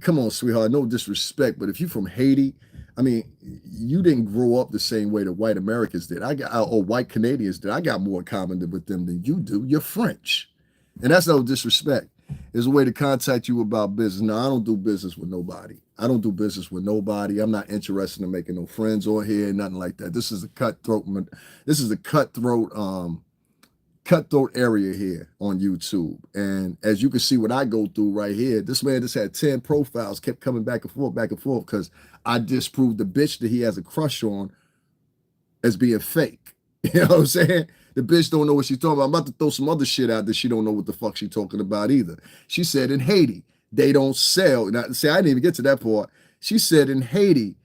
come on, sweetheart, no disrespect, but if you're from Haiti, I mean, you didn't grow up the same way that white Americans did. Or white Canadians did. I got more in common with them than you do. You're French. And that's no disrespect. There's a way to contact you about business. No, I don't do business with nobody. I don't do business with nobody. I'm not interested in making no friends on here, nothing like that. This is a cutthroat area here on YouTube. And as you can see what I go through right here, this man just had 10 profiles, kept coming back and forth, because I disproved the bitch that he has a crush on as being fake. You know what I'm saying? The bitch don't know what she's talking about. I'm about to throw some other shit out that she don't know what the fuck she's talking about either. She said in Haiti, they don't sell. Now, see, I didn't even get to that part. She said in Haiti,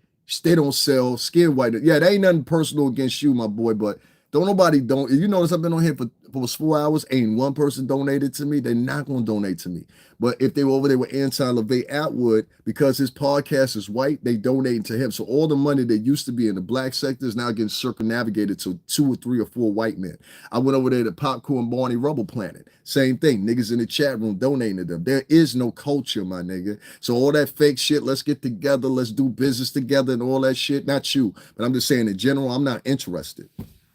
they don't sell skin whitening. Yeah, that ain't nothing personal against you, my boy, but don't nobody don't. You notice I've been on here for 4 hours, ain't one person donated to me. They're not going to donate to me. But if they were over there with Anton, Levy, Attwood, because his podcast is white, they donating to him. So all the money that used to be in the black sector is now getting circumnavigated to 2 or 3 or 4 white men. I went over there to Popcorn Barney Rubble Planet. Same thing. Niggas in the chat room donating to them. There is no culture, my nigga. So all that fake shit, let's get together, let's do business together and all that shit. Not you, but I'm just saying in general, I'm not interested.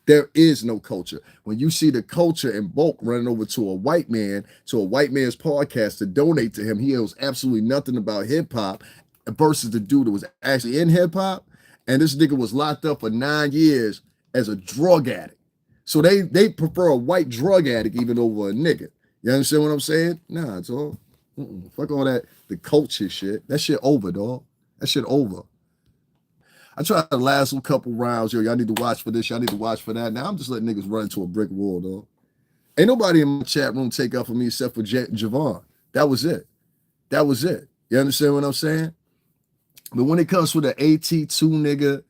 There is no culture. When you see the culture in bulk running over to a white man, to a white man's podcast to donate to him, he knows absolutely nothing about hip hop versus the dude that was actually in hip hop. And this nigga was locked up for 9 years as a drug addict. So they prefer a white drug addict even over a nigga. You understand what I'm saying? Nah, it's all, fuck all that, the culture shit. That shit over, dog. That shit over. I tried the last couple rounds. Yo, y'all need to watch for this. Y'all need to watch for that. Now I'm just letting niggas run into a brick wall, dog. Ain't nobody in my chat room take up for me except for Javon. That was it. That was it. You understand what I'm saying? But when it comes to the AT2 nigga,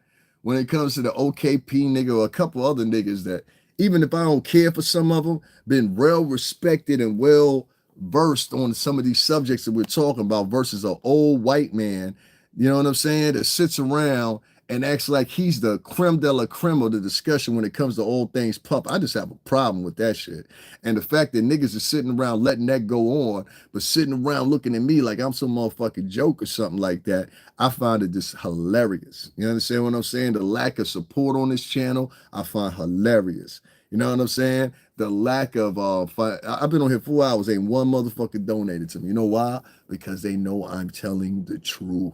when it comes to the OKP nigga, or a couple other niggas that, even if I don't care for some of them, been well respected and well versed on some of these subjects that we're talking about versus an old white man, you know what I'm saying, that sits around and acts like he's the creme de la creme of the discussion when it comes to all things pup. I just have a problem with that shit. And the fact that niggas are sitting around letting that go on, but sitting around looking at me like I'm some motherfucking joke or something like that, I find it just hilarious. You understand what I'm saying? The lack of support on this channel, I find hilarious. You know what I'm saying? The lack of, I've been on here 4 hours, ain't one motherfucker donated to me. You know why? Because they know I'm telling the truth.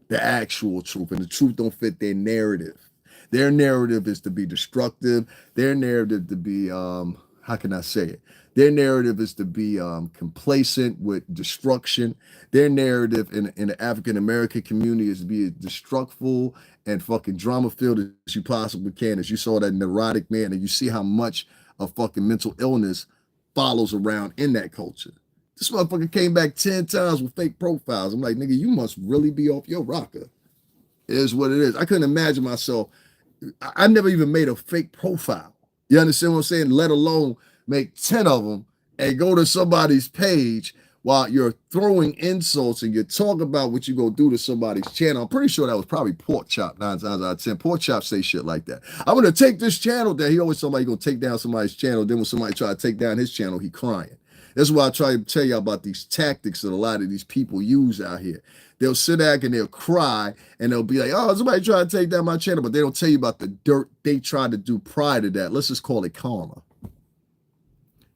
The actual truth, and the truth don't fit their narrative. Their narrative is to be destructive. Their narrative to be, how can I say it? Their narrative is to be complacent with destruction. Their narrative in the African-American community is to be as destructful and fucking drama-filled as you possibly can. As you saw that neurotic man, and you see how much of fucking mental illness follows around in that culture. This motherfucker came back 10 times with fake profiles. I'm like, nigga, you must really be off your rocker. It is what it is. I couldn't imagine myself. I never even made a fake profile. You understand what I'm saying? Let alone make 10 of them, and go to somebody's page while you're throwing insults and you're talking about what you gonna do to somebody's channel. I'm pretty sure that was probably Pork Chop 9 times out of 10. Pork Chop say shit like that. I'm gonna take this channel down. He always somebody gonna take down somebody's channel. Then when somebody try to take down his channel, he crying. That's why I try to tell you about these tactics that a lot of these people use out here. They'll sit back and they'll cry and they'll be like, oh, somebody trying to take down my channel, but they don't tell you about the dirt they tried to do prior to that. Let's just call it karma.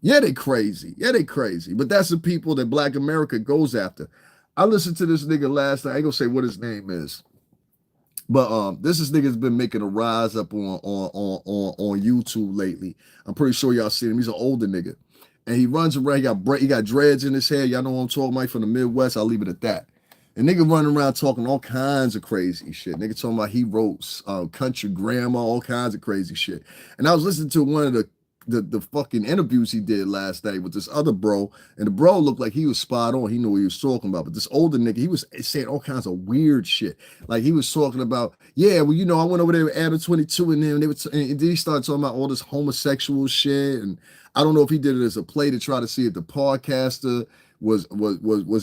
Yeah, they crazy. Yeah, they crazy. But that's the people that Black America goes after. I listened to this nigga last night. I ain't gonna say what his name is. But this nigga's been making a rise up on YouTube lately. I'm pretty sure y'all seen him. He's an older nigga. And he runs around, he got dreads in his hair. Y'all know what I'm talking about, from the Midwest. I'll leave it at that. And nigga running around talking all kinds of crazy shit. Nigga talking about he wrote country grammar, all kinds of crazy shit. And I was listening to one of the fucking interviews he did last night with this other bro, and the bro looked like he was spot on. He knew what he was talking about. But this older nigga, he was saying all kinds of weird shit. Like he was talking about, yeah, well, you know, I went over there with Adam 22 and them, and then he started talking about all this homosexual shit. And I don't know if he did it as a play to try to see if the podcaster was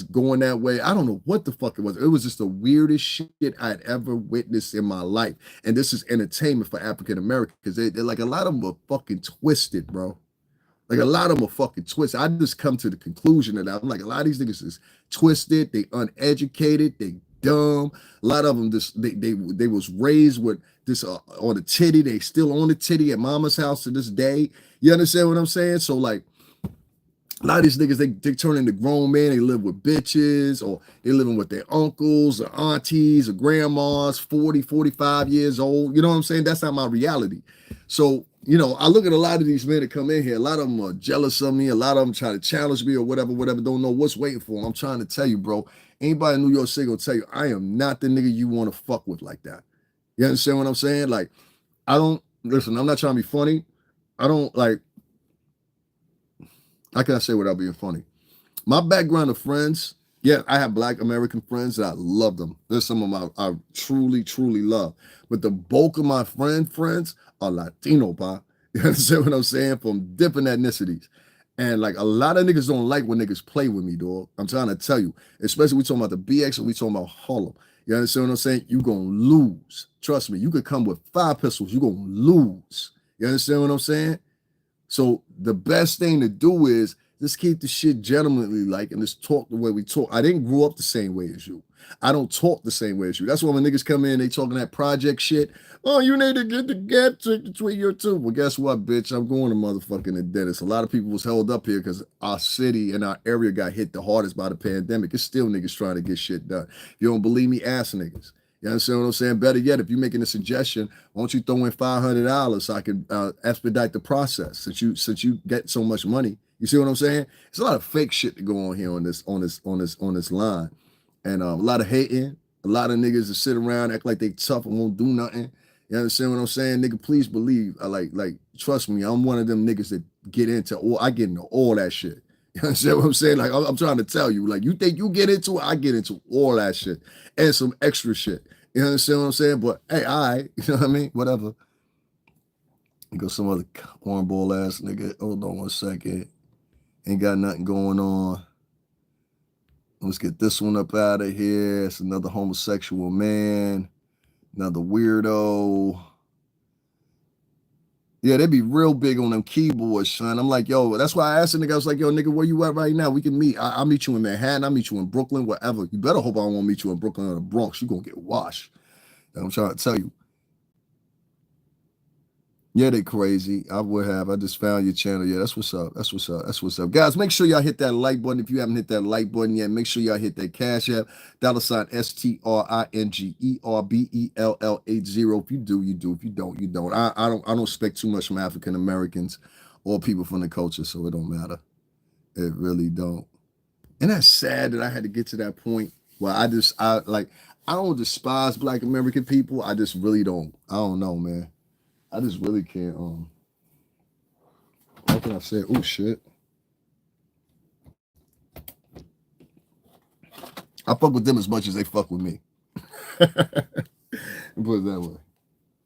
going that way. I don't know what the fuck it was. It was just the weirdest shit I'd ever witnessed in my life. And this is entertainment for African Americans, because they're like, a lot of them are fucking twisted, bro. Like a lot of them are fucking twisted. I just come to the conclusion of that. I'm like, a lot of these niggas is twisted, they uneducated, they dumb. A lot of them just they was raised with this on the titty. They still on the titty at mama's house to this day. You understand what I'm saying? So like, a lot of these niggas, they turn into grown men. They live with bitches, or they living with their uncles or aunties or grandmas, 40, 45 years old. You know what I'm saying? That's not my reality. So, you know, I look at a lot of these men that come in here. A lot of them are jealous of me. A lot of them try to challenge me or whatever, don't know what's waiting for them. I'm trying to tell you, bro, anybody in New York City will tell you, I am not the nigga you want to fuck with like that. You understand what I'm saying? Like, listen, I'm not trying to be funny. I don't like, how can I say without being funny? My background of friends, yeah, I have Black American friends that I love them. There's some of them I truly, truly love. But the bulk of my friends are Latino, pa. You understand what I'm saying? From different ethnicities. And like, a lot of niggas don't like when niggas play with me, dog. I'm trying to tell you. Especially we talking about the BX and we talking about Harlem. You understand what I'm saying? You gonna lose. Trust me, you could come with 5 pistols, you gonna lose. You understand what I'm saying? So the best thing to do is just keep the shit gentlemanly, like, and just talk the way we talk. I didn't grow up the same way as you. I don't talk the same way as you. That's why when niggas come in, they talking that project shit. Oh, you need to get the gap between your two. Well, guess what, bitch? I'm going to motherfucking the dentist. A lot of people was held up here because our city and our area got hit the hardest by the pandemic. It's still niggas trying to get shit done. If you don't believe me, ask niggas. You understand what I'm saying? Better yet, if you're making a suggestion, why don't you throw in $500 so I can expedite the process, since you get so much money. You see what I'm saying? It's a lot of fake shit to go on here on this line, and a lot of hating. A lot of niggas that sit around act like they tough and won't do nothing. You understand what I'm saying, nigga? Please believe. Like trust me, I'm one of them niggas that get into all that shit. You understand what I'm saying? Like, I'm trying to tell you, like, you think you get into it, I get into all that shit and some extra shit. You understand what I'm saying? But hey, all right, you know what I mean? Whatever. You go some other cornball ass nigga. Hold on one second. Ain't got nothing going on. Let's get this one up out of here. It's another homosexual man, another weirdo. Yeah, they be real big on them keyboards, son. I'm like, yo, that's why I asked the nigga, I was like, yo, nigga, where you at right now? We can meet. I'll meet you in Manhattan. I'll meet you in Brooklyn, wherever. You better hope I won't meet you in Brooklyn or the Bronx. You gonna get washed. I'm trying to tell you. Yeah, they crazy. I would have. I just found your channel. Yeah, that's what's up. That's what's up. That's what's up. Guys, make sure y'all hit that like button. If you haven't hit that like button yet, make sure y'all hit that Cash App, $STRINGERBELL80. If you do, you do. If you don't, you don't. I don't expect too much from African Americans or people from the culture, so it don't matter. It really don't. And that's sad that I had to get to that point where I don't despise Black American people. I just really don't. I don't know, man. I just really can't, how can I say it? Oh, shit. I fuck with them as much as they fuck with me. Put it that way.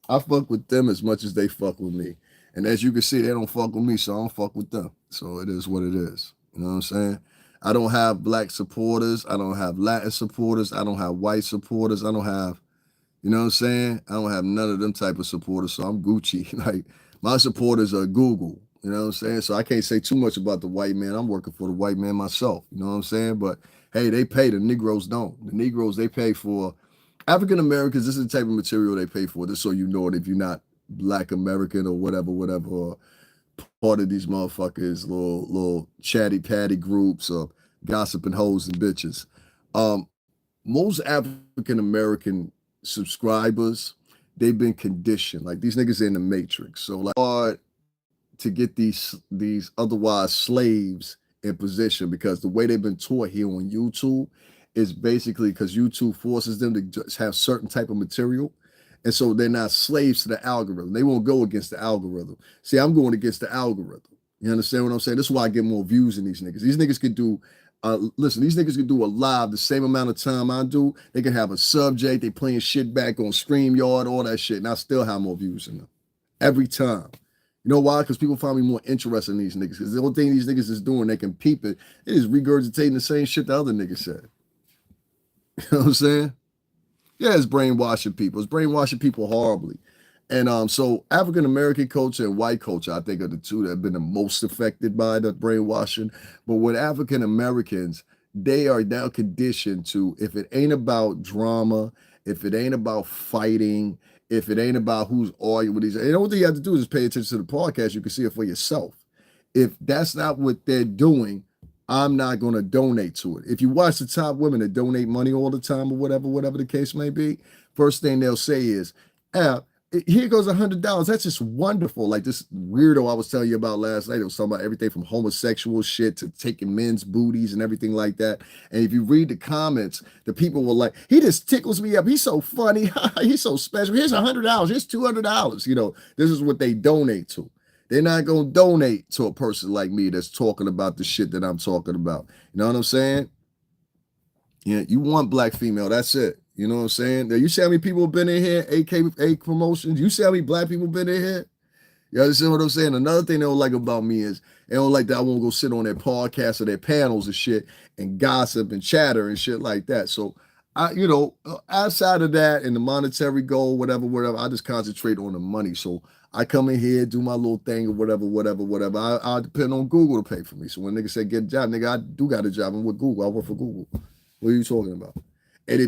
I fuck with them as much as they fuck with me. And as you can see, they don't fuck with me, so I don't fuck with them. So it is what it is. You know what I'm saying? I don't have black supporters. I don't have Latin supporters. I don't have white supporters. I don't have, you know what I'm saying? I don't have none of them type of supporters. So I'm Gucci. Like, my supporters are Google. You know what I'm saying? So I can't say too much about the white man. I'm working for the white man myself. You know what I'm saying? But hey, they pay. The Negroes don't. The Negroes, they pay for African Americans. This is the type of material they pay for. Just so you know it, if you're not Black American or whatever, or part of these motherfuckers, little chatty patty groups of gossiping hoes and bitches. Most African American subscribers, they've been conditioned. Like, these niggas in the matrix. So like, hard to get these otherwise slaves in position, because the way they've been taught here on YouTube is basically because YouTube forces them to just have certain type of material. And so they're not slaves to the algorithm. They won't go against the algorithm. See, I'm going against the algorithm. You understand what I'm saying? This is why I get more views than these niggas. These niggas could do, listen, these niggas could do a live the same amount of time I do. They can have a subject, they playing shit back on StreamYard, all that shit, and I still have more views than them. Every time. You know why? Because people find me more interested in these niggas. Because the only thing these niggas is doing, they can peep it. It is regurgitating the same shit the other niggas said. You know what I'm saying? Yeah, it's brainwashing people. It's brainwashing people horribly. And so African American culture and white culture, I think, are the two that have been the most affected by the brainwashing. But with African Americans, they are now conditioned to, if it ain't about drama, if it ain't about fighting, if it ain't about who's arguing with each other, and the only thing you have to do is pay attention to the podcast. You can see it for yourself. If that's not what they're doing, I'm not going to donate to it. If you watch the top women that donate money all the time or whatever the case may be, first thing they'll say is, here goes $100. That's just wonderful. Like this weirdo I was telling you about last night. It was talking about everything from homosexual shit to taking men's booties and everything like that. And if you read the comments, the people were like, he just tickles me up. He's so funny. He's so special. Here's $100. Here's $200. You know, this is what they donate to. They're not going to donate to a person like me that's talking about the shit that I'm talking about. You know what I'm saying? Yeah, you want black female. That's it. You know what I'm saying? Now, you see how many people have been in here, AK promotions? You see how many black people been in here? You understand what I'm saying? Another thing they don't like about me is they don't like that I won't go sit on their podcasts or their panels and shit and gossip and chatter and shit like that. So, outside of that and the monetary goal, whatever, I just concentrate on the money. So I come in here, do my little thing or whatever. I depend on Google to pay for me. So when niggas say get a job, nigga, I do got a job. I'm with Google. I work for Google. What are you talking about? And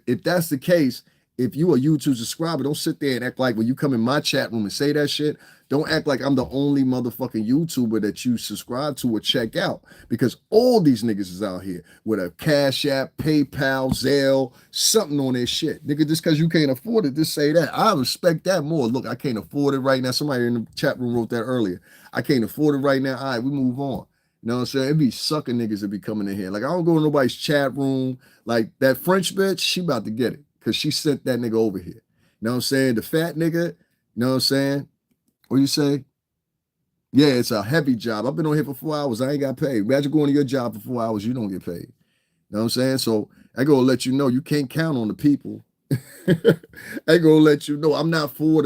if that's the case, if you a YouTube subscriber, don't sit there and act like when you come in my chat room and say that shit, don't act like I'm the only motherfucking YouTuber that you subscribe to or check out. Because all these niggas is out here with a Cash App, PayPal, Zelle, something on their shit. Nigga, just because you can't afford it, just say that. I respect that more. Look, I can't afford it right now. Somebody in the chat room wrote that earlier. I can't afford it right now. All right, we move on. You know what I'm saying? It be sucking niggas that be coming in here. Like, I don't go to nobody's chat room. Like, that French bitch, she about to get it. Because she sent that nigga over here. You know what I'm saying? The fat nigga, you know what I'm saying? What you say? Yeah, it's a heavy job. I've been on here for 4 hours. I ain't got paid. Imagine going to your job for 4 hours. You don't get paid. You know what I'm saying? So I go let you know you can't count on the people. I go let you know I'm for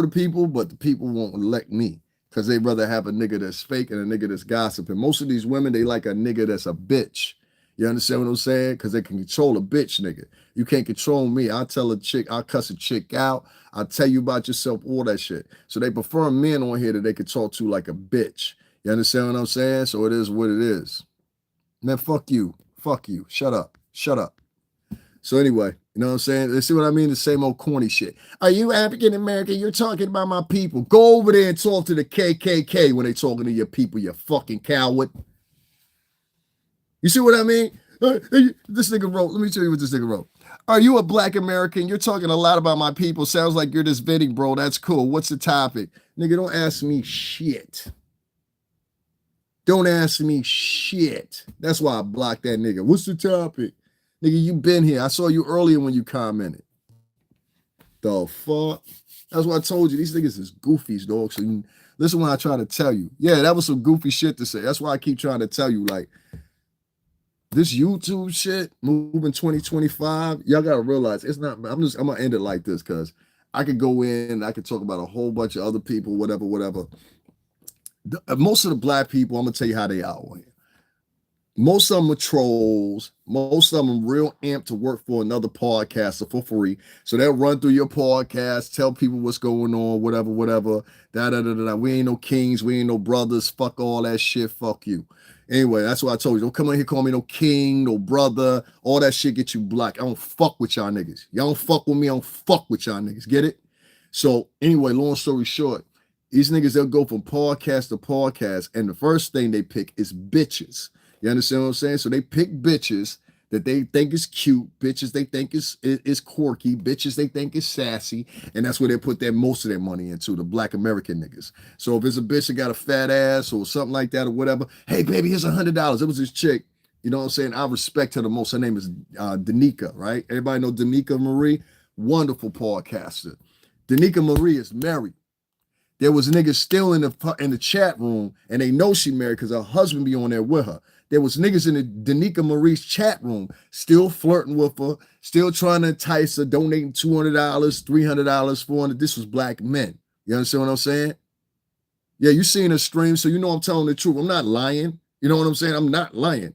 the people, but the people won't elect me. Because they'd rather have a nigga that's fake and a nigga that's gossiping. Most of these women, they like a nigga that's a bitch. You understand what I'm saying? Because they can control a bitch, nigga. You can't control me. I'll tell a chick, I'll cuss a chick out. I'll tell you about yourself, all that shit. So they prefer men on here that they can talk to like a bitch. You understand what I'm saying? So it is what it is. Man, fuck you. Fuck you. Shut up. Shut up. So anyway, you know what I'm saying? They see what I mean? The same old corny shit. Are you African American? You're talking about my people. Go over there and talk to the KKK when they talking to your people, you fucking coward. You see what I mean? This nigga wrote, let me tell you what this nigga wrote. Are you a black American? You're talking a lot about my people. Sounds like you're just venting, bro. That's cool. What's the topic? Nigga, don't ask me shit. Don't ask me shit. That's why I blocked that nigga. What's the topic? Nigga, you been here. I saw you earlier when you commented. The fuck? That's what I told you. These niggas is goofies, dog. So you listen when I try to tell you. Yeah, that was some goofy shit to say. That's why I keep trying to tell you, like, this YouTube shit, moving 2025, y'all gotta realize it's not, I'm gonna end it like this, because I could go in, I could talk about a whole bunch of other people, whatever, whatever. Most of the black people, I'm gonna tell you how they are. Most of them are trolls. Most of them real amped to work for another podcaster for free. So they'll run through your podcast, tell people what's going on, whatever, whatever. Da da da da. We ain't no kings. We ain't no brothers. Fuck all that shit. Fuck you. Anyway, that's what I told you. Don't come in here call me no king, no brother. All that shit get you blocked. I don't fuck with y'all niggas. Y'all don't fuck with me. I don't fuck with y'all niggas. Get it? So anyway, long story short, these niggas, they'll go from podcast to podcast, and the first thing they pick is bitches. You understand what I'm saying? So they pick bitches that they think is cute, bitches they think is quirky, bitches they think is sassy, and that's where they put most of their money into, the black American niggas. So if it's a bitch that got a fat ass or something like that or whatever, hey baby, here's $100. It was this chick, you know what I'm saying? I respect her the most. Her name is Danica, right? Everybody know Danica Marie? Wonderful podcaster. Danica Marie is married. There was niggas still in the chat room, and they know she married because her husband be on there with her. There was niggas in the Danica Marie's chat room still flirting with her, still trying to entice her, donating $200, $300, $400. This was black men. You understand what I'm saying? Yeah, you seen her stream, so you know I'm telling the truth. I'm not lying. You know what I'm saying? I'm not lying.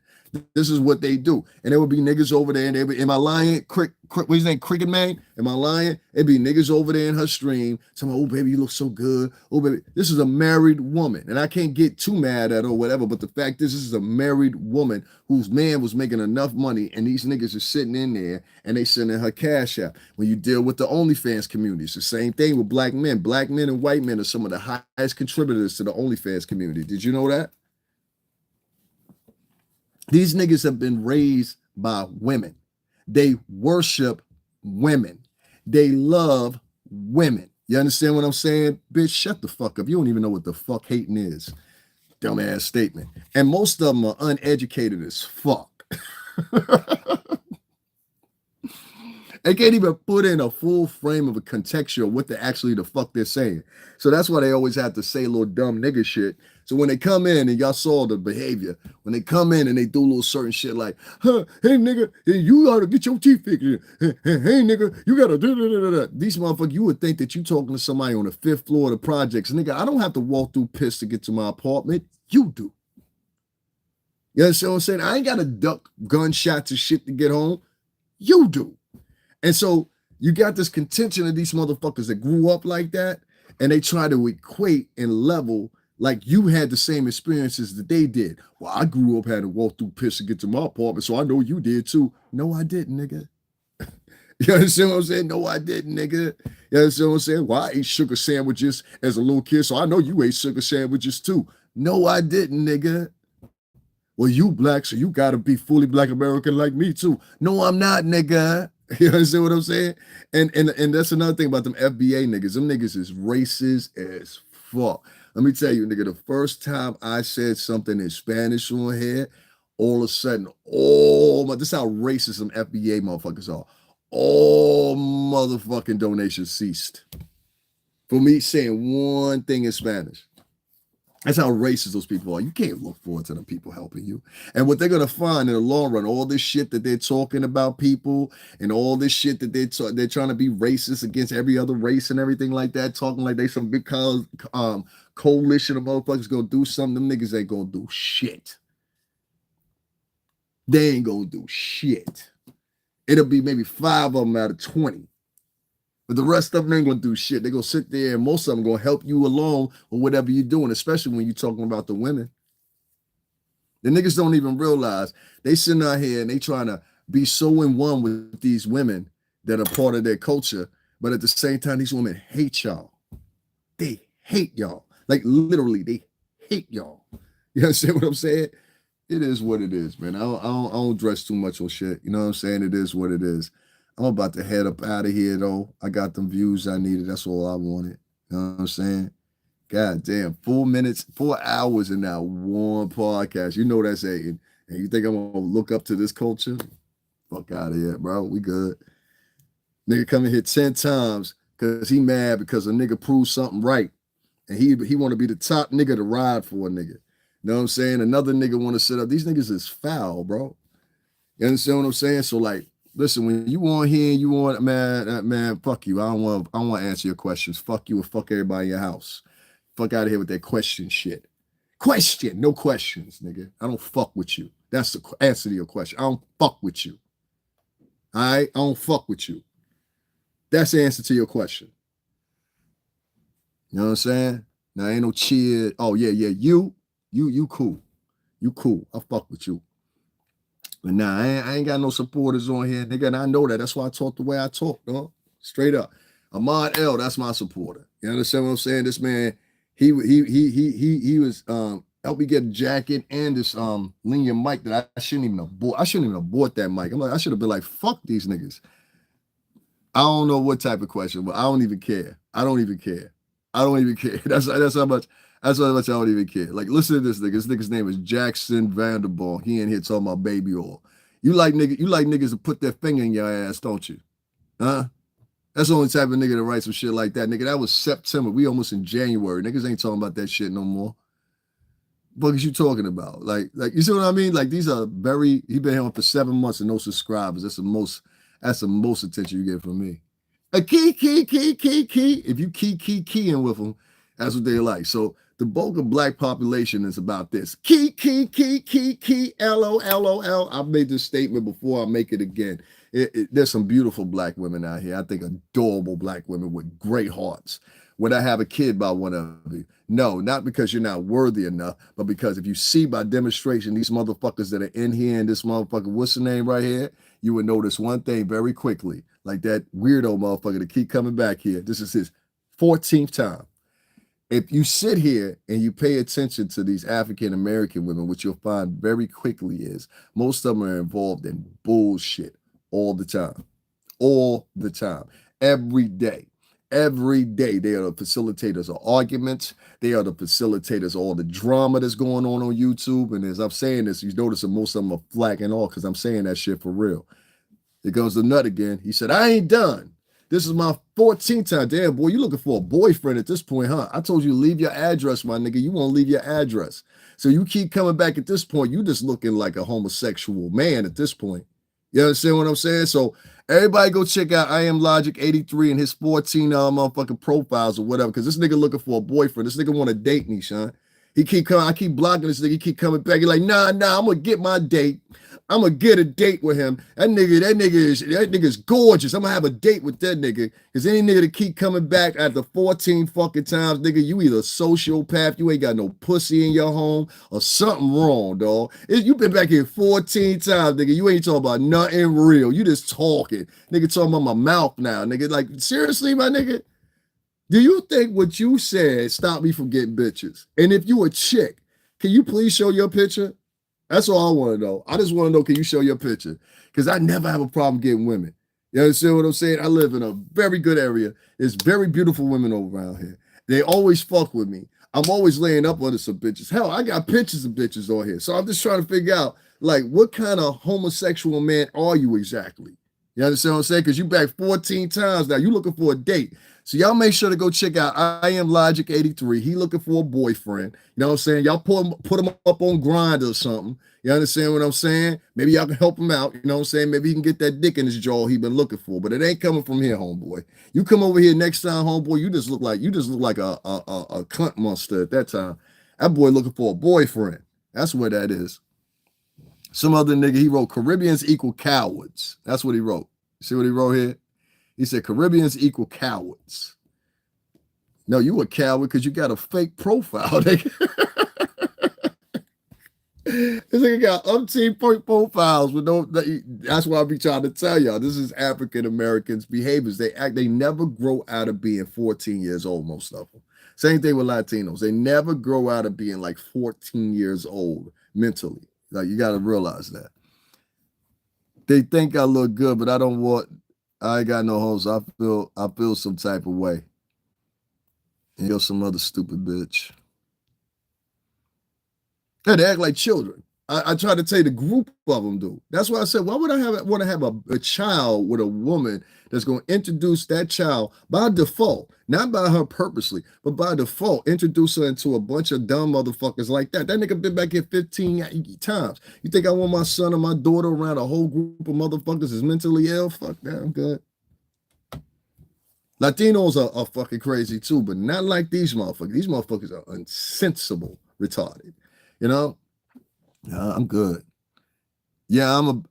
This is what they do. And there would be niggas over there, and they would, am I lying? What's his name? Cricket Man? Am I lying? It'd be niggas over there in her stream saying, oh, baby, you look so good. Oh, baby. This is a married woman. And I can't get too mad at her or whatever, but the fact is, this is a married woman whose man was making enough money, and these niggas are sitting in there, and they sending her cash out. When you deal with the OnlyFans community, it's the same thing with black men. Black men and white men are some of the highest contributors to the OnlyFans community. Did you know that? These niggas have been raised by women. They worship women. They love women. You understand what I'm saying? Bitch, shut the fuck up. You don't even know what the fuck hating is. Dumbass statement. And most of them are uneducated as fuck. They can't even put in a full frame of a contextual what the fuck they're saying. So that's why they always have to say little dumb nigga shit. So when they come in, and y'all saw the behavior, when they come in and they do a little certain shit like, hey nigga, hey, you gotta get your teeth fixed. Hey nigga, you gotta da-da-da-da-da. These motherfuckers, you would think that you talking to somebody on the 5th floor of the projects. Nigga, I don't have to walk through piss to get to my apartment. You do. You understand what I'm saying? I ain't gotta duck gunshots and shit to get home. You do. And so you got this contention of these motherfuckers that grew up like that, and they try to equate and level like you had the same experiences that they did. Well, I grew up had to walk through piss to get to my apartment, so I know you did too. No, I didn't, nigga. You understand what I'm saying? No, I didn't, nigga. You understand what I'm saying? Well, I ate sugar sandwiches as a little kid, so I know you ate sugar sandwiches too. No, I didn't, nigga. Well, you black, so you gotta be fully black American like me too. No, I'm not, nigga. You understand what I'm saying? And that's another thing about them FBA niggas. Them niggas is racist as fuck. Let me tell you, nigga, the first time I said something in Spanish on here, all of a sudden, this is how racist some FBA motherfuckers are. All motherfucking donations ceased for me saying one thing in Spanish. That's how racist those people are. You can't look forward to them people helping you. And what they're going to find in the long run, all this shit that they're talking about people and all this shit that they're trying to be racist against every other race and everything like that, talking like they some big coalition of motherfuckers going to do something. Them niggas ain't going to do shit. They ain't going to do shit. It'll be maybe 5 of them out of 20. But the rest of them ain't gonna do shit. They're gonna sit there, and most of them gonna help you along with whatever you're doing, especially when you're talking about the women. The niggas don't even realize they sitting out here and they trying to be so in one with these women that are part of their culture, but at the same time, these women hate y'all. They hate y'all. Like literally, they hate y'all. You understand what I'm saying? It is what it is, man. I don't dress too much on shit. You know what I'm saying? It is what it is. I'm about to head up out of here, though. I got them views I needed. That's all I wanted. You know what I'm saying? God damn, 4 hours in that one podcast. You know that's hating. And you think I'm going to look up to this culture? Fuck out of here, bro. We good. Nigga come in here 10 times because he mad because a nigga proved something right. And he want to be the top nigga to ride for a nigga. You know what I'm saying? Another nigga want to sit up. These niggas is foul, bro. You understand what I'm saying? So, like, Listen, when you on here, you want man, fuck you. I don't want to answer your questions. Fuck you and fuck everybody in your house. Fuck out of here with that question shit. Question, no questions, nigga. I don't fuck with you. That's the answer to your question. I don't fuck with you. All right, I don't fuck with you. That's the answer to your question. You know what I'm saying? Now ain't no cheer. Oh yeah, you cool. You cool. I fuck with you. But nah, I ain't got no supporters on here, nigga, and I know that. That's why I talk the way I talk, dog. Straight up. Ahmad L, that's my supporter. You understand what I'm saying? This man, he was helped me get a jacket and this linear mic that I shouldn't even have bought. I shouldn't even have bought that mic. I'm like, I should have been like, fuck these niggas. I don't know what type of question, but I don't even care. I don't even care. I don't even care. That's how much. That's how much I don't even care. Like, listen to this nigga. This nigga's name is Jackson Vanderbilt. He in here talking about baby oil. You like niggas to put their finger in your ass, don't you? Huh? That's the only type of nigga to write some shit like that. Nigga, that was September. We almost in January. Niggas ain't talking about that shit no more. What is you talking about? Like, you see what I mean? Like, these are very, he been here for 7 months and no subscribers. That's the most attention you get from me. A key. If you keying with them, that's what they like. So the bulk of black population is about this. Key, LOL. I've made this statement before. I'll make it again. There's some beautiful black women out here. I think adorable black women with great hearts. Would I have a kid by one of you? No, not because you're not worthy enough, but because if you see by demonstration these motherfuckers that are in here and this motherfucker, what's the name right here? You would notice one thing very quickly, like that weirdo motherfucker to keep coming back here. This is his 14th time. If you sit here and you pay attention to these African American women, what you'll find very quickly is most of them are involved in bullshit all the time. All the time. Every day. Every day, they are the facilitators of arguments. They are the facilitators of all the drama that's going on YouTube. And as I'm saying this, you notice that most of them are flacking off because I'm saying that shit for real. Here goes the nut again. He said, I ain't done. This is my 14th time. Damn, boy, you looking for a boyfriend at this point, huh? I told you leave your address, my nigga. You won't leave your address. So you keep coming back at this point. You just looking like a homosexual man at this point. You understand what I'm saying? So everybody go check out I Am Logic 83 and his 14 motherfucking profiles or whatever, because this nigga looking for a boyfriend. This nigga want to date me, son. He keep coming. I keep blocking this nigga. He keep coming back. He's like, nah, I'm gonna get my date. I'm gonna get a date with him. That nigga is gorgeous. I'm gonna have a date with that nigga. Because any nigga that keep coming back after 14 fucking times, nigga, you either a sociopath, you ain't got no pussy in your home, or something wrong, dog. You been back here 14 times, nigga. You ain't talking about nothing real. You just talking. Nigga talking about my mouth now, nigga. Like, seriously, my nigga? Do you think what you said stopped me from getting bitches? And if you a chick, can you please show your picture? That's all I want to know. I just want to know, can you show your picture? Because I never have a problem getting women. You understand what I'm saying? I live in a very good area. There's very beautiful women over around here. They always fuck with me. I'm always laying up under some bitches. Hell, I got pictures of bitches on here. So I'm just trying to figure out, like, what kind of homosexual man are you exactly? You understand what I'm saying? Because you back 14 times now. You looking for a date. So y'all make sure to go check out I Am Logic 83. He looking for a boyfriend. You know what I'm saying? Y'all put him up on Grindr or something. You understand what I'm saying? Maybe y'all can help him out. You know what I'm saying? Maybe he can get that dick in his jaw he been looking for. But it ain't coming from here, homeboy. You come over here next time, homeboy. You just look like a cunt monster at that time. That boy looking for a boyfriend. That's what that is. Some other nigga, he wrote Caribbeans equal cowards. That's what he wrote. See what he wrote here? He said Caribbeans equal cowards. No, you a coward because you got a fake profile. This nigga got umpteen profiles with no. That's why I be trying to tell y'all. This is African Americans' behaviors. They never grow out of being 14 years old. Most of them. Same thing with Latinos. They never grow out of being like 14 years old mentally. Like, you got to realize that. They think I look good, but I ain't got no hoes. I feel some type of way. And you're some other stupid bitch. Yeah, they act like children. I try to tell you the group of them do. That's why I said, why would I want to have a child with a woman that's going to introduce that child by default, not by her purposely, but by default, introduce her into a bunch of dumb motherfuckers like that. That nigga been back here 15 times. You think I want my son or my daughter around a whole group of motherfuckers that's mentally ill? Fuck that, I'm good. Latinos are fucking crazy too, but not like these motherfuckers. These motherfuckers are unsensible, retarded. You know? I'm good. Yeah, I'm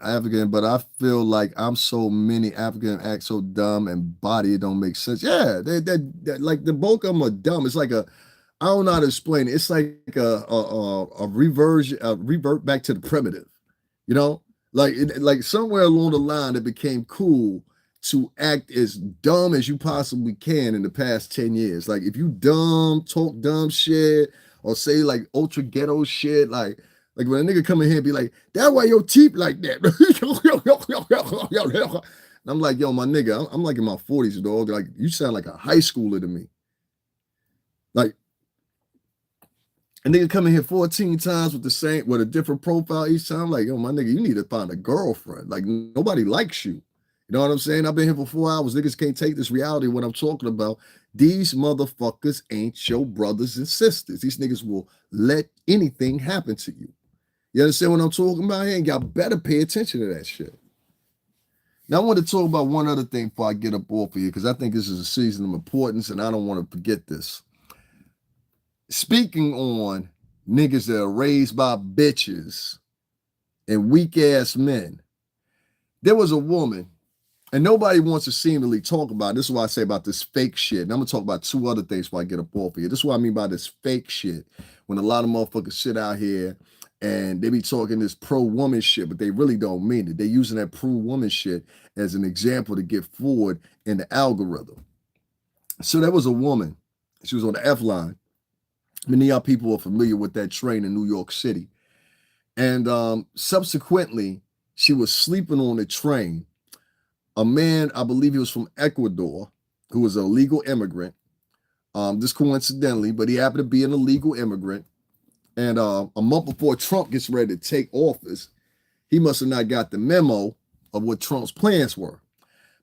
African, but I feel like I'm so many African act so dumb and body it don't make sense. Yeah, they like the bulk of them are dumb. It's like I don't know how to explain it. It's like a revert back to the primitive. You know, like somewhere along the line it became cool to act as dumb as you possibly can in the past 10 years. Like if you talk dumb shit or say like ultra ghetto shit, like when a nigga come in here and be like, that why your teeth like that. And I'm like, yo, my nigga, I'm like in my 40s, dog. Like you sound like a high schooler to me. Like a nigga come in here 14 times with a different profile each time. Like, yo, my nigga, you need to find a girlfriend. Like nobody likes you. You know what I'm saying? I've been here for 4 hours. Niggas can't take this reality what I'm talking about. These motherfuckers ain't your brothers and sisters. These niggas will let anything happen to you. You understand what I'm talking about here? And y'all better pay attention to that shit. Now, I want to talk about one other thing before I get up off of here, because I think this is a season of importance, and I don't want to forget this. Speaking on niggas that are raised by bitches and weak-ass men, there was a woman, and nobody wants to seemingly talk about it. This is why I say about this fake shit. And I'm going to talk about 2 other things before I get up off of here. This is what I mean by this fake shit. When a lot of motherfuckers sit out here and they be talking this pro-woman shit, but they really don't mean it. They're using that pro-woman shit as an example to get forward in the algorithm. So there was a woman. She was on the F line. Many of y'all people are familiar with that train in New York City. And subsequently, she was sleeping on the train. A man, I believe he was from Ecuador, who was a legal immigrant. This coincidentally, but he happened to be an illegal immigrant. And a month before Trump gets ready to take office, he must have not got the memo of what Trump's plans were,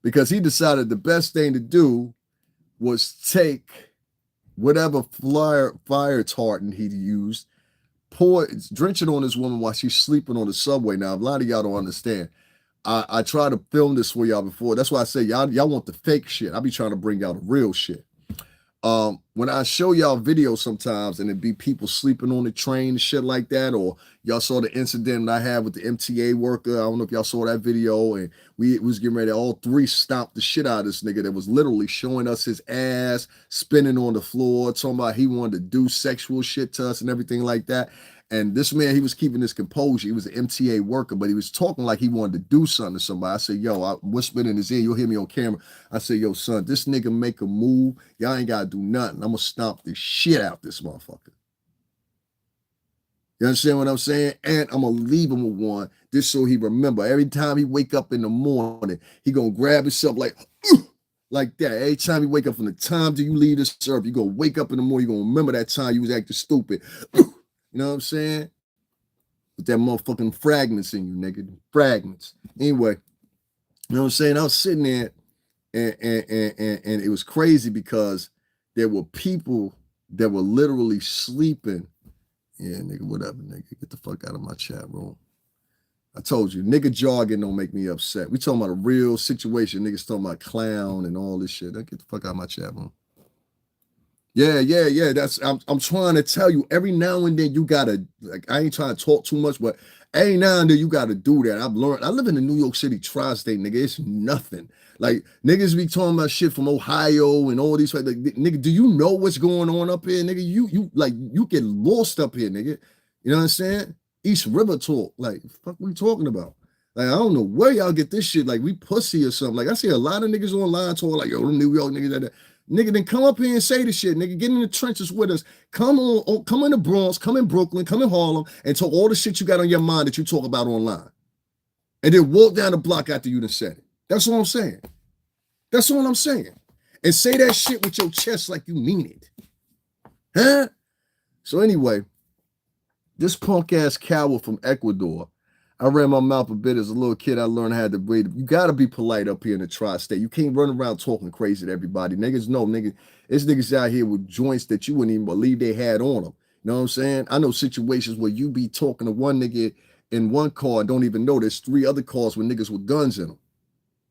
because he decided the best thing to do was take whatever fire retardant he used, drench it on this woman while she's sleeping on the subway. Now, a lot of y'all don't understand. I tried to film this for y'all before. That's why I say y'all want the fake shit. I be trying to bring y'all the real shit. When I show y'all videos sometimes and it be people sleeping on the train and shit like that, or y'all saw the incident I had with the MTA worker. I don't know if y'all saw that video, and we was getting ready to all 3 stomp the shit out of this nigga that was literally showing us his ass, spinning on the floor, talking about he wanted to do sexual shit to us and everything like that. And this man, he was keeping his composure. He was an MTA worker, but he was talking like he wanted to do something to somebody. I said, yo, I whispered in his ear. You'll hear me on camera. I said, yo, son, this nigga make a move. Y'all ain't got to do nothing. I'm going to stomp the shit out this motherfucker. You understand what I'm saying? And I'm going to leave him with one just so he remember. Every time he wake up in the morning, he going to grab himself like that. Every time you wake up, from the time do you leave this earth, you going to wake up in the morning, you going to remember that time you was acting stupid. You know what I'm saying? With that motherfucking fragments in you, nigga. Fragments. Anyway, you know what I'm saying? I was sitting there and it was crazy because there were people that were literally sleeping. Yeah, nigga, whatever, nigga. Get the fuck out of my chat room. I told you, nigga jargon don't make me upset. We talking about a real situation. Niggas talking about clown and all this shit. Get the fuck out of my chat room. Yeah. That's I'm trying to tell you. Every now and then you gotta, like, I ain't trying to talk too much, but every now and then you gotta do that. I've learned. I live in the New York City tri-state, nigga. It's nothing. Like niggas be talking about shit from Ohio and all these. Like, nigga, do you know what's going on up here, nigga? You get lost up here, nigga. You know what I'm saying? East River talk. Like, fuck, we talking about? Like, I don't know where y'all get this shit. Like, we pussy or something. Like, I see a lot of niggas online talking like, yo, them New York niggas that. Nigga, then come up here and say the shit. Nigga, get in the trenches with us. Come in the Bronx, come in Brooklyn, come in Harlem, and talk all the shit you got on your mind that you talk about online. And then walk down the block after you done said it. That's all I'm saying. That's all I'm saying. And say that shit with your chest like you mean it. Huh? So anyway, This punk ass coward from Ecuador. I ran my mouth a bit as a little kid. I learned how to wait. You gotta be polite up here in the tri-state. You can't run around talking crazy to everybody. Niggas know, niggas. There's niggas out here with joints that you wouldn't even believe they had on them. You know what I'm saying? I know situations where you be talking to one nigga in one car and don't even know there's 3 other cars with niggas with guns in them.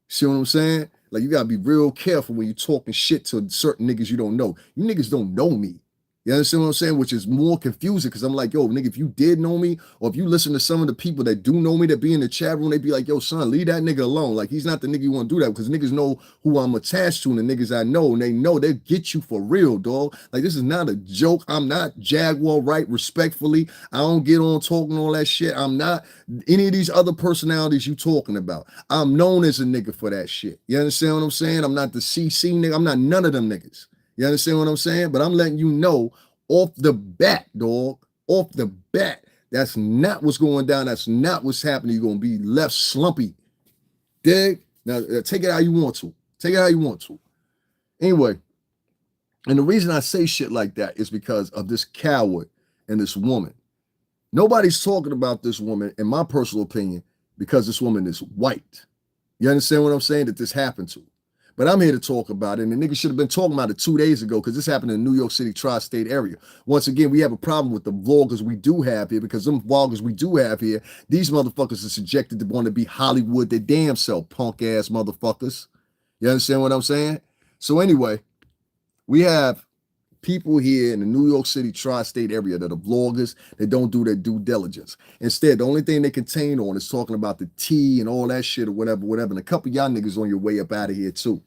See what I'm saying? Like, you gotta be real careful when you talking shit to certain niggas you don't know. You niggas don't know me. You understand what I'm saying? Which is more confusing because I'm like, yo, nigga, if you did know me, or if you listen to some of the people that do know me that be in the chat room, they be like, yo, son, leave that nigga alone. Like, he's not the nigga you want to do that because niggas know who I'm attached to and the niggas I know, and they know they get you for real, dog. Like, this is not a joke. I'm not Jaguar, right? Respectfully, I don't get on talking all that shit. I'm not any of these other personalities you talking about. I'm known as a nigga for that shit. You understand what I'm saying? I'm not the CC nigga. I'm not none of them niggas. You understand what I'm saying? But I'm letting you know off the bat, dog, off the bat, that's not what's going down. That's not what's happening. You're going to be left slumpy. Dig? Now, take it how you want to. Take it how you want to. Anyway, and the reason I say shit like that is because of this coward and this woman. Nobody's talking about this woman, in my personal opinion, because this woman is white. You understand what I'm saying? That this happened to. But I'm here to talk about it, and the nigga should have been talking about it 2 days ago because this happened in the New York City tri-state area. Once again, we have a problem with the vloggers we do have here because them vloggers we do have here, these motherfuckers are subjected to want to be Hollywood their damn self, punk-ass motherfuckers. You understand what I'm saying? So anyway, we have people here in the New York City tri-state area that are vloggers that don't do their due diligence. Instead, the only thing they contain on is talking about the tea and all that shit or whatever. And a couple of y'all niggas on your way up out of here too.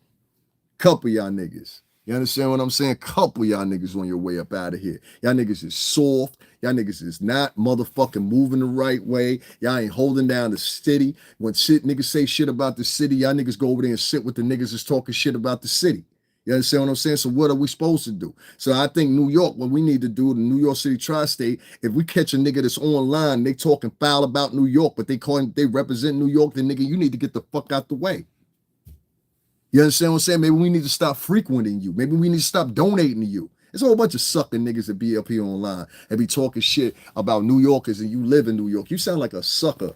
Couple y'all niggas. You understand what I'm saying? Couple y'all niggas on your way up out of here. Y'all niggas is soft. Y'all niggas is not motherfucking moving the right way. Y'all ain't holding down the city. When shit niggas say shit about the city, y'all niggas go over there and sit with the niggas that's talking shit about the city. You understand what I'm saying? So what are we supposed to do? So I think New York, what we need to do, the New York City tri-state, if we catch a nigga that's online, they talking foul about New York, but they represent New York, then nigga, you need to get the fuck out the way. You understand what I'm saying? Maybe we need to stop frequenting you. Maybe we need to stop donating to you. There's a whole bunch of sucking niggas that be up here online and be talking shit about New Yorkers and you live in New York. You sound like a sucker.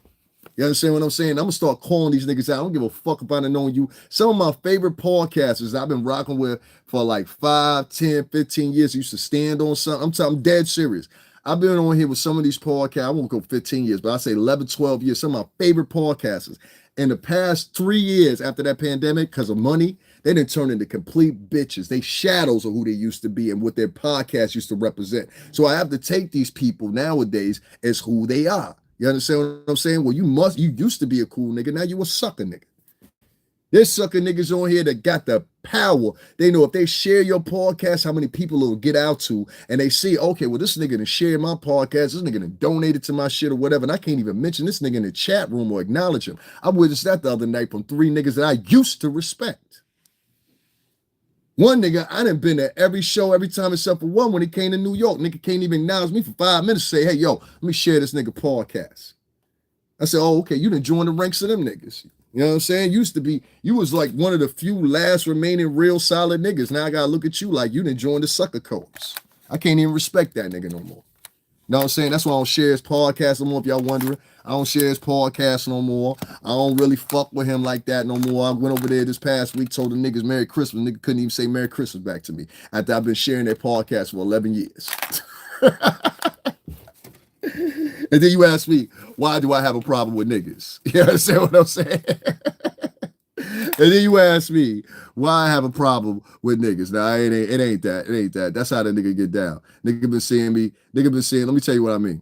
You understand what I'm saying? I'm going to start calling these niggas out. I don't give a fuck about it knowing you. Some of my favorite podcasters I've been rocking with for like 5, 10, 15 years used to stand on something. I'm dead serious. I've been on here with some of these podcasts. I won't go 15 years, but I say 11, 12 years. Some of my favorite podcasters. In the past 3 years after that pandemic, because of money, they didn't turn into complete bitches. They shadows of who they used to be and what their podcast used to represent. So I have to take these people nowadays as who they are. You understand what I'm saying? Well, you used to be a cool nigga. Now you a sucker nigga. There's sucker niggas on here that got the power. They know if they share your podcast, how many people it'll get out to. And they see, okay, well, this nigga done shared my podcast. This nigga done donated to my shit or whatever. And I can't even mention this nigga in the chat room or acknowledge him. I witnessed that the other night from 3 niggas that I used to respect. One nigga, I done been at every show every time except for one when he came to New York. Nigga can't even acknowledge me for 5 minutes to say, hey, yo, let me share this nigga podcast. I said, oh, okay, you done joined the ranks of them niggas. You know what I'm saying? You was like one of the few last remaining real solid niggas. Now I gotta look at you like you done joined the sucker codes. I can't even respect that nigga no more. You know what I'm saying? That's why I don't share his podcast no more, if y'all wondering. I don't share his podcast no more. I don't really fuck with him like that no more. I went over there this past week, told the niggas Merry Christmas. Nigga couldn't even say Merry Christmas back to me after I've been sharing their podcast for 11 years. And then you ask me, why do I have a problem with niggas? You understand what I'm saying? And then you ask me why I have a problem with niggas. Now, it ain't that. It ain't that. That's how the nigga get down. Nigga been seeing me. Nigga been seeing, let me tell you what I mean.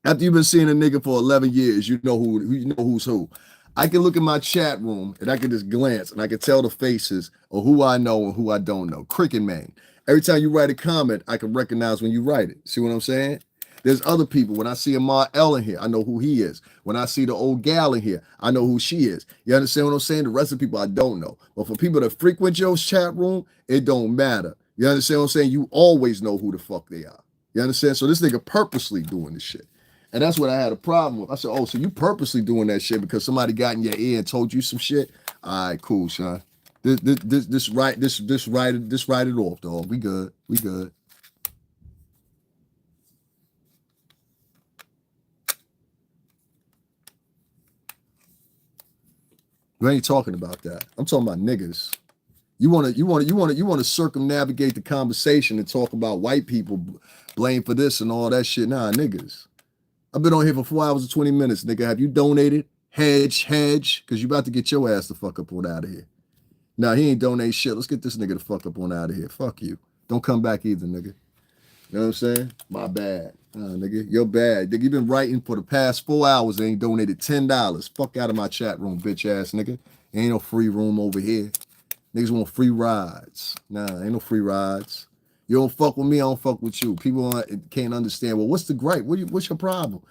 After you've been seeing a nigga for 11 years, you know who's who. I can look at my chat room and I can just glance and I can tell the faces of who I know and who I don't know. Cricket man. Every time you write a comment, I can recognize when you write it. See what I'm saying? There's other people. When I see Amar L in here, I know who he is. When I see the old gal in here, I know who she is. You understand what I'm saying? The rest of the people I don't know. But for people that frequent your chat room, it don't matter. You understand what I'm saying? You always know who the fuck they are. You understand? So this nigga purposely doing this shit. And that's what I had a problem with. I said, oh, so you purposely doing that shit because somebody got in your ear and told you some shit? All right, cool, son. This write it off, dog. We good. We good. We ain't talking about that. I'm talking about niggas. You want to circumnavigate the conversation and talk about white people blame for this and all that shit. Nah, niggas. I've been on here for 4 hours and 20 minutes, nigga. Have you donated? Hedge, because you about to get your ass the fuck up on out of here. Nah, he ain't donate shit. Let's get this nigga the fuck up on out of here. Fuck you. Don't come back either, nigga. You know what I'm saying? My bad. Nigga, you're bad. Nigga, you been writing for the past 4 hours and ain't donated $10. Fuck out of my chat room, bitch ass nigga. Ain't no free room over here. Niggas want free rides. Nah, ain't no free rides. You don't fuck with me, I don't fuck with you. People can't understand. Well, what's the gripe? What's your problem?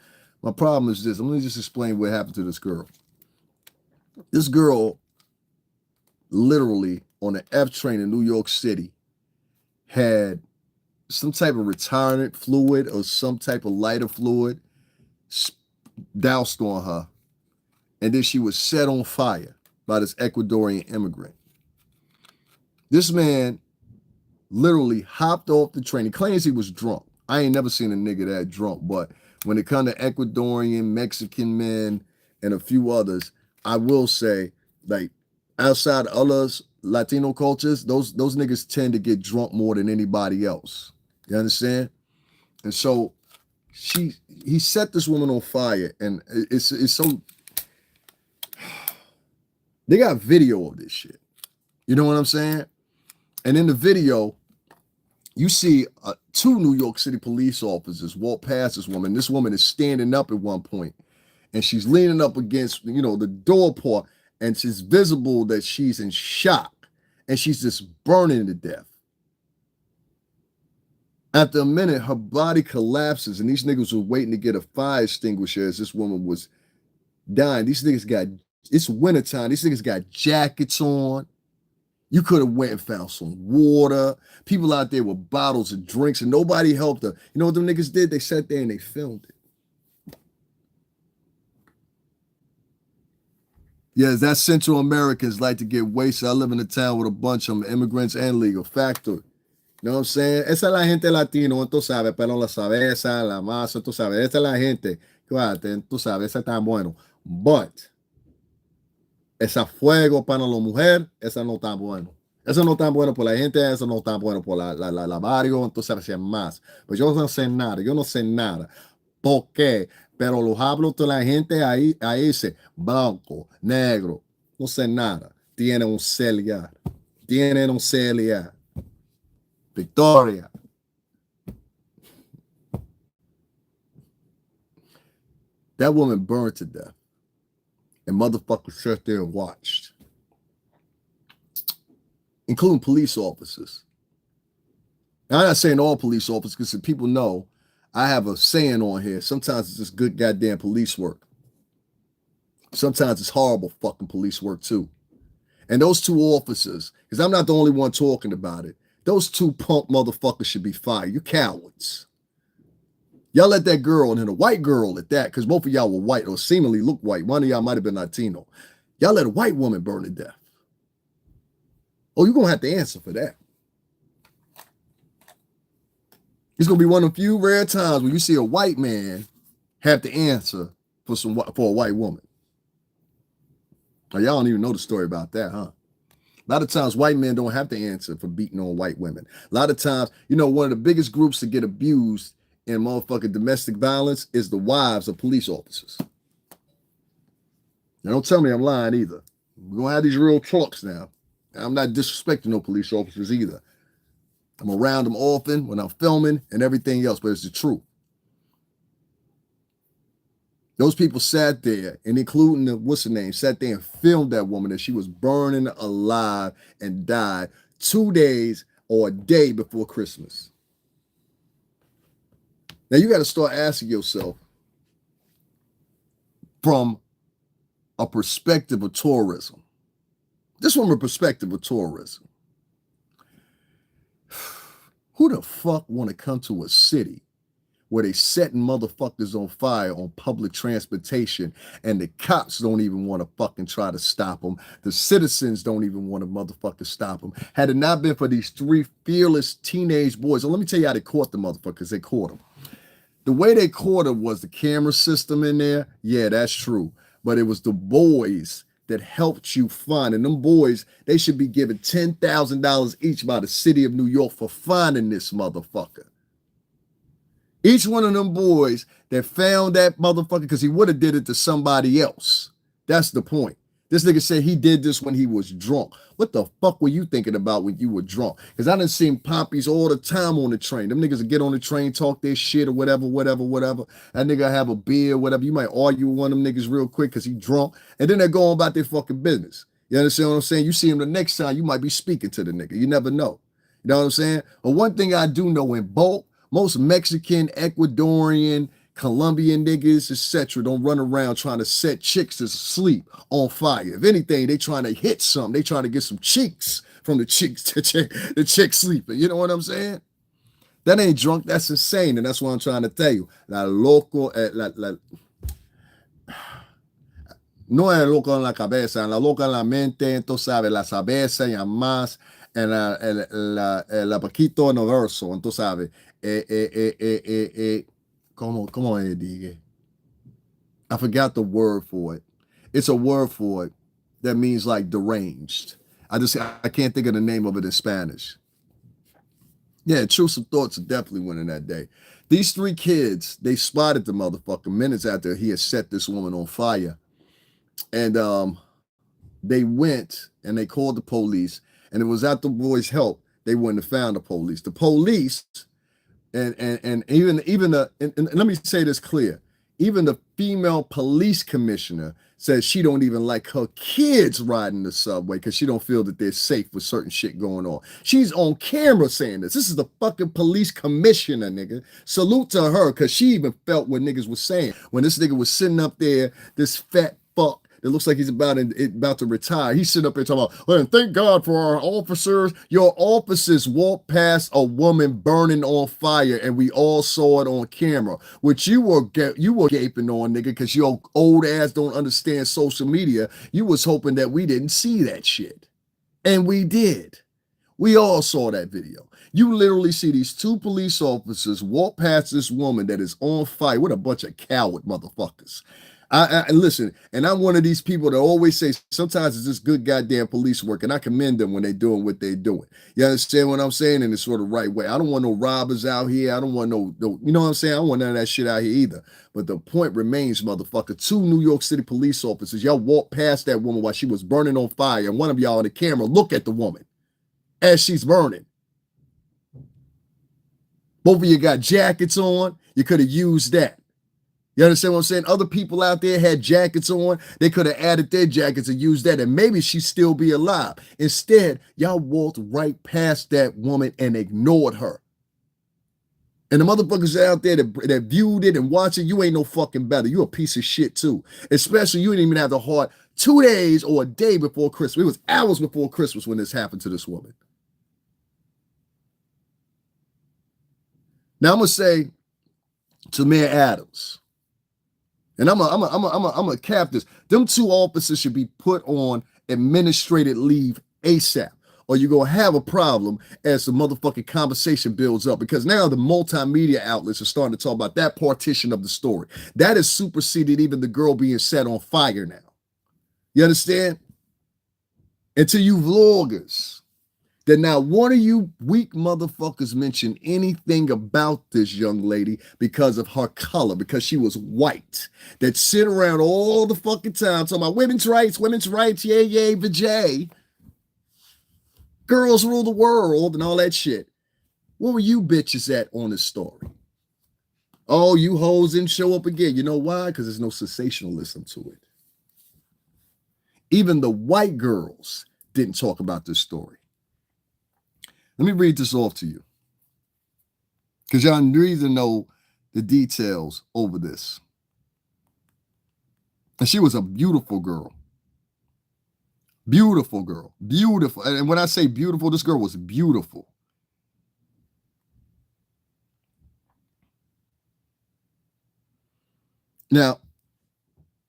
My problem is this. Let me just explain what happened to this girl. This girl, literally, on the F train in New York City, had some type of retardant fluid or some type of lighter fluid doused on her. And then she was set on fire by this Ecuadorian immigrant. This man literally hopped off the train. He claims he was drunk. I ain't never seen a nigga that drunk, but when it comes to Ecuadorian, Mexican men, and a few others, I will say, like, outside others, Latino cultures, those niggas tend to get drunk more than anybody else. You understand? And so he set this woman on fire, and it's so, they got video of this shit. You know what I'm saying? And in the video, you see 2 New York City police officers walk past this woman. This woman is standing up at one point, and she's leaning up against, the door part, and it's visible that she's in shock, and she's just burning to death. After a minute, her body collapses, and these niggas were waiting to get a fire extinguisher as this woman was dying. These niggas it's wintertime. These niggas got jackets on. You could have went and found some water. People out there with bottles of drinks, and nobody helped her. You know what them niggas did? They sat there and they filmed it. Yes, that's Central Americans like to get wasted. I live in a town with a bunch of them, immigrants and legal. Factory. You know what I'm saying? Esa es la gente latino, tú sabes, pero la cerveza, la masa, tú sabes. Esa es la gente, tú sabes, esa tan bueno. But esa fuego para la mujer, esa no tan bueno. Eso no tan bueno por la gente, eso no tan bueno por la barrio, entonces es más. Pues yo no sé nada. ¿Por qué? Pero los hablo de la gente ahí dice, blanco, negro, no sé nada. Tienen un celular. Victoria. That woman burned to death. And motherfuckers sat there and watched. Including police officers. Now, I'm not saying all police officers, because people know I have a saying on here. Sometimes it's just good goddamn police work. Sometimes it's horrible fucking police work too. And those 2 officers, because I'm not the only one talking about it, those 2 punk motherfuckers should be fired. You cowards. Y'all let that girl, and then a white girl at that, because both of y'all were white or seemingly look white. One of y'all might have been Latino. Y'all let a white woman burn to death. Oh, you're going to have to answer for that. It's going to be one of the few rare times when you see a white man have to answer for a white woman. Now, y'all don't even know the story about that, huh? A lot of times white men don't have to answer for beating on white women. A lot of times, one of the biggest groups to get abused in motherfucking domestic violence is the wives of police officers. Now, don't tell me I'm lying either. We're going to have these real talks now. I'm not disrespecting no police officers either. I'm around them often when I'm filming and everything else, but it's the truth. Those people sat there, and including sat there and filmed that woman as she was burning alive and died 2 days or a day before Christmas. Now you got to start asking yourself from a perspective of tourism. This from a perspective of tourism. Who the fuck want to come to a city where they setting motherfuckers on fire on public transportation, and the cops don't even want to fucking try to stop them? The citizens don't even want to motherfucker stop them. Had it not been for these 3 fearless teenage boys, so let me tell you how they caught the motherfuckers. They caught them. The way they caught them was the camera system in there. Yeah, that's true. But it was the boys that helped you find. And them boys, they should be given $10,000 each by the city of New York for finding this motherfucker. Each one of them boys that found that motherfucker, because he would have did it to somebody else. That's the point. This nigga said he did this when he was drunk. What the fuck were you thinking about when you were drunk? Because I done seen poppies all the time on the train. Them niggas will get on the train, talk their shit or whatever. That nigga have a beer, whatever. You might argue with one of them niggas real quick because he drunk. And then they go on about their fucking business. You understand what I'm saying? You see him the next time, you might be speaking to the nigga. You never know. You know what I'm saying? But one thing I do know in bulk, most Mexican, Ecuadorian, Colombian niggas, etc., don't run around trying to set chicks to sleep on fire. If anything, they trying to hit something. They trying to get some cheeks from the chicks, the chick sleeping. You know what I'm saying? That ain't drunk. That's insane. And that's what I'm trying to tell you. La loco, no es loco en la cabeza, la loca en la mente, tú sabes, la cabeza y más en la paquito universo, tú sabes. ¿Cómo es, diga? I forgot the word for it. It's a word for it that means like deranged. I can't think of the name of it in Spanish. Yeah, intrusive thoughts are definitely winning that day. These three kids, they spotted the motherfucker minutes after he had set this woman on fire. And they went and they called the police. And it was at the boys' help they wouldn't have found the police. The police and even let me say this clear. Even the female police commissioner says she don't even like her kids riding the subway because she don't feel that they're safe with certain shit going on. She's on camera saying this. This is the fucking police commissioner, nigga. Salute to her because she even felt what niggas was saying. When this nigga was sitting up there, this fat fuck, it looks like he's about to retire. He's sitting up there talking about, well, thank God for our officers. Your officers walked past a woman burning on fire, and we all saw it on camera. Which you were gaping on, nigga, because your old ass don't understand social media. You was hoping that we didn't see that shit. And we did. We all saw that video. You literally see these two police officers walk past this woman that is on fire. What a bunch of coward motherfuckers. I listen, and I'm one of these people that always say sometimes it's just good goddamn police work, and I commend them when they're doing what they're doing. You understand what I'm saying? In the sort of right way. I don't want no robbers out here. I don't want no, you know what I'm saying? I don't want none of that shit out here either. But the point remains, motherfucker, two New York City police officers, y'all walked past that woman while she was burning on fire, and one of y'all on the camera look at the woman as she's burning. Both of you got jackets on. You could have used that. You understand what I'm saying? Other people out there had jackets on. They could have added their jackets and used that, and maybe she'd still be alive. Instead, y'all walked right past that woman and ignored her. And the motherfuckers out there that viewed it and watched it, you ain't no fucking better. You a piece of shit too. Especially you didn't even have the heart 2 days or a day before Christmas. It was hours before Christmas when this happened to this woman. Now I'm gonna say to Mayor Adams, and I'm a cap this. Them two officers should be put on administrative leave ASAP, or you're gonna have a problem as the motherfucking conversation builds up. Because now the multimedia outlets are starting to talk about that partition of the story. That has superseded even the girl being set on fire now. You understand? And to you vloggers, that now one of you weak motherfuckers mentioned anything about this young lady because of her color, because she was white, that sit around all the fucking time talking about women's rights, yay, yay, vajay, girls rule the world and all that shit. Where were you bitches at on this story? Oh, you hoes didn't show up again. You know why? Because there's no sensationalism to it. Even the white girls didn't talk about this story. Let me read this off to you, because y'all need to know the details over this. And she was a beautiful girl. Beautiful girl. Beautiful. And when I say beautiful, this girl was beautiful. Now,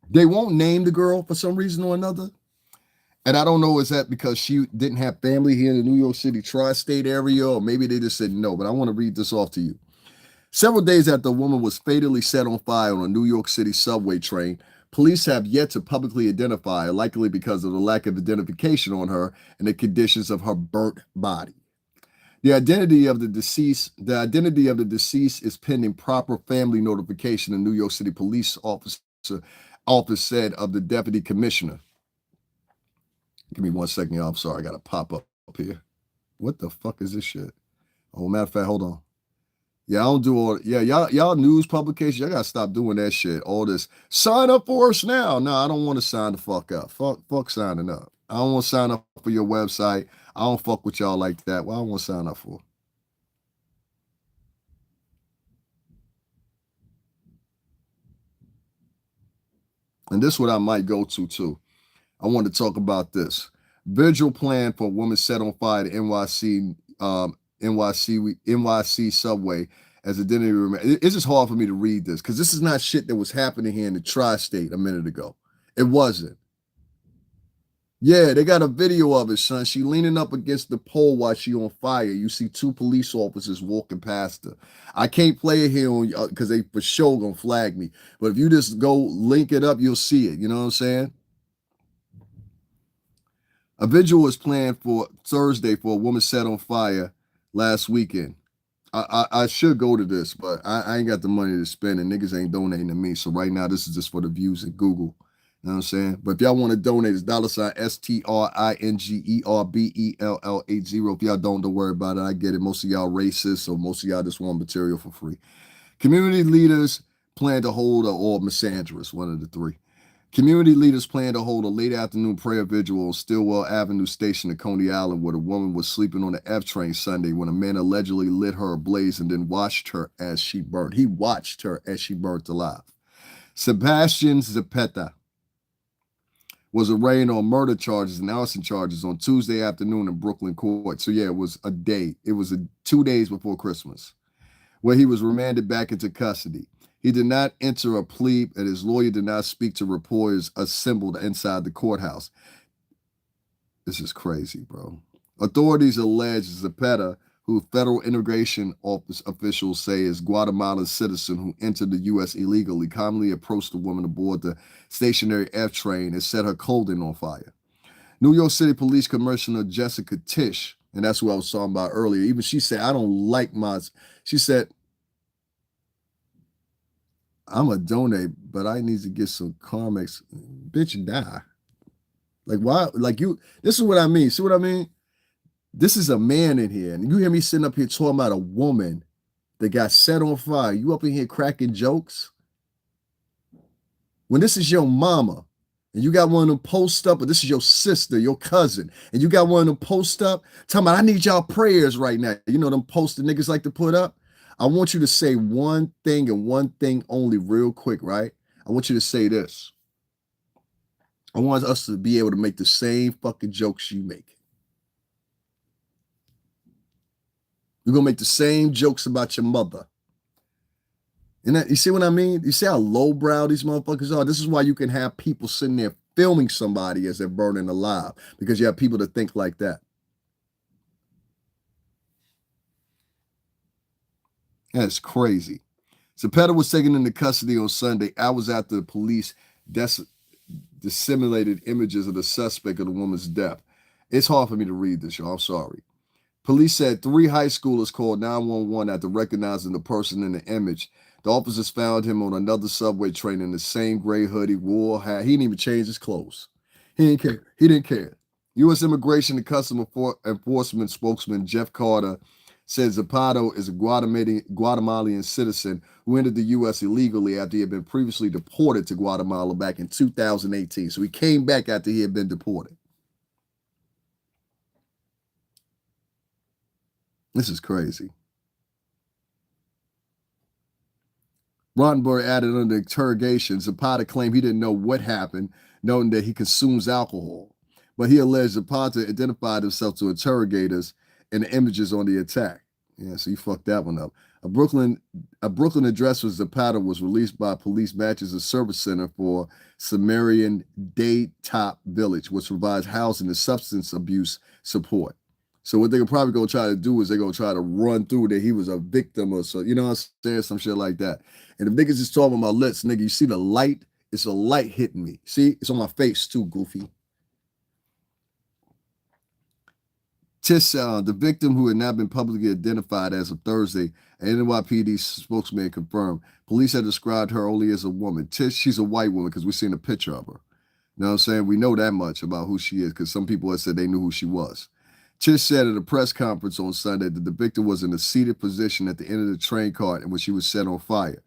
they won't name the girl for some reason or another. And I don't know, is that because she didn't have family here in the New York City tri-state area, or maybe they just said no, but I want to read this off to you. Several days after the woman was fatally set on fire on a New York City subway train, Police have yet to publicly identify her, likely because of the lack of identification on her and the conditions of her burnt body. The identity of the deceased is pending proper family notification, the New York City Police office said of the deputy commissioner. Give me 1 second, y'all. I'm sorry, I gotta pop up here. What the fuck is this shit? Oh, matter of fact, hold on. Yeah, I don't do all. Yeah, y'all news publications. Y'all gotta stop doing that shit. All this sign up for us now. No, I don't want to sign the fuck up. Fuck signing up. I don't want to sign up for your website. I don't fuck with y'all like that. What I want to sign up for? And this is what I might go to too. I want to talk about this. Vigil plan for a woman set on fire at NYC subway as identity. It's just hard for me to read this because this is not shit that was happening here in the tri-state a minute ago. It wasn't. Yeah, they got a video of it, son. She leaning up against the pole while she on fire. You see 2 police officers walking past her. I can't play it here on because they for sure gonna flag me. But if you just go link it up, you'll see it. You know what I'm saying? A vigil was planned for Thursday for a woman set on fire last weekend. I should go to this, but I ain't got the money to spend, and niggas ain't donating to me. So right now, this is just for the views at Google. You know what I'm saying? But if y'all want to donate, it's $STRINGERBELL80. If y'all don't worry about it. I get it. Most of y'all racist, so most of y'all just want material for free. Community leaders plan to hold or misandrous, one of the three. Community leaders plan to hold a late afternoon prayer vigil on Stillwell Avenue station in Coney Island, where a woman was sleeping on the F train Sunday when a man allegedly lit her ablaze and then watched her as she burned. He watched her as she burnt alive. Sebastian Zapata was arraigned on murder charges and arson charges on Tuesday afternoon in Brooklyn court. So yeah, it was a day. It was 2 days before Christmas, where he was remanded back into custody. He did not enter a plea, and his lawyer did not speak to reporters assembled inside the courthouse. This is crazy, bro. Authorities allege Zapata, who federal immigration office officials say is Guatemalan citizen who entered the U.S. illegally, calmly approached the woman aboard the stationary F train and set her clothing on fire. New York City Police Commissioner Jessica Tisch, and that's what I was talking about earlier, even she said, I don't like my, she said, I'm a donate, but I need to get some Carmex. Bitch, die. Like, why? Like, you, this is what I mean. See what I mean? This is a man in here. And you hear me sitting up here talking about a woman that got set on fire. You up in here cracking jokes? When this is your mama, and you got one of them post up, or this is your sister, your cousin, and you got one of them post up, talking about, I need y'all prayers right now. You know them posts the niggas like to put up? I want you to say one thing and one thing only real quick, right? I want you to say this. I want us to be able to make the same fucking jokes you make. You're going to make the same jokes about your mother. And that, you see what I mean? You see how lowbrow these motherfuckers are? This is why you can have people sitting there filming somebody as they're burning alive, because you have people that think like that. That's crazy. Zapata was taken into custody on Sunday, hours after the police disseminated images of the suspect of the woman's death. It's hard for me to read this, y'all. I'm sorry. Police said 3 high schoolers called 911 after recognizing the person in the image. The officers found him on another subway train in the same gray hoodie, wore hat. He didn't even change his clothes. He didn't care. He didn't care. U.S. Immigration and Customs Enforcement spokesman Jeff Carter said Zapata is a Guatemalan citizen who entered the U.S. illegally after he had been previously deported to Guatemala back in 2018. So he came back after he had been deported. This is crazy. Rottenberg added under interrogation, Zapata claimed he didn't know what happened, noting that he consumes alcohol. But he alleged Zapata identified himself to interrogators and the images on the attack. Yeah, so you fucked that one up. A Brooklyn address for Zapata was released by police matches a service center for Sumerian Daytop Village, which provides housing and substance abuse support. So what they're probably going to try to do is they're going to try to run through that he was a victim or so, you know what I'm saying? Some shit like that. And if niggas is talking about let's, nigga, you see the light It's a light hitting me. See, it's on my face too, goofy. The victim, who had not been publicly identified as of Thursday, an NYPD spokesman confirmed. Police had described her only as a woman. Tish, she's a white woman because we've seen a picture of her. You know what I'm saying? We know that much about who she is because some people have said they knew who she was. Tish said at a press conference on Sunday that the victim was in a seated position at the end of the train car and when she was set on fire.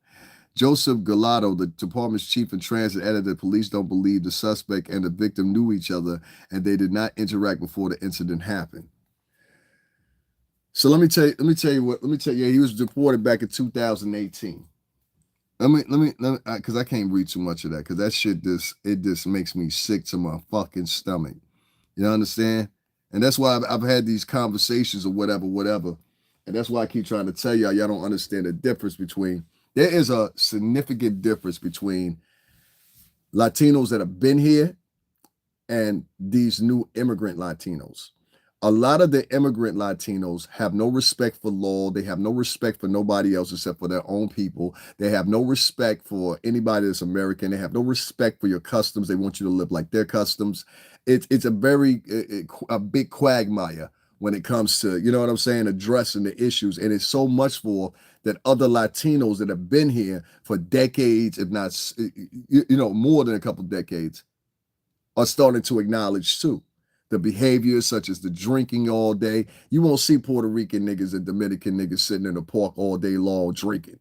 Joseph Gallardo, the department's chief in transit, added that police don't believe the suspect and the victim knew each other and they did not interact before the incident happened. So let me tell you, he was deported back in 2018. Let me, because I can't read too much of that, because that shit just makes me sick to my fucking stomach. You understand? And that's why I've had these conversations or whatever. And that's why I keep trying to tell y'all don't understand the difference between, there is a significant difference between Latinos that have been here and these new immigrant Latinos. A lot of the immigrant Latinos have no respect for law. They have no respect for nobody else except for their own people. They have no respect for anybody that's American. They have no respect for your customs. They want you to live like their customs. It's a big quagmire when it comes to, you know what I'm saying, addressing the issues. And it's so much for that other Latinos that have been here for decades, if not, more than a couple decades, are starting to acknowledge too. The behaviors such as the drinking all day. You won't see Puerto Rican niggas and Dominican niggas sitting in the park all day long drinking.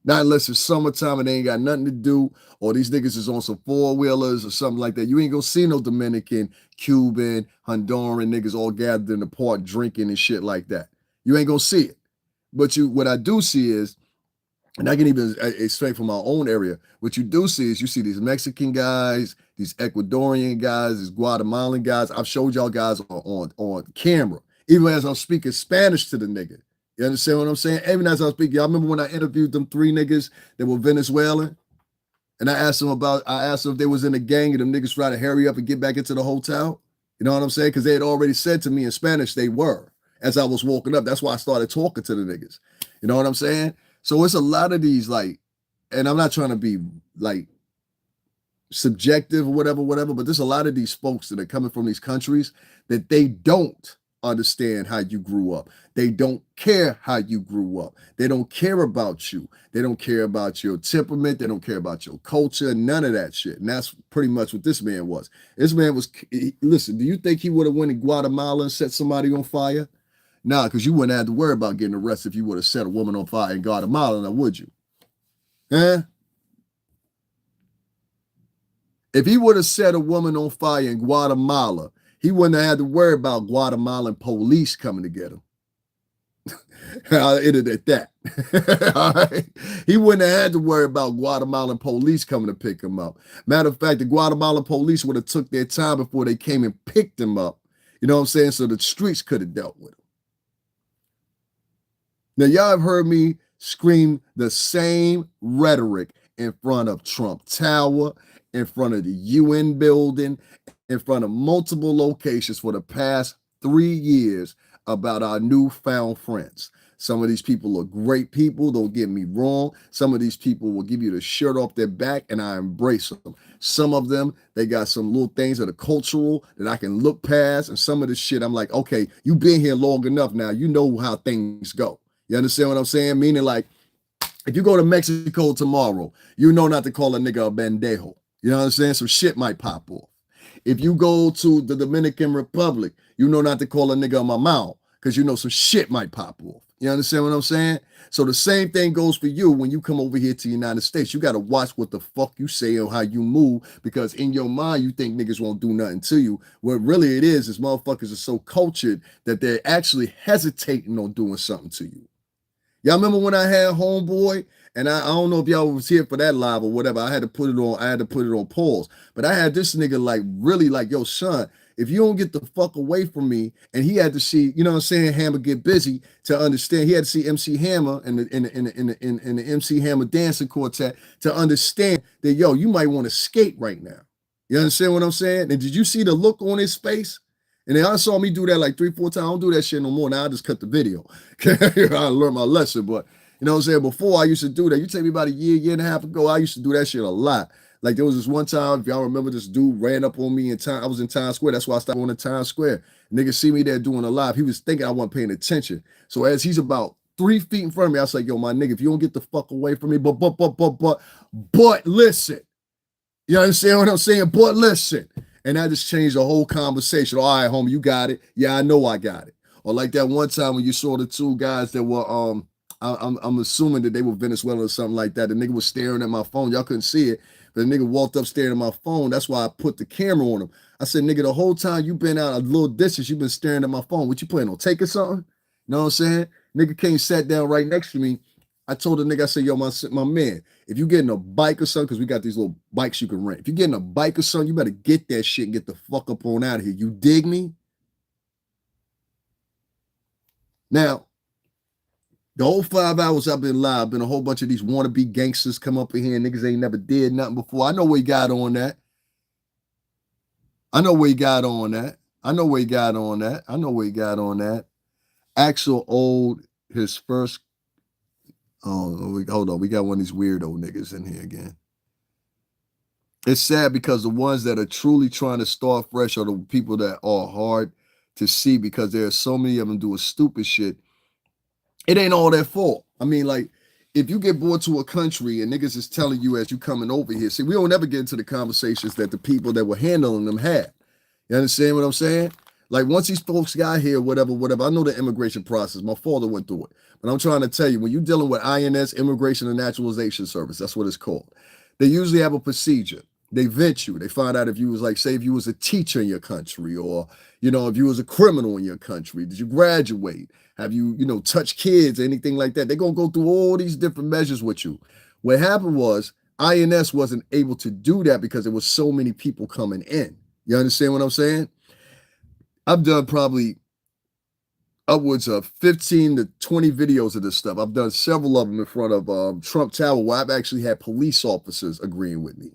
Not unless it's summertime and they ain't got nothing to do, or these niggas is on some four-wheelers or something like that. You ain't gonna see no Dominican, Cuban, Honduran niggas all gathered in the park drinking and shit like that. You ain't gonna see it. But what I do see is, and I can even explain from my own area, what you do see is you see these Mexican guys, these Ecuadorian guys, these Guatemalan guys. I've showed y'all guys on camera, even as I'm speaking Spanish to the nigga. You understand what I'm saying? Even as I'm speaking, y'all remember when I interviewed them 3 niggas that were Venezuelan? And I asked them if they was in a gang and them niggas try to hurry up and get back into the hotel. You know what I'm saying? Because they had already said to me in Spanish they were as I was walking up. That's why I started talking to the niggas. You know what I'm saying? So it's a lot of these, like, and I'm not trying to be like subjective or whatever, but there's a lot of these folks that are coming from these countries that they don't understand how you grew up. They don't care how you grew up. They don't care about you. They don't care about your temperament. They don't care about your culture, none of that shit. And that's pretty much what this man was. This man was, listen, do you think he would have went to Guatemala and set somebody on fire? Nah, because you wouldn't have to worry about getting arrested if you would have set a woman on fire in Guatemala, now would you? Huh? If he would have set a woman on fire in Guatemala, he wouldn't have had to worry about Guatemalan police coming to get him. I'll end it at that. All right? He wouldn't have had to worry about Guatemalan police coming to pick him up. Matter of fact, the Guatemalan police would have took their time before they came and picked him up. You know what I'm saying? So the streets could have dealt with him. Now, y'all have heard me scream the same rhetoric in front of Trump Tower, in front of the UN building, in front of multiple locations for the past 3 years about our newfound friends. Some of these people are great people, don't get me wrong. Some of these people will give you the shirt off their back, and I embrace them. Some of them, they got some little things that are cultural that I can look past, and some of this shit, I'm like, okay, you've been here long enough now. You know how things go. You understand what I'm saying? Meaning, like, if you go to Mexico tomorrow, you know not to call a nigga a pendejo. You know what I'm saying? Some shit might pop off. If you go to the Dominican Republic, you know not to call a nigga a mamao because you know some shit might pop off. You understand what I'm saying? So the same thing goes for you when you come over here to the United States. You got to watch what the fuck you say or how you move, because in your mind, you think niggas won't do nothing to you. What really it is motherfuckers are so cultured that they're actually hesitating on doing something to you. Y'all remember when I had Homeboy? And I don't know if y'all was here for that live or whatever. I had to put it on pause. But I had this nigga like really like, yo, son, if you don't get the fuck away from me, and he had to see, you know what I'm saying, Hammer get busy to understand. He had to see MC Hammer and the MC Hammer dancing quartet to understand that, yo, you might want to skate right now. You understand what I'm saying? And did you see the look on his face? And then I saw me do that like 3-4 times. I don't do that shit no more. Now I just cut the video. I learned my lesson. But you know what I'm saying? Before I used to do that. You take me about a year and a half ago, I used to do that shit a lot. Like there was this one time, if y'all remember, this dude ran up on me in time. I was in Times Square. That's why I started going to Times Square. Nigga see me there doing a live. He was thinking I wasn't paying attention. So as he's about 3 feet in front of me, I was like, yo, my nigga, if you don't get the fuck away from me, but listen. You understand what I'm saying? But listen. And that just changed the whole conversation. All right, homie, you got it. Yeah, I know I got it. Or like that one time when you saw the two guys that were I'm assuming that they were Venezuelan or something like that. The nigga was staring at my phone. Y'all couldn't see it, but the nigga walked up staring at my phone. That's why I put the camera on him. I said, nigga, the whole time you been out a little distance, you been staring at my phone. What you planning on taking something? You know what I'm saying? Nigga came sat down right next to me. I told the nigga, I said, yo, my man, if you getting a bike or something, because we got these little bikes you can rent. If you getting a bike or something, you better get that shit and get the fuck up on out of here. You dig me? Now, the whole 5 hours I've been live, been a whole bunch of these wannabe gangsters come up in here. Niggas ain't never did nothing before. I know where he got on that. I know where he got on that. I know where he got on that. I know where he got on that. Axel Old, his first. Oh, hold on. We got one of these weirdo niggas in here again. It's sad because the ones that are truly trying to start fresh are the people that are hard to see because there are so many of them doing stupid shit. It ain't all their fault. I mean, like, if you get brought to a country and niggas is telling you as you coming over here, see, we don't ever get into the conversations that the people that were handling them had. You understand what I'm saying? Like, once these folks got here, whatever, I know the immigration process. My father went through it. But I'm trying to tell you, when you're dealing with INS, Immigration and Naturalization Service, that's what it's called. They usually have a procedure. They vet you. They find out if you was like, say, if you was a teacher in your country or, you know, if you was a criminal in your country, did you graduate? Have you, you know, touched kids, anything like that? They're going to go through all these different measures with you. What happened was INS wasn't able to do that because there was so many people coming in. You understand what I'm saying? I've done probably upwards of 15 to 20 videos of this stuff. I've done several of them in front of Trump Tower where I've actually had police officers agreeing with me.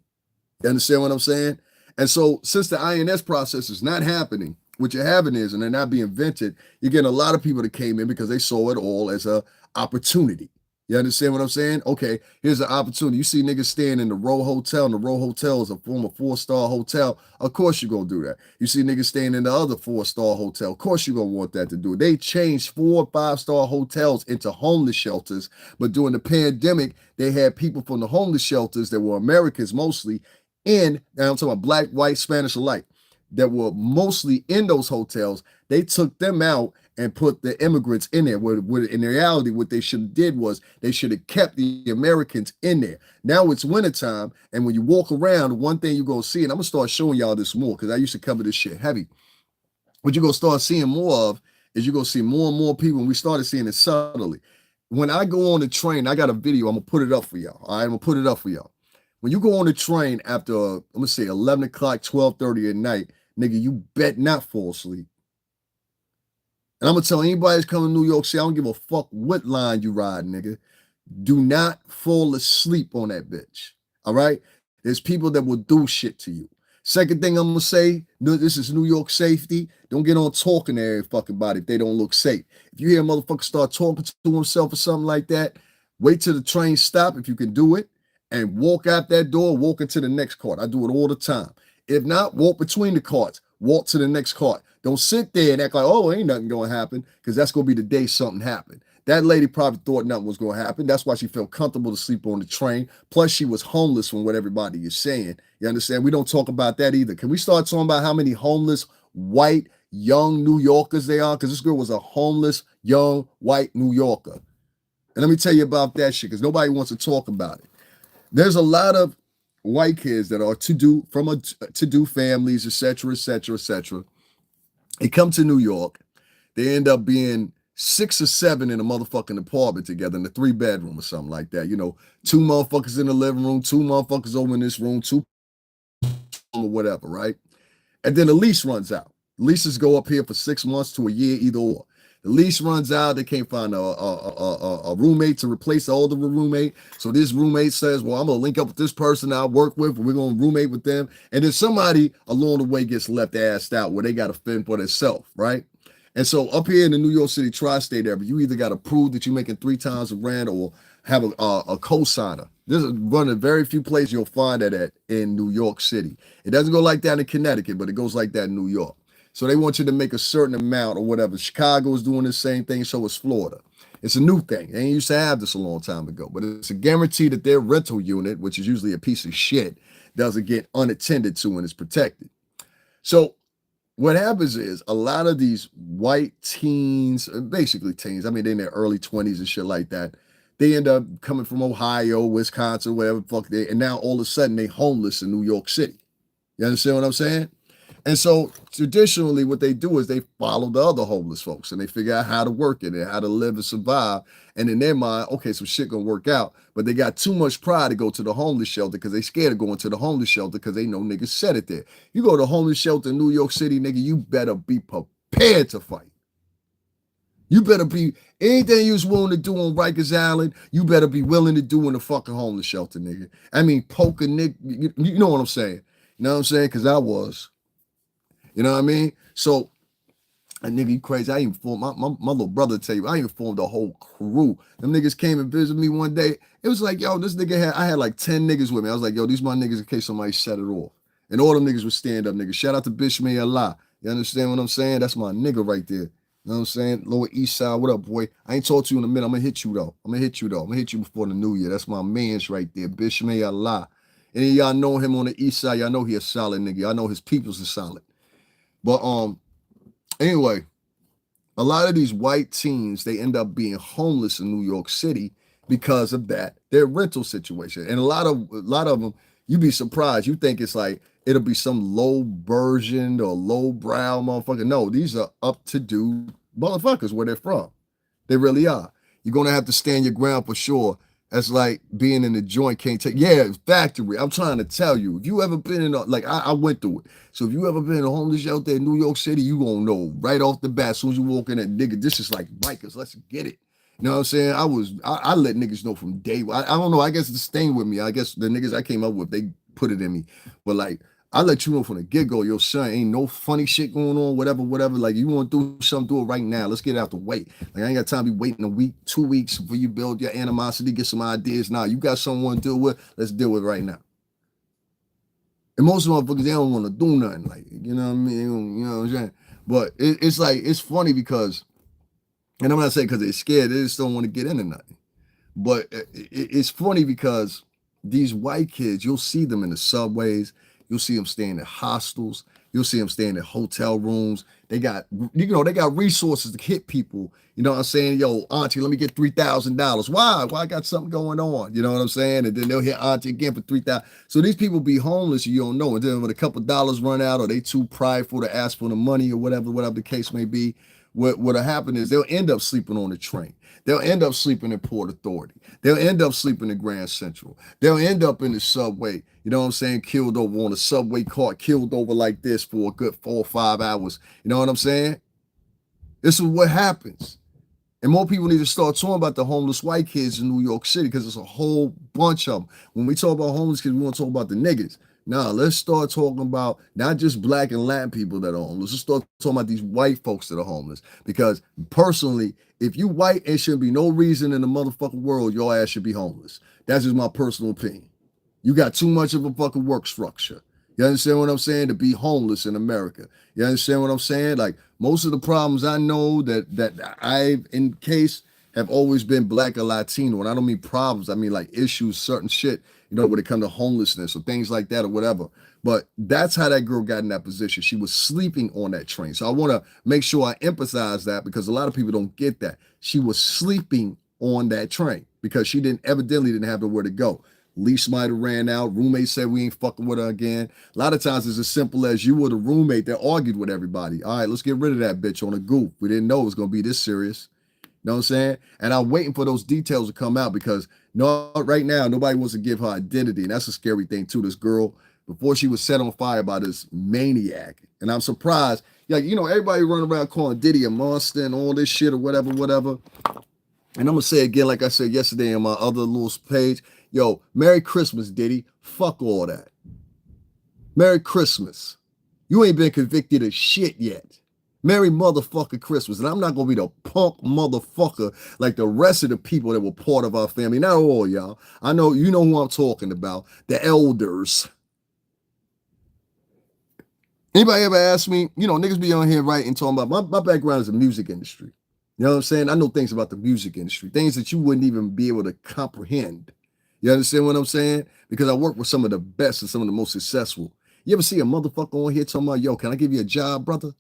You understand what I'm saying? And so since the INS process is not happening, what you're having is, and they're not being vented, you're getting a lot of people that came in because they saw it all as a opportunity. You understand what I'm saying? Okay, here's an opportunity. You see niggas staying in the Row Hotel, and the Row Hotel is a former 4-star hotel. Of course you're going to do that. You see niggas staying in the other 4-star hotel. Of course you're going to want that to do it. They changed 4 or 5-star hotels into homeless shelters, but during the pandemic, they had people from the homeless shelters that were Americans mostly in, and I'm talking about black, white, Spanish alike, that were mostly in those hotels. They took them out and put the immigrants in there. Where in reality, what they should have did was they should have kept the Americans in there. Now it's wintertime, and when you walk around, one thing you're going to see, and I'm going to start showing y'all this more because I used to cover this shit heavy. What you're going to start seeing more of is you're going to see more and more people, and we started seeing it subtly. When I go on the train, I got a video. I'm going to put it up for y'all. All right, I'm going to put it up for y'all. When you go on the train after, I'm going to say 11 o'clock, 12:30 at night, nigga, you bet not fall asleep. And I'm going to tell anybody that's coming to New York City, I don't give a fuck what line you ride, nigga. Do not fall asleep on that bitch. All right? There's people that will do shit to you. Second thing I'm going to say, this is New York safety. Don't get on talking to every fucking body if they don't look safe. If you hear a motherfucker start talking to himself or something like that, wait till the train stop if you can do it and walk out that door, walk into the next cart. I do it all the time. If not, walk between the carts. Walk to the next cart. Don't sit there and act like, oh, ain't nothing going to happen, because that's going to be the day something happened. That lady probably thought nothing was going to happen. That's why she felt comfortable to sleep on the train. Plus, she was homeless from what everybody is saying. You understand? We don't talk about that either. Can we start talking about how many homeless, white, young New Yorkers they are? Because this girl was a homeless, young, white New Yorker. And let me tell you about that shit, because nobody wants to talk about it. There's a lot of white kids that are to-do families, etc., etc., etc. They come to New York. They end up being 6 or 7 in a motherfucking apartment together in a 3-bedroom or something like that. You know, 2 motherfuckers in the living room, 2 motherfuckers over in this room, 2 or whatever, right? And then the lease runs out. Leases go up here for 6 months to a year, either or. The lease runs out. They can't find a roommate to replace the older roommate. So this roommate says, well, I'm going to link up with this person I work with, and we're going to roommate with them. And then somebody along the way gets left assed out where they got to fend for themselves, right? And so up here in the New York City tri-state area, you either got to prove that you're making 3 times the rent or have a co-signer. This is one of the very few places you'll find that at in New York City. It doesn't go like that in Connecticut, but it goes like that in New York. So they want you to make a certain amount or whatever. Chicago is doing the same thing, so is Florida. It's a new thing. They ain't used to have this a long time ago, but it's a guarantee that their rental unit, which is usually a piece of shit, doesn't get unattended to and is protected. So what happens is a lot of these white teens, basically teens, I mean, they're in their early 20s and shit like that. They end up coming from Ohio, Wisconsin, whatever the fuck they, and now all of a sudden they homeless in New York City. You understand what I'm saying? And so traditionally, what they do is they follow the other homeless folks and they figure out how to work it and how to live and survive. And in their mind, okay, some shit gonna work out. But they got too much pride to go to the homeless shelter because they scared of going to the homeless shelter because they know niggas said it there. You go to the homeless shelter in New York City, nigga, you better be prepared to fight. You better be anything you was willing to do on Rikers Island, you better be willing to do in the fucking homeless shelter, nigga. I mean, poke a nigga, you know what I'm saying? You know what I'm saying? Because I was. You know what I mean? So, a nigga, you crazy. I even formed, my little brother tell you, I even formed a whole crew. Them niggas came and visited me one day. It was like, yo, this nigga I had like 10 niggas with me. I was like, yo, these my niggas in case somebody set it off. And all them niggas would stand up, niggas. Shout out to Bishmay Allah. You understand what I'm saying? That's my nigga right there. You know what I'm saying? Lower East Side, what up, boy? I ain't talked to you in a minute. I'm gonna hit you though. I'm gonna hit you before the new year. That's my man's right there. Bishmay Allah. Any of y'all know him on the East Side, y'all know he a solid nigga. Y'all know his people's are solid. But anyway, a lot of these white teens, they end up being homeless in New York City because of that, their rental situation. And a lot of them, you'd be surprised. You think it's like it'll be some low version or low brow motherfucker. No, these are up to do motherfuckers where they're from. They really are. You're gonna have to stand your ground for sure. That's like being in the joint can't take. Yeah, factory. I'm trying to tell you. If you ever been in a, like I went through it. So if you ever been in a homeless shelter in New York City, you gonna know right off the bat. As soon as you walk in, that nigga, this is like bikers. Let's get it. You know what I'm saying? I let niggas know from day one. I don't know. I guess it's staying with me. I guess the niggas I came up with, they put it in me. But like I let you know from the get-go, yo, son, ain't no funny shit going on, whatever. Like, you want to do something, do it right now. Let's get it out the way. Like, I ain't got time to be waiting a week, 2 weeks before you build your animosity, get some ideas. Nah, you got someone to deal with, let's deal with it right now. And most motherfuckers, they don't want to do nothing. Like, you know what I mean? You know what I'm saying? But it's like, it's funny because, and I'm not saying because they're scared, they just don't want to get into nothing. But it's funny because these white kids, you'll see them in the subways, you'll see them staying in hostels. You'll see them staying in hotel rooms. They got, they got resources to hit people. You know what I'm saying? Yo, auntie, let me get $3,000. Why? Well, I got something going on. You know what I'm saying? And then they'll hit auntie again for $3,000. So these people be homeless, you don't know. And then when a couple dollars run out, or they too prideful to ask for the money or whatever the case may be, what'll happen is they'll end up sleeping on the train. They'll end up sleeping in Port Authority. They'll end up sleeping in Grand Central. They'll end up in the subway, you know what I'm saying, killed over on a subway cart, killed over like this for a good 4 or 5 hours. You know what I'm saying? This is what happens. And more people need to start talking about the homeless white kids in New York City because there's a whole bunch of them. When we talk about homeless kids, we want to talk about the niggas. Now, let's start talking about not just black and Latin people that are homeless. Let's start talking about these white folks that are homeless. Because personally, if you white, it shouldn't be no reason in the motherfucking world your ass should be homeless. That's just my personal opinion. You got too much of a fucking work structure. You understand what I'm saying? To be homeless in America. You understand what I'm saying? Like, most of the problems I know that I've encased have always been black or Latino. And I don't mean problems. I mean like issues, certain shit, when it comes to homelessness or things like that or whatever. But that's how that girl got in that position. She was sleeping on that train. So I want to make sure I emphasize that because a lot of people don't get that. She was sleeping on that train because she evidently didn't have nowhere to go. Lease might have ran out. Roommate said we ain't fucking with her again. A lot of times it's as simple as you were the roommate that argued with everybody. All right, let's get rid of that bitch on a goof. We didn't know it was going to be this serious. You know what I'm saying? And I'm waiting for those details to come out because right now, nobody wants to give her identity. And that's a scary thing too. This girl, before she was set on fire by this maniac. And I'm surprised. Like, everybody running around calling Diddy a monster and all this shit or whatever. And I'm going to say again, like I said yesterday on my other little page, yo, Merry Christmas, Diddy. Fuck all that. Merry Christmas. You ain't been convicted of shit yet. Merry motherfucker Christmas. And I'm not going to be the punk motherfucker like the rest of the people that were part of our family. Not all y'all. I know, you know who I'm talking about. The elders. Anybody ever ask me, you know, niggas be on here writing, talking about my background is the music industry. You know what I'm saying? I know things about the music industry, things that you wouldn't even be able to comprehend. You understand what I'm saying? Because I work with some of the best and some of the most successful. You ever see a motherfucker on here talking about, yo, can I give you a job, brother?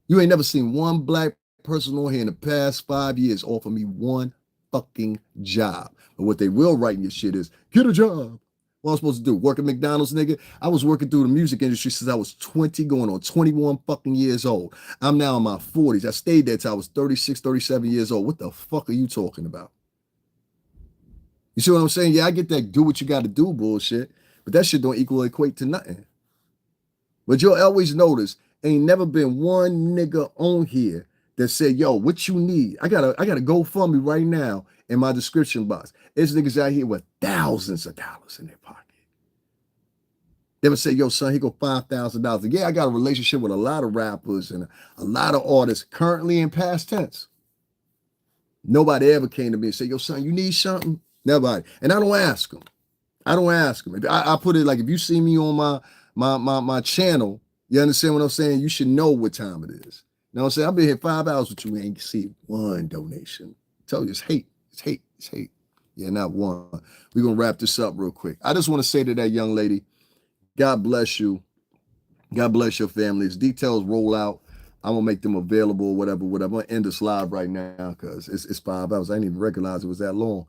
You ain't never seen one black person on here in the past 5 years offer me one fucking job. But what they will write in your shit is, get a job. What am I supposed to do? Work at McDonald's, nigga? I was working through the music industry since I was 20, going on 21 fucking years old. I'm now in my 40s. I stayed there till I was 36, 37 years old. What the fuck are you talking about? You see what I'm saying? Yeah, I get that do what you got to do bullshit, but that shit don't equate to nothing. But you'll always notice, ain't never been one nigga on here that said, yo, what you need? I got a GoFundMe right now in my description box. There's niggas out here with thousands of dollars in their pocket. They would say, yo, son, here go $5,000. Yeah, I got a relationship with a lot of rappers and a lot of artists currently in past tense. Nobody ever came to me and said, yo, son, you need something? Nobody. And I don't ask them. I put it like, if you see me on my channel, you understand what I'm saying? You should know what time it is. You know what I'm saying? I've been here 5 hours with you, and ain't see one donation. I tell you, it's hate. It's hate. It's hate. Yeah, not one. We're going to wrap this up real quick. I just want to say to that young lady, God bless you. God bless your family. As details roll out, I'm going to make them available, whatever. I'm going to end this live right now because it's 5 hours. I didn't even recognize it was that long.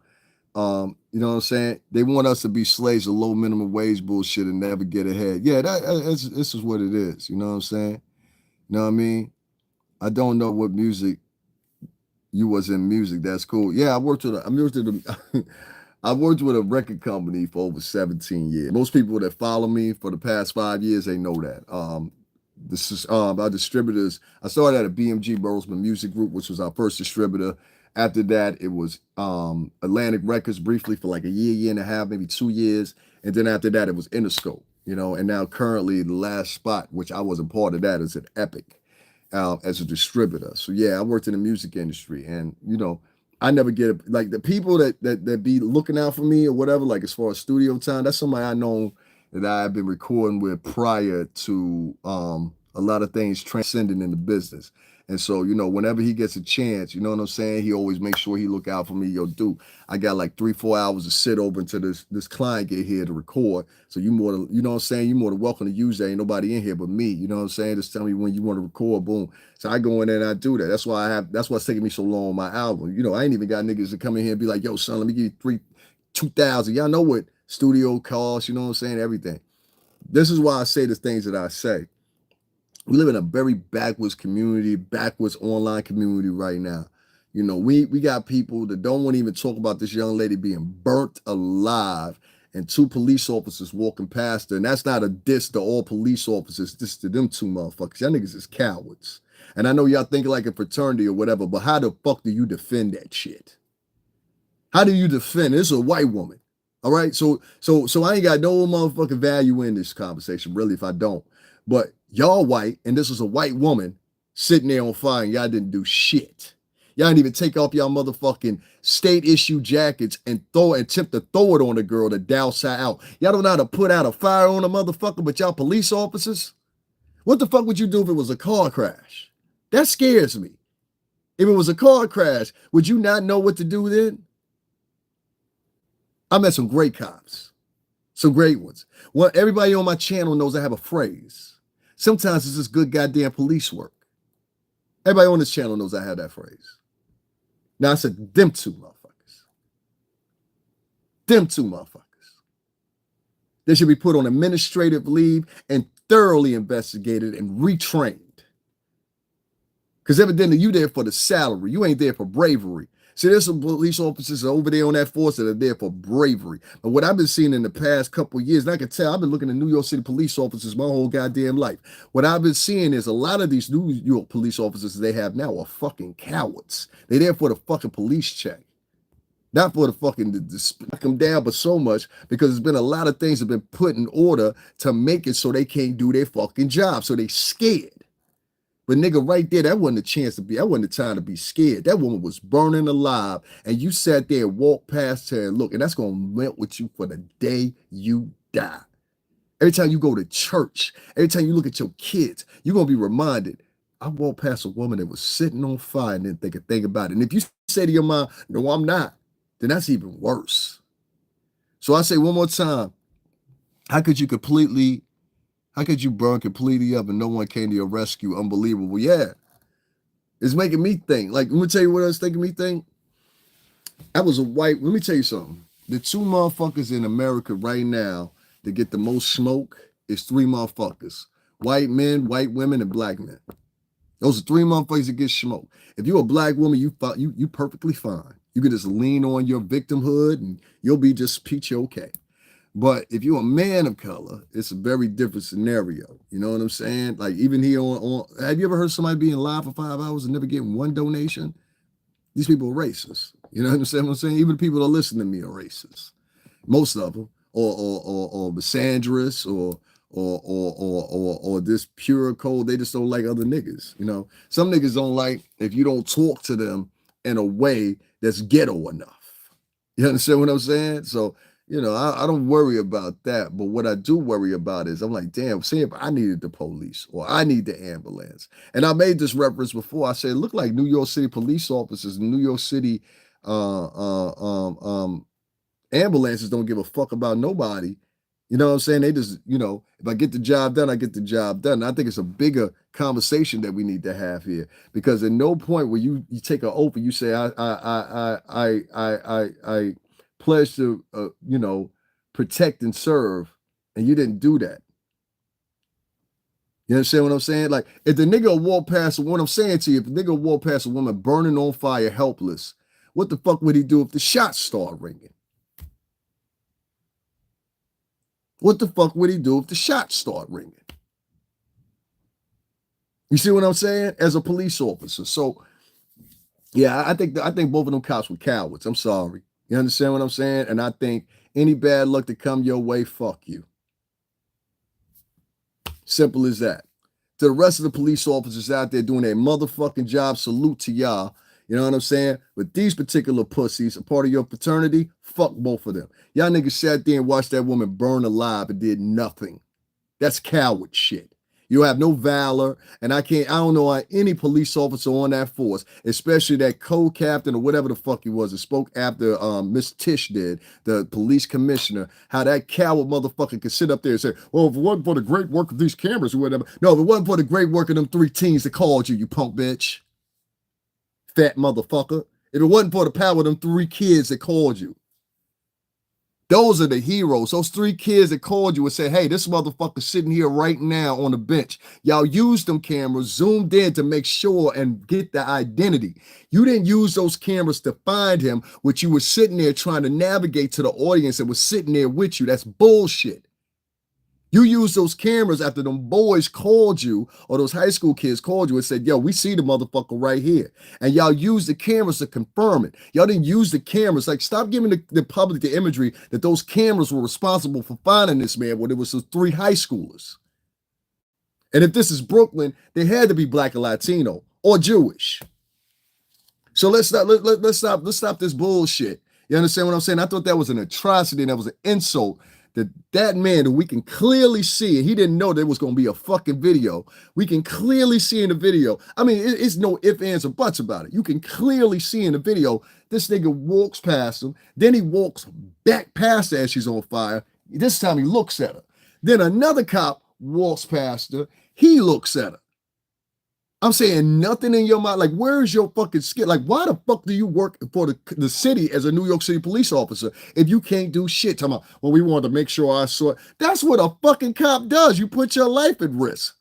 You know what I'm saying? They want us to be slaves of low minimum wage bullshit and never get ahead. Yeah, this is what it is. You know what I'm saying? You know what I mean? I don't know what music you was in music. That's cool. Yeah, I worked with I worked with a record company for over 17 years. Most people that follow me for the past 5 years, they know that. This is our distributors. I started at a BMG Burlesman Music Group, which was our first distributor. After that, it was Atlantic Records briefly for like a year and a half, maybe 2 years. And then after that, it was Interscope, you know, and now currently the last spot, which I wasn't part of that, is at Epic as a distributor. So yeah, I worked in the music industry, and you know, I never get like the people that be looking out for me or whatever, like as far as studio time, that's somebody I know that I've been recording with prior to a lot of things transcending in the business. And so, you know, whenever he gets a chance, you know what I'm saying? He always makes sure he look out for me. Yo, dude, I got like 3-4 hours to sit over until this client get here to record. So you know what I'm saying? You more than welcome to use that. Ain't nobody in here but me. You know what I'm saying? Just tell me when you want to record, boom. So I go in there and I do that. That's why it's taking me so long on my album. You know, I ain't even got niggas to come in here and be like, yo, son, let me give you 2,000. Y'all know what studio costs, you know what I'm saying? Everything. This is why I say the things that I say. We live in a very backwards community, backwards online community right now. You know, we got people that don't want to even talk about this young lady being burnt alive and 2 police officers walking past her. And that's not a diss to all police officers, diss to them 2 motherfuckers. Y'all niggas is cowards. And I know y'all think like a fraternity or whatever, but how the fuck do you defend that shit? How do you defend it? This is a white woman. All right. So I ain't got no motherfucking value in this conversation, really, if I don't. But y'all white, and this was a white woman sitting there on fire, and y'all didn't do shit. Y'all didn't even take off y'all motherfucking state issue jackets and attempt to throw it on a girl to douse her out. Y'all don't know how to put out a fire on a motherfucker, but y'all police officers? What the fuck would you do if it was a car crash? That scares me. If it was a car crash, would you not know what to do then? I met some great cops, some great ones. Well, everybody on my channel knows I have a phrase. Sometimes it's just good goddamn police work. Everybody on this channel knows I have that phrase. Now I said, them 2 motherfuckers. Them 2 motherfuckers. They should be put on administrative leave and thoroughly investigated and retrained. Because evidently you there for the salary. You ain't there for bravery. See, there's some police officers over there on that force that are there for bravery. But what I've been seeing in the past couple of years, and I can tell, I've been looking at New York City police officers my whole goddamn life. What I've been seeing is a lot of these New York police officers they have now are fucking cowards. They're there for the fucking police check. Not for the fucking to smack them down, but so much because there's been a lot of things that have been put in order to make it so they can't do their fucking job. So they scared. But nigga, right there, that wasn't a chance to be, that wasn't the time to be scared. That woman was burning alive, and you sat there and walked past her and look, and that's gonna melt with you for the day you die. Every time you go to church, every time you look at your kids, you're gonna be reminded. I walked past a woman that was sitting on fire and didn't think a thing about it. And if you say to your mind, no, I'm not, then that's even worse. So I say one more time, how could you burn completely up and no one came to your rescue? Unbelievable. Yeah. It's making me think. Like, let me tell you what else making me think. Let me tell you something. The two motherfuckers in America right now that get the most smoke is three motherfuckers. White men, white women, and black men. Those are three motherfuckers that get smoked. If you're a black woman, you perfectly fine. You can just lean on your victimhood and you'll be just peachy okay. But if you're a man of color, it's a very different scenario. You know what I'm saying? Like even here have you ever heard somebody being live for 5 hours and never getting one donation? These people are racist. You know what I'm saying? Even the people that listen to me are racist. Most of them, or misandrous, or this pure code. They just don't like other niggas. You know, some niggas don't like if you don't talk to them in a way that's ghetto enough. You understand what I'm saying? So, you know, I don't worry about that. But what I do worry about is I'm like, damn, say if I needed the police or I need the ambulance. And I made this reference before. I said, it looked like New York City police officers, New York City ambulances don't give a fuck about nobody. You know what I'm saying? They just, you know, if I get the job done, I get the job done. And I think it's a bigger conversation that we need to have here, because at no point where you take an oath and you say I pledge to you know, protect and serve, and you didn't do that. You understand what I'm saying? Like if the nigga walk past, what I'm saying to you, if the nigga walk past a woman burning on fire, helpless, what the fuck would he do if the shots start ringing? What the fuck would he do if the shots start ringing? You see what I'm saying? As a police officer. So, yeah, I think both of them cops were cowards. I'm sorry. You understand what I'm saying? And I think any bad luck to come your way, fuck you. Simple as that. To the rest of the police officers out there doing their motherfucking job, salute to y'all. You know what I'm saying? But these particular pussies, a part of your fraternity, fuck both of them. Y'all niggas sat there and watched that woman burn alive and did nothing. That's coward shit. You have no valor, and I don't know any police officer on that force, especially that co-captain or whatever the fuck he was that spoke after Miss Tish did, the police commissioner, how that coward motherfucker could sit up there and say, well, if it wasn't for the great work of these cameras or whatever. No, if it wasn't for the great work of them 3 teens that called you, you punk bitch. Fat motherfucker. If it wasn't for the power of them 3 kids that called you. Those are the heroes. Those 3 kids that called you and said, hey, this motherfucker's sitting here right now on the bench. Y'all used them cameras, zoomed in to make sure and get the identity. You didn't use those cameras to find him, which you were sitting there trying to navigate to the audience that was sitting there with you. That's bullshit. You used those cameras after them boys called you, or those high school kids called you and said, yo, we see the motherfucker right here. And y'all used the cameras to confirm it. Y'all didn't use the cameras. Like, stop giving the public the imagery that those cameras were responsible for finding this man when it was those 3 high schoolers. And if this is Brooklyn, they had to be black or Latino or Jewish. So let's stop this bullshit. You understand what I'm saying? I thought that was an atrocity and that was an insult. That man that we can clearly see, and he didn't know there was going to be a fucking video. We can clearly see in the video. I mean, it's no ifs, ands, or buts about it. You can clearly see in the video, this nigga walks past him. Then he walks back past her as she's on fire. This time he looks at her. Then another cop walks past her. He looks at her. I'm saying nothing in your mind. Like, where's your fucking skill? Like, why the fuck do you work for the city as a New York City police officer if you can't do shit? Talking about, well, we wanted to make sure I saw it. That's what a fucking cop does. You put your life at risk.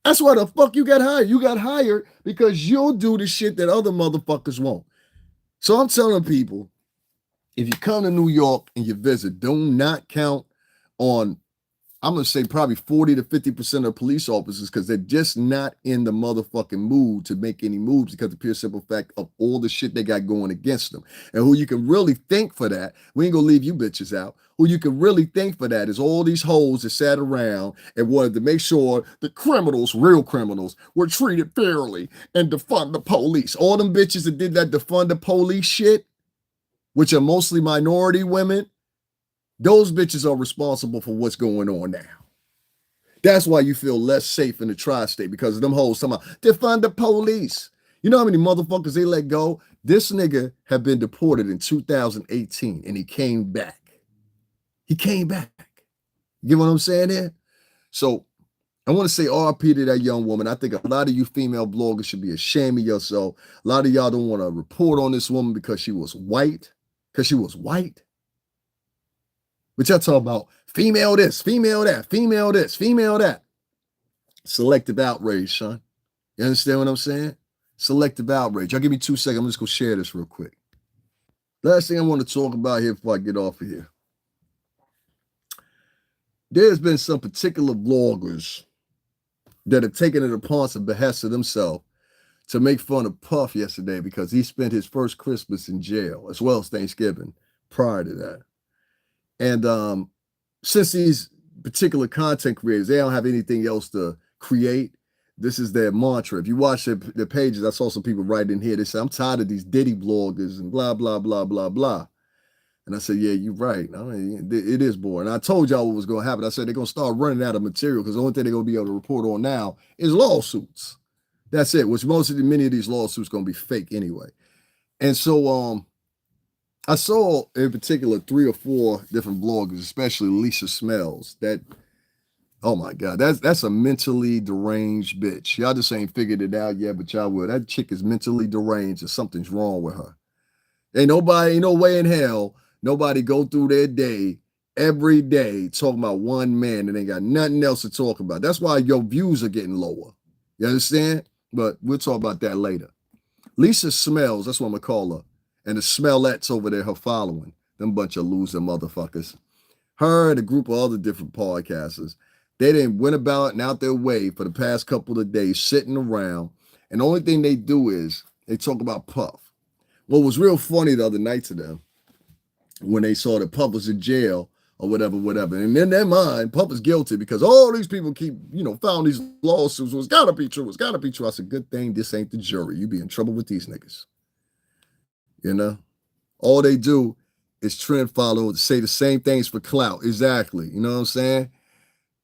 That's why the fuck you got hired. You got hired because you'll do the shit that other motherfuckers won't. So I'm telling people, if you come to New York and you visit, do not count on I'm going to say probably 40 to 50% of police officers, because they're just not in the motherfucking mood to make any moves because of the pure simple fact of all the shit they got going against them. And who you can really thank for that, we ain't going to leave you bitches out. Who you can really thank for that is all these hoes that sat around and wanted to make sure the criminals, real criminals, were treated fairly and defund the police. All them bitches that did that defund the police shit, which are mostly minority women, those bitches are responsible for what's going on now. That's why you feel less safe in the tri-state, because of them hoes talking about defund the police. You know how many motherfuckers they let go? This nigga had been deported in 2018 and he came back. He came back. You get what I'm saying there? So I want to say RP to that young woman. I think a lot of you female bloggers should be ashamed of yourself. A lot of y'all don't want to report on this woman because she was white. Because she was white. But y'all talking about female this, female that, female this, female that. Selective outrage, son. You understand what I'm saying? Selective outrage. Y'all give me 2 seconds. I'm just going to share this real quick. Last thing I want to talk about here before I get off of here. There's been some particular bloggers that have taken it upon some behest of themselves to make fun of Puff yesterday because he spent his first Christmas in jail, as well as Thanksgiving prior to that. And since these particular content creators, they don't have anything else to create, this is their mantra. If you watch their pages, I saw some people write in here, they say, I'm tired of these Diddy bloggers and blah, blah, blah, blah, blah. And I said, yeah, you're right. I mean, it is boring. I told y'all what was going to happen. I said they're going to start running out of material because the only thing they're going to be able to report on now is lawsuits. That's it, which many of these lawsuits going to be fake anyway. And so I saw in particular 3 or 4 different bloggers, especially Lisa Smells, that, oh my God, that's a mentally deranged bitch. Y'all just ain't figured it out yet, but y'all will. That chick is mentally deranged and something's wrong with her. Ain't no way in hell nobody go through their day every day talking about one man and ain't got nothing else to talk about. That's why your views are getting lower. You understand? But we'll talk about that later. Lisa Smells, that's what I'm going to call her. And the Smellettes over there, her following. Them bunch of loser motherfuckers. Her and a group of other different podcasters, they didn't went about and out their way for the past couple of days sitting around. And the only thing they do is they talk about Puff. What was real funny the other night to them, when they saw that Puff was in jail or whatever. And in their mind, Puff is guilty because all these people keep, found these lawsuits. It's gotta be true. It's gotta be true. I said, good thing this ain't the jury. You be in trouble with these niggas. All they do is trend follow, say the same things for clout. Exactly. You know what I'm saying?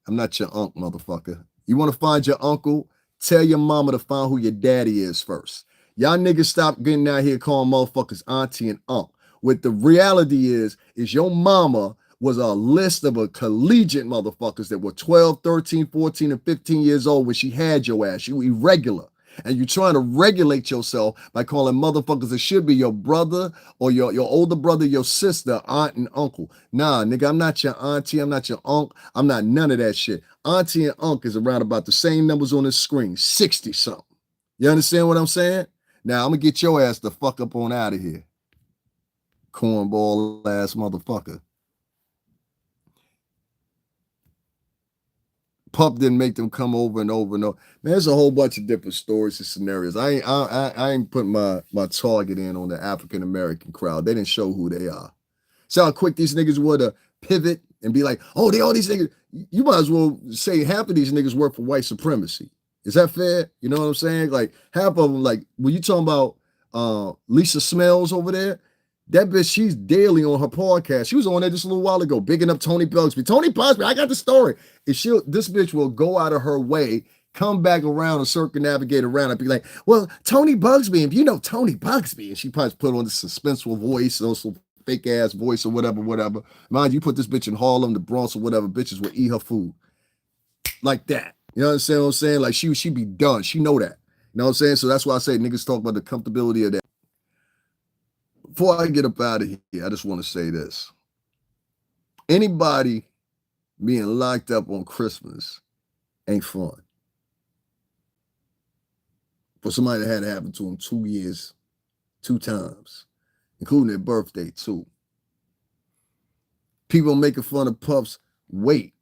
I'm not your uncle, motherfucker. You want to find your uncle? Tell your mama to find who your daddy is first. Y'all niggas stop getting out here calling motherfuckers auntie and unc. What the reality is your mama was a list of a collegiate motherfuckers that were 12, 13, 14, and 15 years old when she had your ass. You irregular. And you're trying to regulate yourself by calling motherfuckers that should be your brother or your older brother, your sister, aunt, and uncle. Nah, nigga, I'm not your auntie. I'm not your uncle. I'm not none of that shit. Auntie and uncle is around about the same numbers on the screen, 60-something. You understand what I'm saying? Now, I'm going to get your ass the fuck up on out of here. Cornball ass motherfucker. Pup didn't make them come over and over and over. Man, there's a whole bunch of different stories and scenarios. I ain't putting my target in on the African-American crowd. They didn't show who they are. See how quick these niggas were to pivot and be like, oh, all these niggas. You might as well say half of these niggas work for white supremacy. Is that fair? You know what I'm saying? Like half of them, like when you talking about Lisa Smells over there, that bitch, she's daily on her podcast. She was on there just a little while ago, bigging up Tony Bugsby. Tony Bugsby, I got the story. And this bitch will go out of her way, come back around and circumnavigate around and be like, well, Tony Bugsby, if you know Tony Bugsby, and she probably put on the suspenseful voice, also fake ass voice or whatever. Mind you, put this bitch in Harlem, the Bronx or whatever, bitches will eat her food. Like that. You understand what I'm saying? Like she be done. She know that. You know what I'm saying? So that's why I say niggas talk about the comfortability of that. Before I get up out of here, I just want to say this. Anybody being locked up on Christmas ain't fun. For somebody that had it happen to them 2 years, 2 times, including their birthday too. People making fun of Puff's weight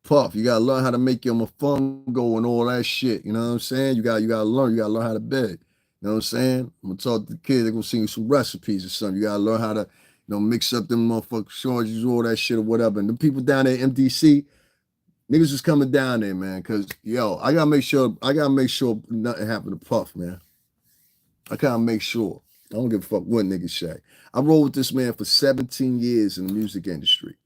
Puff, you gotta learn how to make your mofongo and all that shit. You know what I'm saying? You gotta learn how to beg. You know what I'm saying? I'm gonna talk to the kids, they're gonna sing you some recipes or something. You gotta learn how to, mix up them motherfucking charges, all that shit or whatever. And the people down there at MDC, niggas is coming down there, man. Cause I gotta make sure nothing happened to Puff, man. I gotta make sure. I don't give a fuck what niggas say. I rolled with this man for 17 years in the music industry.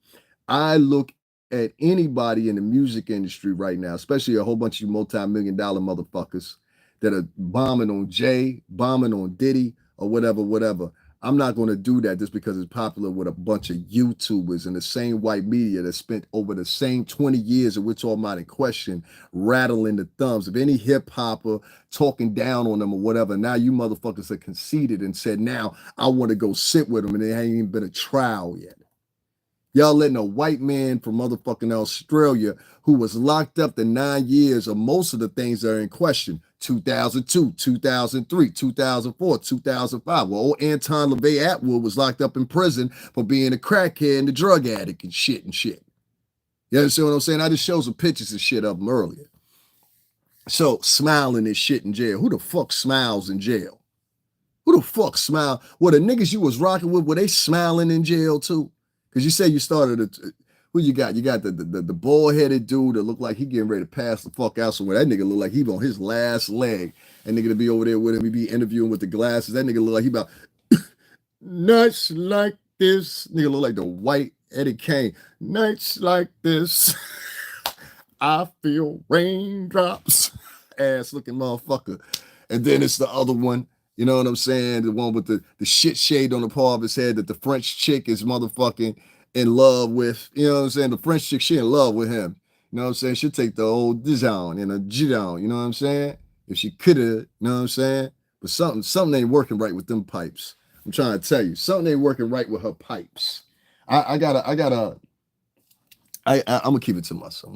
I look at anybody in the music industry right now, especially a whole bunch of you multi-million-dollar motherfuckers that are bombing on Jay, bombing on Diddy, or whatever. I'm not going to do that just because it's popular with a bunch of YouTubers and the same white media that spent over the same 20 years that we're talking about in question, rattling the thumbs. If any hip hopper talking down on them or whatever, now you motherfuckers are conceited and said, now I want to go sit with them, and there ain't even been a trial yet. Y'all letting a white man from motherfucking Australia who was locked up to 9 years of most of the things that are in question, 2002, 2003, 2004, 2005. Well, old Anton Levy Attwood was locked up in prison for being a crackhead and a drug addict and shit. You understand what I'm saying? I just showed some pictures and shit of him earlier. So, smiling and shit in jail. Who the fuck smiles in jail? Who the fuck smile? Well, the niggas you was rocking with, were they smiling in jail too? Because you say you started who you got? You got the bald-headed dude that looked like he getting ready to pass the fuck out somewhere. That nigga look like he on his last leg. That nigga to be over there with him, he be interviewing with the glasses. That nigga look like he about nights like this. Nigga look like the white Eddie Kane. Nights like this, I feel raindrops. Ass looking motherfucker. And then it's the other one. You know what I'm saying? The one with the shit shade on the paw of his head that the French chick is motherfucking in love with. You know what I'm saying? The French chick, she in love with him. You know what I'm saying? She'll take the old Dijon and a Gijon. You know what I'm saying? If she could have, you know what I'm saying? But something ain't working right with them pipes. I'm trying to tell you, something ain't working right with her pipes. I'm gonna keep it to myself.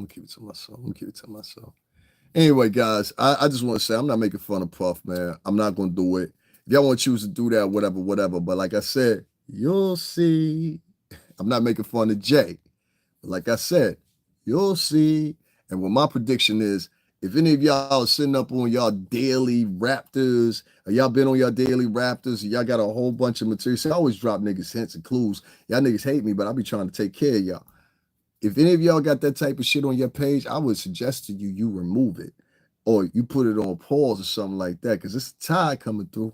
Anyway, guys, I just want to say I'm not making fun of Puff, man. I'm not going to do it. If y'all want to choose to do that, whatever. But like I said, you'll see. I'm not making fun of Jay. But like I said, you'll see. And what my prediction is, if any of y'all are sitting up on y'all daily Raptors, or y'all been on y'all daily Raptors, y'all got a whole bunch of material. See, I always drop niggas hints and clues. Y'all niggas hate me, but I be trying to take care of y'all. If any of y'all got that type of shit on your page, I would suggest to you remove it, or you put it on pause or something like that, because it's a tide coming through.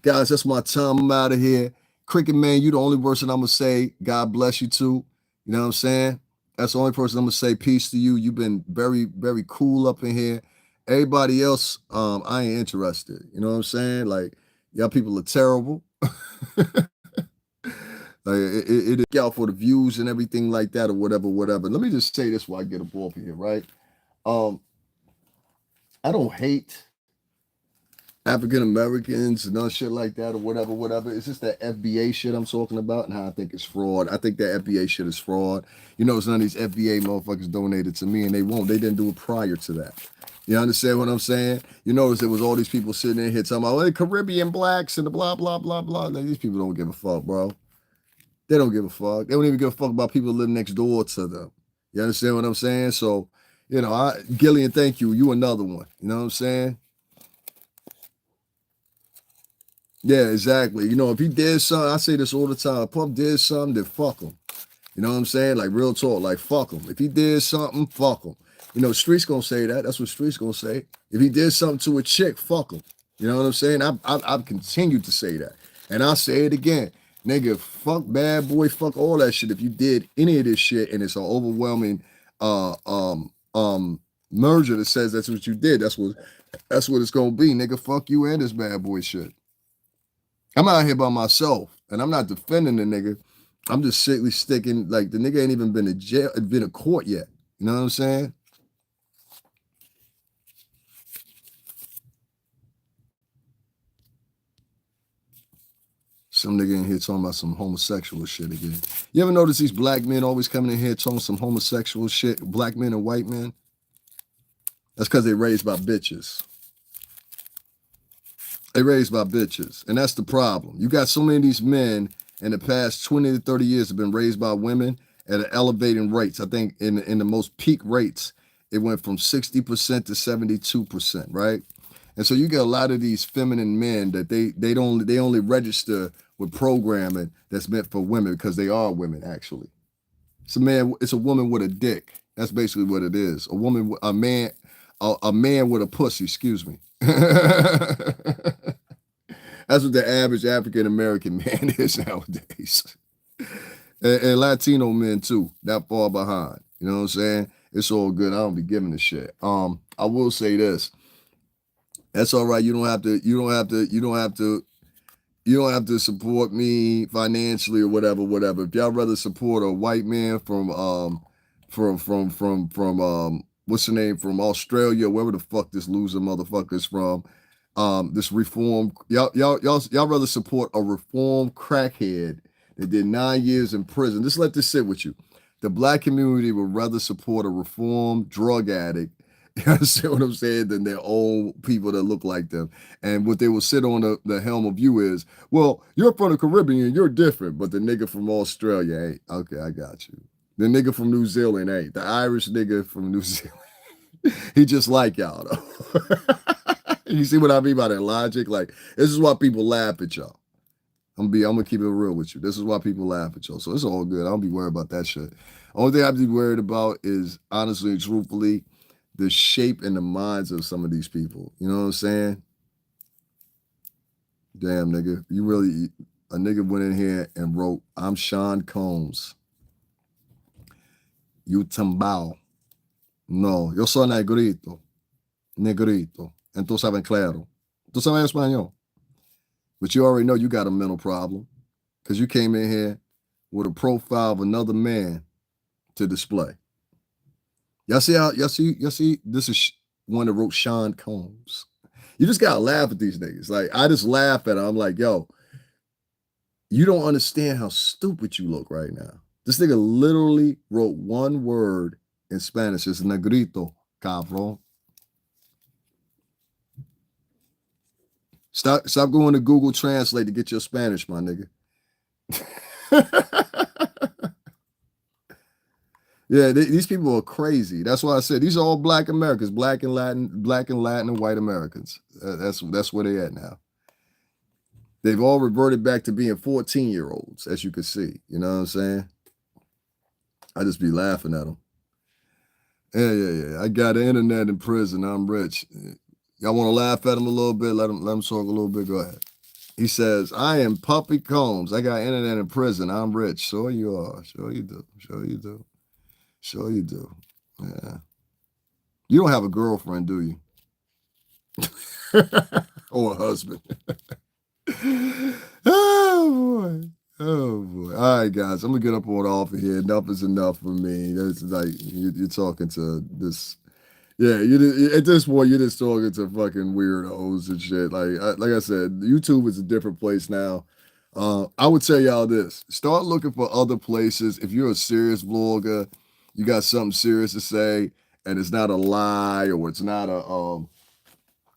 Guys, that's my time. I'm out of here. Cricket Man, you the only person I'm going to say God bless you to. You know what I'm saying? That's the only person I'm going to say peace to you. You've been very, very cool up in here. Everybody else, I ain't interested. You know what I'm saying? Like, y'all people are terrible. It out for the views and everything like that or whatever. Let me just say this while I get up off here, right? I don't hate African Americans and none shit like that or whatever. It's just that FBA shit I'm talking about and how I think it's fraud. I think that FBA shit is fraud. You know, none of these FBA motherfuckers donated to me, and they didn't do it prior to that. You understand what I'm saying? You notice there was all these people sitting in here talking about the Caribbean blacks and the blah, blah, blah, blah. Like, these people don't give a fuck, bro. They don't give a fuck. They don't even give a fuck about people living next door to them. You understand what I'm saying? So, Gillian, thank you. You another one. You know what I'm saying? Yeah, exactly. If he did something, I say this all the time. If Puff did something, then fuck him. You know what I'm saying? Like, real talk. Like, fuck him. If he did something, fuck him. Street's gonna say that. That's what Street's gonna say. If he did something to a chick, fuck him. You know what I'm saying? I've continued to say that. And I'll say it again. Nigga, fuck bad boy, fuck all that shit. If you did any of this shit and it's an overwhelming merger that says that's what you did, that's what it's gonna be. Nigga, fuck you and this bad boy shit. I'm out here by myself and I'm not defending the nigga. I'm just strictly sticking, like, the nigga ain't even been to jail, been to court yet. You know what I'm saying? Some nigga in here talking about some homosexual shit again. You ever notice these black men always coming in here talking some homosexual shit, black men and white men? That's because they raised by bitches. They raised by bitches. And that's the problem. You got so many of these men in the past 20 to 30 years have been raised by women, at an elevating rates. I think in the most peak rates, it went from 60% to 72%, right? And so you get a lot of these feminine men that they only register with programming that's meant for women because they are women actually. It's a woman with a dick. That's basically what it is. A man with a pussy, excuse me. That's what the average African American man is nowadays. And Latino men too, not far behind. You know what I'm saying? It's all good. I don't be giving a shit. I will say this. That's all right. You don't have to support me financially or whatever. If y'all rather support a white man from what's the name, from Australia, wherever the fuck this loser motherfucker is from, this reform, y'all rather support a reformed crackhead that did 9 years in prison. Just let this sit with you. The black community would rather support a reformed drug addict, you understand what I'm saying, than their own people that look like them. And what they will sit on the helm of you is, well, you're from the Caribbean, you're different, but the nigga from Australia ain't. Okay, I got you. The nigga from New Zealand ain't. The Irish nigga from New Zealand, he just like y'all though. You see what I mean by that logic? Like, this is why people laugh at y'all. I'm gonna keep it real with you. This is why people laugh at y'all. So it's all good. I don't be worried about that shit. Only thing I be worried about is, honestly and truthfully, the shape and the minds of some of these people. You know what I'm saying? Damn, nigga. A nigga went in here and wrote, I'm Sean Combs. You tambao. No, yo soy negrito. Negrito. Entonces saben claro. Tú sabes español. But you already know you got a mental problem because you came in here with a profile of another man to display. Y'all see, this is one that wrote Sean Combs. You just gotta laugh at these niggas. Like, I just laugh at them. I'm like, yo, you don't understand how stupid you look right now. This nigga literally wrote one word in Spanish. It's negrito, cabrón. Stop going to Google Translate to get your Spanish, my nigga. Yeah, these people are crazy. That's why I said these are all black Americans, black and Latin and white Americans. That's where they at now. They've all reverted back to being 14-year-olds, as you can see. You know what I'm saying? I just be laughing at them. Yeah. I got the internet in prison. I'm rich. Y'all want to laugh at him a little bit? Let him talk a little bit. Go ahead. He says, I am Puppy Combs. I got internet in prison. I'm rich. Sure you are. Sure you do. Sure you do. Sure you do. Yeah. You don't have a girlfriend, do you? Or a husband. Oh boy. Oh boy. All right, guys. I'm gonna get up on off of here. Enough is enough for me. That's like you're talking to this. Yeah, at this point you're just talking to fucking weirdos and shit. Like I said, YouTube is a different place now. I would tell y'all this: start looking for other places. If you're a serious vlogger, you got something serious to say, and it's not a lie or it's not a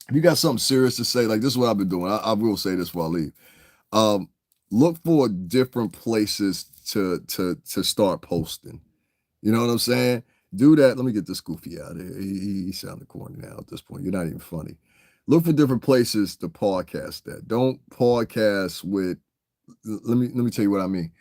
if you got something serious to say, like this is what I've been doing. I will say this before I leave. Look for different places to start posting. You know what I'm saying? Do that. Let me get this goofy out of here. He sounded corny now at this point. You're not even funny. Look for different places to podcast at. Don't podcast with. Let me tell you what I mean.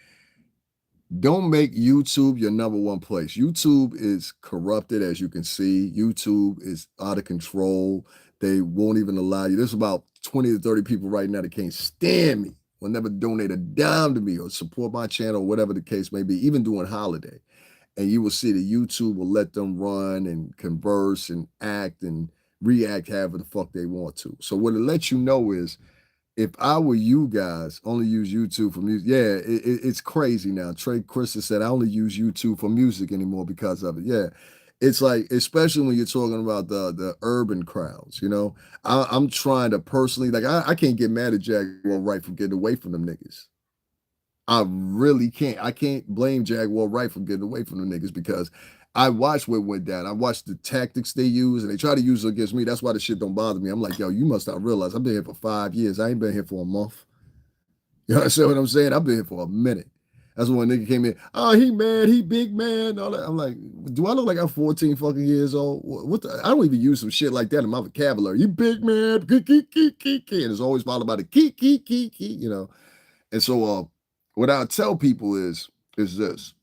Don't make YouTube your number one place. YouTube is corrupted, as you can see. YouTube is out of control. They won't even allow you. There's about 20 to 30 people right now that can't stand me, will never donate a dime to me or support my channel, whatever the case may be, even during holiday. And you will see that YouTube will let them run and converse and act and react however the fuck they want to. So what it lets you know is, if I were you guys, only use YouTube for music. Yeah, it's crazy now. Trey Chris said, I only use YouTube for music anymore because of it. Yeah, it's like, especially when you're talking about the urban crowds, you know, I'm trying to personally, like, I can't get mad at Jaguar Wright for getting away from them niggas. I really can't. I can't blame Jaguar Wright for getting away from the niggas because I watched what went down. I watched the tactics they use, and they try to use it against me. That's why the shit don't bother me. I'm like, yo, you must not realize I've been here for 5 years. I ain't been here for a month. You understand what I'm saying? I've been here for a minute. That's when a nigga came in. Oh, he mad, he big man. All that. I'm like, do I look like I'm 14 fucking years old? What the, I don't even use some shit like that in my vocabulary. You big man, key, key, key, key, key. And it's always followed by the key, key, key, key, you know. And so what I tell people is this.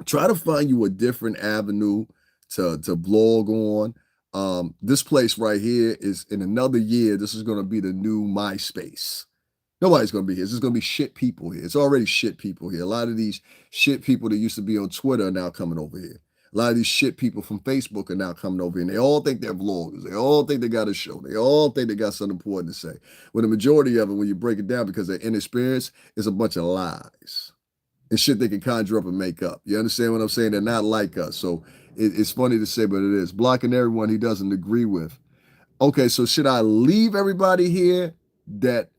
Try to find you a different avenue to blog on. This place right here is in another year, this is gonna be the new MySpace. Nobody's gonna be here. This is gonna be shit people here. It's already shit people here. A lot of these shit people that used to be on Twitter are now coming over here. A lot of these shit people from Facebook are now coming over here. And they all think they're vloggers. They all think they got a show. They all think they got something important to say. When the majority of it, when you break it down because they're inexperienced, is a bunch of lies and shit they can conjure up and make up. You understand what I'm saying? They're not like us. So it's funny to say, but it is. Blocking everyone he doesn't agree with. Okay, so should I leave everybody here that,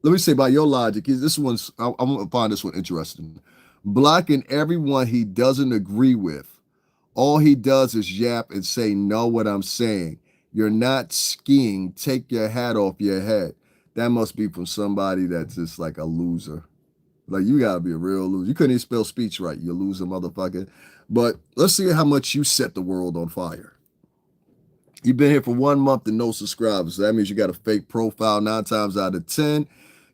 let me say by your logic, this one's, I'm going to find this one interesting. Blocking everyone he doesn't agree with. All he does is yap and say, know what I'm saying. You're not skiing. Take your hat off your head. That must be from somebody that's just like a loser. Like, you gotta be a real loser. You couldn't even spell speech right, you loser motherfucker. But let's see how much you set the world on fire. You've been here for 1 month and no subscribers. So that means you got a fake profile 9 times out of 10.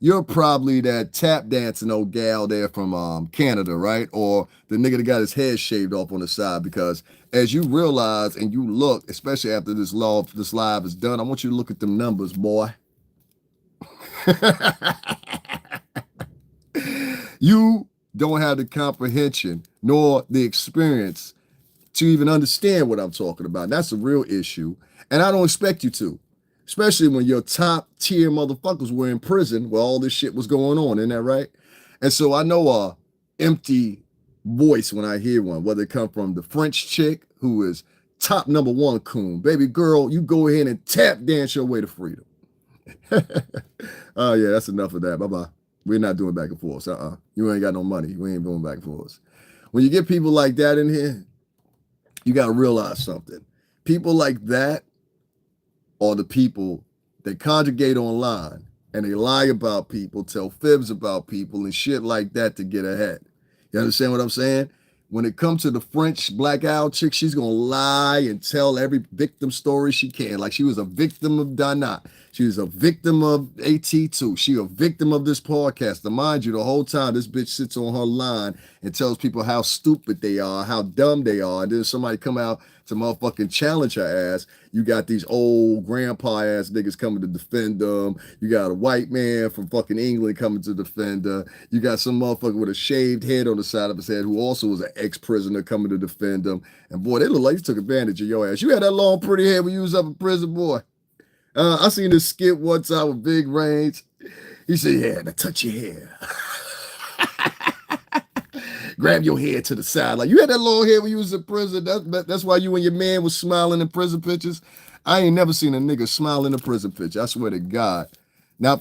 You're probably that tap dancing old gal there from Canada, right? Or the nigga that got his head shaved off on the side. Because as you realize and you look, especially after this live is done, I want you to look at them numbers, boy. You don't have the comprehension nor the experience to even understand what I'm talking about. And that's a real issue. And I don't expect you to, especially when your top tier motherfuckers were in prison where all this shit was going on. Isn't that right? And so I know a empty voice when I hear one, whether it come from the French chick who is top #1 coon. Baby girl, you go ahead and tap dance your way to freedom. Oh, yeah, that's enough of that. Bye-bye. We're not doing back and forth. You ain't got no money. We ain't doing back and forth. When you get people like that in here, you got to realize something. People like that are the people that conjugate online and they lie about people, tell fibs about people and shit like that to get ahead. You understand what I'm saying? When it comes to the French black owl chick, she's going to lie and tell every victim story she can. Like she was a victim of Dana. She was a victim of AT2. She a victim of this podcast. And mind you, the whole time this bitch sits on her line and tells people how stupid they are, how dumb they are. And then somebody come out to motherfucking challenge her ass. You got these old grandpa ass niggas coming to defend them. You got a white man from fucking England coming to defend her. You got some motherfucker with a shaved head on the side of his head who also was an ex-prisoner coming to defend them. And boy, they look like you took advantage of your ass. You had that long pretty head when you was up in prison, boy. I seen this skit one time with Big Range. He said, yeah, now touch your hair. Grab your hair to the side. Like, you had that long hair when you was in prison. That's why you and your man was smiling in prison pictures. I ain't never seen a nigga smile in a prison picture. I swear to God. Not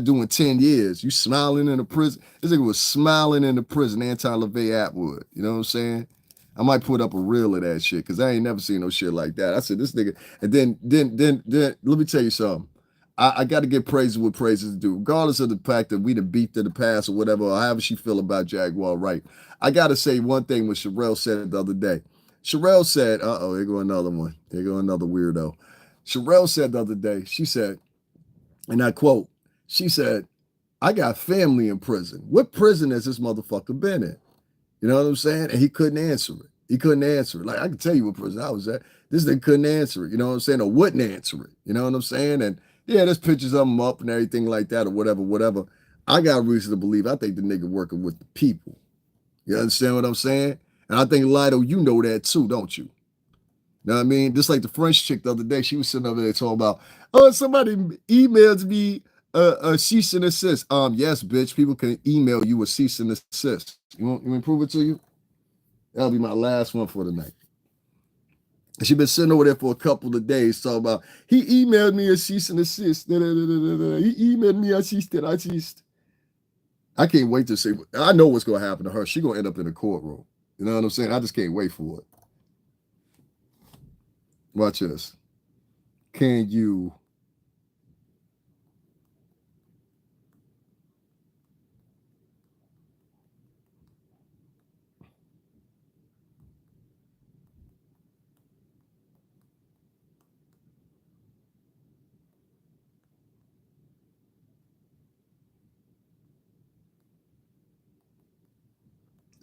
doing 10 years. You smiling in a prison. This nigga was smiling in the prison, Anton Levy Attwood. You know what I'm saying? I might put up a reel of that shit because I ain't never seen no shit like that. I said, this nigga, and then let me tell you something. I got to give praises what praises due, regardless of the fact that we done beat in the past or whatever, or however she feel about Jaguar Wright. I got to say one thing what Sherelle said the other day. Sherelle said, here go another one. Here go another weirdo. Sherelle said the other day, she said, and I quote, she said, I got family in prison. What prison has this motherfucker been in? You know what I'm saying? And he couldn't answer it. He couldn't answer it. Like, I can tell you what prison I was at. This thing couldn't answer it. You know what I'm saying? Or wouldn't answer it. You know what I'm saying? And yeah, there's pictures of him up and everything like that or whatever. I got reason to believe I think the nigga working with the people. You understand what I'm saying? And I think, Lido, you know that too, don't you? You know what I mean? Just like the French chick the other day, she was sitting over there talking about, oh, somebody emails me a cease and assist. Yes, bitch, people can email you a cease and assist. You want me to prove it to you? That'll be my last one for the night. She been sitting over there for a couple of days talking about, he emailed me a cease and assist. He emailed me a cease and assist. I can't wait to see. I know what's going to happen to her. She's going to end up in the courtroom. You know what I'm saying? I just can't wait for it. Watch this. Can you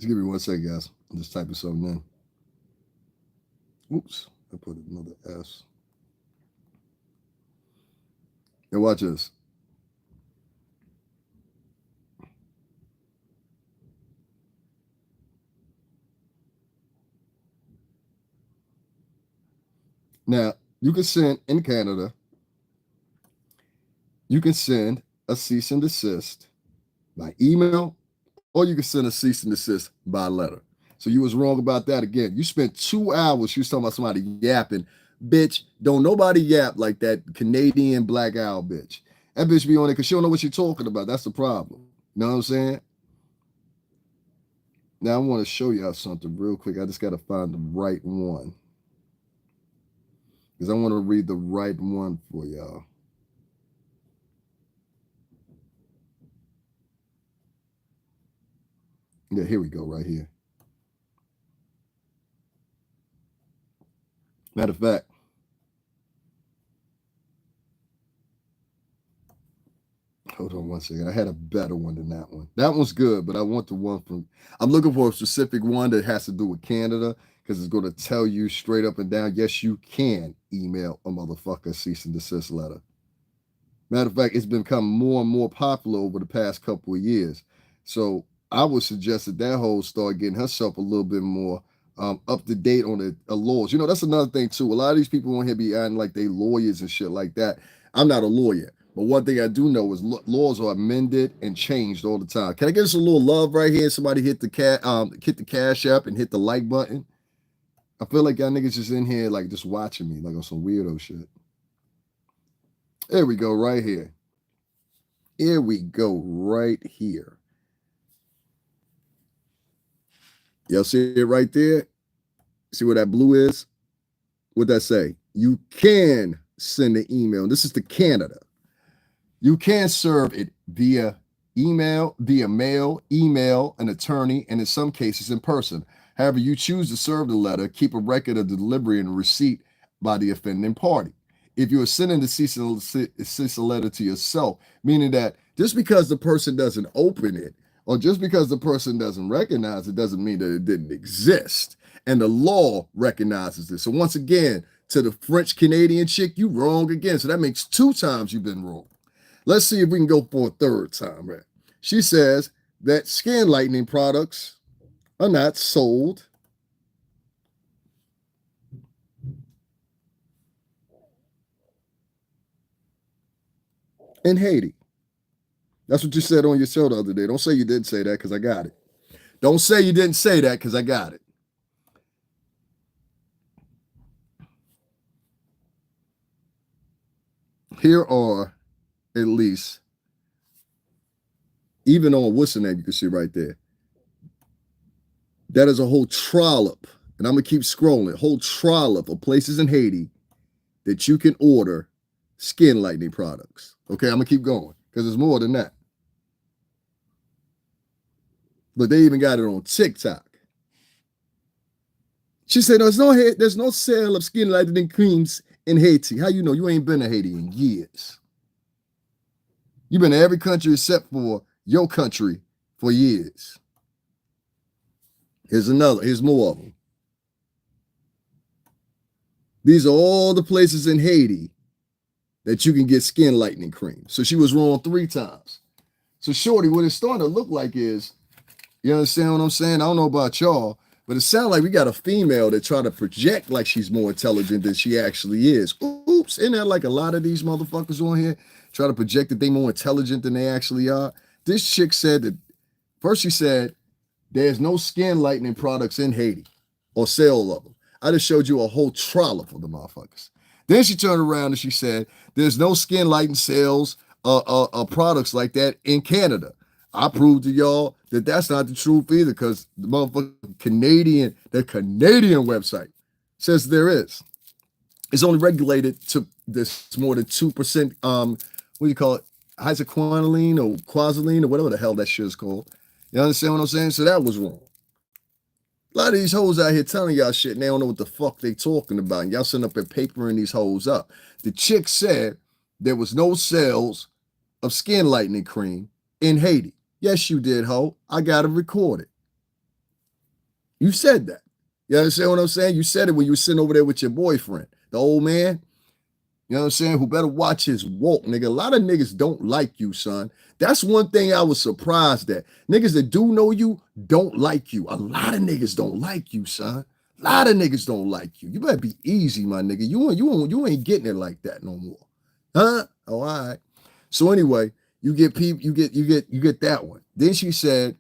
Just give me 1 second, guys. I'm just typing something in. Oops, I put another S. And watch this. Now, you can send in Canada, you can send a cease and desist by email, or you can send a cease and desist by letter. So you was wrong about that again. You spent 2 hours, you was talking about somebody yapping. Bitch, don't nobody yap like that Canadian black owl bitch. That bitch be on it because she don't know what you're talking about. That's the problem. You know what I'm saying? Now I want to show y'all something real quick. I just got to find the right one. Because I want to read the right one for y'all. Yeah, here we go, right here. Matter of fact, hold on 1 second. I had a better one than that one. That one's good, but I want the one from, I'm looking for a specific one that has to do with Canada because it's going to tell you straight up and down, yes, you can email a motherfucker cease and desist letter. Matter of fact, it's become more and more popular over the past couple of years. So I would suggest that whole start getting herself a little bit more up to date on the laws. You know, that's another thing too. A lot of these people on here be acting like they lawyers and shit like that. I'm not a lawyer, but one thing I do know is laws are amended and changed all the time. Can I give us a little love right here? Somebody hit the cash app and hit the like button. I feel like y'all niggas just in here like just watching me like on some weirdo shit. There we go, right here. Here we go, right here. Y'all see it right there? See where that blue is? What'd that say? You can send an email. This is to Canada. You can serve it via email, via mail, email, an attorney, and in some cases in person. However, you choose to serve the letter, keep a record of the delivery and receipt by the offending party. If you are sending the cease and desist letter to yourself, meaning that just because the person doesn't open it or just because the person doesn't recognize it doesn't mean that it didn't exist. And the law recognizes this. So once again, to the French Canadian chick, you wrong again. So that makes 2 times you've been wrong. Let's see if we can go for a 3rd time, right? She says that skin lightening products are not sold in Haiti. That's what you said on your show the other day. Don't say you didn't say that because I got it. Don't say you didn't say that because I got it. Here are at least, even on what's the name, you can see right there. That is a whole trollop, and I'm going to keep scrolling, a whole trollop of places in Haiti that you can order skin lightening products. Okay, I'm going to keep going because there's more than that. But they even got it on TikTok. She said, there's no sale of skin lightening creams in Haiti. How you know? You ain't been to Haiti in years. You've been to every country except for your country for years. Here's more of them. These are all the places in Haiti that you can get skin lightening cream. So she was wrong 3 times. So shorty, what it's starting to look like is, you understand what I'm saying? I don't know about y'all, but it sounds like we got a female that try to project like she's more intelligent than she actually is. Oops, isn't that like a lot of these motherfuckers on here try to project that they more intelligent than they actually are? This chick said that, first she said, there's no skin lightening products in Haiti or sale of them. I just showed you a whole trollop of the motherfuckers. Then she turned around and she said, there's no skin lightening sales products like that in Canada. I proved to y'all that that's not the truth either because the motherfucking Canadian website says there is. It's only regulated to this more than 2%, what do you call it? Hydroquinone or quazoline or whatever the hell that shit is called. You understand what I'm saying? So that was wrong. A lot of these hoes out here telling y'all shit and they don't know what the fuck they talking about. And y'all sitting up and papering these hoes up. The chick said there was no sales of skin lightening cream in Haiti. Yes, you did, ho. I got it recorded. You said that. You understand what I'm saying? You said it when you were sitting over there with your boyfriend, the old man. You know what I'm saying? Who better watch his walk, nigga. A lot of niggas don't like you, son. That's one thing I was surprised at. Niggas that do know you don't like you. A lot of niggas don't like you, son. A lot of niggas don't like you. You better be easy, my nigga. You ain't getting it like that no more. Huh? Oh, all right. So anyway, you get that one. Then she said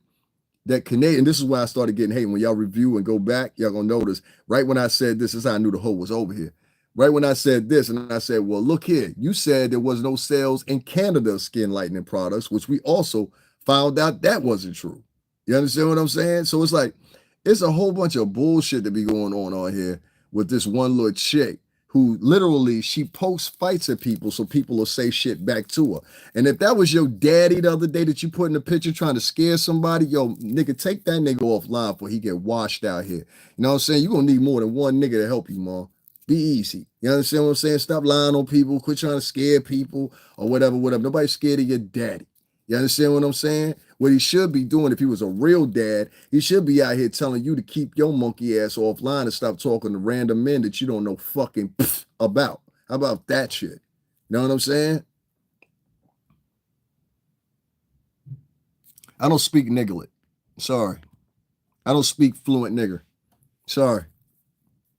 that Canadian, this is why I started getting hate. When y'all review and go back, y'all gonna notice, right when I said this is how I knew the hoe was over here. Right when I said this, and I said, well, look here, you said there was no sales in Canada of skin lightening products, which we also found out that wasn't true. You understand what I'm saying? So it's like, it's a whole bunch of bullshit that be going on here with this one little chick who literally, she posts fights at people so people will say shit back to her. And if that was your daddy the other day that you put in the picture trying to scare somebody, yo, nigga, take that nigga offline before he get washed out here. You know what I'm saying? You're going to need more than one nigga to help you, mom. Be easy. You understand what I'm saying? Stop lying on people. Quit trying to scare people or whatever. Nobody's scared of your daddy. You understand what I'm saying? What he should be doing if he was a real dad, he should be out here telling you to keep your monkey ass offline and stop talking to random men that you don't know fucking about. How about that shit? You know what I'm saying? I don't speak niggerlet. Sorry. I don't speak fluent nigger. Sorry.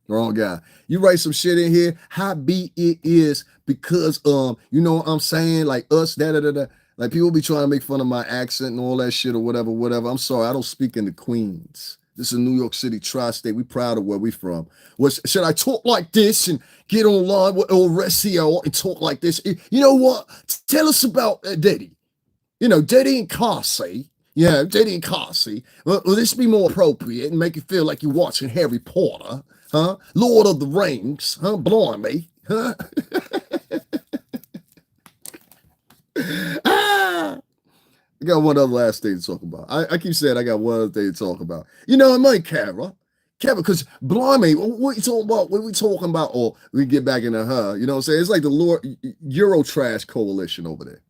Wrong guy. You write some shit in here. How be it is because you know what I'm saying? Like us, like people be trying to make fun of my accent and all that shit or whatever. I'm sorry, I don't speak in the Queens. This is New York City, tri-state. We proud of where we from. Should I talk like this and get online with Oresio and talk like this? You know what? Tell us about Diddy. You know, Diddy and Carsey. Yeah, Diddy and Carsey. Will this be more appropriate and make you feel like you're watching Harry Potter? Huh? Lord of the Rings, huh? Blimey, huh? I got one other last thing to talk about. I keep saying I got one other thing to talk about. You know what I mean, Kara, because blimey, what you talking about? What we talking about? Or we get back into her. You know what I'm saying? It's like the Eurotrash coalition over there.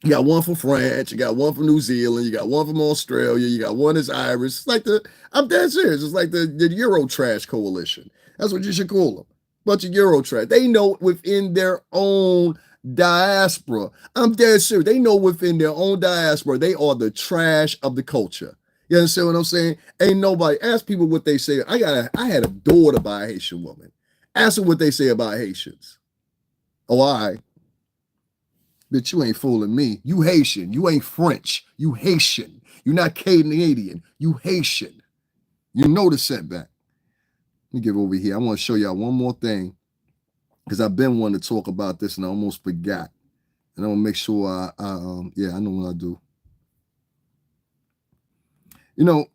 You got one from France, you got one from New Zealand, you got one from Australia, you got one that's Irish. It's like I'm dead serious. It's like the Eurotrash coalition. That's what you should call them. Bunch of Eurotrash. They know within their own diaspora. I'm dead serious. They know within their own diaspora, they are the trash of the culture. You understand what I'm saying? Ain't nobody, ask people what they say. I had a daughter by a Haitian woman. Ask them what they say about Haitians. Oh, all right. Bitch, you ain't fooling me. You Haitian. You ain't French. You Haitian. You're not Canadian. You Haitian. You know the setback. Let me get over here. I want to show y'all one more thing because I've been wanting to talk about this and I almost forgot. And I want to make sure I know what I do. You know,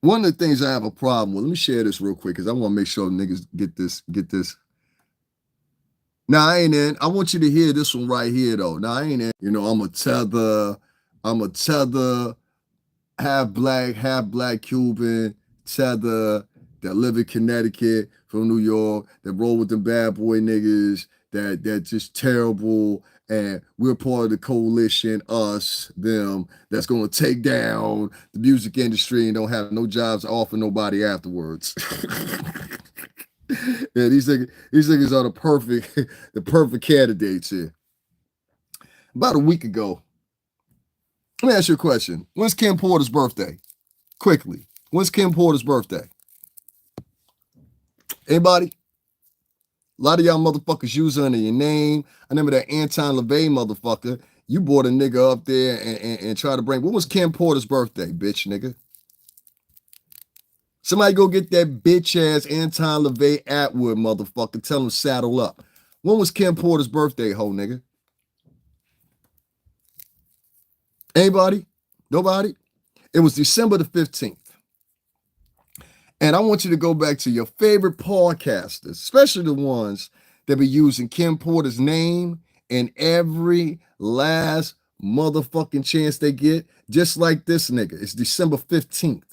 one of the things I have a problem with, let me share this real quick because I want to make sure niggas get this. Now, I ain't in. I want you to hear this one right here, though. Now, I ain't in. You know, I'm a tether, half black Cuban, tether, that live in Connecticut from New York, that roll with the bad boy niggas, that just terrible, and we're part of the coalition, us, them, that's going to take down the music industry and don't have no jobs to offer nobody afterwards. Yeah, these niggas are the perfect candidates here. About a week ago, let me ask you a question. When's Kim Porter's birthday? Quickly. When's Kim Porter's birthday? Anybody? A lot of y'all motherfuckers use under your name. I remember that Anton Levy motherfucker. You brought a nigga up there and try to bring. When was Kim Porter's birthday, bitch nigga? Somebody go get that bitch ass Anton Levy Attwood motherfucker. Tell him saddle up. When was Kim Porter's birthday, ho nigga? Anybody? Nobody? It was December the 15th. And I want you to go back to your favorite podcasters, especially the ones that be using Kim Porter's name in every last motherfucking chance they get, just like this nigga. It's December 15th.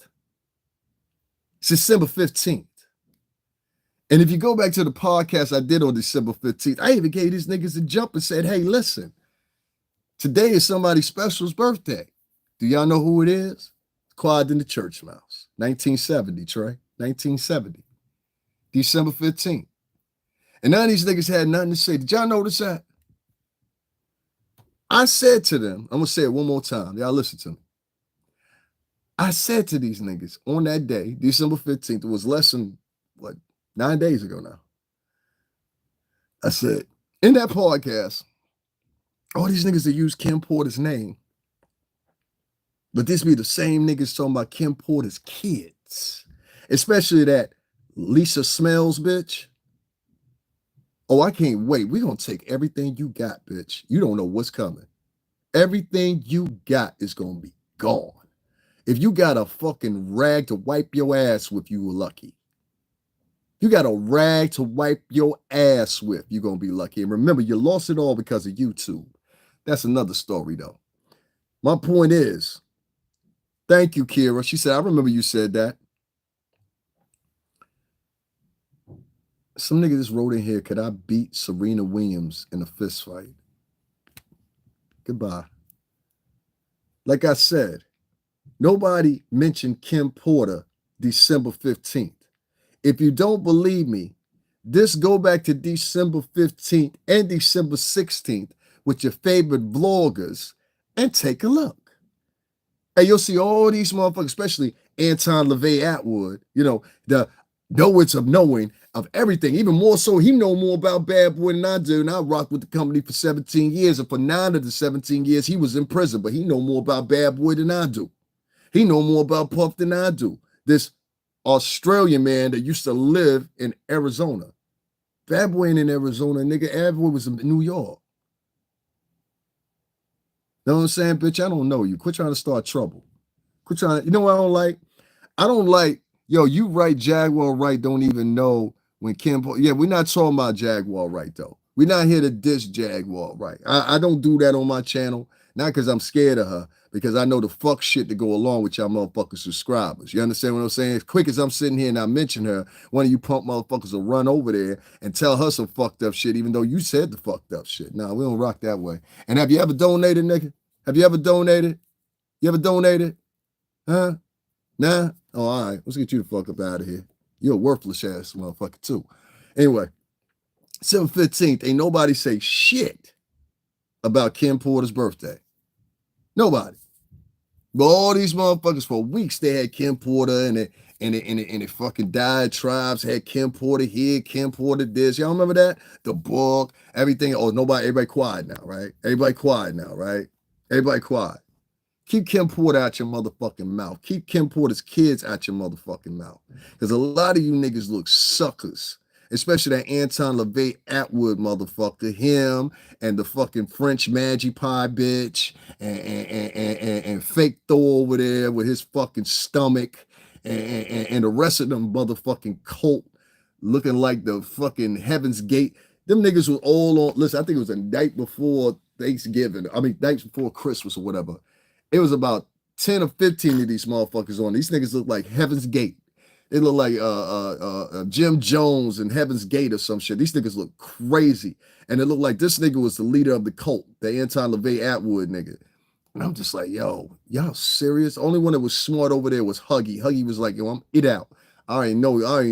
It's December 15th. And if you go back to the podcast I did on December 15th, I even gave these niggas a jump and said, hey, listen, today is somebody special's birthday. Do y'all know who it is? Quiet than the church mouse. 1970, Trey. 1970. December 15th. And none of these niggas had nothing to say. Did y'all notice that? I said to them, I'm going to say it one more time. Y'all listen to me. I said to these niggas on that day, December 15th, it was less than, 9 days ago now. I said, in that podcast, all these niggas that use Kim Porter's name, but this be the same niggas talking about Kim Porter's kids, especially that Lisa Smells bitch. Oh, I can't wait. We're going to take everything you got, bitch. You don't know what's coming. Everything you got is going to be gone. If you got a fucking rag to wipe your ass with, you were lucky. You got a rag to wipe your ass with, you're going to be lucky. And remember, you lost it all because of YouTube. That's another story, though. My point is, thank you, Kira. She said, I remember you said that. Some nigga just wrote in here, could I beat Serena Williams in a fist fight? Goodbye. Like I said, nobody mentioned Kim Porter December 15th. If you don't believe me, just go back to December 15th and December 16th with your favorite vloggers and take a look. And you'll see all these motherfuckers, especially Anton, Levy, Attwood, the knowers of knowing of everything. Even more so, he know more about Bad Boy than I do. And I rocked with the company for 17 years. And for 9 of the 17 years, he was in prison. But he know more about Bad Boy than I do. He know more about Puff than I do. This Australian man that used to live in Arizona. Bad Boy ain't in Arizona, nigga. Bad Boy was in New York. Know what I'm saying, bitch? I don't know you. Quit trying to start trouble. Quit trying to, you know what I don't like? I don't like, you right, Jaguar right, don't even know when Kim, we're not talking about Jaguar right, though. We're not here to diss Jaguar right. I don't do that on my channel, not because I'm scared of her, because I know the fuck shit to go along with y'all motherfucking subscribers. You understand what I'm saying? As quick as I'm sitting here and I mention her, one of you punk motherfuckers will run over there and tell her some fucked up shit, even though you said the fucked up shit. Nah, we don't rock that way. And have you ever donated, nigga? Have you ever donated? You ever donated? Huh? Nah? Oh, all right. Let's get you the fuck up out of here. You're a worthless ass motherfucker, too. Anyway, 7/15th, ain't nobody say shit about Kim Porter's birthday. Nobody. But all these motherfuckers for weeks, they had Kim Porter and it fucking diatribes had Kim Porter here, Kim Porter this. Y'all remember that? The book, everything. Oh, everybody quiet now, right? Everybody quiet now, right? Everybody quiet. Keep Kim Porter out your motherfucking mouth. Keep Kim Porter's kids out your motherfucking mouth. Because a lot of you niggas look suckers. Especially that Anton Levy Attwood motherfucker, him and the fucking French Maggie Pie bitch and fake Thor over there with his fucking stomach and the rest of them motherfucking cult looking like the fucking Heaven's Gate. Them niggas was all on, listen, I think it was a night before Thanksgiving. I mean, night before Christmas or whatever. It was about 10 or 15 of these motherfuckers on. These niggas look like Heaven's Gate. They look like Jim Jones and Heaven's Gate or some shit. These niggas look crazy. And it looked like this nigga was the leader of the cult, the Anton Levy Attwood nigga. And I'm just like, yo, y'all serious? The only one that was smart over there was Huggy. Huggy was like, yo, I'm it out. I already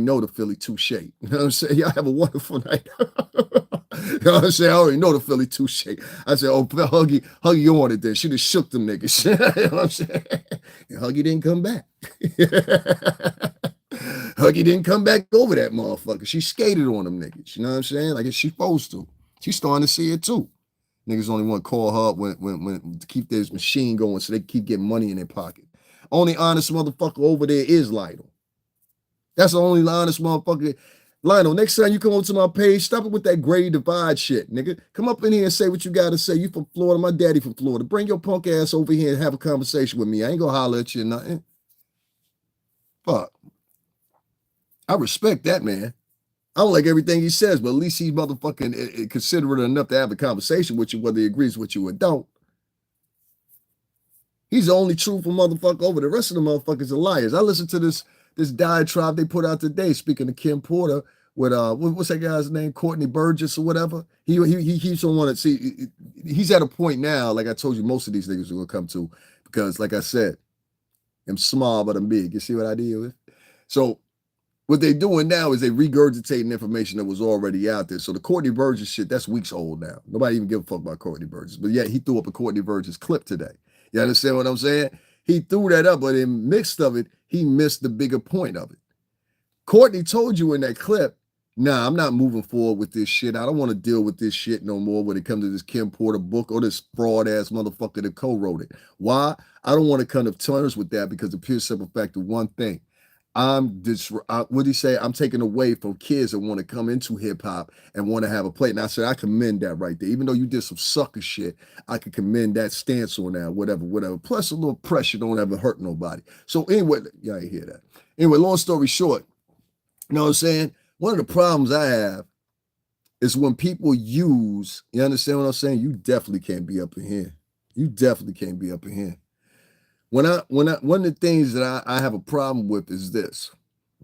know the Philly touche. You know what I'm saying? Y'all have a wonderful night. You know what I'm saying? I already know the Philly touche. I said, oh, Huggy, you on it then. She just shook them niggas. You know what I'm saying? And Huggy didn't come back. Huggy didn't come back over that motherfucker. She skated on them niggas. You know what I'm saying? Like she's supposed to. She's starting to see it too. Niggas only want to call her up when to keep this machine going so they keep getting money in their pocket. Only honest motherfucker over there is Lionel. That's the only honest motherfucker. Lionel, next time you come over to my page, stop it with that gray divide shit, nigga. Come up in here and say what you got to say. You from Florida, my daddy from Florida. Bring your punk ass over here and have a conversation with me. I ain't gonna holler at you or nothing. Fuck. I respect that, man. I don't like everything he says, but at least he's motherfucking considerate enough to have a conversation with you, whether he agrees with you or don't. He's the only truthful motherfucker over. The rest of the motherfuckers are liars. I listened to this diatribe they put out today, speaking of Kim Porter, with what's that guy's name? Courtney Burgess or whatever. He keeps on wanting to see. He's at a point now, like I told you, most of these niggas are gonna come to, because like I said, I'm small, but I'm big. You see what I did with? So what they're doing now is they regurgitating information that was already out there. So the Courtney Burgess shit, that's weeks old now. Nobody even give a fuck about Courtney Burgess. But yet he threw up a Courtney Burgess clip today. You understand what I'm saying? He threw that up, but in midst of it, he missed the bigger point of it. Courtney told you in that clip, nah, I'm not moving forward with this shit. I don't want to deal with this shit no more when it comes to this Kim Porter book or this fraud ass motherfucker that co-wrote it. Why? I don't want to come to terms with that because the pure simple fact of one thing. What do you say? I'm taking away from kids that want to come into hip hop and want to have a play. And I said, I commend that right there. Even though you did some sucker shit, I can commend that stance on that, whatever. Plus a little pressure don't ever hurt nobody. So anyway, y'all ain't hear that. Anyway, long story short, you know what I'm saying? One of the problems I have is when people use, you understand what I'm saying? You definitely can't be up in here. You definitely can't be up in here. One of the things that I have a problem with is this.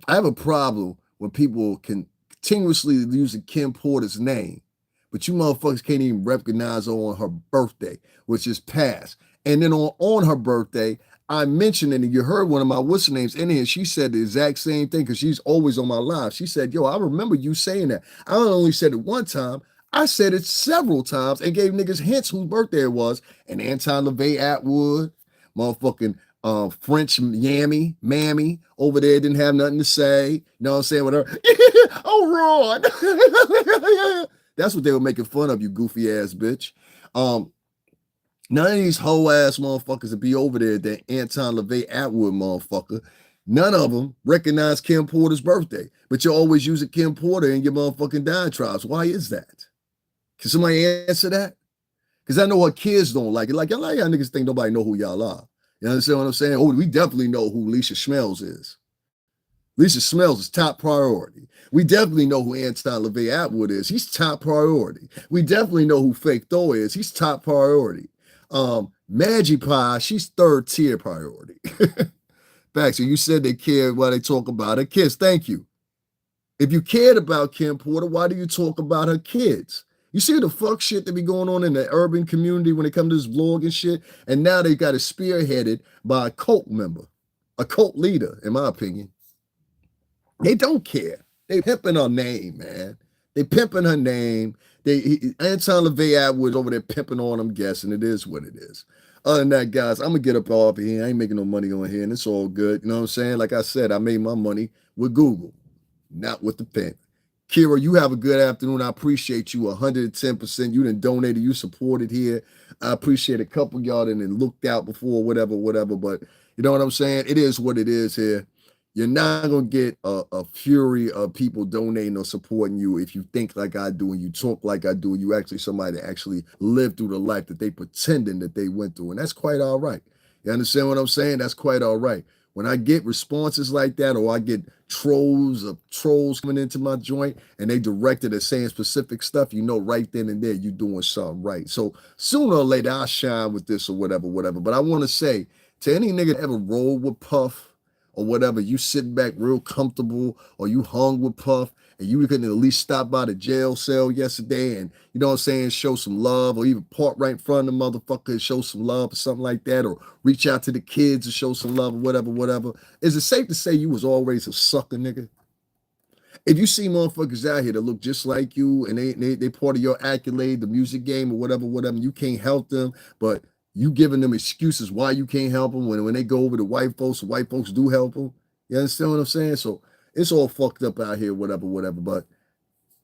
I have a problem when people can continuously use Kim Porter's name, but you motherfuckers can't even recognize her on her birthday, which is past. And then on her birthday, I mentioned it, and you heard one of my what's names in here. She said the exact same thing because she's always on my live. She said, yo, I remember you saying that. I only said it one time. I said it several times and gave niggas hints whose birthday it was. And Anton Levy Attwood, motherfucking French mammy over there didn't have nothing to say. You know what I'm saying with her? Oh, Ron. That's what they were making fun of, you goofy ass bitch. None of these hoe ass motherfuckers that be over there, that Anton Levy Attwood motherfucker, none of them recognize Kim Porter's birthday. But you're always using Kim Porter in your motherfucking diatribes. Why is that? Can somebody answer that? Because I know her kids don't like it. Like, y'all niggas think nobody know who y'all are. You understand what I'm saying? Oh, we definitely know who Lisa Schmelz is. Lisa Schmelz is top priority. We definitely know who Anton Levy Attwood is. He's top priority. We definitely know who Fake Thor is. He's top priority. Maggie Pie, she's third tier priority. Back, so you said they cared while they talk about her kids. Thank you. If you cared about Kim Porter, why do you talk about her kids? You see the fuck shit that be going on in the urban community when it comes to this vlog and shit? And now they got it spearheaded by a cult member, a cult leader, in my opinion. They don't care. They pimping her name, man. They pimping her name. Anton Levy Attwood over there pimping on them, guessing it is what it is. Other than that, guys, I'm going to get up off of here. I ain't making no money on here, and it's all good. You know what I'm saying? Like I said, I made my money with Google, not with the pen. Kira, you have a good afternoon. I appreciate you 110%. You done donated, you supported here. I appreciate a couple of y'all that done looked out before, whatever. But you know what I'm saying? It is what it is here. You're not going to get a fury of people donating or supporting you if you think like I do and you talk like I do and you actually somebody that actually lived through the life that they pretending that they went through. And that's quite all right. You understand what I'm saying? That's quite all right. When I get responses like that, or I get trolls coming into my joint and they directed at saying specific stuff, you know right then and there you're doing something right. So sooner or later I'll shine with this or whatever. But I want to say to any nigga that ever roll with Puff or whatever, you sitting back real comfortable, or you hung with Puff and you couldn't at least stop by the jail cell yesterday and, you know what I'm saying, show some love, or even park right in front of the motherfucker and show some love or something like that, or reach out to the kids and show some love or whatever. Is it safe to say you was always a sucker, nigga? If you see motherfuckers out here that look just like you and they part of your accolade, the music game or whatever, you can't help them, but you giving them excuses why you can't help them when they go over to white folks do help them. You understand what I'm saying? So it's all fucked up out here, whatever. But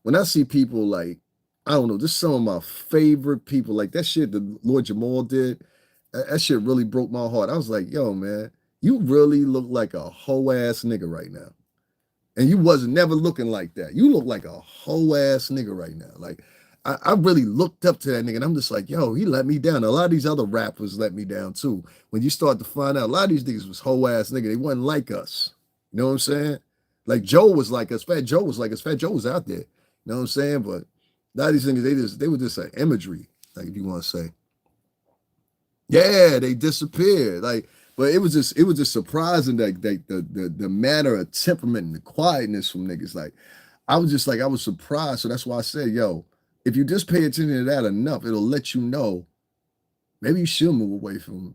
when I see people like, I don't know, just some of my favorite people, like that shit that Lord Jamal did, that shit really broke my heart. I was like, yo, man, you really look like a hoe ass nigga right now. And you wasn't never looking like that. You look like a hoe ass nigga right now. Like, I really looked up to that nigga, and I'm just like, yo, he let me down. A lot of these other rappers let me down too. When you start to find out, a lot of these niggas was hoe ass nigga. They wasn't like us. You know what I'm saying? Like Joe was like us. Fat Joe was like us. Fat Joe was out there. You know what I'm saying? But a lot of these niggas, they were just like imagery, like if you want to say. Yeah, they disappeared. Like, but it was just surprising that the manner of temperament and the quietness from niggas. Like, I was surprised. So that's why I said, yo, if you just pay attention to that enough, it'll let you know maybe you should move away from,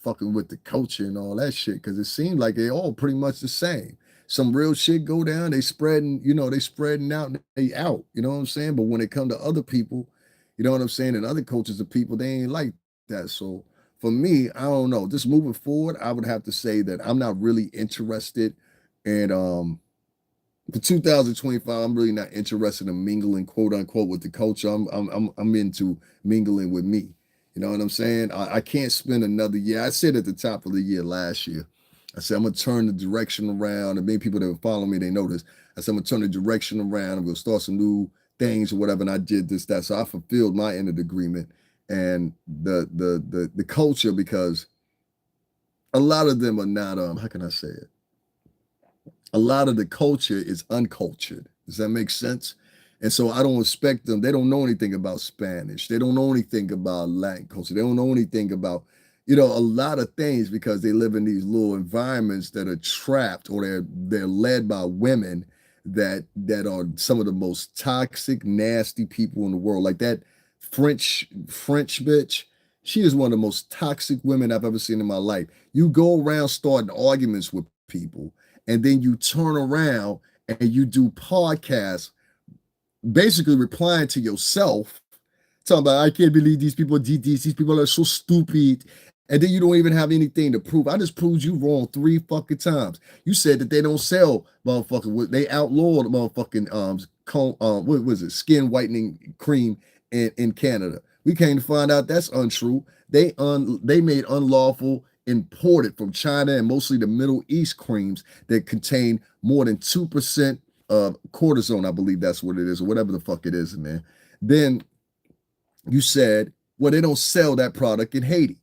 fucking with the culture and all that shit, because it seemed like they all pretty much the same. Some real shit go down, they spreading, they spreading out, and they out, you know what I'm saying? But when it come to other people, you know what I'm saying, and other cultures of people, they ain't like that. So for me, I don't know. Just moving forward, I would have to say that I'm not really interested in for 2025, I'm really not interested in mingling, quote unquote, with the culture. I'm into mingling with me. You know what I'm saying? I can't spend another year. I said at the top of the year last year, I said I'm gonna turn the direction around. And many people that follow me, they know this. I said I'm gonna turn the direction around. I'm gonna start some new things or whatever. And I did this, that. So I fulfilled my end of the agreement and the culture, because a lot of them are not how can I say it? A lot of the culture is uncultured. Does that make sense? And so I don't expect them. They don't know anything about Spanish. They don't know anything about Latin culture. They don't know anything about, a lot of things, because they live in these little environments that are trapped, or they're led by women that are some of the most toxic, nasty people in the world. Like that French bitch. She is one of the most toxic women I've ever seen in my life. You go around starting arguments with people, and then you turn around and you do podcasts basically replying to yourself, talking about, I can't believe these people did this, these people are so stupid, and then you don't even have anything to prove. I just proved you wrong 3 fucking times. You said that they don't sell motherfucking, they outlawed motherfucking what was it, skin whitening cream in Canada. We came to find out that's untrue. They made unlawful imported from China and mostly the Middle East creams that contain more than 2% of cortisone. I believe that's what it is, or whatever the fuck it is, man. Then you said, well, they don't sell that product in Haiti.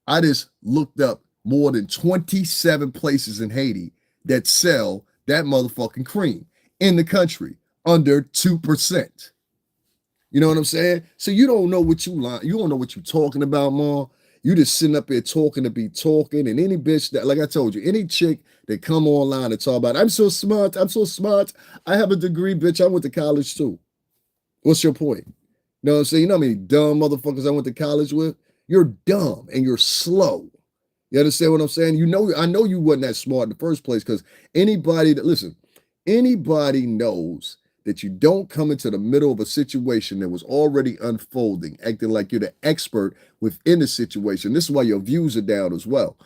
I just looked up more than 27 places in Haiti that sell that motherfucking cream in the country under 2%. You know what I'm saying? So you don't know what you don't know what you're talking about, Ma. You just sitting up here talking to be talking, and any bitch that, like I told you, any chick that come online and talk about, I'm so smart, I have a degree, bitch, I went to college too. What's your point? You know what I'm saying? You know how many dumb motherfuckers I went to college with? You're dumb and you're slow. You understand what I'm saying? I know you wasn't that smart in the first place, because anybody knows that you don't come into the middle of a situation that was already unfolding, acting like you're the expert within the situation. This is why your views are down as well.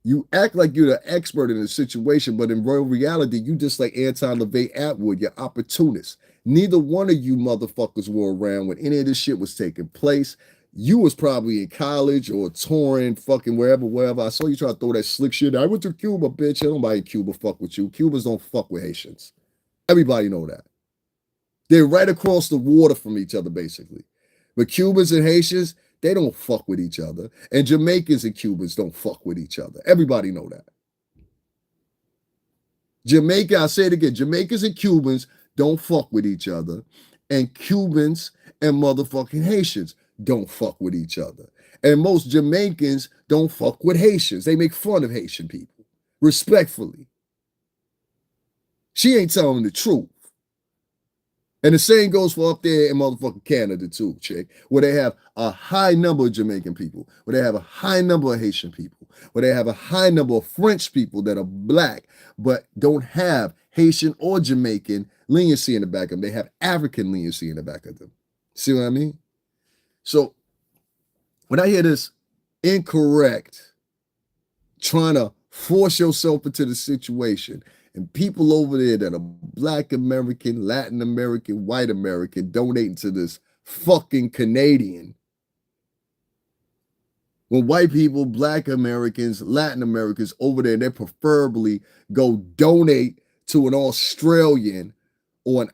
You act like you're the expert in the situation, but in real reality, you just like Anton, Levy, Attwood, you're opportunists. Neither one of you motherfuckers were around when any of this shit was taking place. You was probably in college or touring, fucking wherever. I saw you try to throw that slick shit. I went to Cuba, bitch. Nobody in Cuba fuck with you. Cubans don't fuck with Haitians. Everybody know that. They're right across the water from each other, basically. But Cubans and Haitians, they don't fuck with each other. And Jamaicans and Cubans don't fuck with each other. Everybody know that. Jamaica, I say it again, Jamaicans and Cubans don't fuck with each other. And Cubans and motherfucking Haitians don't fuck with each other. And most Jamaicans don't fuck with Haitians. They make fun of Haitian people, respectfully. She ain't telling the truth. And the same goes for up there in motherfucking Canada too, chick, where they have a high number of Jamaican people, where they have a high number of Haitian people, where they have a high number of French people that are black, but don't have Haitian or Jamaican leniency in the back of them. They have African leniency in the back of them. See what I mean? So when I hear this incorrect, trying to force yourself into the situation, and people over there that are Black American, Latin American, white American donating to this fucking Canadian. When white people, Black Americans, Latin Americans over there, they preferably go donate to an Australian or an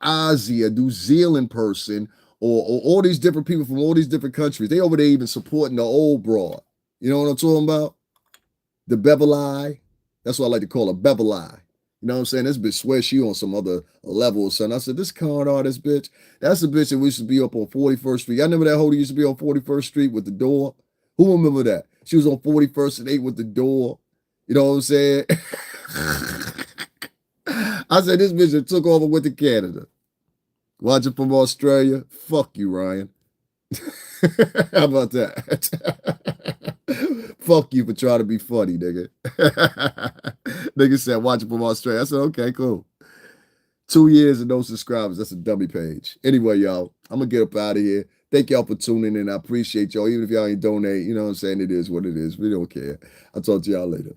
Aussie, a New Zealand person, or all these different people from all these different countries. They over there even supporting the old broad. You know what I'm talking about? The bevel eye. That's what I like to call a bevel eye. You know what I'm saying? This bitch swears she on some other level or something. I said, this con artist bitch, that's the bitch that used to be up on 41st Street. Y'all remember that hoe that used to be on 41st Street with the door? Who remember that? She was on 41st and 8 with the door. You know what I'm saying? I said, this bitch that took over with the Canada. Watching from Australia. Fuck you, Ryan. How about that? Fuck you for trying to be funny, nigga. Nigga said, watch it from Australia. I said, okay, cool. 2 years and no subscribers. That's a dummy page. Anyway, y'all, I'm going to get up out of here. Thank y'all for tuning in. I appreciate y'all. Even if y'all ain't donate, you know what I'm saying? It is what it is. We don't care. I'll talk to y'all later.